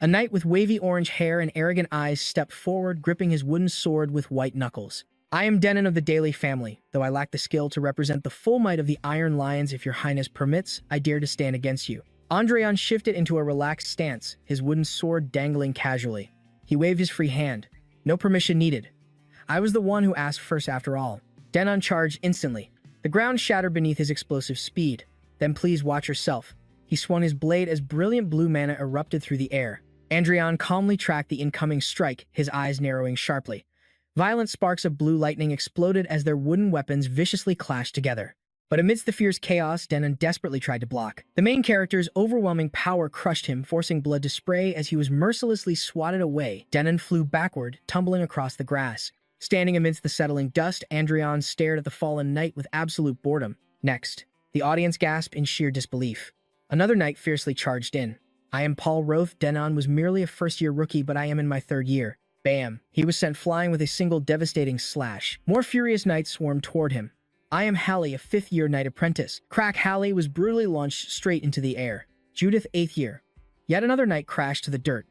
A knight with wavy orange hair and arrogant eyes stepped forward, gripping his wooden sword with white knuckles. I am Denon of the Daily family. Though I lack the skill to represent the full might of the Iron Lions, if your highness permits, I dare to stand against you. Andreon shifted into a relaxed stance, his wooden sword dangling casually. He waved his free hand. No permission needed. I was the one who asked first after all. Denon charged instantly. The ground shattered beneath his explosive speed. Then please watch yourself. He swung his blade as brilliant blue mana erupted through the air. Andreon calmly tracked the incoming strike, his eyes narrowing sharply. Violent sparks of blue lightning exploded as their wooden weapons viciously clashed together. But amidst the fierce chaos, Denon desperately tried to block. The main character's overwhelming power crushed him, forcing blood to spray as he was mercilessly swatted away. Denon flew backward, tumbling across the grass. Standing amidst the settling dust, Andreon stared at the fallen knight with absolute boredom. Next, the audience gasped in sheer disbelief. Another knight fiercely charged in. I am Paul Roth. Denon was merely a first-year rookie, but I am in my third year. Bam! He was sent flying with a single devastating slash. More furious knights swarmed toward him. I am Hallie, a fifth-year knight apprentice. Crack! Hallie was brutally launched straight into the air. Judith, 8th year. Yet another knight crashed to the dirt.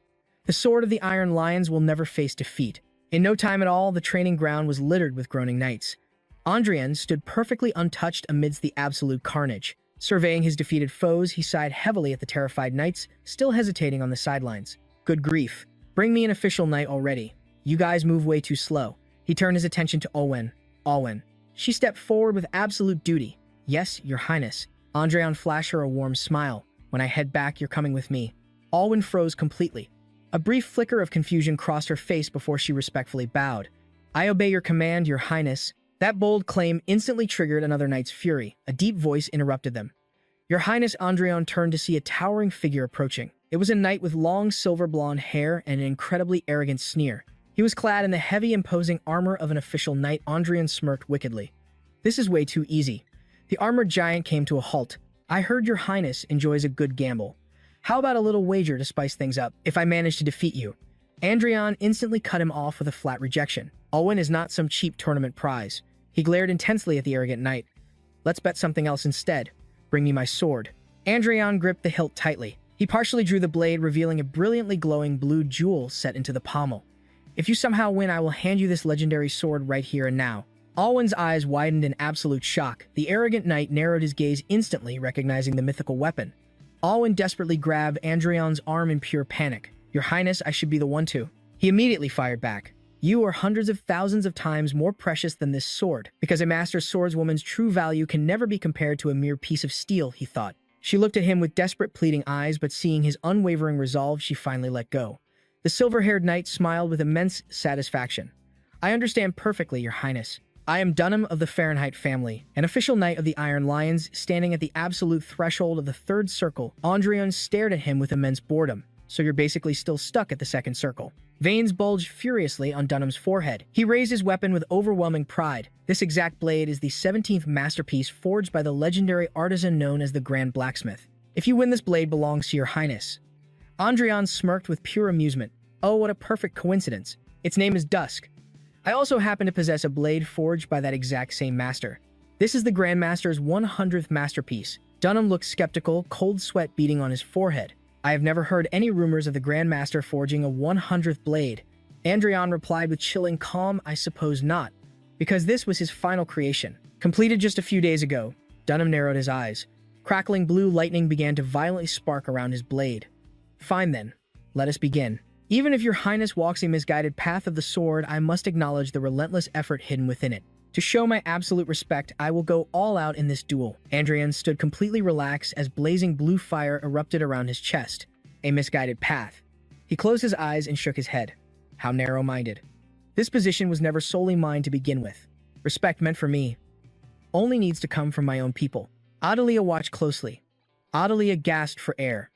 The sword of the Iron Lions will never face defeat. In no time at all, the training ground was littered with groaning knights. Andreon stood perfectly untouched amidst the absolute carnage. Surveying his defeated foes, he sighed heavily at the terrified knights, still hesitating on the sidelines. Good grief. Bring me an official knight already. You guys move way too slow. He turned his attention to Awakens. Awakens. She stepped forward with absolute duty. Yes, your highness. Andreon flashed her a warm smile. When I head back, you're coming with me. Awakens froze completely. A brief flicker of confusion crossed her face before she respectfully bowed. I obey your command, your highness. That bold claim instantly triggered another knight's fury. A deep voice interrupted them. Your highness. Andreon turned to see a towering figure approaching. It was a knight with long silver blonde hair and an incredibly arrogant sneer. He was clad in the heavy, imposing armor of an official knight. Andreon smirked wickedly. This is way too easy. The armored giant came to a halt. I heard your highness enjoys a good gamble. How about a little wager to spice things up, if I manage to defeat you? Andreon instantly cut him off with a flat rejection. Awakens is not some cheap tournament prize. He glared intensely at the arrogant knight. Let's bet something else instead. Bring me my sword. Andreon gripped the hilt tightly. He partially drew the blade, revealing a brilliantly glowing blue jewel set into the pommel. If you somehow win, I will hand you this legendary sword right here and now. Alwyn's eyes widened in absolute shock. The arrogant knight narrowed his gaze instantly, recognizing the mythical weapon. Alwyn desperately grabbed Andreon's arm in pure panic. Your Highness, I should be the one to. He immediately fired back. You are hundreds of thousands of times more precious than this sword, because a master swordswoman's true value can never be compared to a mere piece of steel, he thought. She looked at him with desperate pleading eyes, but seeing his unwavering resolve, she finally let go. The silver-haired knight smiled with immense satisfaction. I understand perfectly, Your Highness. I am Dunham of the Fahrenheit family, an official knight of the Iron Lions, standing at the absolute threshold of the third circle. Andreon stared at him with immense boredom. So you're basically still stuck at the second circle. Veins bulged furiously on Dunham's forehead. He raised his weapon with overwhelming pride. This exact blade is the 17th masterpiece forged by the legendary artisan known as the Grand Blacksmith. If you win, this blade belongs to Your Highness. Andreon smirked with pure amusement. Oh, what a perfect coincidence. Its name is Dusk. I also happen to possess a blade forged by that exact same master. This is the Grandmaster's 100th masterpiece. Dunham looked skeptical, cold sweat beading on his forehead. I have never heard any rumors of the Grandmaster forging a 100th blade. Andreon replied with chilling calm, I suppose not, because this was his final creation. Completed just a few days ago. Dunham narrowed his eyes. Crackling blue lightning began to violently spark around his blade. Fine then, let us begin. Even if Your Highness walks a misguided path of the sword, I must acknowledge the relentless effort hidden within it. To show my absolute respect, I will go all out in this duel. Andreon stood completely relaxed as blazing blue fire erupted around his chest. A misguided path. He closed his eyes and shook his head. How narrow-minded. This position was never solely mine to begin with. Respect meant for me only needs to come from my own people. Adelia watched closely. Adelia gasped for air.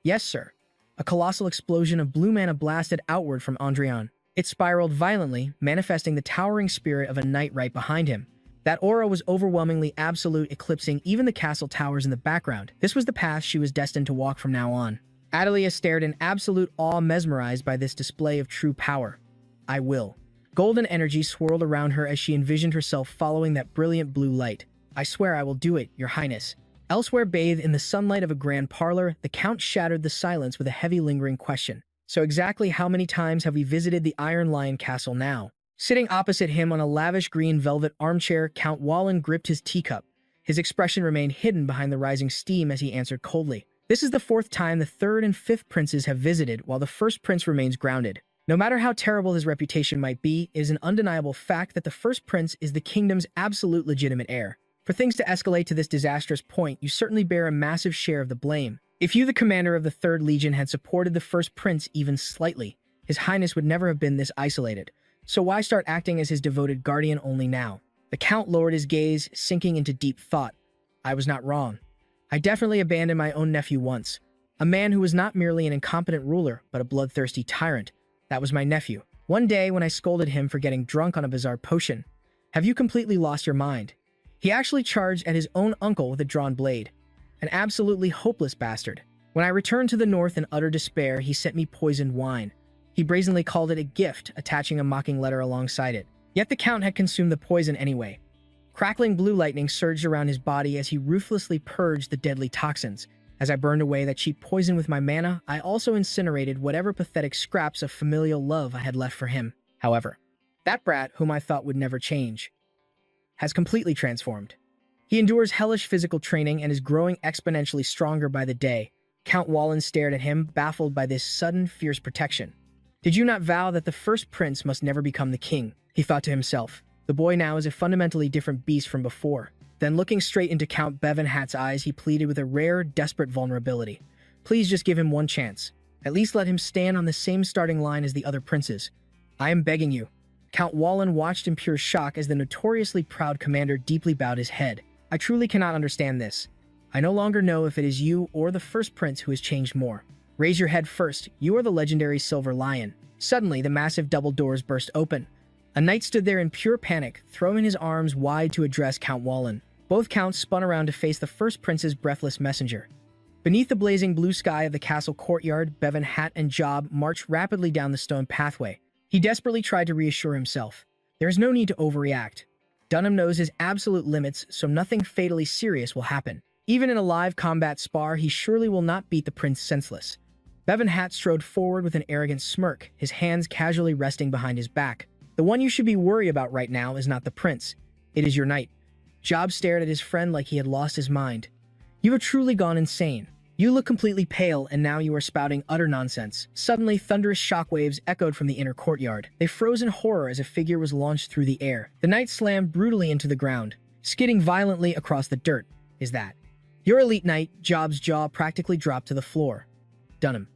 Yes, sir. A colossal explosion of blue mana blasted outward from Andreon. It spiraled violently, manifesting the towering spirit of a knight right behind him. That aura was overwhelmingly absolute, eclipsing even the castle towers in the background. This was the path she was destined to walk from now on. Adelia stared in absolute awe, mesmerized by this display of true power. I will. Golden energy swirled around her as she envisioned herself following that brilliant blue light. I swear I will do it, Your Highness. Elsewhere, bathed in the sunlight of a grand parlor, the Count shattered the silence with a heavy, lingering question. So exactly how many times have we visited the Iron Lion Castle now? Sitting opposite him on a lavish green velvet armchair, Count Wallen gripped his teacup. His expression remained hidden behind the rising steam as he answered coldly. This is the 4th time the 3rd and 5th princes have visited, while the 1st prince remains grounded. No matter how terrible his reputation might be, it is an undeniable fact that the 1st prince is the kingdom's absolute legitimate heir. For things to escalate to this disastrous point, you certainly bear a massive share of the blame. If you, the commander of the 3rd Legion, had supported the 1st prince even slightly, His Highness would never have been this isolated. So why start acting as his devoted guardian only now? The Count lowered his gaze, sinking into deep thought. I was not wrong. I definitely abandoned my own nephew once. A man who was not merely an incompetent ruler, but a bloodthirsty tyrant. That was my nephew. One day when I scolded him for getting drunk on a bizarre potion. Have you completely lost your mind? He actually charged at his own uncle with a drawn blade. An absolutely hopeless bastard. When I returned to the north in utter despair, he sent me poisoned wine. He brazenly called it a gift, attaching a mocking letter alongside it. Yet the Count had consumed the poison anyway. Crackling blue lightning surged around his body as he ruthlessly purged the deadly toxins. As I burned away that cheap poison with my mana, I also incinerated whatever pathetic scraps of familial love I had left for him. However, that brat, whom I thought would never change, has completely transformed. He endures hellish physical training and is growing exponentially stronger by the day. Count Wallen stared at him, baffled by this sudden, fierce protection. Did you not vow that the 1st prince must never become the king? He thought to himself. The boy now is a fundamentally different beast from before. Then looking straight into Count Bevanhat's eyes, he pleaded with a rare, desperate vulnerability. Please just give him one chance. At least let him stand on the same starting line as the other princes. I am begging you. Count Wallen watched in pure shock as the notoriously proud commander deeply bowed his head. I truly cannot understand this. I no longer know if it is you or the 1st prince who has changed more. Raise your head first. You are the legendary Silver Lion. Suddenly, the massive double doors burst open. A knight stood there in pure panic, throwing his arms wide to address Count Wallen. Both counts spun around to face the 1st prince's breathless messenger. Beneath the blazing blue sky of the castle courtyard, Bevanhat and Job marched rapidly down the stone pathway. He desperately tried to reassure himself. There is no need to overreact. Dunham knows his absolute limits, so nothing fatally serious will happen. Even in a live combat spar, he surely will not beat the prince senseless. Bevan Hat strode forward with an arrogant smirk, his hands casually resting behind his back. The one you should be worried about right now is not the prince. It is your knight. Job stared at his friend like he had lost his mind. You have truly gone insane. You look completely pale, and now you are spouting utter nonsense. Suddenly, thunderous shockwaves echoed from the inner courtyard. They froze in horror as a figure was launched through the air. The knight slammed brutally into the ground, skidding violently across the dirt. Is that your elite knight? Job's jaw practically dropped to the floor. Dunham.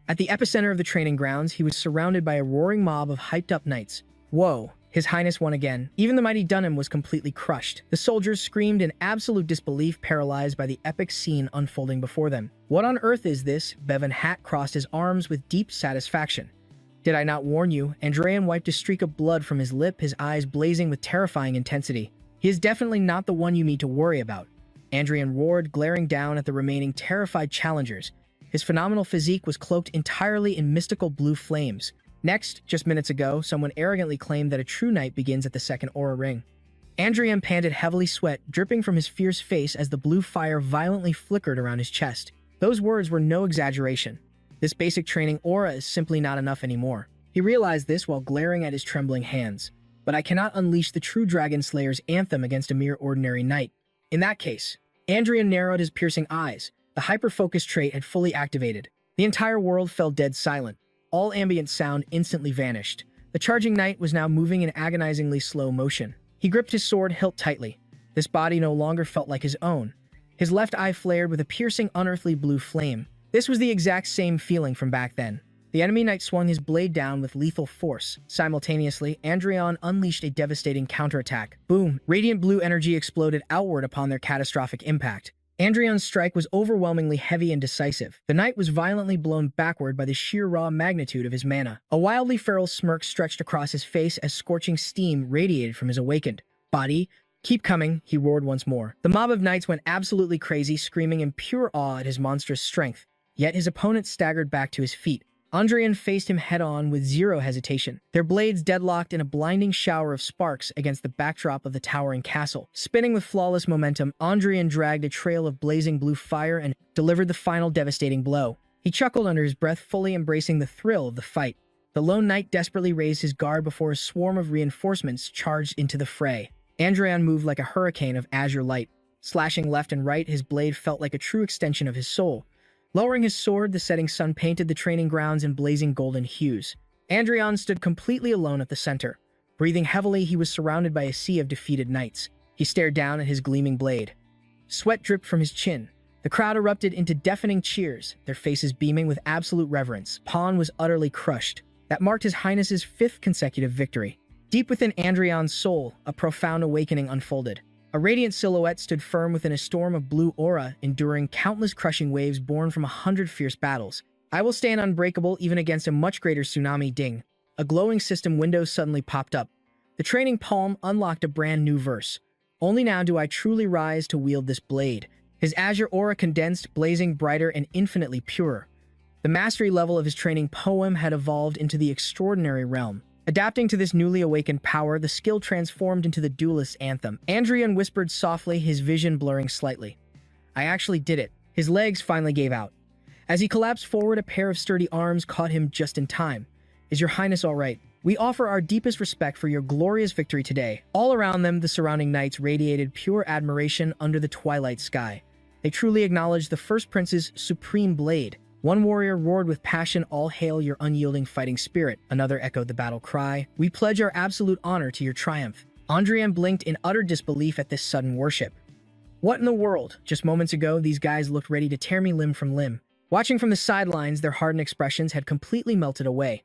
At the epicenter of the training grounds, he was surrounded by a roaring mob of hyped-up knights. Whoa, His Highness won again. Even the mighty Dunham was completely crushed. The soldiers screamed in absolute disbelief, paralyzed by the epic scene unfolding before them. What on earth is this? Bevan Hat crossed his arms with deep satisfaction. Did I not warn you? Andreon wiped a streak of blood from his lip, his eyes blazing with terrifying intensity. He is definitely not the one you need to worry about. Andreon roared, glaring down at the remaining terrified challengers. His phenomenal physique was cloaked entirely in mystical blue flames. Next, just minutes ago, someone arrogantly claimed that a true knight begins at the second aura ring. Andreon panted heavily, sweat dripping from his fierce face as the blue fire violently flickered around his chest. Those words were no exaggeration. This basic training aura is simply not enough anymore. He realized this while glaring at his trembling hands. But I cannot unleash the true Dragon Slayer's anthem against a mere ordinary knight. In that case, Andreon narrowed his piercing eyes. The hyper-focus trait had fully activated. The entire world fell dead silent. All ambient sound instantly vanished. The charging knight was now moving in agonizingly slow motion. He gripped his sword hilt tightly. This body no longer felt like his own. His left eye flared with a piercing, unearthly blue flame. This was the exact same feeling from back then. The enemy knight swung his blade down with lethal force. Simultaneously, Andreon unleashed a devastating counterattack. Boom! Radiant blue energy exploded outward upon their catastrophic impact. Andreon's strike was overwhelmingly heavy and decisive. The knight was violently blown backward by the sheer raw magnitude of his mana. A wildly feral smirk stretched across his face as scorching steam radiated from his awakened body. Keep coming, he roared once more. The mob of knights went absolutely crazy, screaming in pure awe at his monstrous strength. Yet his opponent staggered back to his feet. Andreon faced him head-on with zero hesitation, their blades deadlocked in a blinding shower of sparks against the backdrop of the towering castle. Spinning with flawless momentum, Andreon dragged a trail of blazing blue fire and delivered the final devastating blow. He chuckled under his breath, fully embracing the thrill of the fight. The lone knight desperately raised his guard before a swarm of reinforcements charged into the fray. Andreon moved like a hurricane of azure light. Slashing left and right, his blade felt like a true extension of his soul. Lowering his sword, the setting sun painted the training grounds in blazing golden hues. Andreon stood completely alone at the center. Breathing heavily, he was surrounded by a sea of defeated knights. He stared down at his gleaming blade. Sweat dripped from his chin. The crowd erupted into deafening cheers, their faces beaming with absolute reverence. Pawn was utterly crushed. That marked His Highness's 5th consecutive victory. Deep within Andreon's soul, a profound awakening unfolded. A radiant silhouette stood firm within a storm of blue aura, enduring countless crushing waves born from 100 fierce battles. I will stand unbreakable even against a much greater tsunami. Ding. A glowing system window suddenly popped up. The training palm unlocked a brand new verse. Only now do I truly rise to wield this blade. His azure aura condensed, blazing brighter and infinitely purer. The mastery level of his training poem had evolved into the extraordinary realm. Adapting to this newly awakened power, the skill transformed into the duelist's anthem. Andreon whispered softly, his vision blurring slightly. I actually did it. His legs finally gave out. As he collapsed forward, a pair of sturdy arms caught him just in time. Is your highness all right? We offer our deepest respect for your glorious victory today. All around them, the surrounding knights radiated pure admiration under the twilight sky. They truly acknowledged the First Prince's supreme blade. One warrior roared with passion, all hail your unyielding fighting spirit. Another echoed the battle cry. We pledge our absolute honor to your triumph. Andreon blinked in utter disbelief at this sudden worship. What in the world? Just moments ago, these guys looked ready to tear me limb from limb. Watching from the sidelines, their hardened expressions had completely melted away.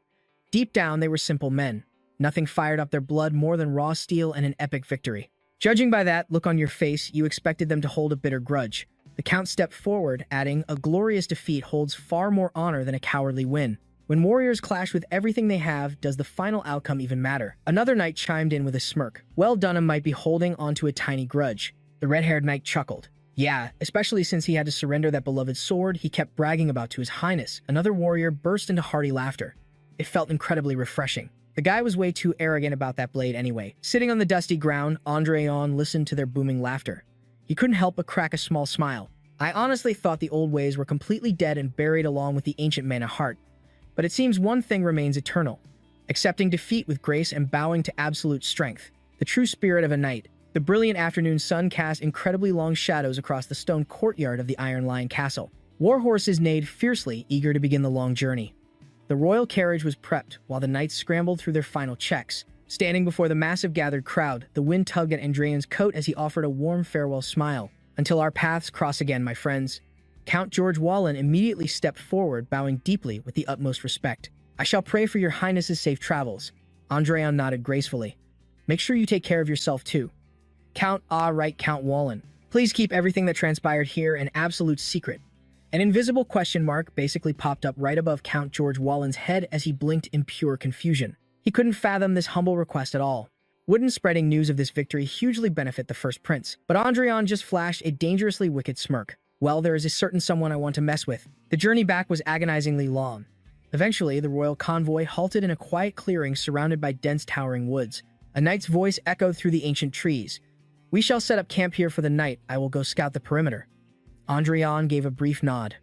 Deep down, they were simple men. Nothing fired up their blood more than raw steel and an epic victory. Judging by that look on your face, you expected them to hold a bitter grudge. The Count stepped forward, adding, a glorious defeat holds far more honor than a cowardly win. When warriors clash with everything they have, does the final outcome even matter? Another knight chimed in with a smirk. Well, Dunham might be holding onto a tiny grudge. The red-haired knight chuckled. Yeah, especially since he had to surrender that beloved sword he kept bragging about to His Highness. Another warrior burst into hearty laughter. It felt incredibly refreshing. The guy was way too arrogant about that blade anyway. Sitting on the dusty ground, Andreon listened to their booming laughter. He couldn't help but crack a small smile. I honestly thought the old ways were completely dead and buried along with the ancient man at heart. But it seems one thing remains eternal: accepting defeat with grace and bowing to absolute strength, the true spirit of a knight. The brilliant afternoon sun cast incredibly long shadows across the stone courtyard of the Iron Lion Castle. War horses neighed fiercely, eager to begin the long journey. The royal carriage was prepped while the knights scrambled through their final checks. Standing before the massive gathered crowd, the wind tugged at Andreon's coat as he offered a warm farewell smile. "Until our paths cross again, my friends." Count George Wallen immediately stepped forward, bowing deeply with the utmost respect. "I shall pray for your highness's safe travels." Andreon nodded gracefully. "Make sure you take care of yourself too." "Count, right, Count Wallen. Please keep everything that transpired here an absolute secret." An invisible question mark basically popped up right above Count George Wallen's head as he blinked in pure confusion. He couldn't fathom this humble request at all. Wouldn't spreading news of this victory hugely benefit the First Prince? But Andreon just flashed a dangerously wicked smirk. "Well, there is a certain someone I want to mess with." The journey back was agonizingly long. Eventually, the royal convoy halted in a quiet clearing surrounded by dense towering woods. A knight's voice echoed through the ancient trees. "We shall set up camp here for the night. I will go scout the perimeter." Andreon gave a brief nod.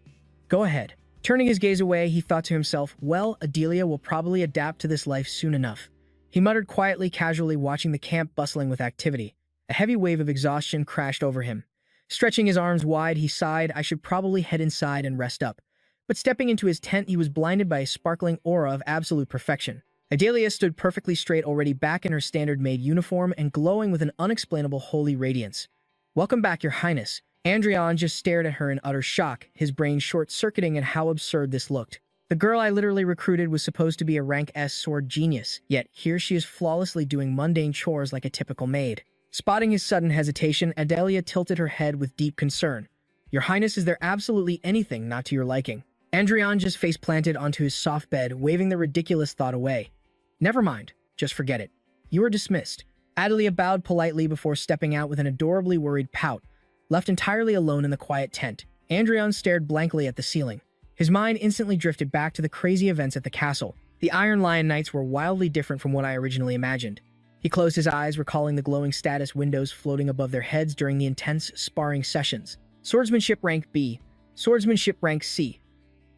"Go ahead." Turning his gaze away, he thought to himself, "Well, Adelia will probably adapt to this life soon enough." He muttered quietly, casually watching the camp bustling with activity. A heavy wave of exhaustion crashed over him. Stretching his arms wide, he sighed, "I should probably head inside and rest up." But stepping into his tent, he was blinded by a sparkling aura of absolute perfection. Adelia stood perfectly straight, already back in her standard-made uniform and glowing with an unexplainable holy radiance. "Welcome back, Your Highness." Andreon just stared at her in utter shock, his brain short-circuiting at how absurd this looked. The girl I literally recruited was supposed to be a rank S sword genius, yet here she is flawlessly doing mundane chores like a typical maid. Spotting his sudden hesitation, Adelia tilted her head with deep concern. "Your Highness, is there absolutely anything not to your liking?" Andreon just face-planted onto his soft bed, waving the ridiculous thought away. "Never mind, just forget it. You are dismissed." Adelia bowed politely before stepping out with an adorably worried pout. Left entirely alone in the quiet tent, Andreon stared blankly at the ceiling. His mind instantly drifted back to the crazy events at the castle. The Iron Lion Knights were wildly different from what I originally imagined. He closed his eyes, recalling the glowing status windows floating above their heads during the intense sparring sessions. Swordsmanship rank B, swordsmanship rank C.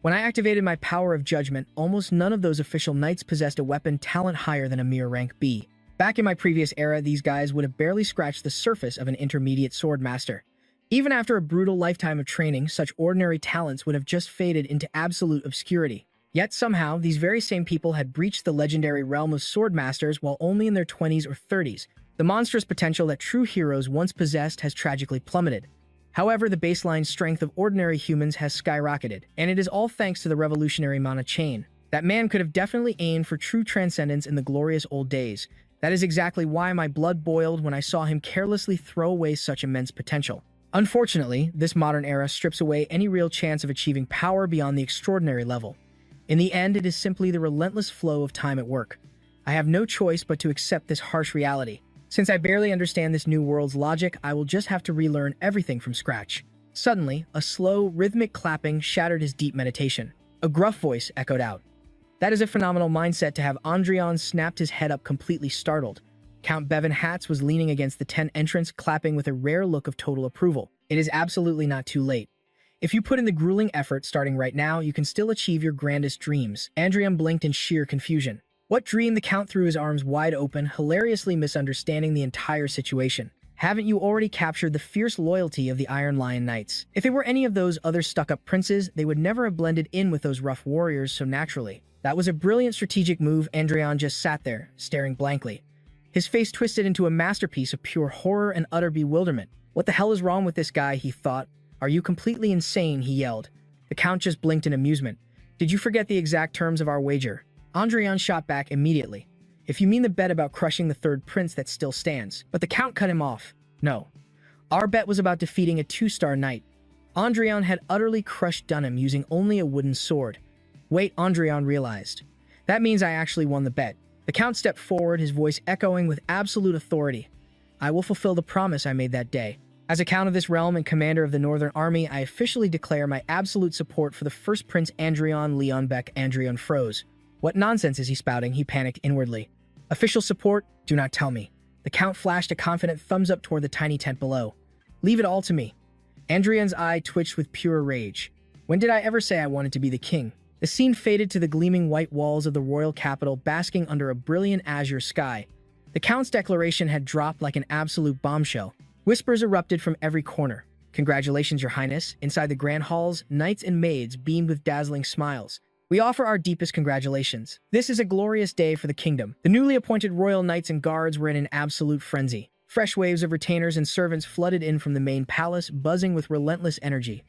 When I activated my power of judgment, almost none of those official knights possessed a weapon talent higher than a mere rank B. Back in my previous era, these guys would have barely scratched the surface of an intermediate swordmaster. Even after a brutal lifetime of training, such ordinary talents would have just faded into absolute obscurity. Yet somehow, these very same people had breached the legendary realm of swordmasters while only in their 20s or 30s. The monstrous potential that true heroes once possessed has tragically plummeted. However, the baseline strength of ordinary humans has skyrocketed, and it is all thanks to the revolutionary mana chain. That man could have definitely aimed for true transcendence in the glorious old days. That is exactly why my blood boiled when I saw him carelessly throw away such immense potential. Unfortunately, this modern era strips away any real chance of achieving power beyond the extraordinary level. In the end, it is simply the relentless flow of time at work. I have no choice but to accept this harsh reality. Since I barely understand this new world's logic, I will just have to relearn everything from scratch. Suddenly, a slow, rhythmic clapping shattered his deep meditation. A gruff voice echoed out. That is a phenomenal mindset to have. Andreon snapped his head up, completely startled. Count Bevan Hatz was leaning against the tent entrance, clapping with a rare look of total approval. "It is absolutely not too late. If you put in the grueling effort starting right now, you can still achieve your grandest dreams." Andreon blinked in sheer confusion. "What dream?" The Count threw his arms wide open, hilariously misunderstanding the entire situation. "Haven't you already captured the fierce loyalty of the Iron Lion Knights? If it were any of those other stuck-up princes, they would never have blended in with those rough warriors so naturally." That was a brilliant strategic move. Andreon just sat there, staring blankly. His face twisted into a masterpiece of pure horror and utter bewilderment. "What the hell is wrong with this guy?" he thought. "Are you completely insane?" he yelled. The Count just blinked in amusement. "Did you forget the exact terms of our wager?" Andreon shot back immediately. "If you mean the bet about crushing the third prince, that still stands." But the Count cut him off. "No. Our bet was about defeating a 2-star knight." Andreon had utterly crushed Dunham using only a wooden sword. Wait, Andreon realized. That means I actually won the bet. The Count stepped forward, his voice echoing with absolute authority. "I will fulfill the promise I made that day. As a Count of this realm and commander of the Northern Army, I officially declare my absolute support for the First Prince Andreon Leonbeck." Andreon froze. What nonsense is he spouting? He panicked inwardly. "Official support? Do not tell me." The Count flashed a confident thumbs up toward the tiny tent below. "Leave it all to me. Andrion's eye twitched with pure rage. When did I ever say I wanted to be the king? The scene faded to the gleaming white walls of the royal capital basking under a brilliant azure sky. The Count's declaration had dropped like an absolute bombshell. Whispers erupted from every corner. Congratulations, Your Highness. Inside the grand halls, knights and maids beamed with dazzling smiles. We offer our deepest congratulations. This is a glorious day for the kingdom. The newly appointed royal knights and guards were in an absolute frenzy. Fresh waves of retainers and servants flooded in from the main palace, buzzing with relentless energy.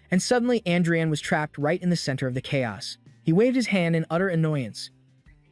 And suddenly, Andrion was trapped right in the center of the chaos. He waved his hand in utter annoyance.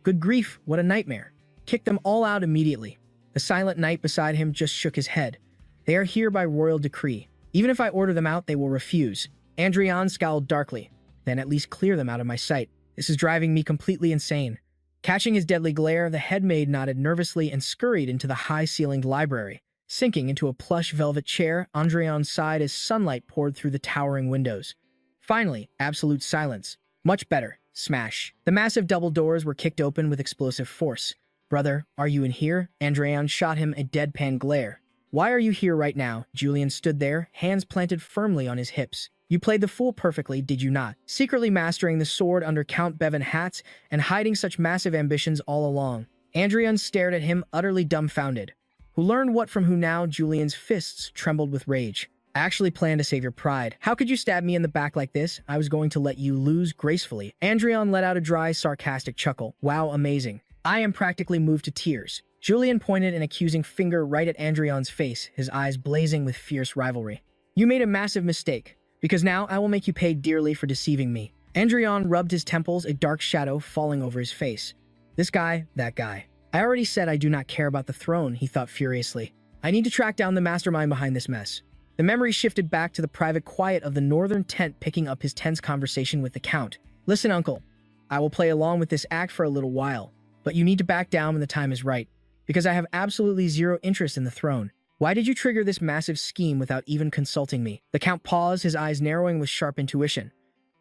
Good grief, what a nightmare. Kick them all out immediately. The silent knight beside him just shook his head. They are here by royal decree. Even if I order them out, they will refuse. Andrion scowled darkly. Then at least clear them out of my sight. This is driving me completely insane. Catching his deadly glare, the headmaid nodded nervously and scurried into the high-ceilinged library. Sinking into a plush velvet chair, Andrion sighed as sunlight poured through the towering windows. Finally, absolute silence. Much better. Smash. The massive double doors were kicked open with explosive force. Brother, are you in here? Andrion shot him a deadpan glare. Why are you here right now? Julian stood there, hands planted firmly on his hips. You played the fool perfectly, did you not? Secretly mastering the sword under Count Bevan hats and hiding such massive ambitions all along. Andrion stared at him, utterly dumbfounded. Who learned what from who now? Julian's fists trembled with rage. I actually planned to save your pride. How could you stab me in the back like this? I was going to let you lose gracefully. Andrion let out a dry, sarcastic chuckle. Wow, amazing. I am practically moved to tears. Julian pointed an accusing finger right at Andrion's face, his eyes blazing with fierce rivalry. You made a massive mistake, because now I will make you pay dearly for deceiving me. Andrion rubbed his temples, a dark shadow falling over his face. This guy, that guy. I already said I do not care about the throne, he thought furiously. I need to track down the mastermind behind this mess. The memory shifted back to the private quiet of the northern tent, picking up his tense conversation with the Count. Listen, uncle. I will play along with this act for a little while, but you need to back down when the time is right, because I have absolutely zero interest in the throne. Why did you trigger this massive scheme without even consulting me? The Count paused, his eyes narrowing with sharp intuition.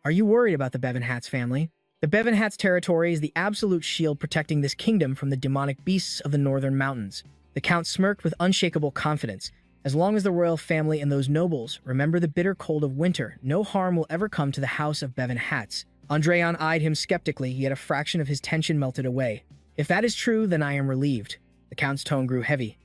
Are you worried about the Bevan Hats family? The Bevan Hats territory is the absolute shield protecting this kingdom from the demonic beasts of the northern mountains. The Count smirked with unshakable confidence. As long as the royal family and those nobles remember the bitter cold of winter, no harm will ever come to the house of Bevan Hats. Andrion eyed him skeptically, yet a fraction of his tension melted away. If that is true, then I am relieved. The Count's tone grew heavy.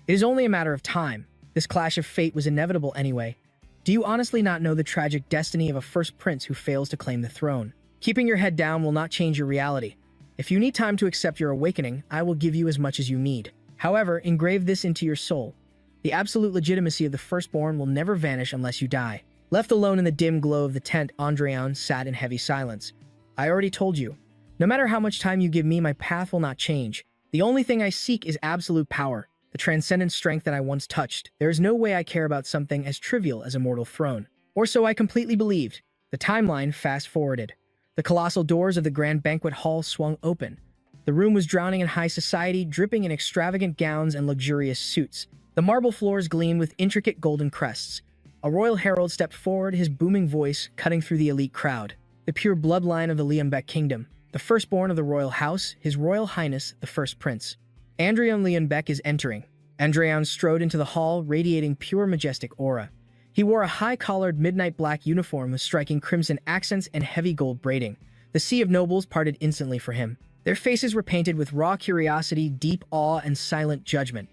It is only a matter of time. This clash of fate was inevitable anyway. Do you honestly not know the tragic destiny of a first prince who fails to claim the throne? Keeping your head down will not change your reality. If you need time to accept your awakening, I will give you as much as you need. However, engrave this into your soul. The absolute legitimacy of the firstborn will never vanish unless you die. Left alone in the dim glow of the tent, Andrion sat in heavy silence. I already told you. No matter how much time you give me, my path will not change. The only thing I seek is absolute power, the transcendent strength that I once touched. There is no way I care about something as trivial as a mortal throne. Or so I completely believed. The timeline fast-forwarded. The colossal doors of the grand banquet hall swung open. The room was drowning in high society, dripping in extravagant gowns and luxurious suits. The marble floors gleamed with intricate golden crests. A royal herald stepped forward, his booming voice cutting through the elite crowd. The pure bloodline of the Leonbeck kingdom. The firstborn of the royal house, His Royal Highness, the First Prince. Andrion Leonbeck is entering. Andrion strode into the hall, radiating pure majestic aura. He wore a high-collared midnight black uniform with striking crimson accents and heavy gold braiding. The sea of nobles parted instantly for him. Their faces were painted with raw curiosity, deep awe, and silent judgment.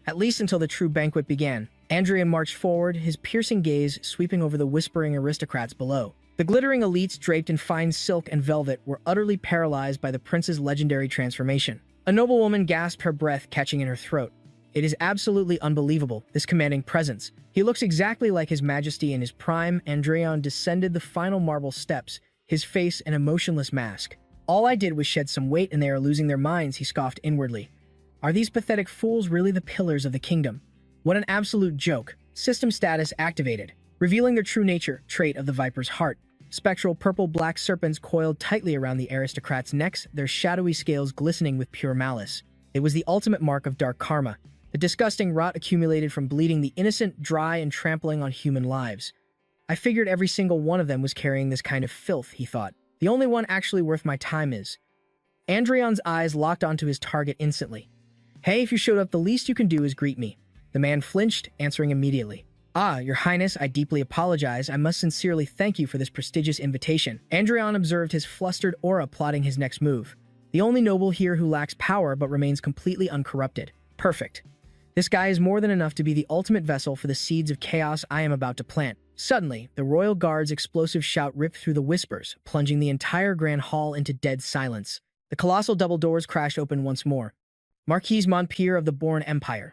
At least until the true banquet began. Andrion marched forward, his piercing gaze sweeping over the whispering aristocrats below. The glittering elites draped in fine silk and velvet were utterly paralyzed by the prince's legendary transformation. A noblewoman gasped, her breath catching in her throat. It is absolutely unbelievable, this commanding presence. He looks exactly like His Majesty in his prime. Andrion descended the final marble steps, his face an emotionless mask. All I did was shed some weight and they are losing their minds, he scoffed inwardly. Are these pathetic fools really the pillars of the kingdom? What an absolute joke. System status activated, revealing their true nature, trait of the viper's heart. Spectral purple-black serpents coiled tightly around the aristocrats' necks, their shadowy scales glistening with pure malice. It was the ultimate mark of dark karma, the disgusting rot accumulated from bleeding the innocent, dry, and trampling on human lives. I figured every single one of them was carrying this kind of filth, he thought. The only one actually worth my time is. Andrion's eyes locked onto his target instantly. Hey, if you showed up, the least you can do is greet me. The man flinched, answering immediately. Ah, Your Highness, I deeply apologize. I must sincerely thank you for this prestigious invitation. Andreon observed his flustered aura plotting his next move. The only noble here who lacks power but remains completely uncorrupted. Perfect. This guy is more than enough to be the ultimate vessel for the seeds of chaos I am about to plant. Suddenly, the royal guard's explosive shout ripped through the whispers, plunging the entire grand hall into dead silence. The colossal double doors crashed open once more. Marquis Montpierre of the Bourne Empire,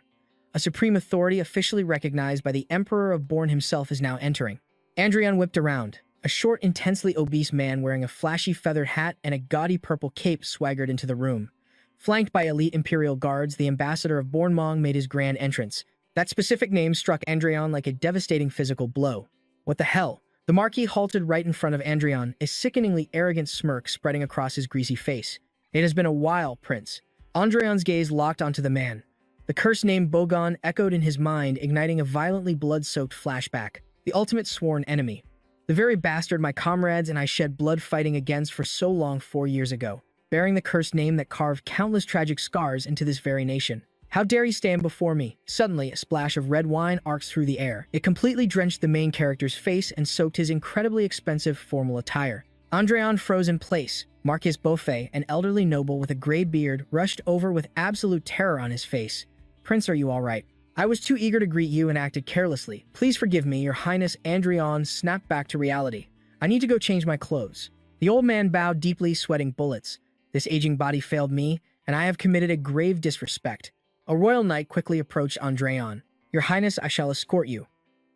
a supreme authority officially recognized by the Emperor of Bourne himself, is now entering. Andreon whipped around. A short, intensely obese man wearing a flashy feathered hat and a gaudy purple cape swaggered into the room. Flanked by elite Imperial guards, the ambassador of Bournemong made his grand entrance. That specific name struck Andreon like a devastating physical blow. What the hell? The Marquis halted right in front of Andreon, a sickeningly arrogant smirk spreading across his greasy face. It has been a while, Prince. Andreon's gaze locked onto the man. The cursed name Bogon echoed in his mind, igniting a violently blood-soaked flashback. The ultimate sworn enemy. The very bastard my comrades and I shed blood fighting against for so long 4 years ago, bearing the cursed name that carved countless tragic scars into this very nation. How dare he stand before me? Suddenly, a splash of red wine arced through the air. It completely drenched the main character's face and soaked his incredibly expensive formal attire. Andreon froze in place. Marquis Beaufait, an elderly noble with a gray beard, rushed over with absolute terror on his face. Prince, are you all right? I was too eager to greet you and acted carelessly. Please forgive me, Your Highness. Andreon snapped back to reality. I need to go change my clothes. The old man bowed deeply, sweating bullets. This aging body failed me, and I have committed a grave disrespect. A royal knight quickly approached Andreon. Your Highness, I shall escort you.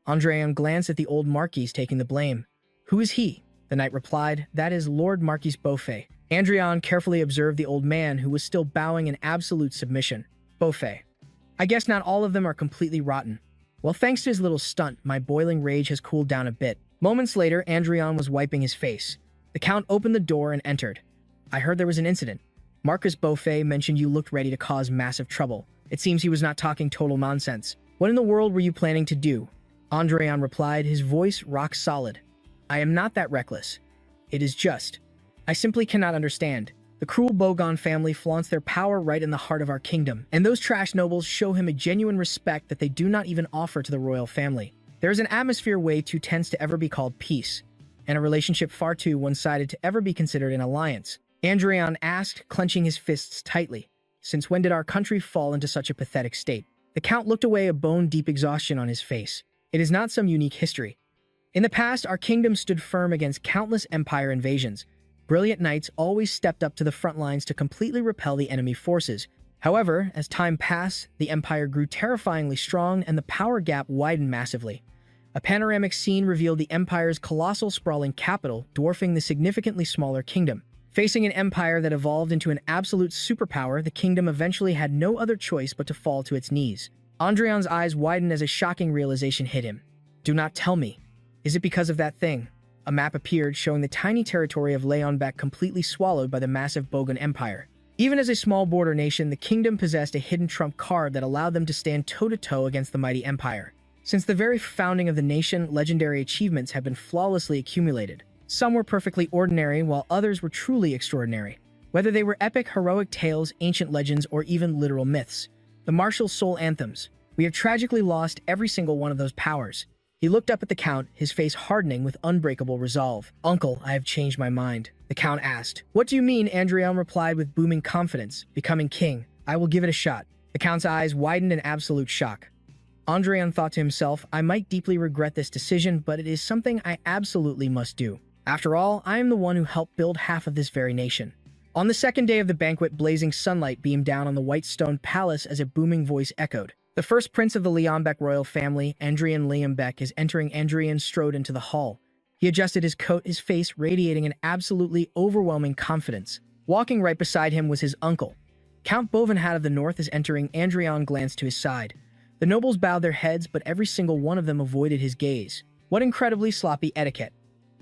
Andreon glanced at the old Marquis, taking the blame. Who is he? The knight replied, That is Lord Marquis Beaufait. Andreon carefully observed the old man, who was still bowing in absolute submission. Beaufait. I guess not all of them are completely rotten. Well, thanks to his little stunt, my boiling rage has cooled down a bit. Moments later, Andreon was wiping his face. The Count opened the door and entered. I heard there was an incident. Marquis Beaufait mentioned you looked ready to cause massive trouble. It seems he was not talking total nonsense. What in the world were you planning to do? Andreon replied, his voice rock solid. I am not that reckless. It is just, I simply cannot understand. The cruel Bogon family flaunts their power right in the heart of our kingdom, and those trash nobles show him a genuine respect that they do not even offer to the royal family. There is an atmosphere way too tense to ever be called peace, and a relationship far too one-sided to ever be considered an alliance. Andreon asked, clenching his fists tightly. Since when did our country fall into such a pathetic state? The Count looked away, a bone-deep exhaustion on his face. It is not some unique history. In the past, our kingdom stood firm against countless empire invasions. Brilliant knights always stepped up to the front lines to completely repel the enemy forces. However, as time passed, the empire grew terrifyingly strong and the power gap widened massively. A panoramic scene revealed the empire's colossal sprawling capital, dwarfing the significantly smaller kingdom. Facing an empire that evolved into an absolute superpower, the kingdom eventually had no other choice but to fall to its knees. Andreon's eyes widened as a shocking realization hit him. Do not tell me. Is it because of that thing? A map appeared showing the tiny territory of Leonbeck completely swallowed by the massive Bogon Empire. Even as a small border nation, the kingdom possessed a hidden trump card that allowed them to stand toe-to-toe against the mighty empire. Since the very founding of the nation, legendary achievements have been flawlessly accumulated. Some were perfectly ordinary, while others were truly extraordinary. Whether they were epic, heroic tales, ancient legends, or even literal myths. The martial soul anthems. We have tragically lost every single one of those powers. He looked up at the Count, his face hardening with unbreakable resolve. Uncle, I have changed my mind. The Count asked. What do you mean? Andreon replied with booming confidence. Becoming king. I will give it a shot. The Count's eyes widened in absolute shock. Andreon thought to himself, I might deeply regret this decision, but it is something I absolutely must do. After all, I am the one who helped build half of this very nation. On the second day of the banquet, blazing sunlight beamed down on the white stone palace as a booming voice echoed. The first prince of the Leonbeck royal family, Andreon Leonbeck, is entering. Andreon strode into the hall. He adjusted his coat, his face radiating an absolutely overwhelming confidence. Walking right beside him was his uncle. Count Bovenhat of the North is entering. Andreon glanced to his side. The nobles bowed their heads, but every single one of them avoided his gaze. What incredibly sloppy etiquette.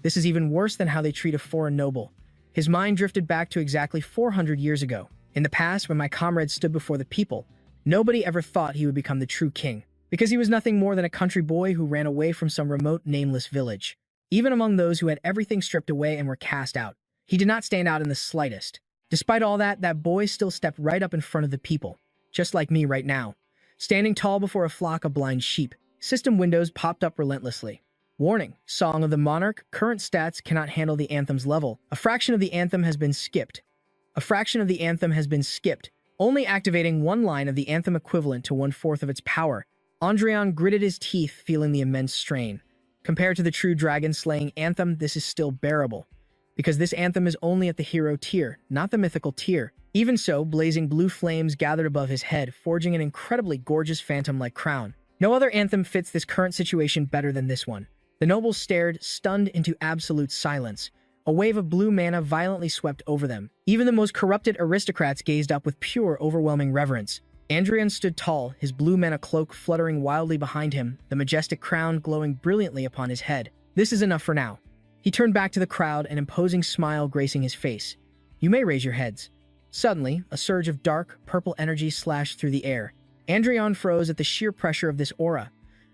This is even worse than how they treat a foreign noble. His mind drifted back to exactly 400 years ago. In the past, when my comrade stood before the people, nobody ever thought he would become the true king, because he was nothing more than a country boy who ran away from some remote, nameless village. Even among those who had everything stripped away and were cast out, he did not stand out in the slightest. Despite all that, that boy still stepped right up in front of the people, just like me right now, standing tall before a flock of blind sheep. System windows popped up relentlessly. Warning, Song of the Monarch, current stats cannot handle the anthem's level. A fraction of the anthem has been skipped. A fraction of the anthem has been skipped, only activating one line of the anthem equivalent to 1/4 of its power. Andreon gritted his teeth, feeling the immense strain. Compared to the true dragon-slaying anthem, this is still bearable, because this anthem is only at the hero tier, not the mythical tier. Even so, blazing blue flames gathered above his head, forging an incredibly gorgeous phantom-like crown. No other anthem fits this current situation better than this one. The nobles stared, stunned into absolute silence. A wave of blue mana violently swept over them. Even the most corrupted aristocrats gazed up with pure, overwhelming reverence. Andreon stood tall, his blue mana cloak fluttering wildly behind him, the majestic crown glowing brilliantly upon his head. This is enough for now. He turned back to the crowd, an imposing smile gracing his face. You may raise your heads. Suddenly, a surge of dark, purple energy slashed through the air. Andreon froze at the sheer pressure of this aura.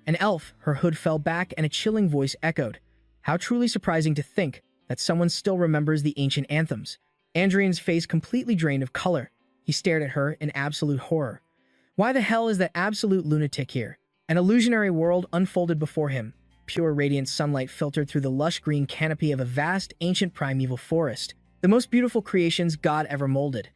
An elf, her hood fell back, and a chilling voice echoed. How truly surprising to think that someone still remembers the ancient anthems. Andreon's face completely drained of color. He stared at her in absolute horror. Why the hell is that absolute lunatic here? An illusionary world unfolded before him. Pure radiant sunlight filtered through the lush green canopy of a vast, ancient primeval forest. The most beautiful creations God ever molded.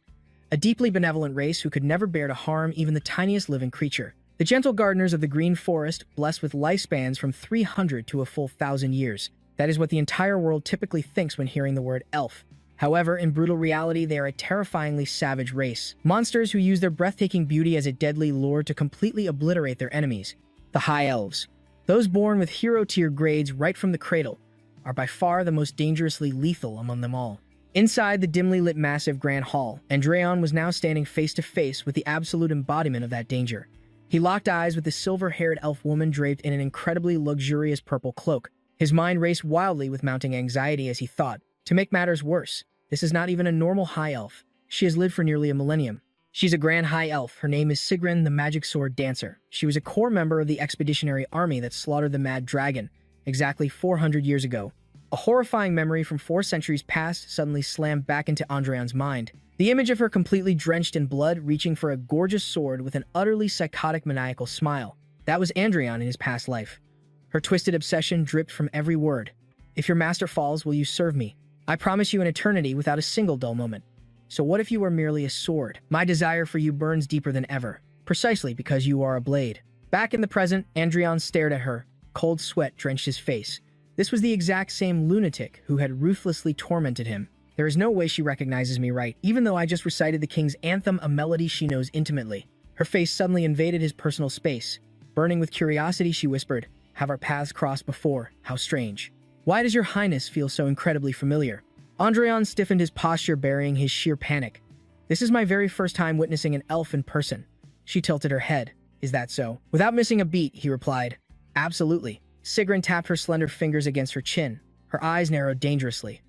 A deeply benevolent race who could never bear to harm even the tiniest living creature. The gentle gardeners of the green forest, blessed with lifespans from 300 to a full 1,000 years. That is what the entire world typically thinks when hearing the word elf. However, in brutal reality, they are a terrifyingly savage race. Monsters who use their breathtaking beauty as a deadly lure to completely obliterate their enemies. The High Elves. Those born with hero-tier grades right from the cradle are by far the most dangerously lethal among them all. Inside the dimly lit massive grand hall, Andreon was now standing face to face with the absolute embodiment of that danger. He locked eyes with the silver-haired elf woman draped in an incredibly luxurious purple cloak. His mind raced wildly with mounting anxiety as he thought, to make matters worse, this is not even a normal high elf. She has lived for nearly a millennium. She's a grand high elf. Her name is Sigrun, the magic sword dancer. She was a core member of the expeditionary army that slaughtered the Mad Dragon exactly 400 years ago. A horrifying memory from 4 centuries past suddenly slammed back into Andreon's mind. The image of her completely drenched in blood, reaching for a gorgeous sword with an utterly psychotic maniacal smile. That was Andreon in his past life. Her twisted obsession dripped from every word. If your master falls, will you serve me? I promise you an eternity without a single dull moment. So what if you were merely a sword? My desire for you burns deeper than ever, precisely because you are a blade. Back in the present, Andreon stared at her. Cold sweat drenched his face. This was the exact same lunatic who had ruthlessly tormented him. There is no way she recognizes me, right? Even though I just recited the king's anthem, a melody she knows intimately. Her face suddenly invaded his personal space. Burning with curiosity, she whispered, "Have our paths crossed before? How strange. Why does your highness feel so incredibly familiar?" Andreon stiffened his posture, burying his sheer panic. This is my very first time witnessing an elf in person. She tilted her head. Is that so? Without missing a beat, he replied. Absolutely. Sigrun tapped her slender fingers against her chin. Her eyes narrowed dangerously.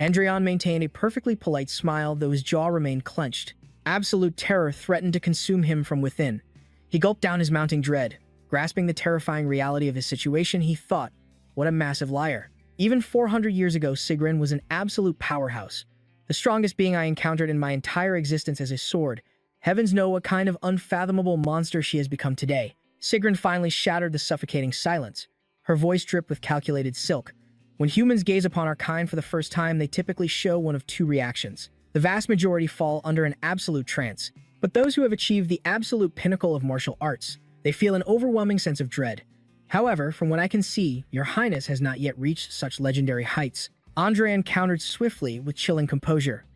Andreon maintained a perfectly polite smile, though his jaw remained clenched. Absolute terror threatened to consume him from within. He gulped down his mounting dread. Grasping the terrifying reality of his situation, he thought, what a massive liar. Even 400 years ago, Sigrun was an absolute powerhouse. The strongest being I encountered in my entire existence as a sword. Heavens know what kind of unfathomable monster she has become today. Sigrun finally shattered the suffocating silence. Her voice dripped with calculated silk. When humans gaze upon our kind for the first time, they typically show one of 2 reactions. The vast majority fall under an absolute trance. But those who have achieved the absolute pinnacle of martial arts, they feel an overwhelming sense of dread. However, from what I can see, your highness has not yet reached such legendary heights. Andreon countered swiftly with chilling composure.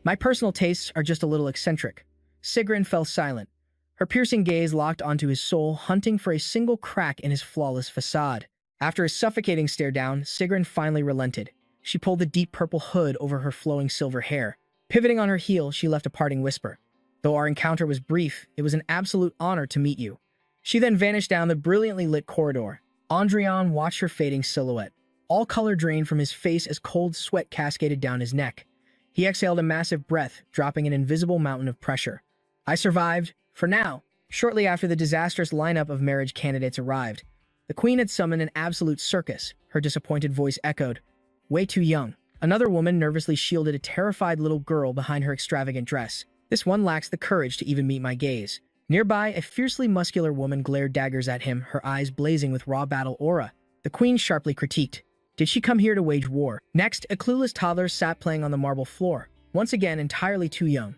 My personal tastes are just a little eccentric. Sigrun fell silent. Her piercing gaze locked onto his soul, hunting for a single crack in his flawless facade. After a suffocating stare down, Sigrun finally relented. She pulled the deep purple hood over her flowing silver hair. Pivoting on her heel, she left a parting whisper. Though our encounter was brief, it was an absolute honor to meet you. She then vanished down the brilliantly lit corridor. Andreon watched her fading silhouette. All color drained from his face as cold sweat cascaded down his neck. He exhaled a massive breath, dropping an invisible mountain of pressure. I survived, for now. Shortly after the disastrous lineup of marriage candidates arrived, the queen had summoned an absolute circus. Her disappointed voice echoed, way too young. Another woman nervously shielded a terrified little girl behind her extravagant dress. This one lacks the courage to even meet my gaze. Nearby, a fiercely muscular woman glared daggers at him, her eyes blazing with raw battle aura. The queen sharply critiqued. Did she come here to wage war? Next, a clueless toddler sat playing on the marble floor, once again entirely too young.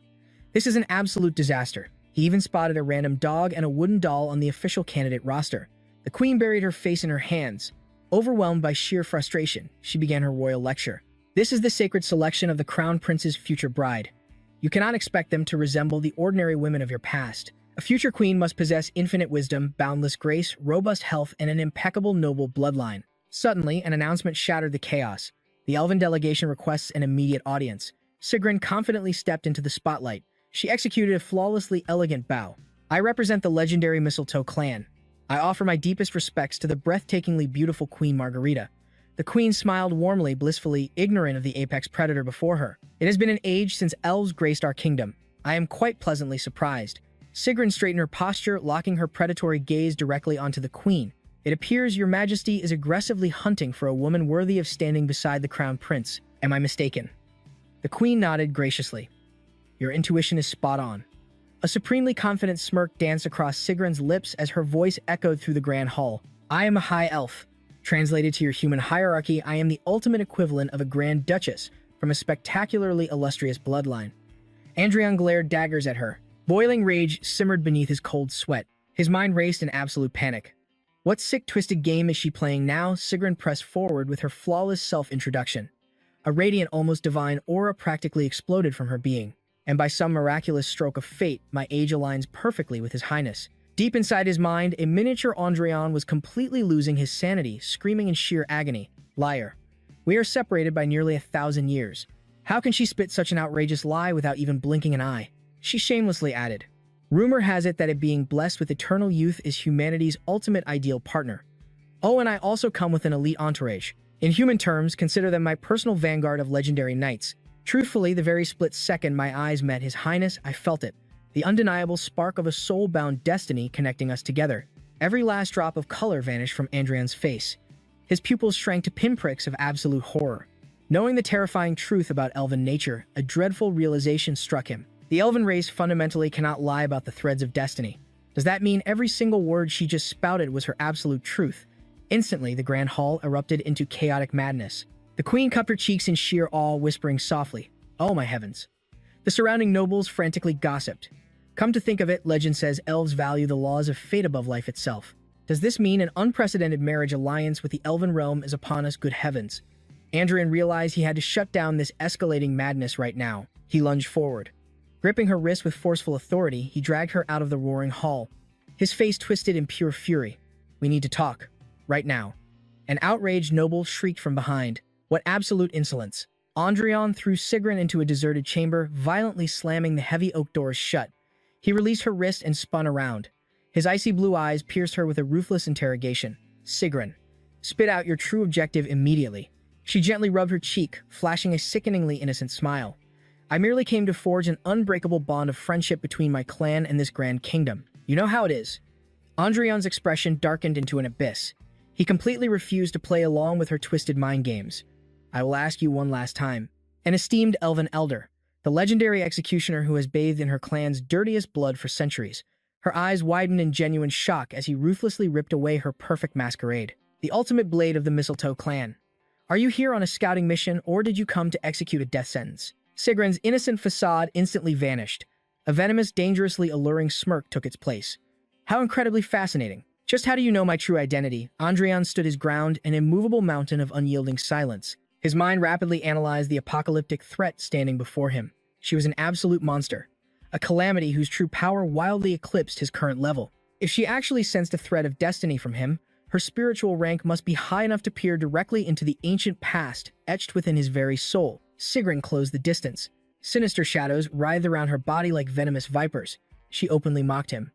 This is an absolute disaster. He even spotted a random dog and a wooden doll on the official candidate roster. The queen buried her face in her hands. Overwhelmed by sheer frustration, she began her royal lecture. This is the sacred selection of the crown prince's future bride. You cannot expect them to resemble the ordinary women of your past. A future queen must possess infinite wisdom, boundless grace, robust health, and an impeccable noble bloodline. Suddenly, an announcement shattered the chaos. The elven delegation requests an immediate audience. Sigrun confidently stepped into the spotlight. She executed a flawlessly elegant bow. I represent the legendary Mistletoe clan. I offer my deepest respects to the breathtakingly beautiful Queen Margarita. The queen smiled warmly, blissfully, ignorant of the apex predator before her. It has been an age since elves graced our kingdom. I am quite pleasantly surprised. Sigrun straightened her posture, locking her predatory gaze directly onto the queen. It appears your majesty is aggressively hunting for a woman worthy of standing beside the crown prince. Am I mistaken? The queen nodded graciously. Your intuition is spot on. A supremely confident smirk danced across Sigrun's lips as her voice echoed through the grand hall. I am a high elf. Translated to your human hierarchy, I am the ultimate equivalent of a grand duchess from a spectacularly illustrious bloodline. Andreon glared daggers at her. Boiling rage simmered beneath his cold sweat. His mind raced in absolute panic. What sick, twisted game is she playing now? Sigrun pressed forward with her flawless self-introduction. A radiant, almost divine aura practically exploded from her being. And by some miraculous stroke of fate, my age aligns perfectly with his highness. Deep inside his mind, a miniature Andreon was completely losing his sanity, screaming in sheer agony. Liar. We are separated by nearly 1,000 years. How can she spit such an outrageous lie without even blinking an eye? She shamelessly added. Rumor has it that being blessed with eternal youth is humanity's ultimate ideal partner. Oh, and I also come with an elite entourage. In human terms, consider them my personal vanguard of legendary knights. Truthfully, the very split second my eyes met His Highness, I felt it. The undeniable spark of a soul-bound destiny connecting us together. Every last drop of color vanished from Andreon's face. His pupils shrank to pinpricks of absolute horror. Knowing the terrifying truth about elven nature, a dreadful realization struck him. The elven race fundamentally cannot lie about the threads of destiny. Does that mean every single word she just spouted was her absolute truth? Instantly, the grand hall erupted into chaotic madness. The queen cupped her cheeks in sheer awe, whispering softly, "Oh my heavens." The surrounding nobles frantically gossiped. Come to think of it, legend says elves value the laws of fate above life itself. Does this mean an unprecedented marriage alliance with the elven realm is upon us? Good heavens. Andreon realized he had to shut down this escalating madness right now. He lunged forward. Gripping her wrist with forceful authority, he dragged her out of the roaring hall. His face twisted in pure fury. We need to talk. Right now. An outraged noble shrieked from behind. What absolute insolence. Andreon threw Sigrun into a deserted chamber, violently slamming the heavy oak doors shut. He released her wrist and spun around. His icy blue eyes pierced her with a ruthless interrogation. Sigrun, spit out your true objective immediately. She gently rubbed her cheek, flashing a sickeningly innocent smile. I merely came to forge an unbreakable bond of friendship between my clan and this grand kingdom. You know how it is. Andreon's expression darkened into an abyss. He completely refused to play along with her twisted mind games. I will ask you one last time. An esteemed elven elder, the legendary executioner who has bathed in her clan's dirtiest blood for centuries. Her eyes widened in genuine shock as he ruthlessly ripped away her perfect masquerade. The ultimate blade of the Mistletoe clan. Are you here on a scouting mission, or did you come to execute a death sentence? Sigrun's innocent facade instantly vanished. A venomous, dangerously alluring smirk took its place. How incredibly fascinating. Just how do you know my true identity? Andreon stood his ground, an immovable mountain of unyielding silence. His mind rapidly analyzed the apocalyptic threat standing before him. She was an absolute monster. A calamity whose true power wildly eclipsed his current level. If she actually sensed a threat of destiny from him, her spiritual rank must be high enough to peer directly into the ancient past, etched within his very soul. Sigrun closed the distance. Sinister shadows writhed around her body like venomous vipers. She openly mocked him.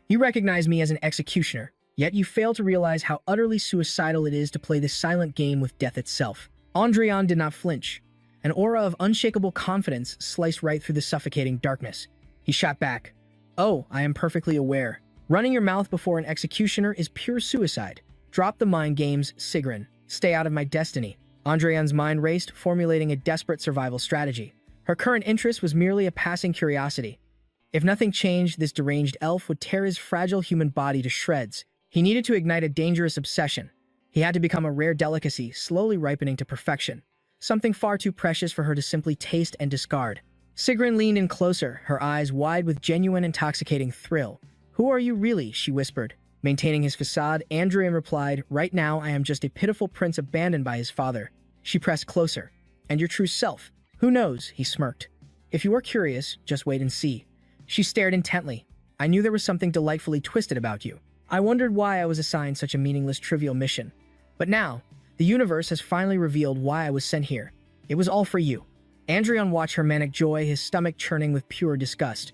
You recognize me as an executioner, yet you fail to realize how utterly suicidal it is to play this silent game with death itself. Andreon did not flinch. An aura of unshakable confidence sliced right through the suffocating darkness. He shot back. Oh, I am perfectly aware. Running your mouth before an executioner is pure suicide. Drop the mind games, Sigrun. Stay out of my destiny. Andreon's mind raced, formulating a desperate survival strategy. Her current interest was merely a passing curiosity. If nothing changed, this deranged elf would tear his fragile human body to shreds. He needed to ignite a dangerous obsession. He had to become a rare delicacy, slowly ripening to perfection. Something far too precious for her to simply taste and discard. Sigrun leaned in closer, her eyes wide with genuine intoxicating thrill. "Who are you really?" she whispered. Maintaining his facade, Andreon replied, "Right now I am just a pitiful prince abandoned by his father." She pressed closer. "And your true self? Who knows?" he smirked. "If you are curious, just wait and see." She stared intently. "I knew there was something delightfully twisted about you. I wondered why I was assigned such a meaningless, trivial mission. But now, the universe has finally revealed why I was sent here. It was all for you." Andreon watched her manic joy, his stomach churning with pure disgust.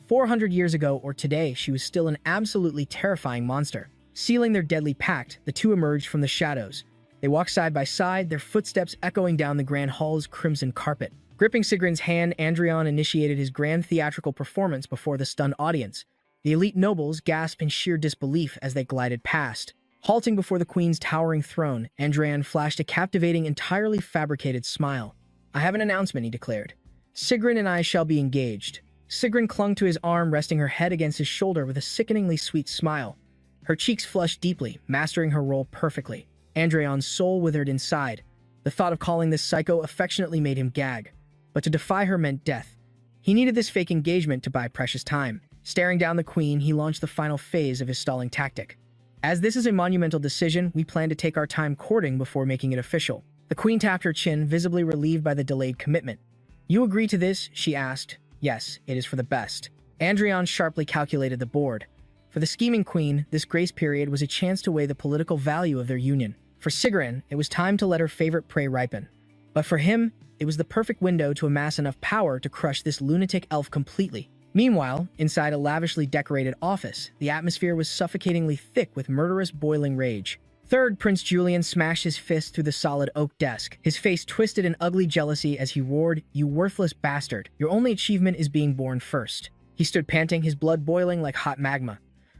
400 years ago or today, she was still an absolutely terrifying monster. Sealing their deadly pact, the two emerged from the shadows. They walked side by side, their footsteps echoing down the grand hall's crimson carpet. Gripping Sigrun's hand, Andreon initiated his grand theatrical performance before the stunned audience. The elite nobles gasped in sheer disbelief as they glided past. Halting before the queen's towering throne, Andreon flashed a captivating, entirely fabricated smile. "I have an announcement," he declared. "Sigrun and I shall be engaged." Sigrun clung to his arm, resting her head against his shoulder with a sickeningly sweet smile. Her cheeks flushed deeply, mastering her role perfectly. Andreon's soul withered inside. The thought of calling this psycho affectionately made him gag. But to defy her meant death. He needed this fake engagement to buy precious time. Staring down the queen, he launched the final phase of his stalling tactic. "As this is a monumental decision, we plan to take our time courting before making it official." The queen tapped her chin, visibly relieved by the delayed commitment. "You agree to this?" she asked. "Yes, it is for the best." Andreon sharply calculated the board. For the scheming queen, this grace period was a chance to weigh the political value of their union. For Sigrun, it was time to let her favorite prey ripen. But for him, it was the perfect window to amass enough power to crush this lunatic elf completely. Meanwhile, inside a lavishly decorated office, the atmosphere was suffocatingly thick with murderous, boiling rage. Third Prince Julian smashed his fist through the solid oak desk, his face twisted in ugly jealousy as he roared, "You worthless bastard! Your only achievement is being born first." He stood panting, his blood boiling like hot magma.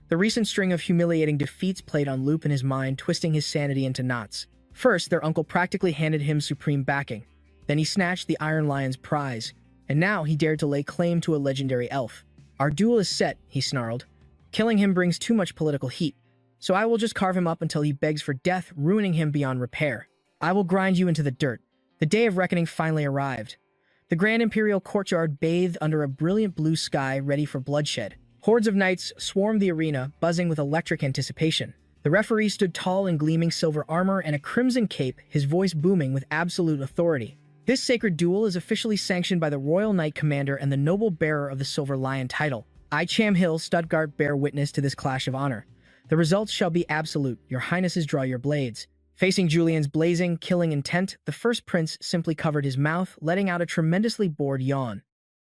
The recent string of humiliating defeats played on loop in his mind, twisting his sanity into knots. First, their uncle practically handed him supreme backing. Then he snatched the Iron Lion's prize. And now he dared to lay claim to a legendary elf. "Our duel is set," he snarled. "Killing him brings too much political heat. So I will just carve him up until he begs for death, ruining him beyond repair. I will grind you into the dirt." The day of reckoning finally arrived. The grand imperial courtyard bathed under a brilliant blue sky ready for bloodshed. Hordes of knights swarmed the arena, buzzing with electric anticipation. The referee stood tall in gleaming silver armor and a crimson cape, his voice booming with absolute authority. "This sacred duel is officially sanctioned by the Royal Knight Commander and the noble bearer of the Silver Lion title. I, Cham Hill, Stuttgart, bear witness to this clash of honor. The results shall be absolute. Your highnesses draw your blades." Facing Julian's blazing, killing intent, the first prince simply covered his mouth, letting out a tremendously bored yawn.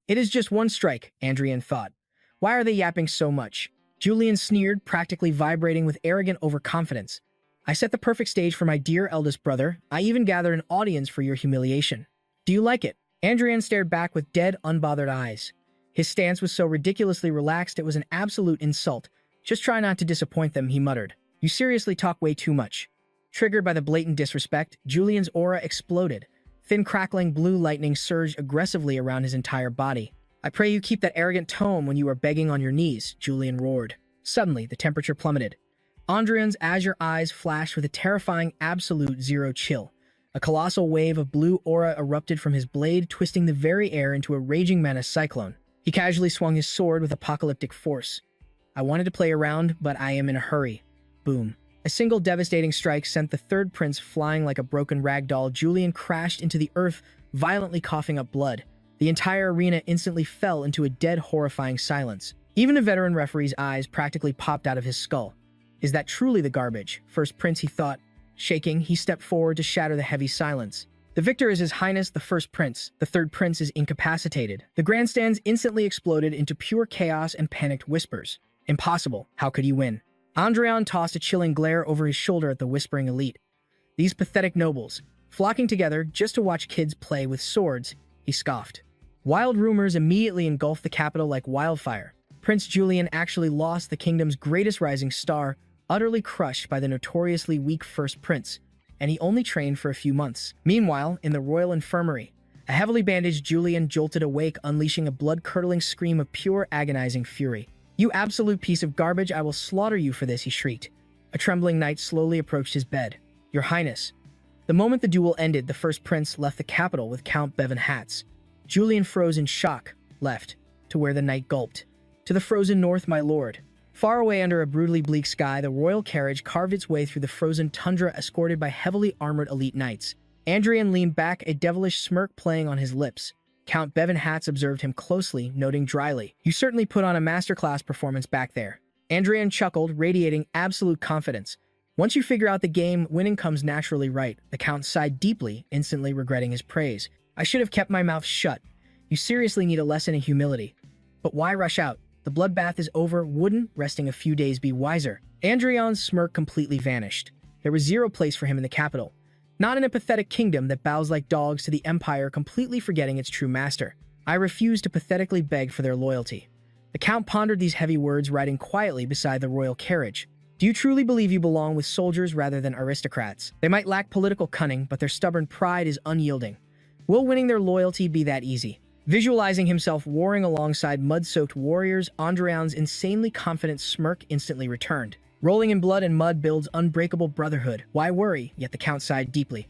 "It is just one strike," Andreon thought. "Why are they yapping so much?" Julian sneered, practically vibrating with arrogant overconfidence. "I set the perfect stage for my dear eldest brother. I even gathered an audience for your humiliation. Do you like it?" Andreon stared back with dead, unbothered eyes. His stance was so ridiculously relaxed it was an absolute insult. "Just try not to disappoint them," he muttered. "You seriously talk way too much." Triggered by the blatant disrespect, Julian's aura exploded. Thin crackling blue lightning surged aggressively around his entire body. "I pray you keep that arrogant tone when you are begging on your knees," Julian roared. Suddenly, the temperature plummeted. Andreon's azure eyes flashed with a terrifying absolute zero chill. A colossal wave of blue aura erupted from his blade, twisting the very air into a raging mana cyclone. He casually swung his sword with apocalyptic force. "I wanted to play around, but I am in a hurry." Boom. A single devastating strike sent the third prince flying like a broken ragdoll. Julian crashed into the earth, violently coughing up blood. The entire arena instantly fell into a dead, horrifying silence. Even the veteran referee's eyes practically popped out of his skull. "Is that truly the garbage? First Prince," he thought. Shaking, he stepped forward to shatter the heavy silence. "The victor is His Highness the First Prince. The third prince is incapacitated." The grandstands instantly exploded into pure chaos and panicked whispers. "Impossible. How could he win?" Andreon tossed a chilling glare over his shoulder at the whispering elite. These pathetic nobles, flocking together just to watch kids play with swords, he scoffed. Wild rumors immediately engulfed the capital like wildfire. Prince Julian actually lost the kingdom's greatest rising star, utterly crushed by the notoriously weak First Prince, and he only trained for a few months. Meanwhile, in the royal infirmary, A heavily bandaged Julian jolted awake, unleashing a blood-curdling scream of pure agonizing fury. "You absolute piece of garbage, I will slaughter you for this," he shrieked. A trembling knight slowly approached his bed. "Your Highness." The moment the duel ended, the First Prince left the capital with Count Bevan Hatz. Julian froze in shock, left, to where the knight gulped. "To the frozen north, my lord." Far away under a brutally bleak sky, the royal carriage carved its way through the frozen tundra, escorted by heavily armored elite knights. Andreon leaned back, a devilish smirk playing on his lips. Count Bevan Hatz observed him closely, noting dryly, "You certainly put on a masterclass performance back there." Andreon chuckled, radiating absolute confidence. "Once you figure out the game, winning comes naturally, right?" The Count sighed deeply, instantly regretting his praise. "I should have kept my mouth shut. You seriously need a lesson in humility. But why rush out? The bloodbath is over. Wouldn't resting a few days be wiser?" Andreon's smirk completely vanished. There was zero place for him in the capital. Not in a pathetic kingdom that bows like dogs to the empire, completely forgetting its true master. "I refuse to pathetically beg for their loyalty." The Count pondered these heavy words, riding quietly beside the royal carriage. "Do you truly believe you belong with soldiers rather than aristocrats? They might lack political cunning, but their stubborn pride is unyielding. Will winning their loyalty be that easy?" Visualizing himself warring alongside mud-soaked warriors, Andreon's insanely confident smirk instantly returned. "Rolling in blood and mud builds unbreakable brotherhood. Why worry?" Yet the Count sighed deeply.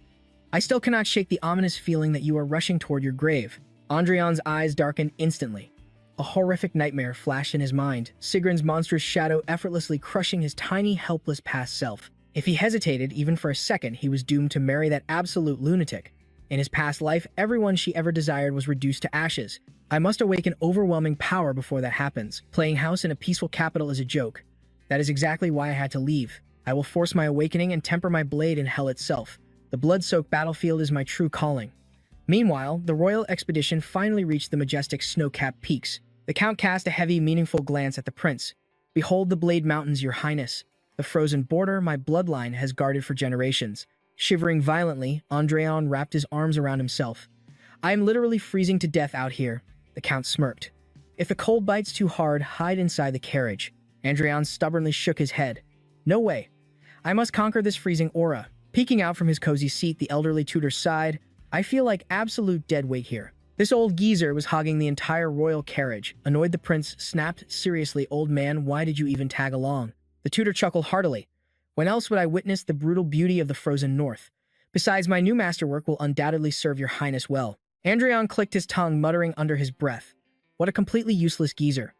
"I still cannot shake the ominous feeling that you are rushing toward your grave." Andreon's eyes darkened instantly. A horrific nightmare flashed in his mind, Sigrun's monstrous shadow effortlessly crushing his tiny, helpless past self. If he hesitated even for a second, he was doomed to marry that absolute lunatic. In his past life, everyone she ever desired was reduced to ashes. "I must awaken overwhelming power before that happens. Playing house in a peaceful capital is a joke. That is exactly why I had to leave. I will force my awakening and temper my blade in hell itself. The blood-soaked battlefield is my true calling." Meanwhile, the royal expedition finally reached the majestic snow-capped peaks. The Count cast a heavy, meaningful glance at the prince. "Behold the Blade Mountains, your highness. The frozen border my bloodline has guarded for generations." Shivering violently, Andreon wrapped his arms around himself. "I am literally freezing to death out here." The Count smirked. "If the cold bites too hard, hide inside the carriage." Andreon stubbornly shook his head. "No way. I must conquer this freezing aura." Peeking out from his cozy seat, the elderly tutor sighed. "I feel like absolute deadweight here." This old geezer was hogging the entire royal carriage. Annoyed, the prince snapped, "Seriously, old man, why did you even tag along?" The tutor chuckled heartily. "When else would I witness the brutal beauty of the frozen north? Besides, my new masterwork will undoubtedly serve your highness well." Andreon clicked his tongue, muttering under his breath, "What a completely useless geezer."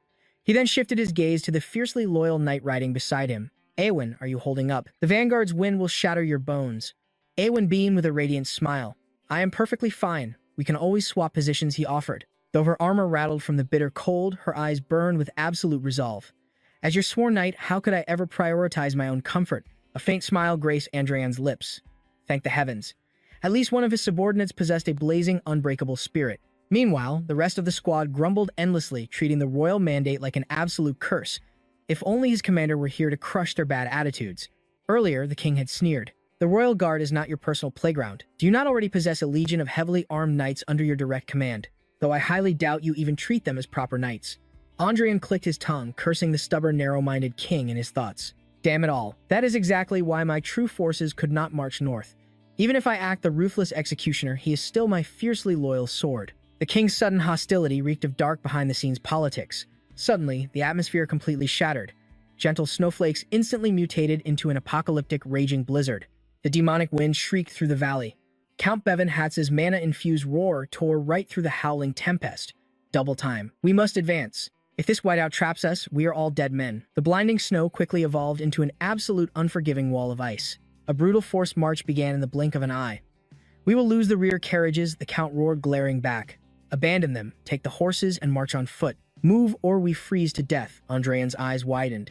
He then shifted his gaze to the fiercely loyal knight riding beside him. "Awen, are you holding up? The vanguard's wind will shatter your bones." Awen beamed with a radiant smile. "I am perfectly fine. We can always swap positions," he offered. Though her armor rattled from the bitter cold, her eyes burned with absolute resolve. "As your sworn knight, how could I ever prioritize my own comfort?" A faint smile graced Andreon's lips. Thank the heavens. At least one of his subordinates possessed a blazing, unbreakable spirit. Meanwhile, the rest of the squad grumbled endlessly, treating the royal mandate like an absolute curse. If only his commander were here to crush their bad attitudes. Earlier, the king had sneered. "The royal guard is not your personal playground. Do you not already possess a legion of heavily armed knights under your direct command? Though I highly doubt you even treat them as proper knights." Andreon clicked his tongue, cursing the stubborn, narrow-minded king in his thoughts. "Damn it all. That is exactly why my true forces could not march north. Even if I act the ruthless executioner, he is still my fiercely loyal sword." The king's sudden hostility reeked of dark behind-the-scenes politics. Suddenly, the atmosphere completely shattered. Gentle snowflakes instantly mutated into an apocalyptic, raging blizzard. The demonic wind shrieked through the valley. Count Bevan Hatz's mana-infused roar tore right through the howling tempest. Double time. "We must advance. If this whiteout traps us, we are all dead men." The blinding snow quickly evolved into an absolute unforgiving wall of ice. A brutal forced march began in the blink of an eye. "We will lose the rear carriages," the Count roared, glaring back. "Abandon them, take the horses, and march on foot. Move or we freeze to death." Andreon's eyes widened.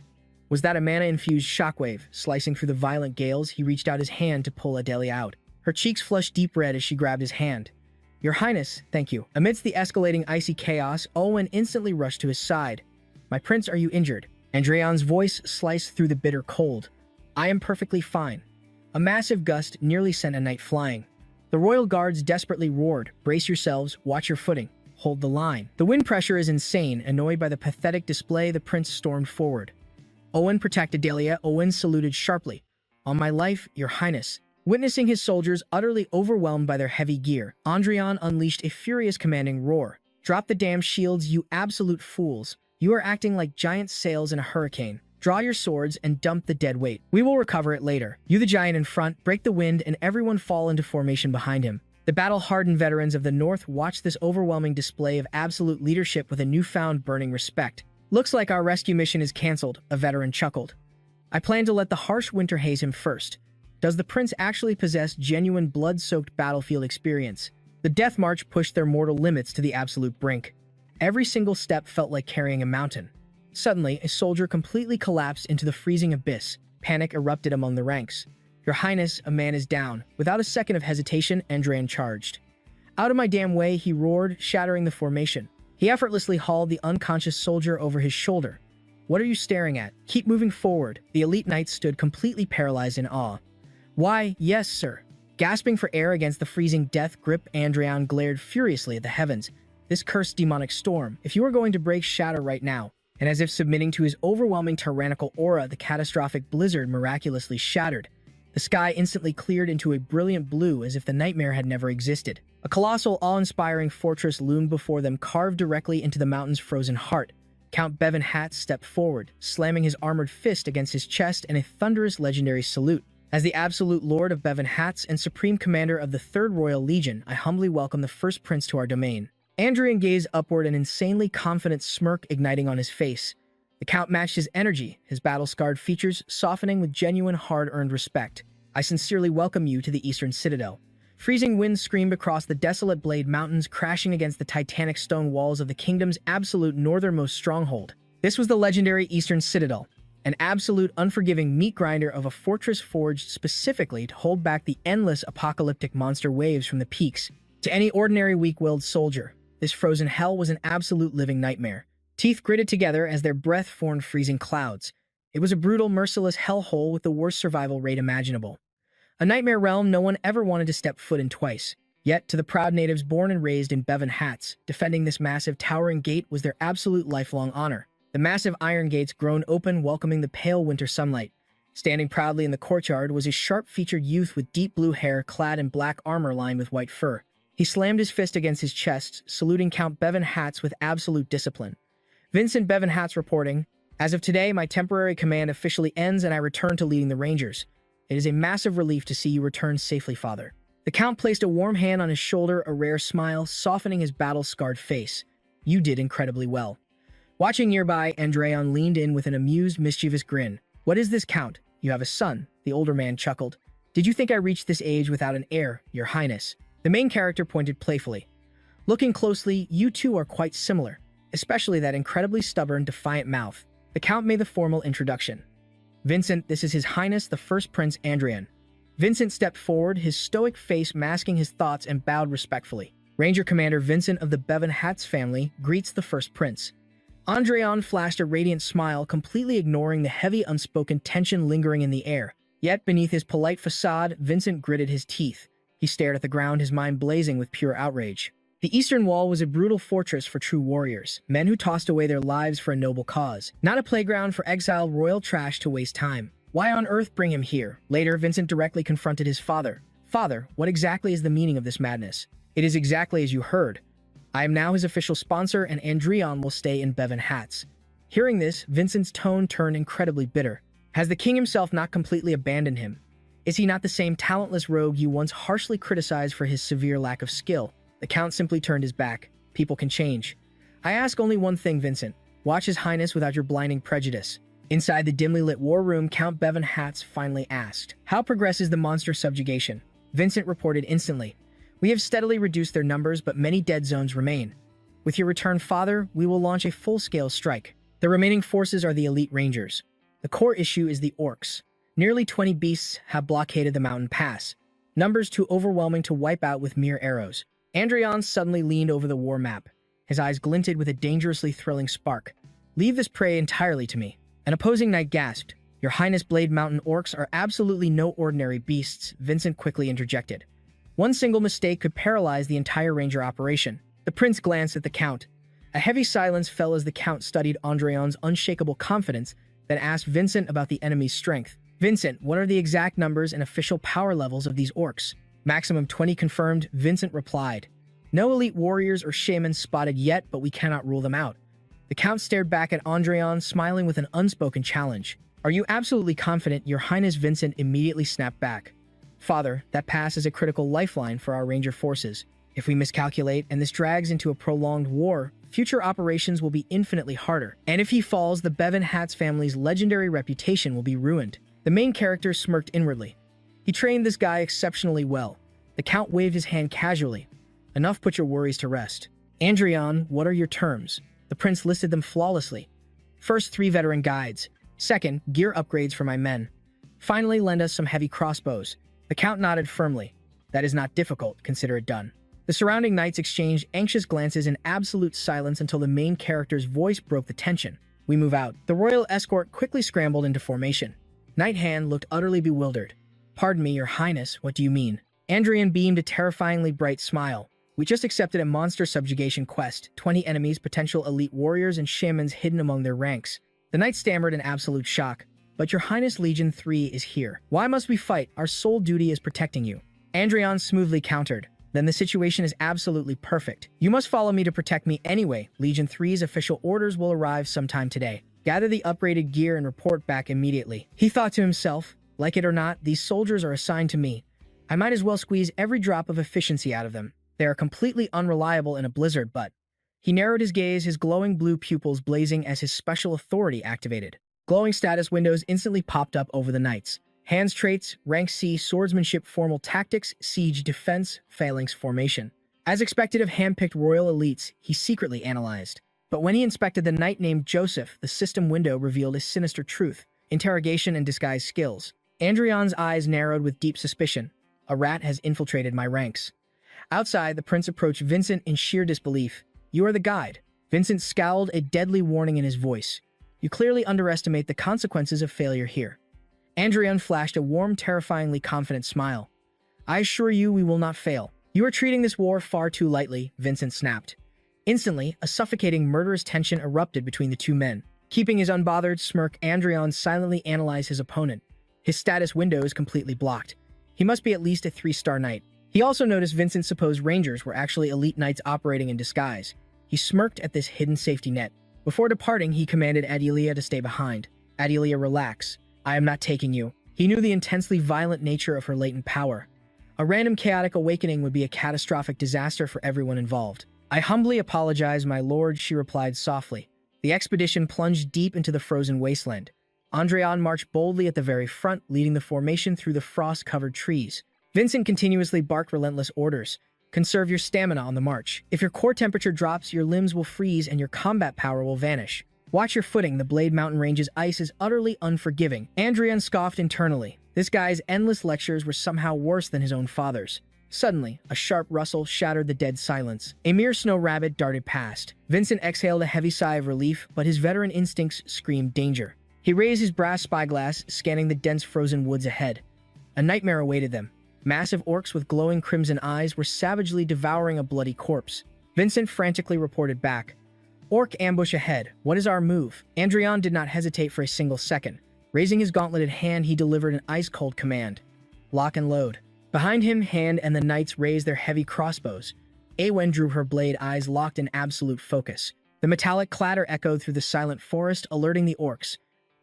Was that a mana-infused shockwave? Slicing through the violent gales, he reached out his hand to pull Adelia out. Her cheeks flushed deep red as she grabbed his hand. "Your Highness, thank you." Amidst the escalating icy chaos, Owen instantly rushed to his side. "My prince, are you injured?" Andreon's voice sliced through the bitter cold. "I am perfectly fine." A massive gust nearly sent a knight flying. The royal guards desperately roared, "Brace yourselves, watch your footing. Hold the line." The wind pressure is insane. Annoyed by the pathetic display, the prince stormed forward. "Owen, protect Adelia." Owen saluted sharply. "On my life, your highness." Witnessing his soldiers utterly overwhelmed by their heavy gear, Andreon unleashed a furious commanding roar. "Drop the damn shields, you absolute fools. You are acting like giant sails in a hurricane. Draw your swords and dump the dead weight. We will recover it later. You the giant in front, break the wind and everyone fall into formation behind him." The battle-hardened veterans of the North watched this overwhelming display of absolute leadership with a newfound burning respect. "Looks like our rescue mission is cancelled," a veteran chuckled. "I plan to let the harsh winter haze him first. Does the prince actually possess genuine blood-soaked battlefield experience?" The death march pushed their mortal limits to the absolute brink. Every single step felt like carrying a mountain. Suddenly, a soldier completely collapsed into the freezing abyss. Panic erupted among the ranks. "Your Highness, a man is down." Without a second of hesitation, Andreon charged. "Out of my damn way," he roared, shattering the formation. He effortlessly hauled the unconscious soldier over his shoulder. "What are you staring at? Keep moving forward." The elite knights stood completely paralyzed in awe. "Why, yes, sir." Gasping for air against the freezing death grip, Andreon glared furiously at the heavens. "This cursed demonic storm, if you are going to break shatter right now." And as if submitting to his overwhelming tyrannical aura, the catastrophic blizzard miraculously shattered. The sky instantly cleared into a brilliant blue as if the nightmare had never existed. A colossal, awe-inspiring fortress loomed before them, carved directly into the mountain's frozen heart. Count Bevan Hatz stepped forward, slamming his armored fist against his chest in a thunderous legendary salute. "As the absolute lord of Bevan Hatz and supreme commander of the 3rd Royal Legion, I humbly welcome the First Prince to our domain." Andreon gazed upward, an insanely confident smirk igniting on his face. The Count matched his energy, his battle-scarred features softening with genuine hard-earned respect. "I sincerely welcome you to the Eastern Citadel." Freezing winds screamed across the desolate Blade Mountains, crashing against the titanic stone walls of the kingdom's absolute northernmost stronghold. This was the legendary Eastern Citadel, an absolute unforgiving meat grinder of a fortress forged specifically to hold back the endless apocalyptic monster waves from the peaks. To any ordinary weak-willed soldier, this frozen hell was an absolute living nightmare. Teeth gritted together as their breath formed freezing clouds. It was a brutal, merciless hellhole with the worst survival rate imaginable. A nightmare realm no one ever wanted to step foot in twice. Yet, to the proud natives born and raised in Bevan Hatz, defending this massive, towering gate was their absolute lifelong honor. The massive iron gates groaned open, welcoming the pale winter sunlight. Standing proudly in the courtyard was a sharp-featured youth with deep blue hair, clad in black armor lined with white fur. He slammed his fist against his chest, saluting Count Bevan Hatz with absolute discipline. "Vincent Bevan Hatz reporting. As of today, my temporary command officially ends and I return to leading the Rangers. It is a massive relief to see you return safely, Father." The Count placed a warm hand on his shoulder, a rare smile softening his battle-scarred face. "You did incredibly well." Watching nearby, Andreon leaned in with an amused, mischievous grin. "What is this, Count? You have a son?" The older man chuckled. "Did you think I reached this age without an heir, Your Highness?" The main character pointed playfully. "Looking closely, you two are quite similar, especially that incredibly stubborn, defiant mouth." The Count made the formal introduction. "Vincent, this is His Highness the First Prince Andreon." Vincent stepped forward, his stoic face masking his thoughts, and bowed respectfully. "Ranger Commander Vincent of the Bevan Hatz family greets the First Prince." Andreon flashed a radiant smile, completely ignoring the heavy, unspoken tension lingering in the air. Yet, beneath his polite facade, Vincent gritted his teeth. He stared at the ground, his mind blazing with pure outrage. The Eastern Wall was a brutal fortress for true warriors, men who tossed away their lives for a noble cause, not a playground for exiled royal trash to waste time. Why on earth bring him here? Later, Vincent directly confronted his father. "Father, what exactly is the meaning of this madness?" "It is exactly as you heard. I am now his official sponsor, and Andreon will stay in Bevan Hatz." Hearing this, Vincent's tone turned incredibly bitter. Has the king himself not completely abandoned him? Is he not the same talentless rogue you once harshly criticized for his severe lack of skill? The Count simply turned his back. People can change. "I ask only one thing, Vincent. Watch His Highness without your blinding prejudice." Inside the dimly lit war room, Count Bevan Hatz finally asked, "How progresses the monster subjugation?" Vincent reported instantly. "We have steadily reduced their numbers, but many dead zones remain. With your return, Father, we will launch a full-scale strike. The remaining forces are the elite rangers. The core issue is the orcs. Nearly 20 beasts have blockaded the mountain pass, numbers too overwhelming to wipe out with mere arrows." Andreon suddenly leaned over the war map. His eyes glinted with a dangerously thrilling spark. "Leave this prey entirely to me." An opposing knight gasped. "Your Highness, Blade Mountain orcs are absolutely no ordinary beasts," Vincent quickly interjected. "One single mistake could paralyze the entire ranger operation." The prince glanced at the Count. A heavy silence fell as the Count studied Andreon's unshakable confidence, then asked Vincent about the enemy's strength. Vincent, what are the exact numbers and official power levels of these orcs? Maximum 20 confirmed, Vincent replied. No elite warriors or shamans spotted yet, but we cannot rule them out. The Count stared back at Andreon, smiling with an unspoken challenge. Are you absolutely confident, Your Highness? Vincent immediately snapped back. Father, that pass is a critical lifeline for our ranger forces. If we miscalculate and this drags into a prolonged war, future operations will be infinitely harder. And if he falls, the Bevan Hats family's legendary reputation will be ruined. The main character smirked inwardly. He trained this guy exceptionally well. The Count waved his hand casually. Enough, put your worries to rest. Andreon, what are your terms? The prince listed them flawlessly. First, 3 veteran guides. Second, gear upgrades for my men. Finally, lend us some heavy crossbows. The Count nodded firmly. That is not difficult, consider it done. The surrounding knights exchanged anxious glances in absolute silence until the main character's voice broke the tension. We move out. The royal escort quickly scrambled into formation. Knight Hand looked utterly bewildered. Pardon me, Your Highness, what do you mean? Andreon beamed a terrifyingly bright smile. We just accepted a monster subjugation quest, 20 enemies, potential elite warriors, and shamans hidden among their ranks. The knight stammered in absolute shock. But Your Highness, Legion 3 is here. Why must we fight? Our sole duty is protecting you. Andreon smoothly countered. Then the situation is absolutely perfect. You must follow me to protect me anyway. Legion 3's official orders will arrive sometime today. Gather the upgraded gear and report back immediately. He thought to himself, like it or not, these soldiers are assigned to me. I might as well squeeze every drop of efficiency out of them. They are completely unreliable in a blizzard, but... He narrowed his gaze, his glowing blue pupils blazing as his special authority activated. Glowing status windows instantly popped up over the knights. Hands traits, rank C, swordsmanship, formal tactics, siege, defense, phalanx formation. As expected of hand-picked royal elites, he secretly analyzed. But when he inspected the knight named Joseph, the system window revealed a sinister truth. Interrogation and disguise skills. Andreon's eyes narrowed with deep suspicion. A rat has infiltrated my ranks. Outside, the prince approached Vincent in sheer disbelief. You are the guide. Vincent scowled, a deadly warning in his voice. You clearly underestimate the consequences of failure here. Andreon flashed a warm, terrifyingly confident smile. I assure you we will not fail. You are treating this war far too lightly, Vincent snapped. Instantly, a suffocating, murderous tension erupted between the two men. Keeping his unbothered smirk, Andreon silently analyzed his opponent. His status window is completely blocked. He must be at least a 3-star knight. He also noticed Vincent's supposed rangers were actually elite knights operating in disguise. He smirked at this hidden safety net. Before departing, he commanded Adelia to stay behind. Adelia, relax. I am not taking you. He knew the intensely violent nature of her latent power. A random chaotic awakening would be a catastrophic disaster for everyone involved. I humbly apologize, my lord, she replied softly. The expedition plunged deep into the frozen wasteland. Andreon marched boldly at the very front, leading the formation through the frost-covered trees. Vincent continuously barked relentless orders. Conserve your stamina on the march. If your core temperature drops, your limbs will freeze and your combat power will vanish. Watch your footing, the Blade Mountain Range's ice is utterly unforgiving. Andreon scoffed internally. This guy's endless lectures were somehow worse than his own father's. Suddenly, a sharp rustle shattered the dead silence. A mere snow rabbit darted past. Vincent exhaled a heavy sigh of relief, but his veteran instincts screamed danger. He raised his brass spyglass, scanning the dense frozen woods ahead. A nightmare awaited them. Massive orcs with glowing crimson eyes were savagely devouring a bloody corpse. Vincent frantically reported back. Orc ambush ahead. What is our move? Andreon did not hesitate for a single second. Raising his gauntleted hand, he delivered an ice-cold command. Lock and load. Behind him, Hand and the knights raised their heavy crossbows. Awen drew her blade, eyes locked in absolute focus. The metallic clatter echoed through the silent forest, alerting the orcs.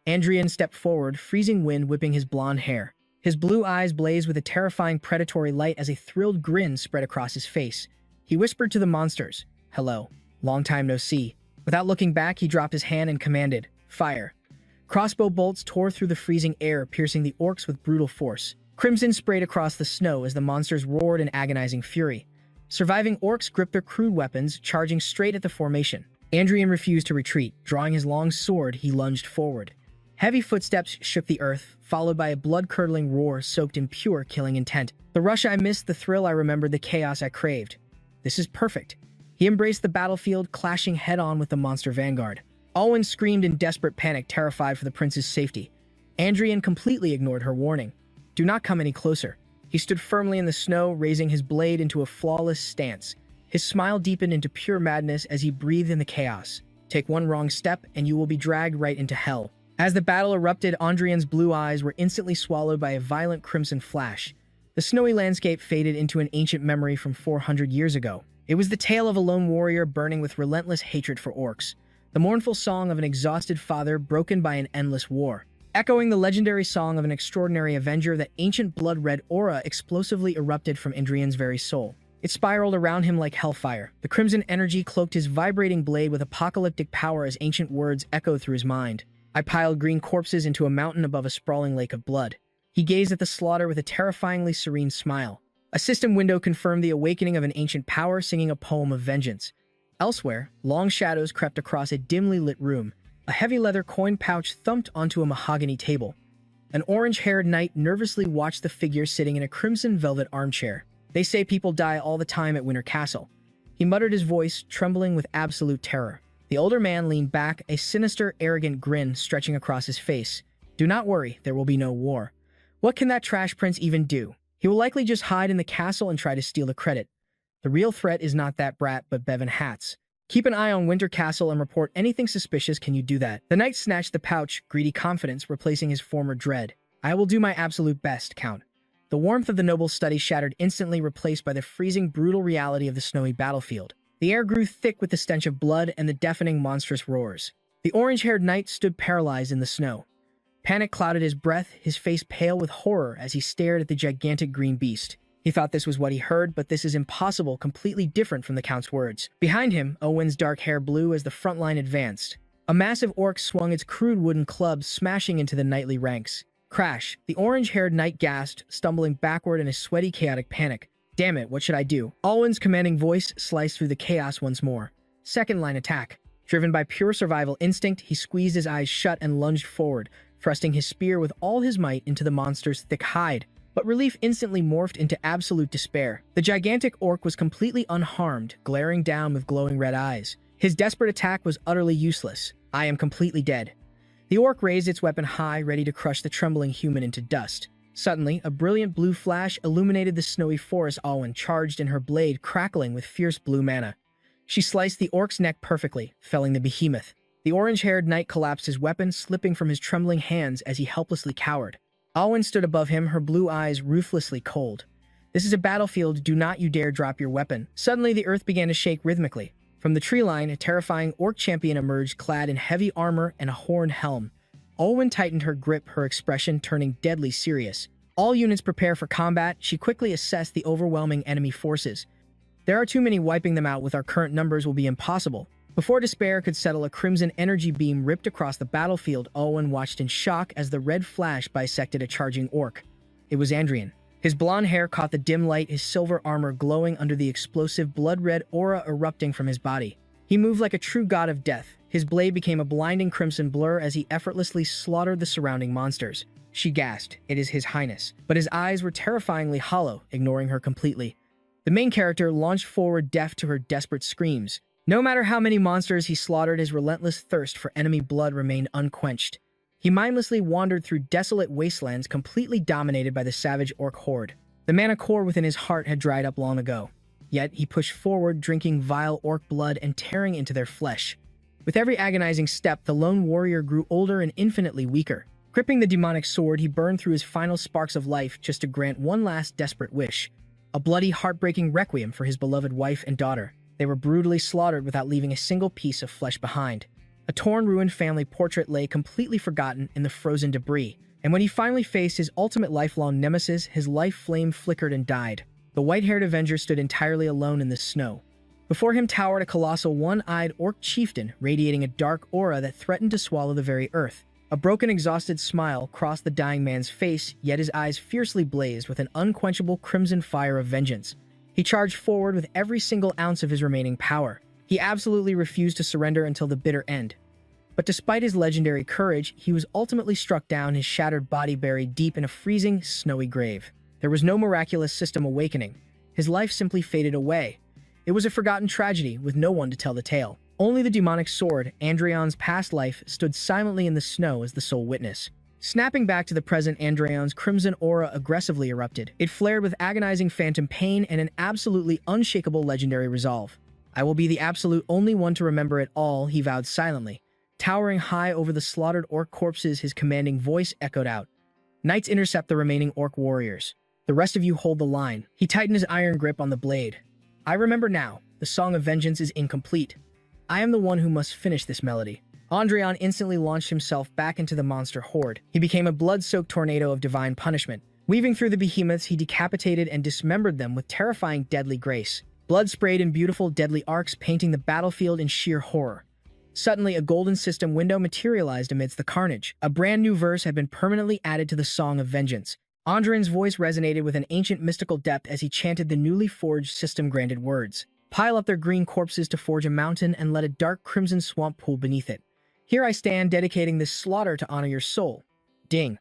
Andreon stepped forward, freezing wind whipping his blonde hair. His blue eyes blazed with a terrifying predatory light as a thrilled grin spread across his face. He whispered to the monsters, "Hello. Long time no see." Without looking back, he dropped his hand and commanded, "Fire." Crossbow bolts tore through the freezing air, piercing the orcs with brutal force. Crimson sprayed across the snow as the monsters roared in agonizing fury. Surviving orcs gripped their crude weapons, charging straight at the formation. Andreon refused to retreat. Drawing his long sword, he lunged forward. Heavy footsteps shook the earth, followed by a blood-curdling roar soaked in pure killing intent. The rush I missed, the thrill I remembered, the chaos I craved. This is perfect. He embraced the battlefield, clashing head-on with the monster vanguard. Alwyn screamed in desperate panic, terrified for the prince's safety. Andreon completely ignored her warning. Do not come any closer. He stood firmly in the snow, raising his blade into a flawless stance. His smile deepened into pure madness as he breathed in the chaos. Take one wrong step, and you will be dragged right into hell. As the battle erupted, Andrion's blue eyes were instantly swallowed by a violent crimson flash. The snowy landscape faded into an ancient memory from 400 years ago. It was the tale of a lone warrior burning with relentless hatred for orcs, the mournful song of an exhausted father broken by an endless war. Echoing the legendary song of an extraordinary avenger, that ancient blood-red aura explosively erupted from Andrion's very soul. It spiraled around him like hellfire. The crimson energy cloaked his vibrating blade with apocalyptic power as ancient words echoed through his mind. I piled green corpses into a mountain above a sprawling lake of blood. He gazed at the slaughter with a terrifyingly serene smile. A system window confirmed the awakening of an ancient power singing a poem of vengeance. Elsewhere, long shadows crept across a dimly lit room. A heavy leather coin pouch thumped onto a mahogany table. An orange-haired knight nervously watched the figure sitting in a crimson velvet armchair. They say people die all the time at Winter Castle. He muttered, his voice trembling with absolute terror. The older man leaned back, a sinister, arrogant grin stretching across his face. Do not worry, there will be no war. What can that trash prince even do? He will likely just hide in the castle and try to steal the credit. The real threat is not that brat, but Bevan Hatz. Keep an eye on Winter Castle and report anything suspicious. Can you do that? The knight snatched the pouch, greedy confidence replacing his former dread. I will do my absolute best, Count. The warmth of the noble study shattered instantly, replaced by the freezing, brutal reality of the snowy battlefield. The air grew thick with the stench of blood and the deafening, monstrous roars. The orange-haired knight stood paralyzed in the snow. Panic clouded his breath, his face pale with horror as he stared at the gigantic green beast. He thought this was what he heard, but this is impossible, completely different from the Count's words. Behind him, Owen's dark hair blew as the front line advanced. A massive orc swung its crude wooden club, smashing into the knightly ranks. Crash! The orange-haired knight gasped, stumbling backward in a sweaty, chaotic panic. Damn it, what should I do? Alwyn's commanding voice sliced through the chaos once more. Second line attack. Driven by pure survival instinct, he squeezed his eyes shut and lunged forward, thrusting his spear with all his might into the monster's thick hide. But relief instantly morphed into absolute despair. The gigantic orc was completely unharmed, glaring down with glowing red eyes. His desperate attack was utterly useless. I am completely dead. The orc raised its weapon high, ready to crush the trembling human into dust. Suddenly, a brilliant blue flash illuminated the snowy forest. Alwyn charged in, her blade crackling with fierce blue mana. She sliced the orc's neck perfectly, felling the behemoth. The orange-haired knight collapsed, his weapon slipping from his trembling hands as he helplessly cowered. Alwyn stood above him, her blue eyes ruthlessly cold. This is a battlefield, do not you dare drop your weapon. Suddenly, the earth began to shake rhythmically. From the tree line, a terrifying orc champion emerged, clad in heavy armor and a horned helm. Alwyn tightened her grip, her expression turning deadly serious. All units prepare for combat. She quickly assessed the overwhelming enemy forces. There are too many, wiping them out with our current numbers will be impossible. Before despair could settle, a crimson energy beam ripped across the battlefield. Alwyn watched in shock as the red flash bisected a charging orc. It was Andrion. His blonde hair caught the dim light, his silver armor glowing under the explosive blood-red aura erupting from his body. He moved like a true god of death. His blade became a blinding crimson blur as he effortlessly slaughtered the surrounding monsters. She gasped, "It is His Highness," but his eyes were terrifyingly hollow, ignoring her completely. The main character launched forward, deaf to her desperate screams. No matter how many monsters he slaughtered, his relentless thirst for enemy blood remained unquenched. He mindlessly wandered through desolate wastelands completely dominated by the savage orc horde. The mana core within his heart had dried up long ago. Yet he pushed forward, drinking vile orc blood and tearing into their flesh. With every agonizing step, the lone warrior grew older and infinitely weaker. Gripping the demonic sword, he burned through his final sparks of life just to grant one last desperate wish. A bloody, heartbreaking requiem for his beloved wife and daughter. They were brutally slaughtered without leaving a single piece of flesh behind. A torn, ruined family portrait lay completely forgotten in the frozen debris. And when he finally faced his ultimate lifelong nemesis, his life flame flickered and died. The white-haired avenger stood entirely alone in the snow. Before him towered a colossal one-eyed orc chieftain, radiating a dark aura that threatened to swallow the very earth. A broken, exhausted smile crossed the dying man's face, yet his eyes fiercely blazed with an unquenchable crimson fire of vengeance. He charged forward with every single ounce of his remaining power. He absolutely refused to surrender until the bitter end. But despite his legendary courage, he was ultimately struck down, his shattered body buried deep in a freezing, snowy grave. There was no miraculous system awakening. His life simply faded away. It was a forgotten tragedy, with no one to tell the tale. Only the demonic sword, Andrion's past life, stood silently in the snow as the sole witness. Snapping back to the present, Andrion's crimson aura aggressively erupted. It flared with agonizing phantom pain and an absolutely unshakable legendary resolve. I will be the absolute only one to remember it all, he vowed silently. Towering high over the slaughtered orc corpses, his commanding voice echoed out. Knights intercept the remaining orc warriors. The rest of you hold the line. He tightened his iron grip on the blade. I remember now. The song of vengeance is incomplete. I am the one who must finish this melody. Andreon instantly launched himself back into the monster horde. He became a blood-soaked tornado of divine punishment. Weaving through the behemoths, he decapitated and dismembered them with terrifying deadly grace. Blood sprayed in beautiful deadly arcs, painting the battlefield in sheer horror. Suddenly, a golden system window materialized amidst the carnage. A brand new verse had been permanently added to the Song of Vengeance. Andreon's voice resonated with an ancient mystical depth as he chanted the newly forged system-granted words. Pile up their green corpses to forge a mountain and let a dark crimson swamp pool beneath it. Here I stand dedicating this slaughter to honor your soul. Ding.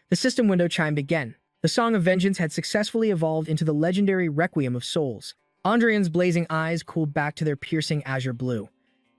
The system window chimed again. The Song of Vengeance had successfully evolved into the legendary Requiem of Souls. Andreon's blazing eyes cooled back to their piercing azure blue.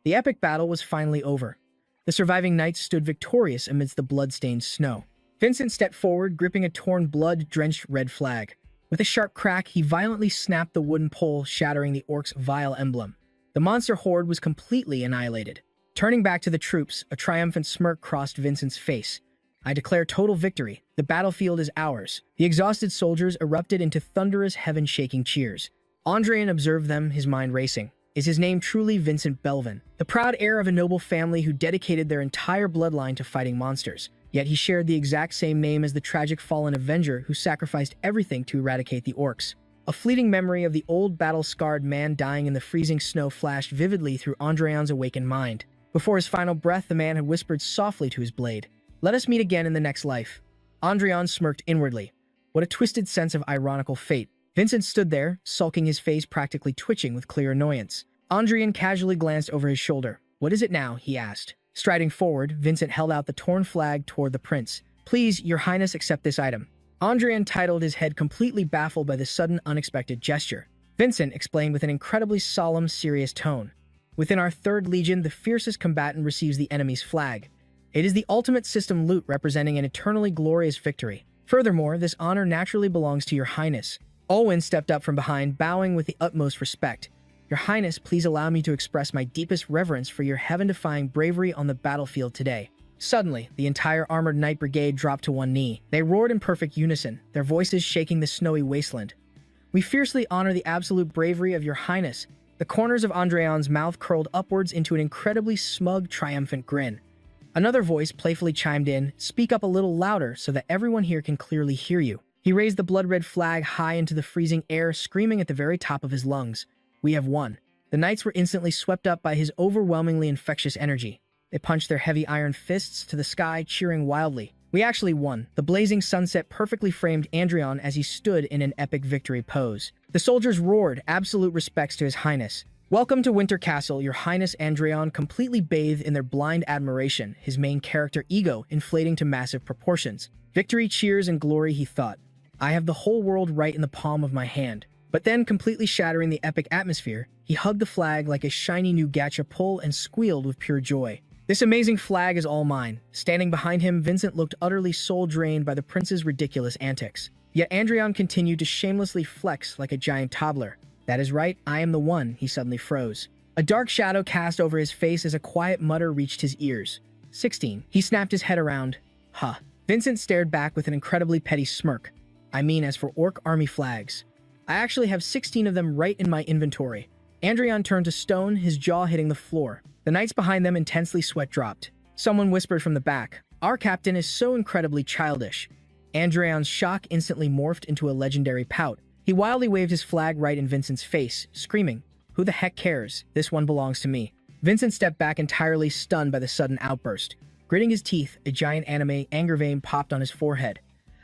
The epic battle was finally over. The surviving knights stood victorious amidst the blood-stained snow. Vincent stepped forward, gripping a torn, blood-drenched red flag. With a sharp crack, he violently snapped the wooden pole, shattering the orc's vile emblem. The monster horde was completely annihilated. Turning back to the troops, a triumphant smirk crossed Vincent's face. I declare total victory. The battlefield is ours. The exhausted soldiers erupted into thunderous, heaven-shaking cheers. Andreon observed them, his mind racing. Is his name truly Vincent Belvin, the proud heir of a noble family who dedicated their entire bloodline to fighting monsters? Yet he shared the exact same name as the tragic fallen Avenger who sacrificed everything to eradicate the orcs. A fleeting memory of the old battle-scarred man dying in the freezing snow flashed vividly through Andreon's awakened mind. Before his final breath, the man had whispered softly to his blade, "Let us meet again in the next life." Andreon smirked inwardly. What a twisted sense of ironical fate. Vincent stood there, sulking, his face practically twitching with clear annoyance. Andreon casually glanced over his shoulder. "What is it now?" he asked. Striding forward, Vincent held out the torn flag toward the prince. "Please, your highness, accept this item." Andreon titled his head, completely baffled by the sudden, unexpected gesture. Vincent explained with an incredibly solemn, serious tone. "Within our 3rd Legion, the fiercest combatant receives the enemy's flag. It is the ultimate system loot representing an eternally glorious victory. Furthermore, this honor naturally belongs to your highness." Olwen stepped up from behind, bowing with the utmost respect. "Your highness, please allow me to express my deepest reverence for your heaven-defying bravery on the battlefield today." Suddenly, the entire armored knight brigade dropped to one knee. They roared in perfect unison, their voices shaking the snowy wasteland. "We fiercely honor the absolute bravery of your highness." The corners of Andreon's mouth curled upwards into an incredibly smug, triumphant grin. Another voice playfully chimed in, "Speak up a little louder so that everyone here can clearly hear you." He raised the blood-red flag high into the freezing air, screaming at the very top of his lungs, "We have won." The knights were instantly swept up by his overwhelmingly infectious energy. They punched their heavy iron fists to the sky, cheering wildly. "We actually won." The blazing sunset perfectly framed Andreon as he stood in an epic victory pose. The soldiers roared, absolute respects to his highness. "Welcome to Winter Castle, your highness." Andreon completely bathed in their blind admiration, his main character ego inflating to massive proportions. Victory, cheers, and glory, he thought. I have the whole world right in the palm of my hand. But then, completely shattering the epic atmosphere, he hugged the flag like a shiny new gacha pull and squealed with pure joy. "This amazing flag is all mine." Standing behind him, Vincent looked utterly soul-drained by the prince's ridiculous antics. Yet Andreon continued to shamelessly flex like a giant toddler. "That is right, I am the one." He suddenly froze. A dark shadow cast over his face as a quiet mutter reached his ears. 16. He snapped his head around. "Huh." Vincent stared back with an incredibly petty smirk. "I mean, as for orc army flags, I actually have 16 of them right in my inventory." Andreon turned to stone, his jaw hitting the floor. The knights behind them intensely sweat dropped. Someone whispered from the back, "Our captain is so incredibly childish." Andreon's shock instantly morphed into a legendary pout. He wildly waved his flag right in Vincent's face, screaming, "Who the heck cares? This one belongs to me." Vincent stepped back, entirely stunned by the sudden outburst. Gritting his teeth, a giant anime anger vein popped on his forehead.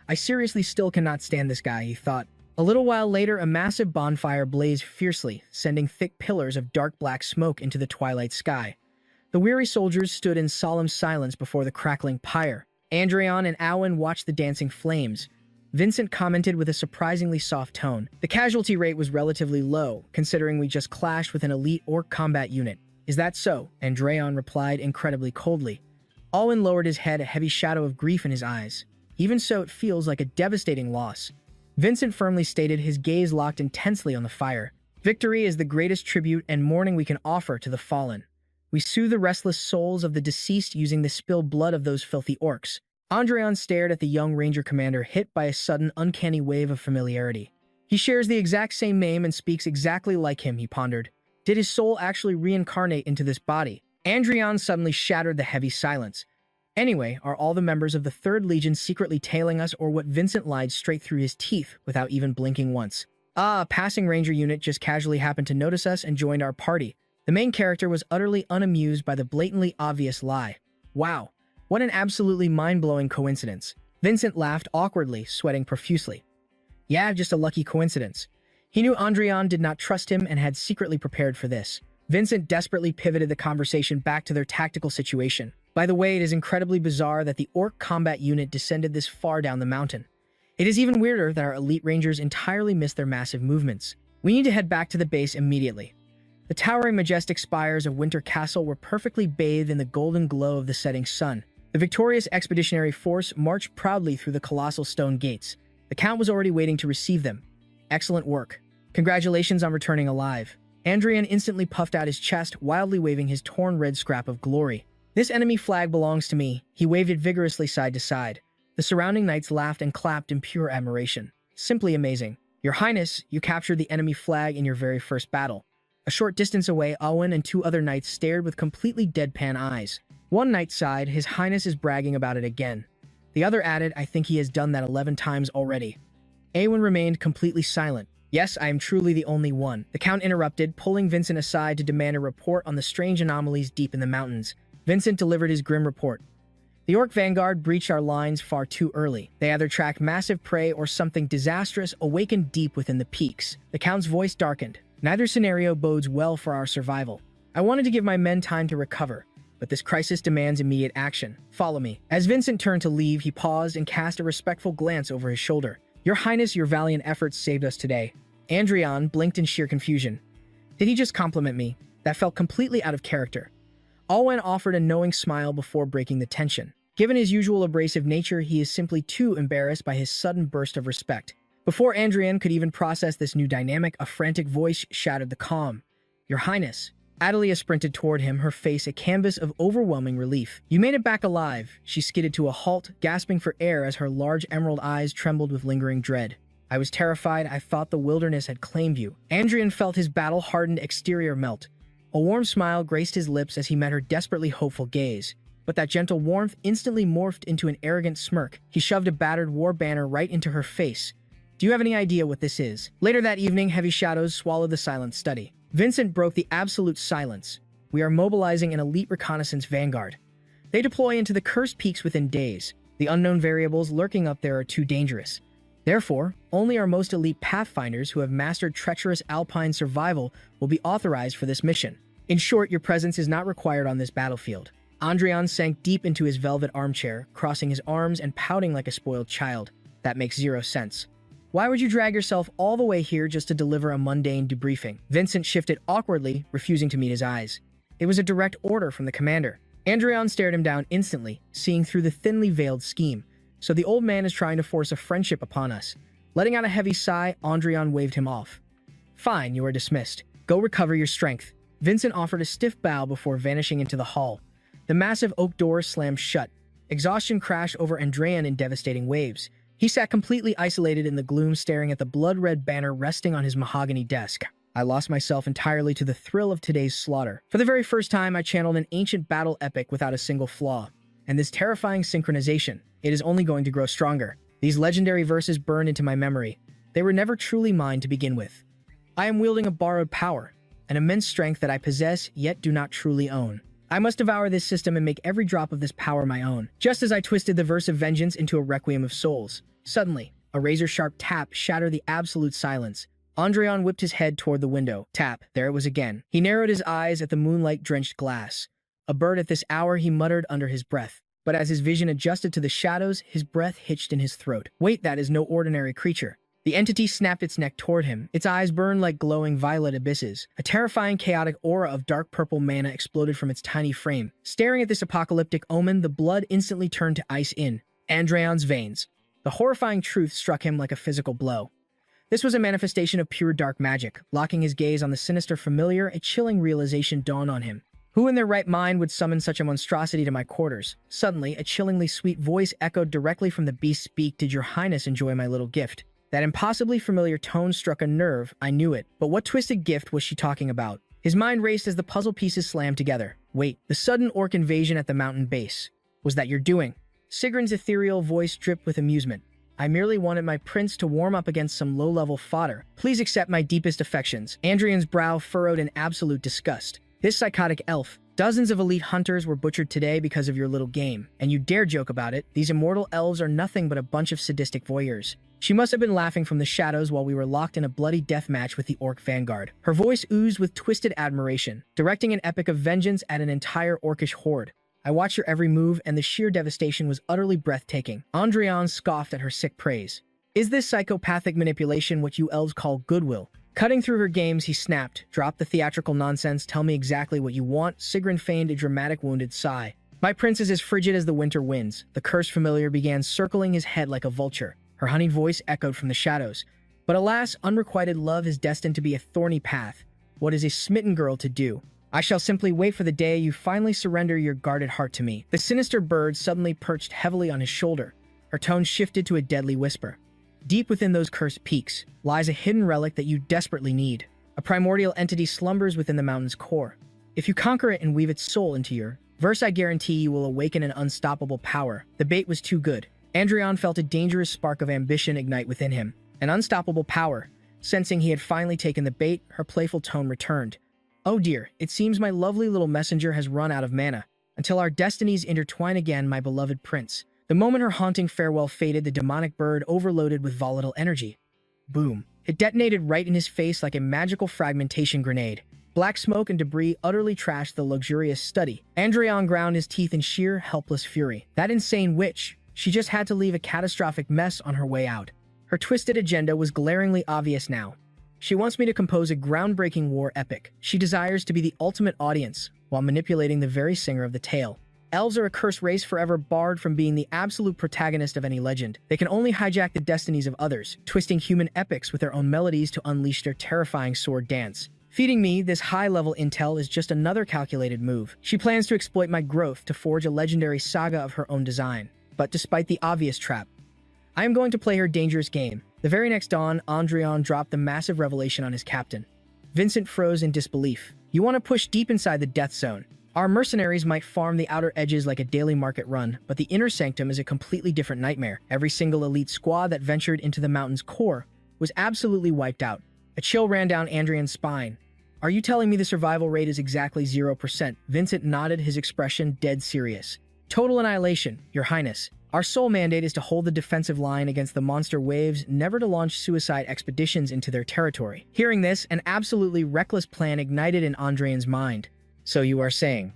"I seriously still cannot stand this guy," he thought. A little while later, a massive bonfire blazed fiercely, sending thick pillars of dark black smoke into the twilight sky. The weary soldiers stood in solemn silence before the crackling pyre. Andreon and Owen watched the dancing flames. Vincent commented with a surprisingly soft tone. "The casualty rate was relatively low, considering we just clashed with an elite orc combat unit." "Is that so?" Andreon replied incredibly coldly. Owen lowered his head, a heavy shadow of grief in his eyes. "Even so, it feels like a devastating loss." Vincent firmly stated, his gaze locked intensely on the fire. "Victory is the greatest tribute and mourning we can offer to the fallen." We soothe the restless souls of the deceased using the spilled blood of those filthy orcs. Andreon stared at the young ranger commander, hit by a sudden, uncanny wave of familiarity. He shares the exact same name and speaks exactly like him, he pondered. Did his soul actually reincarnate into this body? Andreon suddenly shattered the heavy silence. Anyway, are all the members of the 3rd Legion secretly tailing us, or what? Vincent lied straight through his teeth without even blinking once. A passing ranger unit just casually happened to notice us and joined our party. The main character was utterly unamused by the blatantly obvious lie. Wow, what an absolutely mind-blowing coincidence. Vincent laughed awkwardly, sweating profusely. Yeah, just a lucky coincidence. He knew Andreon did not trust him and had secretly prepared for this. Vincent desperately pivoted the conversation back to their tactical situation. By the way, it is incredibly bizarre that the orc combat unit descended this far down the mountain. It is even weirder that our elite rangers entirely missed their massive movements. We need to head back to the base immediately. The towering majestic spires of Winter Castle were perfectly bathed in the golden glow of the setting sun. The victorious expeditionary force marched proudly through the colossal stone gates. The Count was already waiting to receive them. Excellent work. Congratulations on returning alive. Andreon instantly puffed out his chest, wildly waving his torn red scrap of glory. This enemy flag belongs to me. He waved it vigorously side to side. The surrounding knights laughed and clapped in pure admiration. Simply amazing. Your Highness, you captured the enemy flag in your very first battle. A short distance away, Owen and 2 other knights stared with completely deadpan eyes. One knight sighed, His Highness is bragging about it again. The other added, I think he has done that 11 times already. Awen remained completely silent. Yes, I am truly the only one. The Count interrupted, pulling Vincent aside to demand a report on the strange anomalies deep in the mountains. Vincent delivered his grim report. The orc vanguard breached our lines far too early. They either tracked massive prey or something disastrous awakened deep within the peaks. The Count's voice darkened. Neither scenario bodes well for our survival. I wanted to give my men time to recover, but this crisis demands immediate action. Follow me. As Vincent turned to leave, he paused and cast a respectful glance over his shoulder. Your Highness, your valiant efforts saved us today. Andreon blinked in sheer confusion. Did he just compliment me? That felt completely out of character. Owen offered a knowing smile before breaking the tension. Given his usual abrasive nature, he is simply too embarrassed by his sudden burst of respect. Before Andreon could even process this new dynamic, a frantic voice shattered the calm. Your Highness. Adelia sprinted toward him, her face a canvas of overwhelming relief. You made it back alive. She skidded to a halt, gasping for air as her large emerald eyes trembled with lingering dread. I was terrified. I thought the wilderness had claimed you. Andreon felt his battle-hardened exterior melt. A warm smile graced his lips as he met her desperately hopeful gaze. But that gentle warmth instantly morphed into an arrogant smirk. He shoved a battered war banner right into her face. Do you have any idea what this is? Later that evening, heavy shadows swallowed the silent study. Vincent broke the absolute silence. We are mobilizing an elite reconnaissance vanguard. They deploy into the cursed peaks within days. The unknown variables lurking up there are too dangerous. Therefore, only our most elite pathfinders who have mastered treacherous alpine survival will be authorized for this mission. In short, your presence is not required on this battlefield. Andreon sank deep into his velvet armchair, crossing his arms and pouting like a spoiled child. That makes zero sense. Why would you drag yourself all the way here just to deliver a mundane debriefing? Vincent shifted awkwardly, refusing to meet his eyes. It was a direct order from the commander. Andreon stared him down instantly, seeing through the thinly veiled scheme. So the old man is trying to force a friendship upon us. Letting out a heavy sigh, Andreon waved him off. Fine, you are dismissed. Go recover your strength. Vincent offered a stiff bow before vanishing into the hall. The massive oak doors slammed shut. Exhaustion crashed over Andreon in devastating waves. He sat completely isolated in the gloom, staring at the blood-red banner resting on his mahogany desk. I lost myself entirely to the thrill of today's slaughter. For the very first time, I channeled an ancient battle epic without a single flaw. And this terrifying synchronization, it is only going to grow stronger. These legendary verses burned into my memory. They were never truly mine to begin with. I am wielding a borrowed power, an immense strength that I possess yet do not truly own. I must devour this system and make every drop of this power my own. Just as I twisted the verse of vengeance into a requiem of souls. Suddenly, a razor-sharp tap shattered the absolute silence. Andreon whipped his head toward the window. Tap, there it was again. He narrowed his eyes at the moonlight-drenched glass. A bird at this hour, he muttered under his breath. But as his vision adjusted to the shadows, his breath hitched in his throat. Wait, that is no ordinary creature. The entity snapped its neck toward him. Its eyes burned like glowing violet abysses. A terrifying, chaotic aura of dark purple mana exploded from its tiny frame. Staring at this apocalyptic omen, the blood instantly turned to ice in Andreon's veins. The horrifying truth struck him like a physical blow. This was a manifestation of pure dark magic. Locking his gaze on the sinister familiar, a chilling realization dawned on him. Who in their right mind would summon such a monstrosity to my quarters? Suddenly, a chillingly sweet voice echoed directly from the beast's beak. Did your highness enjoy my little gift? That impossibly familiar tone struck a nerve. I knew it. But what twisted gift was she talking about? His mind raced as the puzzle pieces slammed together. Wait, the sudden orc invasion at the mountain base. Was that your doing? Sigrun's ethereal voice dripped with amusement. I merely wanted my prince to warm up against some low-level fodder. Please accept my deepest affections. Andreon's brow furrowed in absolute disgust. This psychotic elf. Dozens of elite hunters were butchered today because of your little game, and you dare joke about it. These immortal elves are nothing but a bunch of sadistic voyeurs. She must have been laughing from the shadows while we were locked in a bloody death match with the orc vanguard. Her voice oozed with twisted admiration, directing an epic of vengeance at an entire orcish horde. I watched her every move, and the sheer devastation was utterly breathtaking. Andreon scoffed at her sick praise. Is this psychopathic manipulation what you elves call goodwill? Cutting through her games, he snapped. Drop the theatrical nonsense. Tell me exactly what you want. Sigrun feigned a dramatic wounded sigh. My prince is as frigid as the winter winds. The cursed familiar began circling his head like a vulture. Her honeyed voice echoed from the shadows. But alas, unrequited love is destined to be a thorny path. What is a smitten girl to do? I shall simply wait for the day you finally surrender your guarded heart to me. The sinister bird suddenly perched heavily on his shoulder. Her tone shifted to a deadly whisper. Deep within those cursed peaks lies a hidden relic that you desperately need. A primordial entity slumbers within the mountain's core. If you conquer it and weave its soul into your verse, I guarantee you will awaken an unstoppable power. The bait was too good. Andreon felt a dangerous spark of ambition ignite within him. An unstoppable power. Sensing he had finally taken the bait, her playful tone returned. Oh dear, it seems my lovely little messenger has run out of mana. Until our destinies intertwine again, my beloved prince. The moment her haunting farewell faded, the demonic bird overloaded with volatile energy. Boom. It detonated right in his face like a magical fragmentation grenade. Black smoke and debris utterly trashed the luxurious study. Andreon ground his teeth in sheer, helpless fury. That insane witch. She just had to leave a catastrophic mess on her way out. Her twisted agenda was glaringly obvious now. She wants me to compose a groundbreaking war epic. She desires to be the ultimate audience, while manipulating the very singer of the tale. Elves are a cursed race forever barred from being the absolute protagonist of any legend. They can only hijack the destinies of others, twisting human epics with their own melodies to unleash their terrifying sword dance. Feeding me this high-level intel is just another calculated move. She plans to exploit my growth to forge a legendary saga of her own design. But despite the obvious trap, I am going to play her dangerous game. The very next dawn, Andreon dropped the massive revelation on his captain. Vincent froze in disbelief. You want to push deep inside the death zone. Our mercenaries might farm the outer edges like a daily market run, but the inner sanctum is a completely different nightmare. Every single elite squad that ventured into the mountain's core was absolutely wiped out. A chill ran down Andreon's spine. Are you telling me the survival rate is exactly 0%? Vincent nodded, his expression dead serious. Total annihilation, your highness. Our sole mandate is to hold the defensive line against the monster waves, never to launch suicide expeditions into their territory. Hearing this, an absolutely reckless plan ignited in Andreon's mind. So you are saying,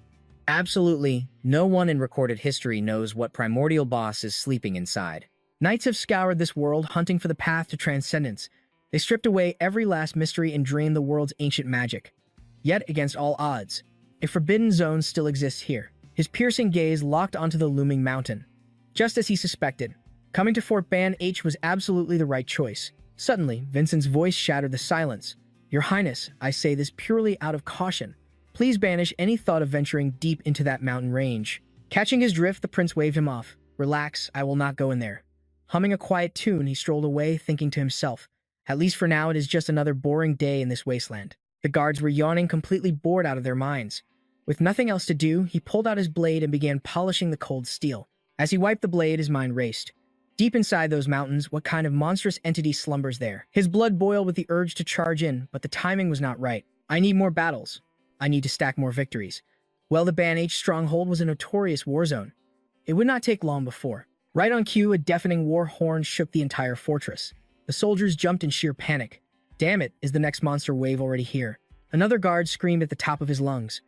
absolutely no one in recorded history knows what primordial boss is sleeping inside. Knights have scoured this world, hunting for the path to transcendence. They stripped away every last mystery and drained the world's ancient magic. Yet, against all odds, a forbidden zone still exists here. His piercing gaze locked onto the looming mountain. Just as he suspected, coming to Fort Ban H was absolutely the right choice. Suddenly, Vincent's voice shattered the silence. Your Highness, I say this purely out of caution. Please banish any thought of venturing deep into that mountain range. Catching his drift, the prince waved him off. Relax, I will not go in there. Humming a quiet tune, he strolled away, thinking to himself, at least for now, it is just another boring day in this wasteland. The guards were yawning, completely bored out of their minds. With nothing else to do, he pulled out his blade and began polishing the cold steel. As he wiped the blade, his mind raced. Deep inside those mountains, what kind of monstrous entity slumbers there? His blood boiled with the urge to charge in, but the timing was not right. I need more battles. I need to stack more victories. Well, the Ban H stronghold was a notorious war zone. It would not take long before. Right on cue, a deafening war horn shook the entire fortress. The soldiers jumped in sheer panic. Damn it, is the next monster wave already here? Another guard screamed at the top of his lungs.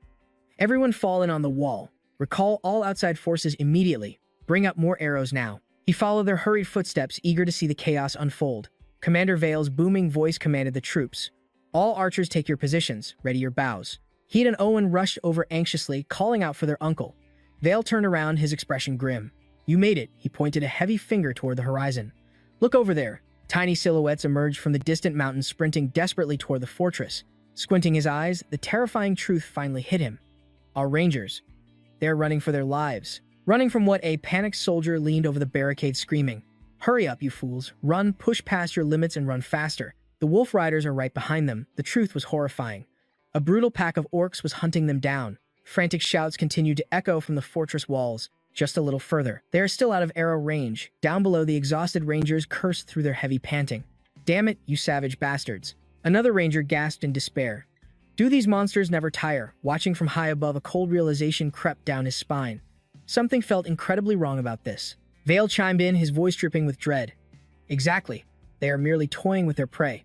Everyone fall in on the wall. Recall all outside forces immediately. Bring up more arrows now. He followed their hurried footsteps, eager to see the chaos unfold. Commander Vale's booming voice commanded the troops. All archers take your positions, ready your bows. He and Owen rushed over anxiously, calling out for their uncle. Vale turned around, his expression grim. You made it, he pointed a heavy finger toward the horizon. Look over there. Tiny silhouettes emerged from the distant mountains, sprinting desperately toward the fortress. Squinting his eyes, the terrifying truth finally hit him. Our rangers. They're running for their lives. Running from what a panicked soldier leaned over the barricade screaming. Hurry up, you fools. Run, push past your limits and run faster. The wolf riders are right behind them. The truth was horrifying. A brutal pack of orcs was hunting them down. Frantic shouts continued to echo from the fortress walls. Just a little further. They are still out of arrow range. Down below, the exhausted rangers cursed through their heavy panting. Damn it, you savage bastards. Another ranger gasped in despair. Do these monsters never tire? Watching from high above, a cold realization crept down his spine. Something felt incredibly wrong about this. Vale chimed in, his voice dripping with dread. Exactly. They are merely toying with their prey.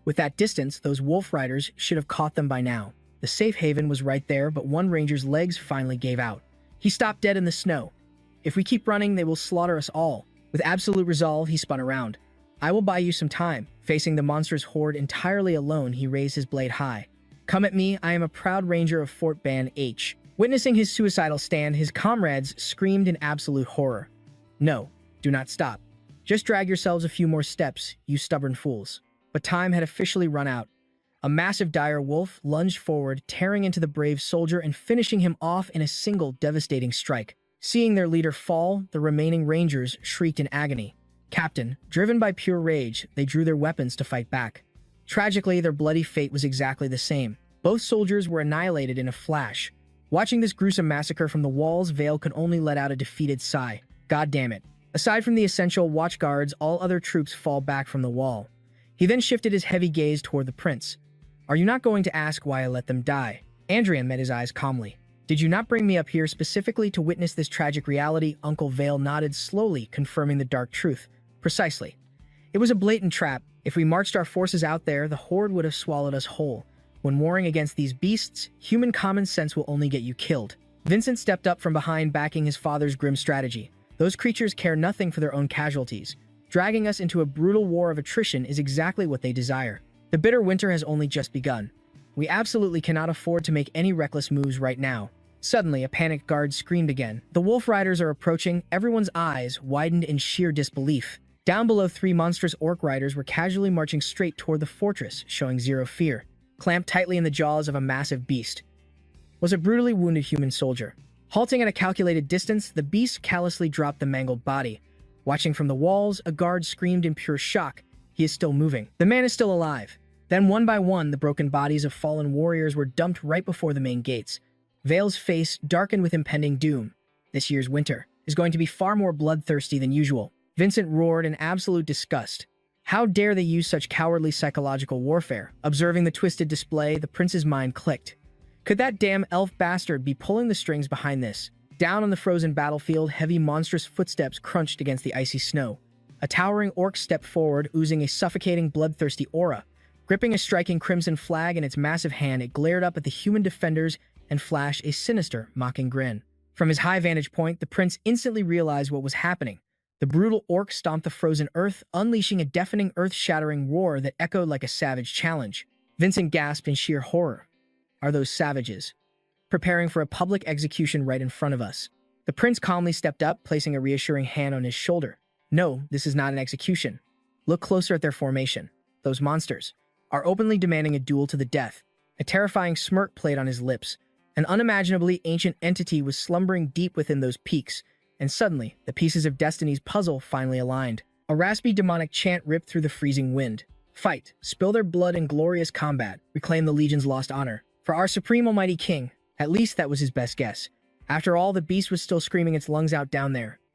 With that distance, those wolf riders should have caught them by now. The safe haven was right there, but one ranger's legs finally gave out. He stopped dead in the snow. If we keep running, they will slaughter us all. With absolute resolve, he spun around. I will buy you some time. Facing the monstrous horde entirely alone, he raised his blade high. Come at me, I am a proud ranger of Fort Ban H. Witnessing his suicidal stand, his comrades screamed in absolute horror. No, do not stop. Just drag yourselves a few more steps, you stubborn fools. But time had officially run out. A massive dire wolf lunged forward, tearing into the brave soldier and finishing him off in a single devastating strike. Seeing their leader fall, the remaining rangers shrieked in agony. Captain, driven by pure rage, they drew their weapons to fight back. Tragically, their bloody fate was exactly the same. Both soldiers were annihilated in a flash. Watching this gruesome massacre from the walls, Vale could only let out a defeated sigh. God damn it. Aside from the essential watch guards, all other troops fall back from the wall. He then shifted his heavy gaze toward the prince. Are you not going to ask why I let them die? Andreon met his eyes calmly. Did you not bring me up here specifically to witness this tragic reality? Uncle Vale nodded slowly, confirming the dark truth. Precisely. It was a blatant trap. If we marched our forces out there, the horde would have swallowed us whole. When warring against these beasts, human common sense will only get you killed. Vincent stepped up from behind, backing his father's grim strategy. Those creatures care nothing for their own casualties. Dragging us into a brutal war of attrition is exactly what they desire. The bitter winter has only just begun. We absolutely cannot afford to make any reckless moves right now. Suddenly, a panicked guard screamed again. The wolf riders are approaching. Everyone's eyes widened in sheer disbelief. Down below, 3 monstrous orc riders were casually marching straight toward the fortress, showing zero fear. Clamped tightly in the jaws of a massive beast was a brutally wounded human soldier. Halting at a calculated distance, the beast callously dropped the mangled body. Watching from the walls, a guard screamed in pure shock. He is still moving. The man is still alive. Then one by one, the broken bodies of fallen warriors were dumped right before the main gates. Vale's face darkened with impending doom. This year's winter is going to be far more bloodthirsty than usual. Vincent roared in absolute disgust. How dare they use such cowardly psychological warfare? Observing the twisted display, the prince's mind clicked. Could that damn elf bastard be pulling the strings behind this? Down on the frozen battlefield, heavy monstrous footsteps crunched against the icy snow. A towering orc stepped forward, oozing a suffocating, bloodthirsty aura. Gripping a striking crimson flag in its massive hand, it glared up at the human defenders and flashed a sinister, mocking grin. From his high vantage point, the prince instantly realized what was happening. The brutal orc stomped the frozen earth, unleashing a deafening, earth-shattering roar that echoed like a savage challenge. Vincent gasped in sheer horror. Are those savages preparing for a public execution right in front of us? The prince calmly stepped up, placing a reassuring hand on his shoulder. No, this is not an execution. Look closer at their formation. Those monsters are openly demanding a duel to the death. A terrifying smirk played on his lips. An unimaginably ancient entity was slumbering deep within those peaks, and suddenly, the pieces of Destiny's puzzle finally aligned. A raspy demonic chant ripped through the freezing wind. Fight, spill their blood in glorious combat, reclaim the Legion's lost honor. For our supreme almighty king, at least that was his best guess. After all, the beast was still screaming its lungs out down there.